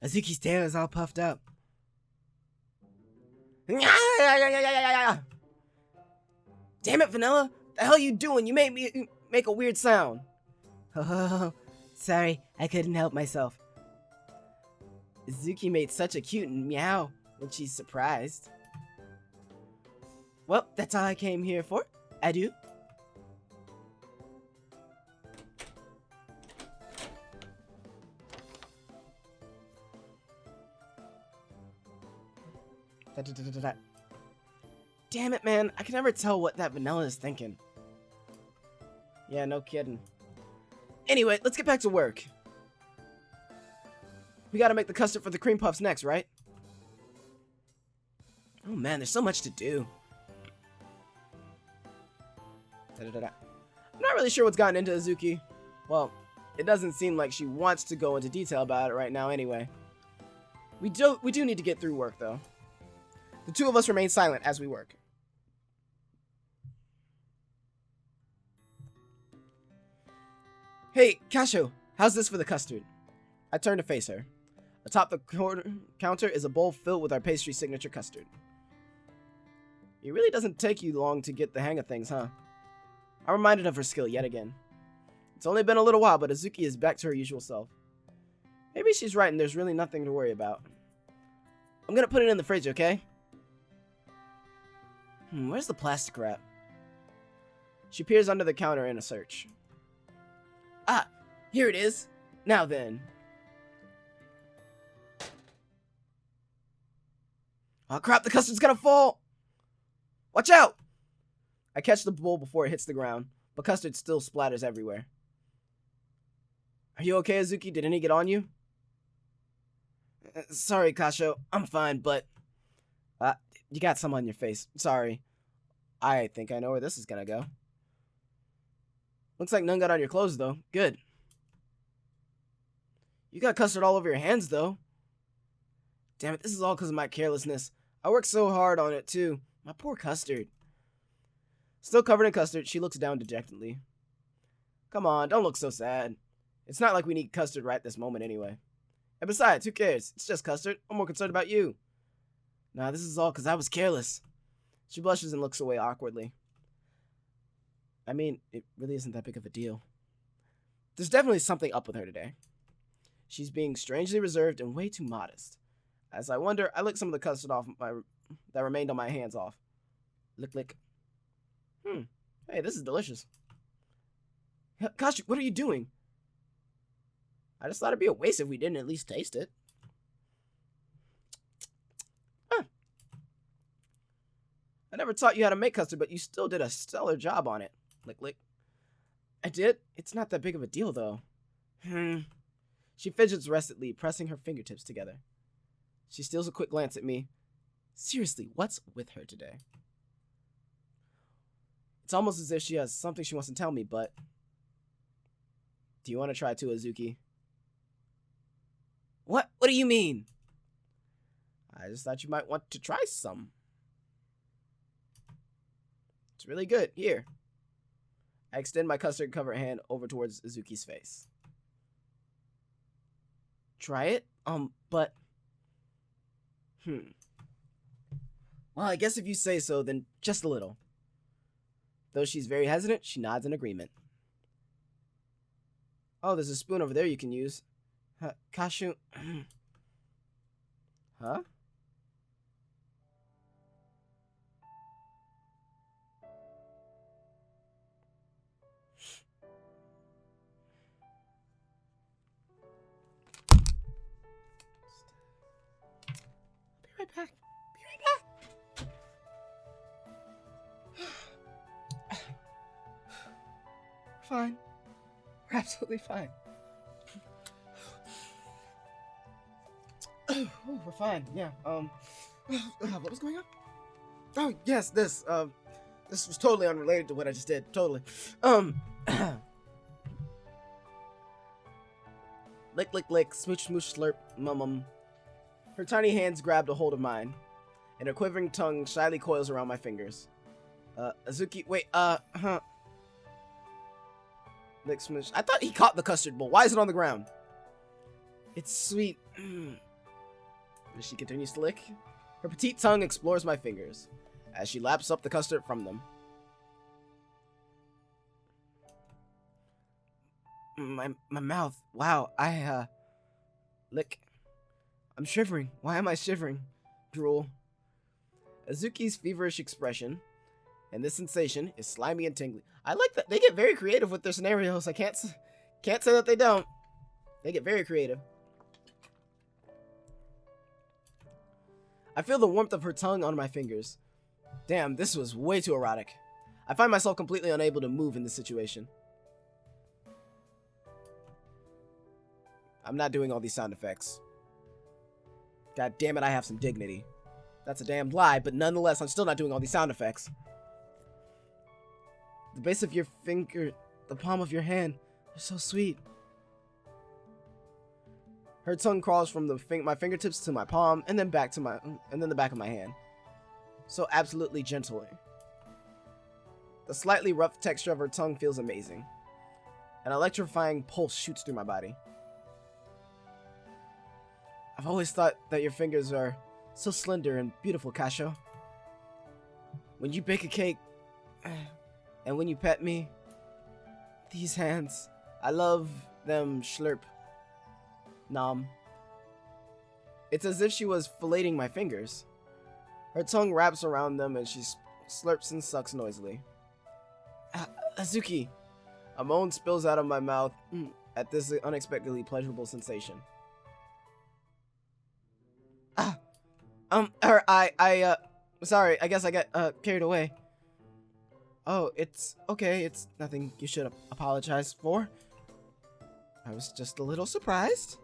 [SPEAKER 3] Azuki's tail is all puffed up.
[SPEAKER 2] Damn it, Vanilla! The hell you doing? You made me make a weird sound.
[SPEAKER 3] Oh, sorry, I couldn't help myself.
[SPEAKER 2] Azuki made such a cute meow when she's surprised. Well, that's all I came here for. Adieu. Damn it, man. I can never tell what that Vanilla is thinking. Yeah, no kidding. Anyway, let's get back to work. We gotta make the custard for the cream puffs next, right? Oh man, there's so much to do. I'm not really sure what's gotten into Azuki. Well, it doesn't seem like she wants to go into detail about it right now anyway. We do need to get through work, though. The two of us remain silent as we work. Hey, Kasho, how's this for the custard? I turn to face her. Atop the counter is a bowl filled with our pastry signature custard. It really doesn't take you long to get the hang of things, huh? I'm reminded of her skill yet again. It's only been a little while, but Azuki is back to her usual self. Maybe she's right and there's really nothing to worry about. I'm gonna put it in the fridge, okay? Where's the plastic wrap? She peers under the counter in a search. Ah, here it is. Now then. Oh crap, the custard's gonna fall! Watch out! I catch the bowl before it hits the ground, but custard still splatters everywhere. Are you okay, Azuki? Did any get on you? Sorry, Kasho. I'm fine, but... you got some on your face. Sorry. I think I know where this is gonna go. Looks like none got on your clothes, though. Good. You got custard all over your hands, though. Damn it, this is all because of my carelessness. I worked so hard on it, too. My poor custard. Still covered in custard, she looks down dejectedly. Come on, don't look so sad. It's not like we need custard right this moment anyway. And besides, who cares? It's just custard. I'm more concerned about you. Nah, this is all because I was careless. She blushes and looks away awkwardly. I mean, it really isn't that big of a deal. There's definitely something up with her today. She's being strangely reserved and way too modest. As I wonder, I lick some of the custard off that remained on my hands off. Lick, lick. Hey, this is delicious. Gosh, what are you doing? I just thought it'd be a waste if we didn't at least taste it. I never taught you how to make custard, but you still did a stellar job on it. Lick, lick. I did? It's not that big of a deal, though. She fidgets restlessly, pressing her fingertips together. She steals a quick glance at me. Seriously, what's with her today? It's almost as if she has something she wants to tell me, but... Do you want to try too, Azuki? What? What do you mean? I just thought you might want to try some. It's really good. Here. I extend my custard-covered hand over towards Azuki's face. Try it? But... Well, I guess if you say so, then just a little. Though she's very hesitant, she nods in agreement. Oh, there's a spoon over there you can use. Kashu... Huh? Be right back. Be right back. Fine. We're absolutely fine. We're fine, yeah. What was going on? Oh, yes, this,
[SPEAKER 1] This was totally unrelated to what I just did. Totally. Lick, lick, lick, smooch, smooch, slurp, mum. Her tiny hands grabbed a hold of mine, and her quivering tongue shyly coils around my fingers. Azuki, wait, Lick, smooch. I thought he caught the custard bowl. Why is it on the ground? It's sweet. As she continues to lick, her petite tongue explores my fingers, as she laps up the custard from them. My mouth. Wow, lick. I'm shivering. Why am I shivering? Drool. Azuki's feverish expression, and this sensation is slimy and tingly. I like that. They get very creative with their scenarios. I can't say that they don't. They get very creative. I feel the warmth of her tongue on my fingers. Damn, this was way too erotic. I find myself completely unable to move in this situation. I'm not doing all these sound effects. God damn it, I have some dignity. That's a damn lie, but nonetheless, I'm still not doing all these sound effects. The base of your finger, the palm of your hand, they're so sweet. Her tongue crawls from my fingertips to my palm, and then back to the back of my hand. So absolutely gently. The slightly rough texture of her tongue feels amazing. An electrifying pulse shoots through my body. I've always thought that your fingers are so slender and beautiful, Kasho. When you bake a cake, and when you pet me, these hands, I love them. Slurp. Nom. It's as if she was filleting my fingers. Her tongue wraps around them and she slurps and sucks noisily. Azuki! A moan spills out of my mouth at this unexpectedly pleasurable sensation. Sorry, I guess I got carried away. Oh, it's okay, it's nothing you should apologize for. I was just a little surprised.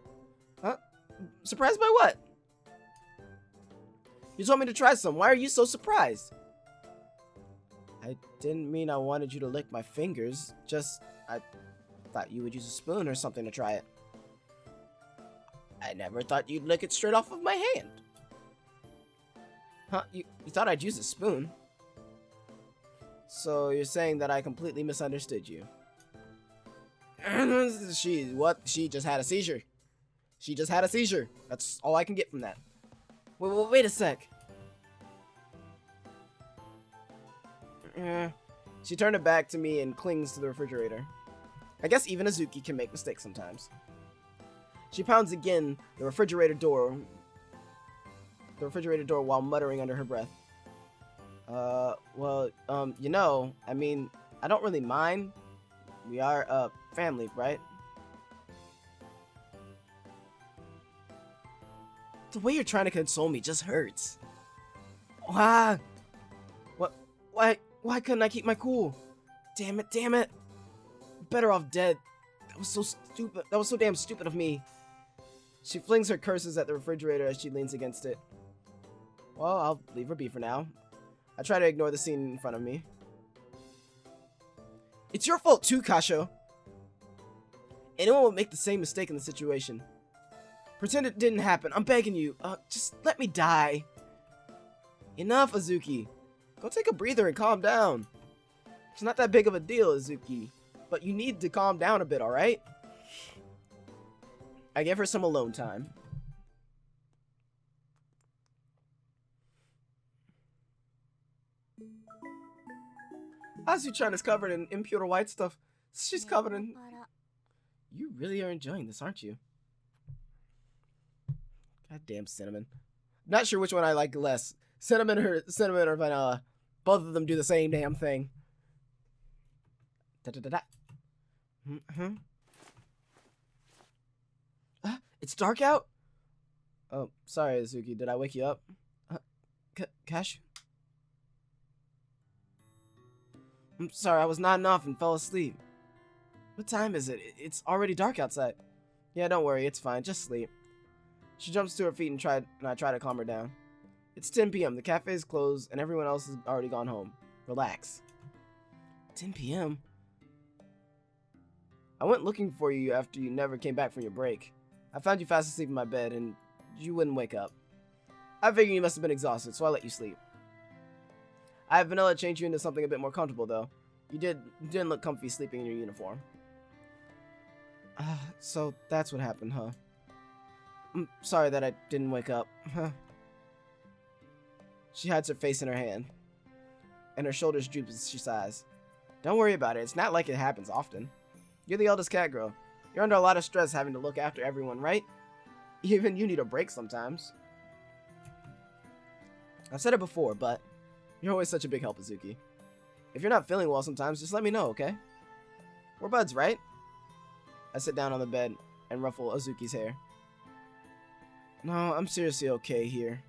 [SPEAKER 1] Huh? Surprised by what? You told me to try some. Why are you so surprised? I didn't mean I wanted you to lick my fingers. Just, I thought you would use a spoon or something to try it. I never thought you'd lick it straight off of my hand. Huh? You thought I'd use a spoon? So you're saying that I completely misunderstood you. She just had a seizure. She just had a seizure. That's all I can get from that. Wait a sec. She turned it back to me and clings to the refrigerator. I guess even Azuki can make mistakes sometimes. She pounds again the refrigerator door while muttering under her breath. You know, I mean, I don't really mind. We are, family, right? The way you're trying to console me just hurts. Why couldn't I keep my cool? Damn it. Better off dead. That was so stupid. That was so damn stupid of me. She flings her curses at the refrigerator as she leans against it. Well, I'll leave her be for now. I try to ignore the scene in front of me. It's your fault too, Kasho. Anyone would make the same mistake in the situation. Pretend it didn't happen. I'm begging you. Just let me die. Enough, Azuki. Go take a breather and calm down. It's not that big of a deal, Azuki. But you need to calm down a bit, alright? I give her some alone time. Azu-chan is covered in impure white stuff. She's covered in... You really are enjoying this, aren't you? Goddamn cinnamon. Not sure which one I like less. Cinnamon or vanilla. Both of them do the same damn thing. It's dark out? Oh, sorry, Azuki. Did I wake you up? Cash? I'm sorry, I was nodding off and fell asleep. What time is it? It's already dark outside. Yeah, don't worry, it's fine. Just sleep. She jumps to her feet and I try to calm her down. It's 10 p.m. The cafe is closed and everyone else has already gone home.
[SPEAKER 2] Relax.
[SPEAKER 3] 10 p.m.?
[SPEAKER 2] I went looking for you after you never came back from your break. I found you fast asleep in my bed, and you wouldn't wake up. I figured you must have been exhausted, so I let you sleep. I have Vanilla change you into something a bit more comfortable, though. You didn't look comfy sleeping in your uniform.
[SPEAKER 3] So that's what happened, huh?
[SPEAKER 2] I'm sorry that I didn't wake up. She hides her face in her hand, and her shoulders droop as she sighs. Don't worry about it. It's not like it happens often. You're the eldest cat girl. You're under a lot of stress having to look after everyone, right? Even you need a break sometimes. I've said it before, but you're always such a big help, Azuki. If you're not feeling well sometimes, just let me know, okay? We're buds, right? I sit down on the bed and ruffle Azuki's hair.
[SPEAKER 3] No, I'm seriously okay here.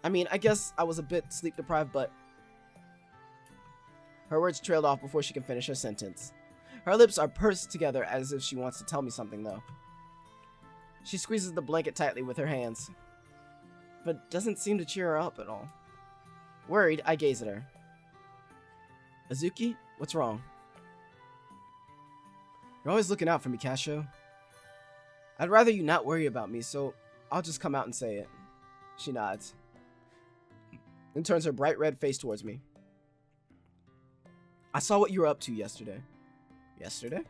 [SPEAKER 2] I mean, I guess I was a bit sleep deprived, but... Her words trailed off before she can finish her sentence. Her lips are pursed together as if she wants to tell me something, though. She squeezes the blanket tightly with her hands, but doesn't seem to cheer her up at all. Worried, I gaze at her. Azuki, what's wrong?
[SPEAKER 3] You're always looking out for me, Casho.
[SPEAKER 2] I'd rather you not worry about me, so I'll just come out and say it. She nods, and turns her bright red face towards me. I saw what you were up to yesterday. Yesterday?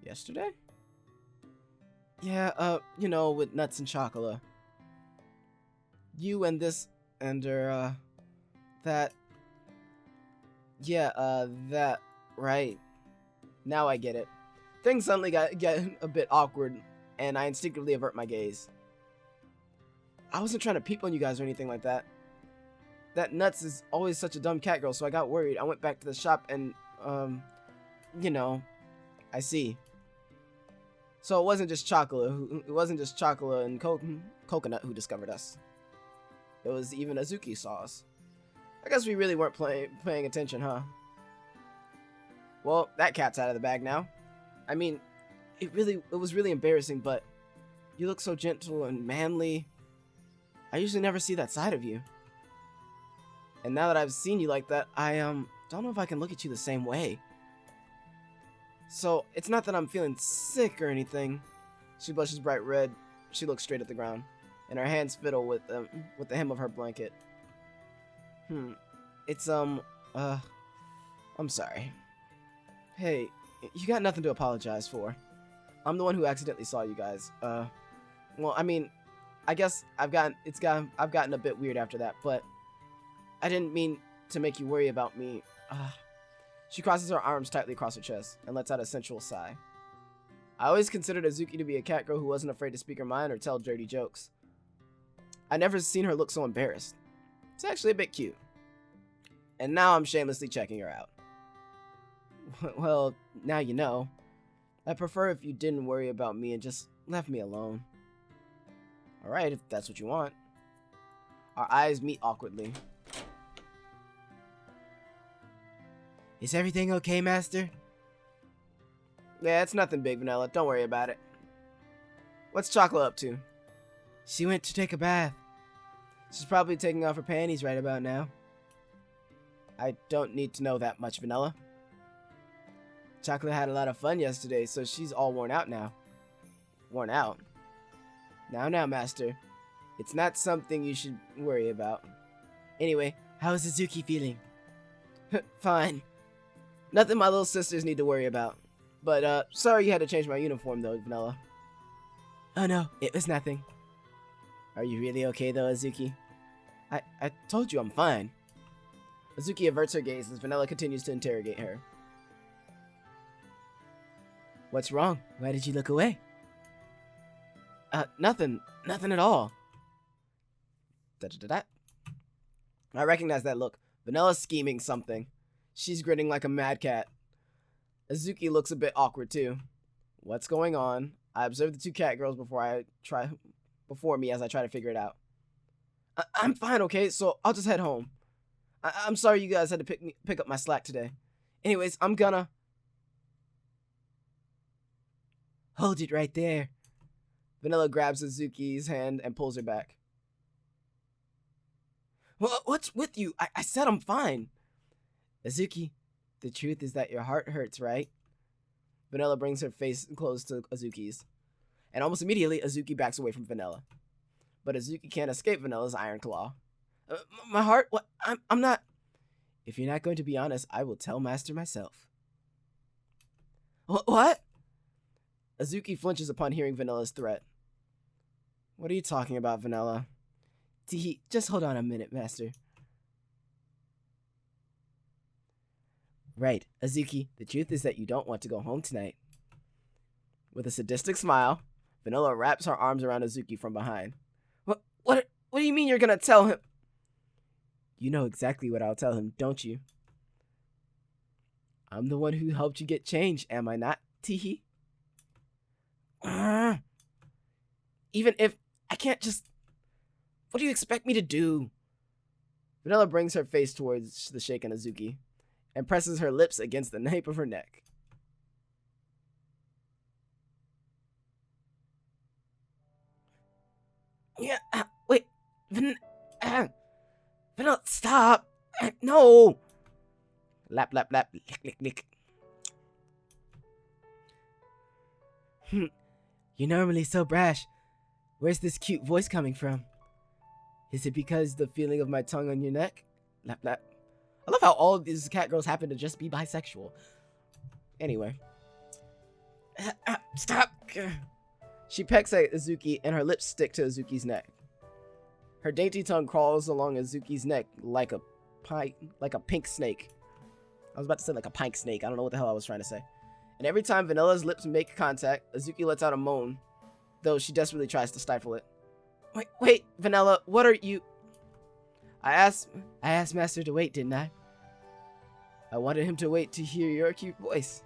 [SPEAKER 2] Yesterday?
[SPEAKER 3] Yeah, you know, with nuts and chocolate.
[SPEAKER 2] You and this, and that. Yeah, that, right. Now I get it. Things suddenly get a bit awkward, and I instinctively avert my gaze. I wasn't trying to peep on you guys or anything like that. That Nuts is always such a dumb cat girl, so I got worried. I went back to the shop and, you know, I see. So it wasn't just Chocolate. It wasn't just Chocolate and Coconut who discovered us. It was even Azuki saw us. I guess we really weren't paying attention, huh? Well, that cat's out of the bag now. I mean, it was really embarrassing, but you look so gentle and manly. I usually never see that side of you. And now that I've seen you like that, I don't know if I can look at you the same way. So, it's not that I'm feeling sick or anything. She blushes bright red. She looks straight at the ground, and her hands fiddle with the hem of her blanket. It's I'm sorry. Hey, you got nothing to apologize for. I'm the one who accidentally saw you guys. Well, I mean, I guess I've gotten a bit weird after that, but I didn't mean to make you worry about me. She crosses her arms tightly across her chest and lets out a sensual sigh. I always considered Azuki to be a cat girl who wasn't afraid to speak her mind or tell dirty jokes. I never seen her look so embarrassed. It's actually a bit cute. And now I'm shamelessly checking her out. Well, now you know. I'd prefer if you didn't worry about me and just left me alone. Alright, if that's what you want. Our eyes meet awkwardly.
[SPEAKER 3] Is everything okay, Master?
[SPEAKER 2] Yeah, it's nothing big, Vanilla. Don't worry about it. What's Chocolate up to?
[SPEAKER 3] She went to take a bath.
[SPEAKER 2] She's probably taking off her panties right about now. I don't need to know that much, Vanilla. Chocolate had a lot of fun yesterday, so she's all worn out now. Worn out? Now, Master. It's not something you should worry about. Anyway,
[SPEAKER 3] how is Azuki feeling?
[SPEAKER 2] Fine. Nothing my little sisters need to worry about. But, sorry you had to change my uniform, though, Vanilla.
[SPEAKER 3] Oh no, it was nothing.
[SPEAKER 2] Are you really okay, though, Azuki? I told you I'm fine. Azuki averts her gaze as Vanilla continues to interrogate her.
[SPEAKER 3] What's wrong? Why did you look away?
[SPEAKER 2] Nothing at all. I recognize that look. Vanilla's scheming something. She's grinning like a mad cat. Azuki looks a bit awkward too. What's going on? I observe the two cat girls before me as I try to figure it out. I'm fine, okay? So I'll just head home. I'm sorry you guys had to pick up my slack today. Anyways, I'm gonna...
[SPEAKER 3] Hold it right there.
[SPEAKER 2] Vanilla grabs Azuki's hand and pulls her back.
[SPEAKER 3] What's with you? I said I'm fine. Azuki, the truth is that your heart hurts, right?
[SPEAKER 2] Vanilla brings her face close to Azuki's. And almost immediately, Azuki backs away from Vanilla. But Azuki can't escape Vanilla's iron claw.
[SPEAKER 3] My heart? What? I'm not... If you're not going to be honest, I will tell Master myself. What?
[SPEAKER 2] Azuki flinches upon hearing Vanilla's threat. What are you talking about, Vanilla?
[SPEAKER 3] Teehee, just hold on a minute, Master. Right, Azuki, the truth is that you don't want to go home tonight.
[SPEAKER 2] With a sadistic smile, Vanilla wraps her arms around Azuki from behind.
[SPEAKER 3] What do you mean you're gonna tell him? You know exactly what I'll tell him, don't you? I'm the one who helped you get change, am I not, Teehee?
[SPEAKER 2] Even if I can't just... What do you expect me to do? Vanilla brings her face towards the shaken Azuki and presses her lips against the nape of her neck.
[SPEAKER 3] Yeah, wait. Vanilla, stop. No.
[SPEAKER 2] Lap, lap, lap, lick, lick, lick.
[SPEAKER 3] You're normally so brash. Where's this cute voice coming from? Is it because the feeling of my tongue on your neck?
[SPEAKER 2] Lap, lap. I love how all of these cat girls happen to just be bisexual. Anyway.
[SPEAKER 3] Stop.
[SPEAKER 2] She pecks at Azuki and her lips stick to Azuki's neck. Her dainty tongue crawls along Azuki's neck like a pink snake. I was about to say like a pink snake. I don't know what the hell I was trying to say. And every time Vanilla's lips make contact, Azuki lets out a moan, though she desperately tries to stifle it.
[SPEAKER 3] Wait, Vanilla, what are you...
[SPEAKER 2] I asked
[SPEAKER 3] Master to wait, didn't I?
[SPEAKER 2] I wanted him to wait to hear your cute voice.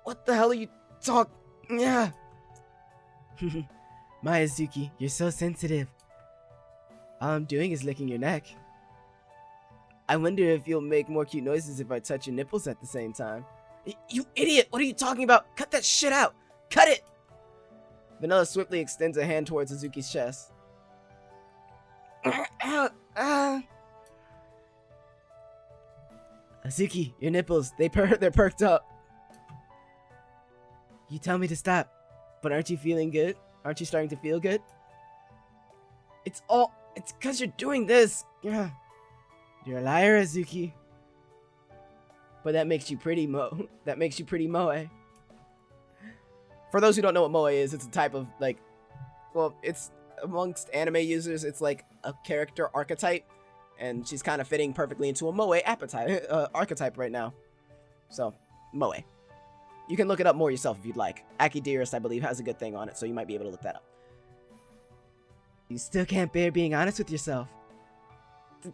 [SPEAKER 3] What the hell are you talking? Yeah. My Azuki, you're so sensitive. All I'm doing is licking your neck.
[SPEAKER 2] I wonder if you'll make more cute noises if I touch your nipples at the same time.
[SPEAKER 3] You idiot! What are you talking about? Cut that shit out! Cut it!
[SPEAKER 2] Vanilla swiftly extends a hand towards Azuki's chest.
[SPEAKER 3] Azuki, your nipples, they're perked up. You tell me to stop, but aren't you feeling good? Aren't you starting to feel good? It's because you're doing this. Yeah. You're a liar, Azuki.
[SPEAKER 2] But that makes you pretty, Moe. That makes you pretty, Moe. For those who don't know what Moe is, it's a type of, like, well, it's amongst anime users, it's like a character archetype, and she's kind of fitting perfectly into a Moe archetype right now. So, Moe. You can look it up more yourself if you'd like. Aki Dearest, I believe, has a good thing on it, so you might be able to look that up.
[SPEAKER 3] You still can't bear being honest with yourself.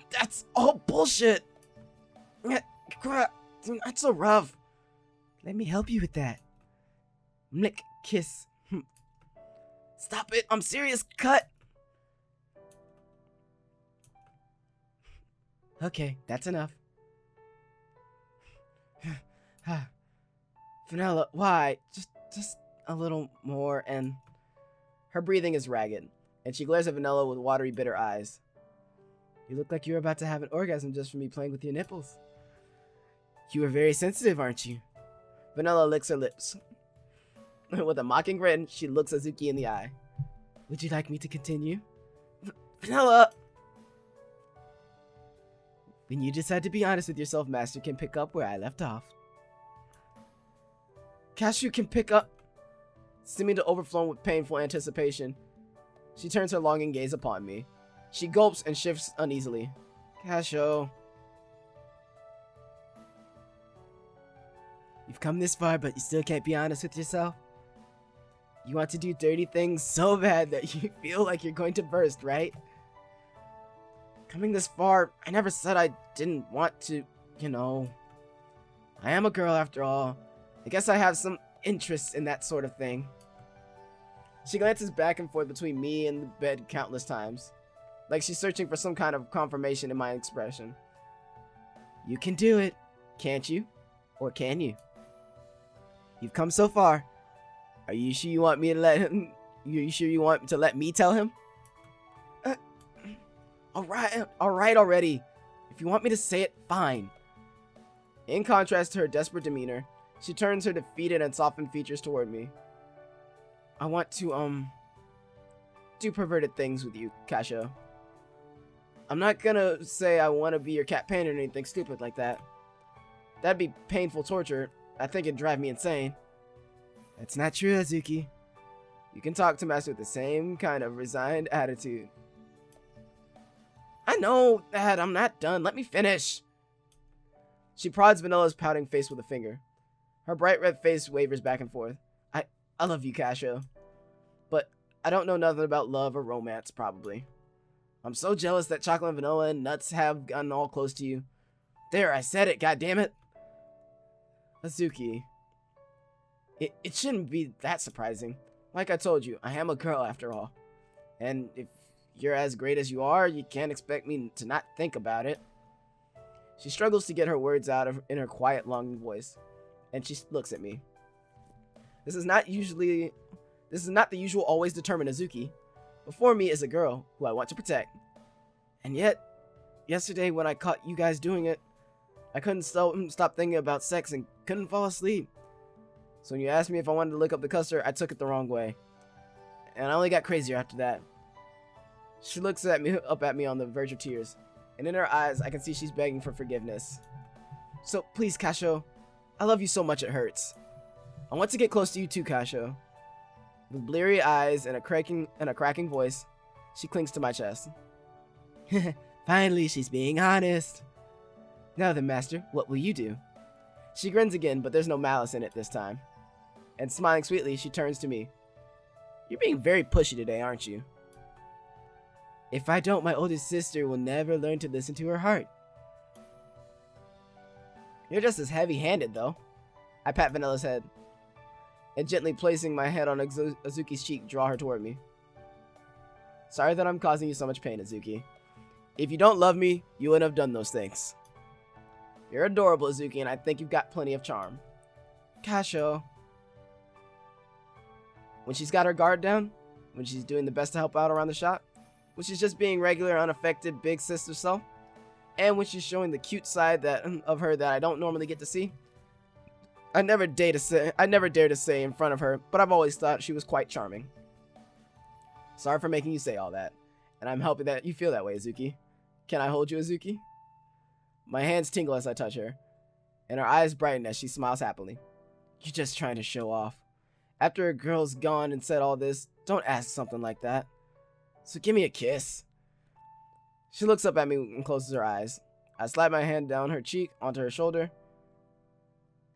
[SPEAKER 2] That's all bullshit! That's so rough.
[SPEAKER 3] Let me help you with that. Lick, kiss.
[SPEAKER 2] Stop it, I'm serious, cut!
[SPEAKER 3] Okay, that's enough. Vanilla, why? Just a little more, and...
[SPEAKER 2] Her breathing is ragged, and she glares at Vanilla with watery, bitter eyes.
[SPEAKER 3] You look like you're about to have an orgasm just from me playing with your nipples. You are very sensitive, aren't you?
[SPEAKER 2] Vanilla licks her lips. With a mocking grin, she looks Azuki in the eye.
[SPEAKER 3] Would you like me to continue?
[SPEAKER 2] Vanilla!
[SPEAKER 3] When you decide to be honest with yourself, Master can pick up where I left off.
[SPEAKER 2] Cashew can pick up... Seeming to overflow with painful anticipation, she turns her longing gaze upon me. She gulps and shifts uneasily. Cashew...
[SPEAKER 3] You've come this far, but you still can't be honest with yourself? You want to do dirty things so bad that you feel like you're going to burst, right?
[SPEAKER 2] Coming this far, I never said I didn't want to, you know. I am a girl after all. I guess I have some interest in that sort of thing. She glances back and forth between me and the bed countless times, like she's searching for some kind of confirmation in my expression.
[SPEAKER 3] You can do it, can't you? Or can you? You've come so far. Are you sure you want me to let him? You sure you want to let me tell him?
[SPEAKER 2] Alright already. If you want me to say it, fine. In contrast to her desperate demeanor, she turns her defeated and softened features toward me. I want to, do perverted things with you, Kasho. I'm not gonna say I want to be your cat pain or anything stupid like that. That'd be painful torture. I think it'd drive me insane.
[SPEAKER 3] That's not true, Azuki.
[SPEAKER 2] You can talk to Master with the same kind of resigned attitude. I know, Dad, I'm not done. Let me finish. She prods Vanilla's pouting face with a finger. Her bright red face wavers back and forth. I love you, Kasho. But I don't know nothing about love or romance, probably. I'm so jealous that Chocolate and Vanilla and Nuts have gotten all close to you. There, I said it, goddammit. Azuki. It shouldn't be that surprising. Like I told you, I am a girl after all. And if you're as great as you are, you can't expect me to not think about it. She struggles to get her words out in her quiet, longing voice. And she looks at me. This is not the usual always determined Azuki. Before me is a girl who I want to protect. And yet, yesterday when I caught you guys doing it, I couldn't stop thinking about sex and couldn't fall asleep. So when you asked me if I wanted to lick up the custard, I took it the wrong way. And I only got crazier after that. She looks up at me on the verge of tears. And in her eyes, I can see she's begging for forgiveness. So please, Kasho, I love you so much it hurts. I want to get close to you too, Kasho. With bleary eyes and a cracking voice, she clings to my chest.
[SPEAKER 3] Finally, she's being honest.
[SPEAKER 2] Now then, Master, what will you do? She grins again, but there's no malice in it this time. And smiling sweetly, she turns to me. You're being very pushy today, aren't you?
[SPEAKER 3] If I don't, my oldest sister will never learn to listen to her heart.
[SPEAKER 2] You're just as heavy-handed, though. I pat Vanilla's head. And gently placing my head on Azuki's cheek, draw her toward me. Sorry that I'm causing you so much pain, Azuki. If you don't love me, you wouldn't have done those things. You're adorable, Azuki, and I think you've got plenty of charm.
[SPEAKER 3] Kasho.
[SPEAKER 2] When she's got her guard down, when she's doing the best to help out around the shop, when she's just being regular, unaffected big sister self, and when she's showing the cute side of her that I don't normally get to see, I never dare to say in front of her, but I've always thought she was quite charming. Sorry for making you say all that, and I'm hoping that you feel that way, Azuki. Can I hold you, Azuki? My hands tingle as I touch her, and her eyes brighten as she smiles happily. You're just trying to show off. After a girl's gone and said all this, don't ask something like that. So give me a kiss. She looks up at me and closes her eyes. I slide my hand down her cheek onto her shoulder.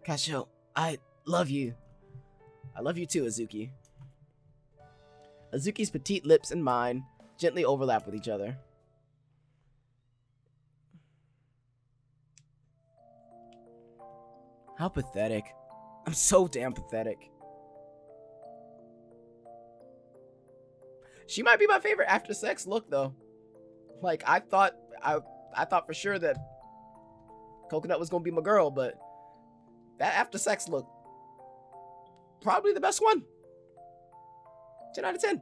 [SPEAKER 2] Kasho, I love you. I love you too, Azuki. Azuki's petite lips and mine gently overlap with each other. How pathetic. I'm so damn pathetic. She might be my favorite after sex look, though. Like, I thought for sure that Coconut was gonna be my girl, but that after sex look, probably the best one. 10 out of 10.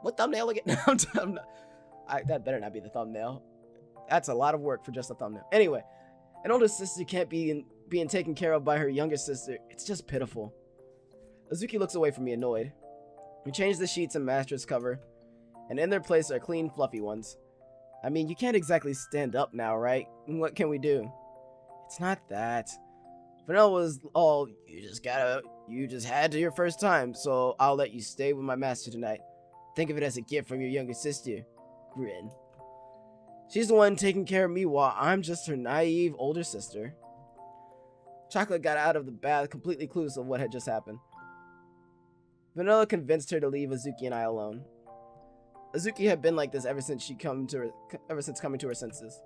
[SPEAKER 2] What thumbnail again? That better not be the thumbnail. That's a lot of work for just a thumbnail. Anyway, an older sister can't be being taken care of by her younger sister. It's just pitiful. Azuki looks away from me, annoyed. We change the sheets and mattress cover, and in their place are clean, fluffy ones. I mean, you can't exactly stand up now, right? What can we do? It's not that. Vanilla was all, you just had to your first time, so I'll let you stay with my master tonight. Think of it as a gift from your younger sister. Grin. She's the one taking care of me while I'm just her naive older sister. Chocolate got out of the bath completely clueless of what had just happened. Vanilla convinced her to leave Azuki and I alone. Azuki had been like this ever since coming to her senses.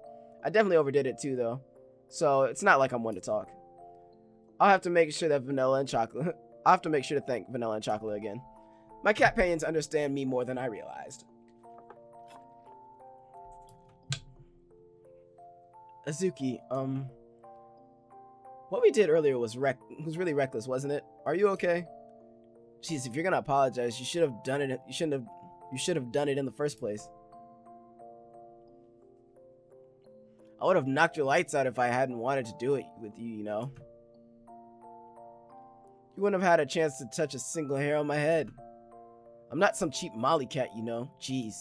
[SPEAKER 2] I definitely overdid it too, though, so it's not like I'm one to talk. I'll have to make sure to thank Vanilla and Chocolate again. My cat panions understand me more than I realized. Azuki, what we did earlier was really reckless, wasn't it? Are you okay? Jeez, if you're gonna apologize, you should have done it. You should have done it in the first place. I would have knocked your lights out if I hadn't wanted to do it with you, you know. You wouldn't have had a chance to touch a single hair on my head. I'm not some cheap Molly cat, you know. Jeez.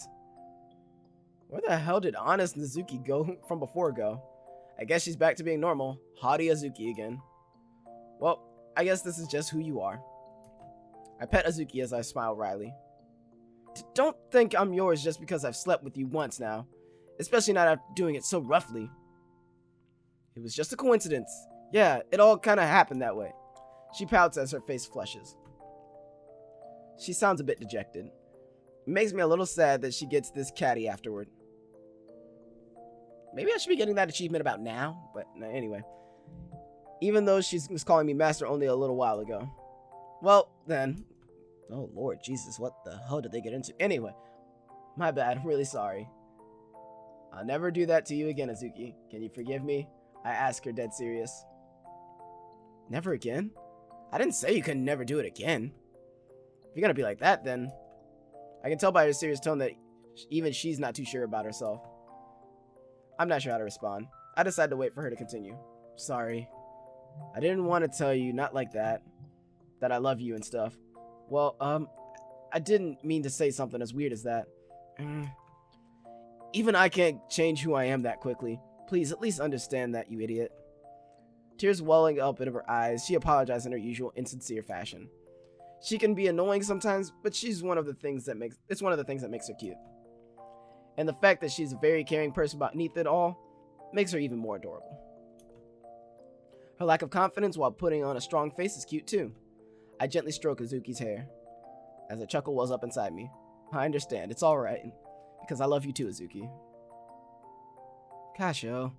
[SPEAKER 2] Where the hell did honest Nezuki go from before go? I guess she's back to being normal. Haughty Azuki again. Well, I guess this is just who you are. I pet Azuki as I smile wryly. Don't think I'm yours just because I've slept with you once now. Especially not after doing it so roughly. It was just a coincidence. Yeah, it all kind of happened that way. She pouts as her face flushes. She sounds a bit dejected. It makes me a little sad that she gets this catty afterward. Maybe I should be getting that achievement about now, but anyway. Even though she was calling me master only a little while ago. Well, then. Oh, Lord Jesus, what the hell did they get into? Anyway, my bad, I'm really sorry. I'll never do that to you again, Azuki. Can you forgive me? I ask her, dead serious. Never again? I didn't say you could never do it again. If you're gonna be like that, then... I can tell by her serious tone that even she's not too sure about herself. I'm not sure how to respond. I decide to wait for her to continue. Sorry. I didn't want to tell you, not like that. That I love you and stuff. Well, I didn't mean to say something as weird as that. Even I can't change who I am that quickly. Please, at least understand that, you idiot. Tears welling up into her eyes, she apologized in her usual insincere fashion. She can be annoying sometimes, but it's one of the things that makes her cute. And the fact that she's a very caring person beneath it all makes her even more adorable. Her lack of confidence while putting on a strong face is cute too. I gently stroke Azuki's hair as a chuckle wells up inside me. I understand, it's alright, because I love you too, Azuki. Kasho.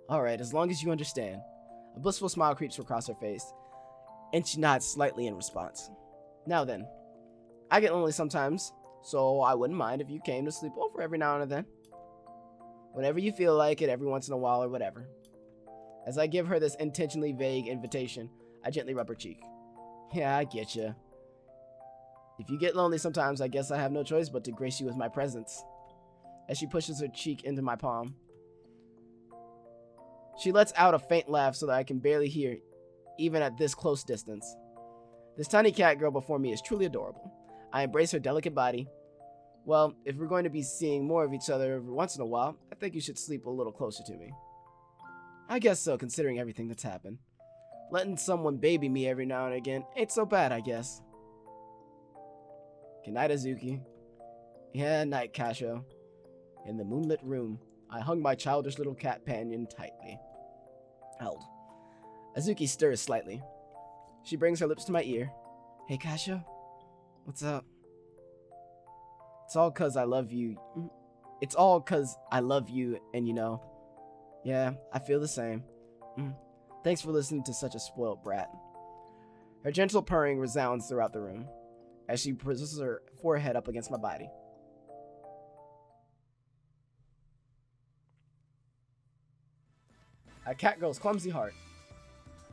[SPEAKER 2] Alright, as long as you understand. A blissful smile creeps across her face, and she nods slightly in response. Now then, I get lonely sometimes, so I wouldn't mind if you came to sleep over every now and then. Whenever you feel like it, every once in a while or whatever. As I give her this intentionally vague invitation, I gently rub her cheek. Yeah, I get you. If you get lonely sometimes, I guess I have no choice but to grace you with my presence. As she pushes her cheek into my palm. She lets out a faint laugh so that I can barely hear, even at this close distance. This tiny cat girl before me is truly adorable. I embrace her delicate body. Well, if we're going to be seeing more of each other every once in a while, I think you should sleep a little closer to me. I guess so, considering everything that's happened. Letting someone baby me every now and again ain't so bad, I guess. Good night, Azuki. Yeah, night, Kasho. In the moonlit room, I hung my childish little cat companion tightly. Held. Azuki stirs slightly. She brings her lips to my ear. Hey, Kasho? What's up? It's all 'cause I love you. It's all 'cause I love you, and you know. Yeah, I feel the same. Thanks for listening to such a spoiled brat. Her gentle purring resounds throughout the room as she presses her forehead up against my body. A cat girl's clumsy heart.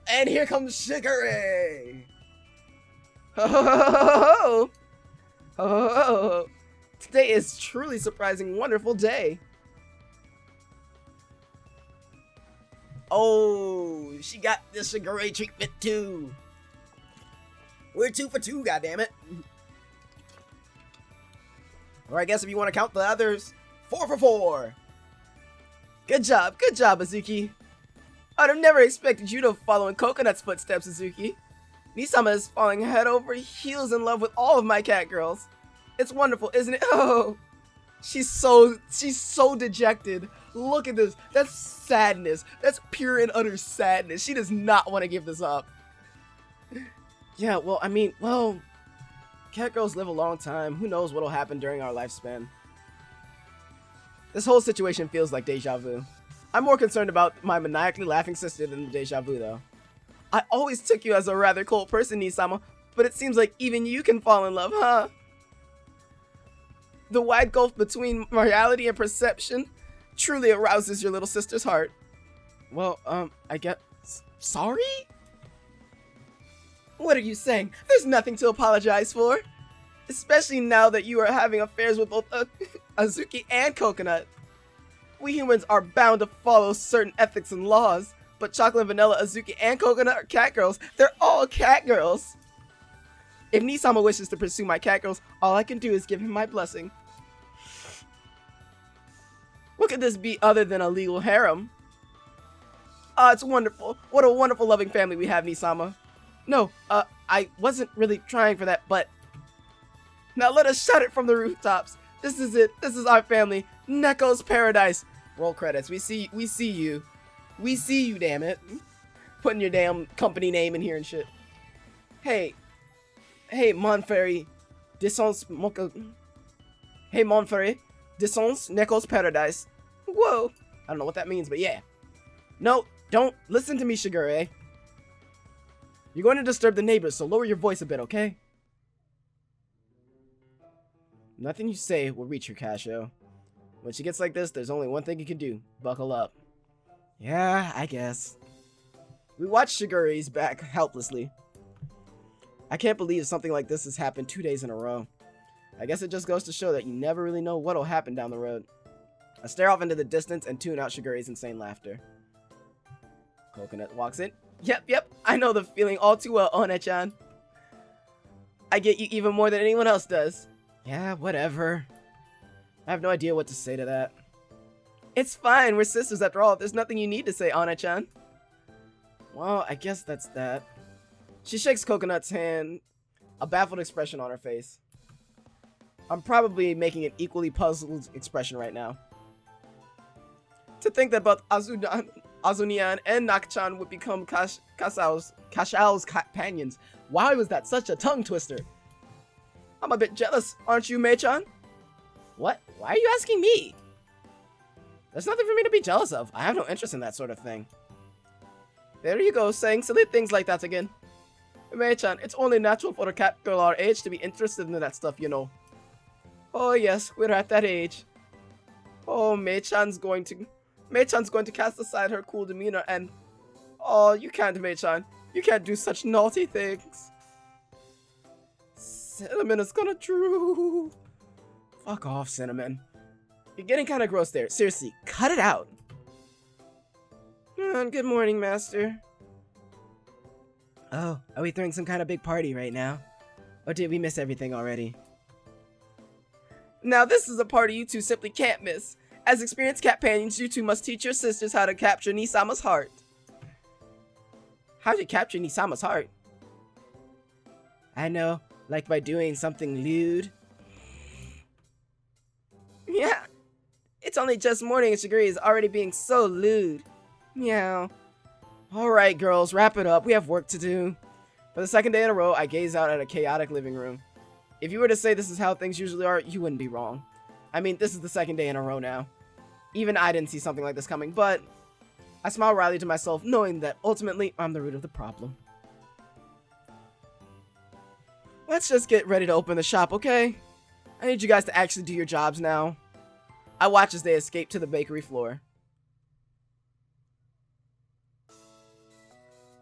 [SPEAKER 2] And here comes Shigure! Ho ho ho ho ho! Ho ho ho ho! Today is truly surprising, wonderful day. Oh, she got the Shigure treatment too. We're 2 for 2, goddammit. Or I guess if you want to count the others, 4 for 4. Good job, Azuki. I'd have never expected you to follow in Coconut's footsteps, Azuki. Nisama is falling head over heels in love with all of my cat girls. It's wonderful, isn't it? Oh, she's so dejected. Look at this. That's sadness. That's pure and utter sadness. She does not want to give this up. Yeah, well, I mean, cat girls live a long time. Who knows what'll happen during our lifespan. This whole situation feels like deja vu. I'm more concerned about my maniacally laughing sister than the deja vu, though. I always took you as a rather cold person, Nisama, but it seems like even you can fall in love, huh? The wide gulf between reality and perception truly arouses your little sister's heart. Well, I guess... Sorry? What are you saying? There's nothing to apologize for. Especially now that you are having affairs with both Azuki and Coconut. We humans are bound to follow certain ethics and laws, but Chocolate, Vanilla, Azuki, and Coconut are cat girls. They're all cat girls. If Nisama wishes to pursue my cat girls, all I can do is give him my blessing. What could this be other than a legal harem? Ah, it's wonderful. What a wonderful, loving family we have, Nisama. No, I wasn't really trying for that, but... Now let us shout it from the rooftops. This is it. This is our family. Neko's paradise. Roll credits. We see you. We see you, damn it. Putting your damn company name in here and shit. Hey, Monferry. Hey, Monferry. Dissonance, Neko's paradise. Whoa. I don't know what that means, but yeah. No, don't listen to me, Shigure. You're going to disturb the neighbors, so lower your voice a bit, okay? Nothing you say will reach her, Casio. When she gets like this, there's only one thing you can do. Buckle up.
[SPEAKER 3] Yeah, I guess.
[SPEAKER 2] We watch Shigure's back helplessly. I can't believe something like this has happened 2 days in a row. I guess it just goes to show that you never really know what'll happen down the road. I stare off into the distance and tune out Shigure's insane laughter. Coconut walks in. Yep, I know the feeling all too well, One-chan. I get you even more than anyone else does.
[SPEAKER 3] Yeah, whatever.
[SPEAKER 2] I have no idea what to say to that. It's fine, we're sisters after all. There's nothing you need to say, One-chan. Well, I guess that's that. She shakes Coconut's hand, a baffled expression on her face. I'm probably making an equally puzzled expression right now. To think that both Azunian and Nakachan would become Kashao's companions. Why was that such a tongue twister? I'm a bit jealous, aren't you, Mei-chan? What? Why are you asking me? There's nothing for me to be jealous of. I have no interest in that sort of thing. There you go, saying silly things like that again. Mei-chan, it's only natural for a cat girl our age to be interested in that stuff, you know. Oh yes, we're at that age. Oh, Mei-chan's going to cast aside her cool demeanor and... Oh, you can't, Mei-chan. You can't do such naughty things. Cinnamon is gonna drool. Fuck off, Cinnamon. You're getting kind of gross there. Seriously, cut it out. Good morning, Master.
[SPEAKER 3] Oh, are we throwing some kind of big party right now? Or did we miss everything already?
[SPEAKER 2] Now this is a party you two simply can't miss. As experienced companions, you two must teach your sisters how to capture Nisama's heart. How'd you capture Nisama's heart?
[SPEAKER 3] I know, like by doing something lewd.
[SPEAKER 2] Yeah, it's only just morning and Shigure is already being so lewd. Meow. Alright girls, wrap it up, we have work to do. For the second day in a row, I gaze out at a chaotic living room. If you were to say this is how things usually are, you wouldn't be wrong. I mean, this is the second day in a row now. Even I didn't see something like this coming, but I smile wryly to myself, knowing that ultimately I'm the root of the problem. Let's just get ready to open the shop, okay? I need you guys to actually do your jobs now. I watch as they escape to the bakery floor.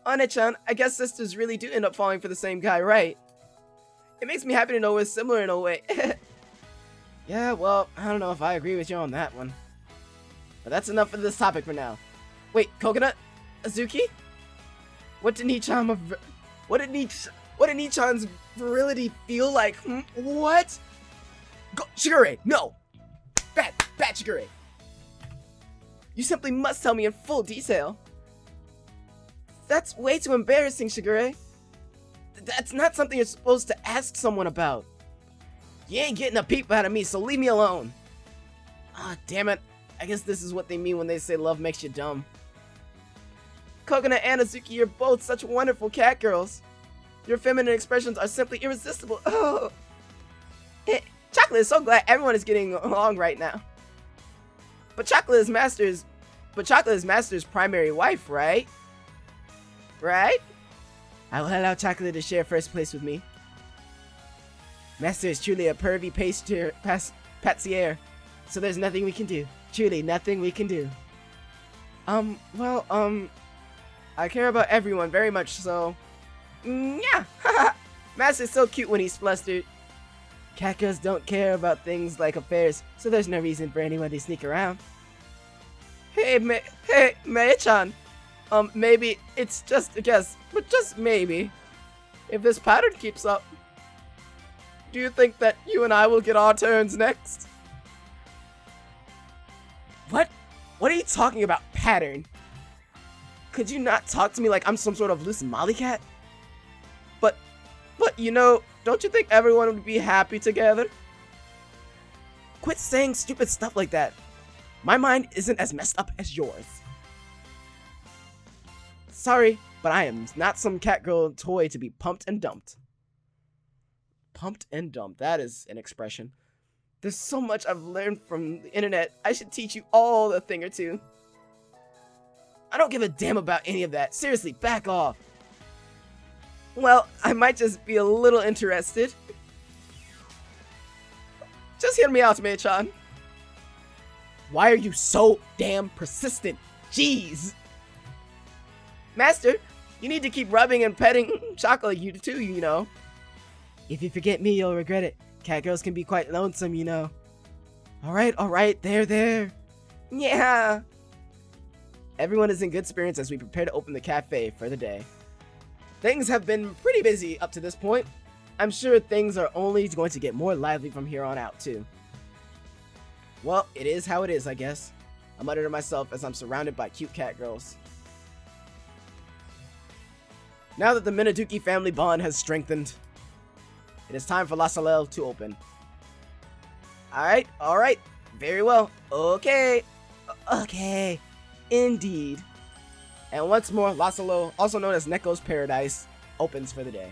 [SPEAKER 2] One-chan, I guess sisters really do end up falling for the same guy, right? It makes me happy to know we're similar in a way.
[SPEAKER 3] Yeah, well, I don't know if I agree with you on that one.
[SPEAKER 2] But that's enough for this topic for now. Wait, Coconut? Azuki? What did Nichan's virility feel like? What? Go, Shigure, no! Bad Shigure! You simply must tell me in full detail. That's way too embarrassing, Shigure. That's not something you're supposed to ask someone about. You ain't getting a peep out of me, so leave me alone. Ah, damn it. I guess this is what they mean when they say love makes you dumb. Coconut and Azuki, you're both such wonderful cat girls. Your feminine expressions are simply irresistible. Oh. Chocolate is so glad everyone is getting along right now. But Chocolate is Master's primary wife, right? Right?
[SPEAKER 3] I will allow Chocolate to share first place with me. Master is truly a pervy patissier, so there's nothing we can do. Truly, nothing we can do.
[SPEAKER 2] I care about everyone very much, so... Yeah! Master's so cute when he's flustered.
[SPEAKER 3] Cat girls don't care about things like affairs, so there's no reason for anyone to sneak around.
[SPEAKER 2] Hey, Mei-chan. Maybe it's just a guess, but just maybe, if this pattern keeps up, do you think that you and I will get our turns next?
[SPEAKER 1] What? What are you talking about, pattern? Could you not talk to me like I'm some sort of loose mollycat?
[SPEAKER 2] But you know, don't you think everyone would be happy together?
[SPEAKER 1] Quit saying stupid stuff like that. My mind isn't as messed up as yours. Sorry, but I am not some catgirl toy to be pumped and dumped. Pumped and dumped, that is an expression. There's so much I've learned from the internet. I should teach you all a thing or two. I don't give a damn about any of that. Seriously, back off.
[SPEAKER 2] Well, I might just be a little interested. Just hear me out, Mei-chan.
[SPEAKER 1] Why are you so damn persistent? Jeez.
[SPEAKER 2] Master, you need to keep rubbing and petting Chocolate too, you know.
[SPEAKER 3] If you forget me, you'll regret it. Catgirls can be quite lonesome, you know. Alright, there.
[SPEAKER 2] Yeah.
[SPEAKER 1] Everyone is in good spirits as we prepare to open the cafe for the day. Things have been pretty busy up to this point. I'm sure things are only going to get more lively from here on out, too. Well, it is how it is, I guess. I mutter to myself as I'm surrounded by cute catgirls. Now that the Minaduki family bond has strengthened, it is time for La Salelle to open. Alright, very well. Okay, indeed. And once more, La Salelle, also known as Neko's Paradise, opens for the day.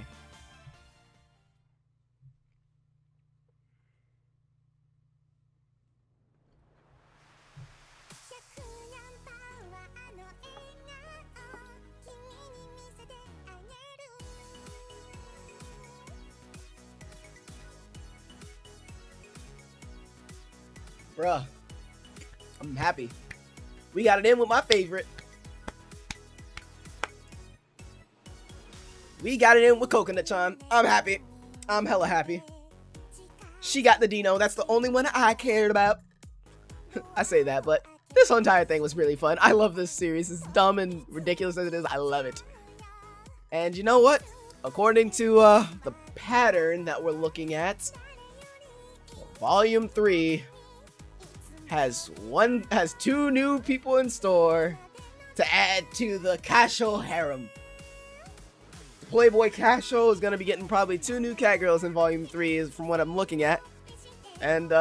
[SPEAKER 1] Bruh, I'm happy. We got it in with my favorite. We got it in with Coconut-chan. I'm happy. I'm hella happy. She got the Dino. That's the only one I cared about. I say that, but this whole entire thing was really fun. I love this series. As dumb and ridiculous as it is, I love it. And you know what? According to the pattern that we're looking at, Volume 3 has two new people in store to add to the Kasho harem. The Playboy Kasho is gonna be getting probably 2 new catgirls in Volume 3, is from what I'm looking at. And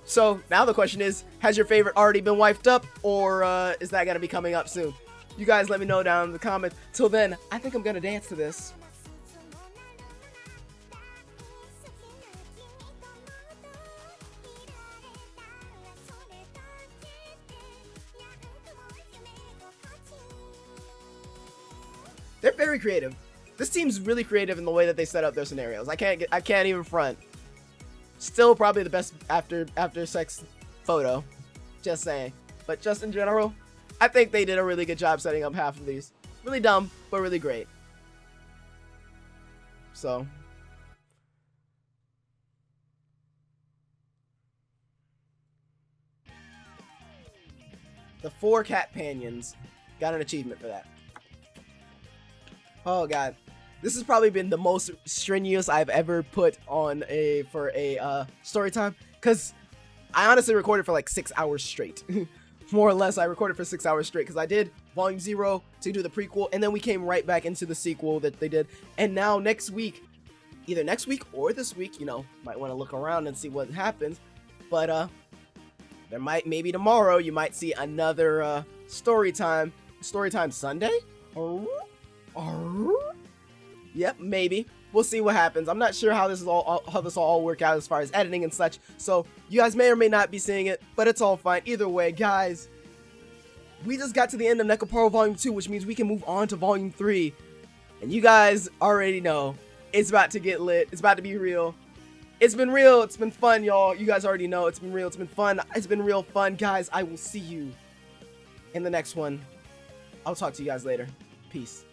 [SPEAKER 1] so now the question is, has your favorite already been wifed up, or is that gonna be coming up soon? You guys let me know down in the comments. Till then, I think I'm gonna dance to this. They're very creative. This team's really creative in the way that they set up their scenarios. I can't even front. Still probably the best after sex photo. Just saying. But just in general, I think they did a really good job setting up half of these. Really dumb, but really great. So the 4 cat panions got an achievement for that. Oh god, this has probably been the most strenuous I've ever put on for a story time, because I honestly recorded for like 6 hours straight. More or less, I recorded for 6 hours straight, because I did Volume 0 to do the prequel, and then we came right back into the sequel that they did. And now next week, either next week or this week, you know, might want to look around and see what happens. But there maybe tomorrow you might see another story time Sunday. Yep, maybe. We'll see what happens. I'm not sure how this all work out as far as editing and such. So you guys may or may not be seeing it, but it's all fine. Either way, guys, we just got to the end of Nekopara Volume 2, which means we can move on to Volume 3. And you guys already know it's about to get lit. It's about to be real. It's been real. It's been fun, y'all. You guys already know it's been real. It's been fun. It's been real fun, guys. I will see you in the next one. I'll talk to you guys later. Peace.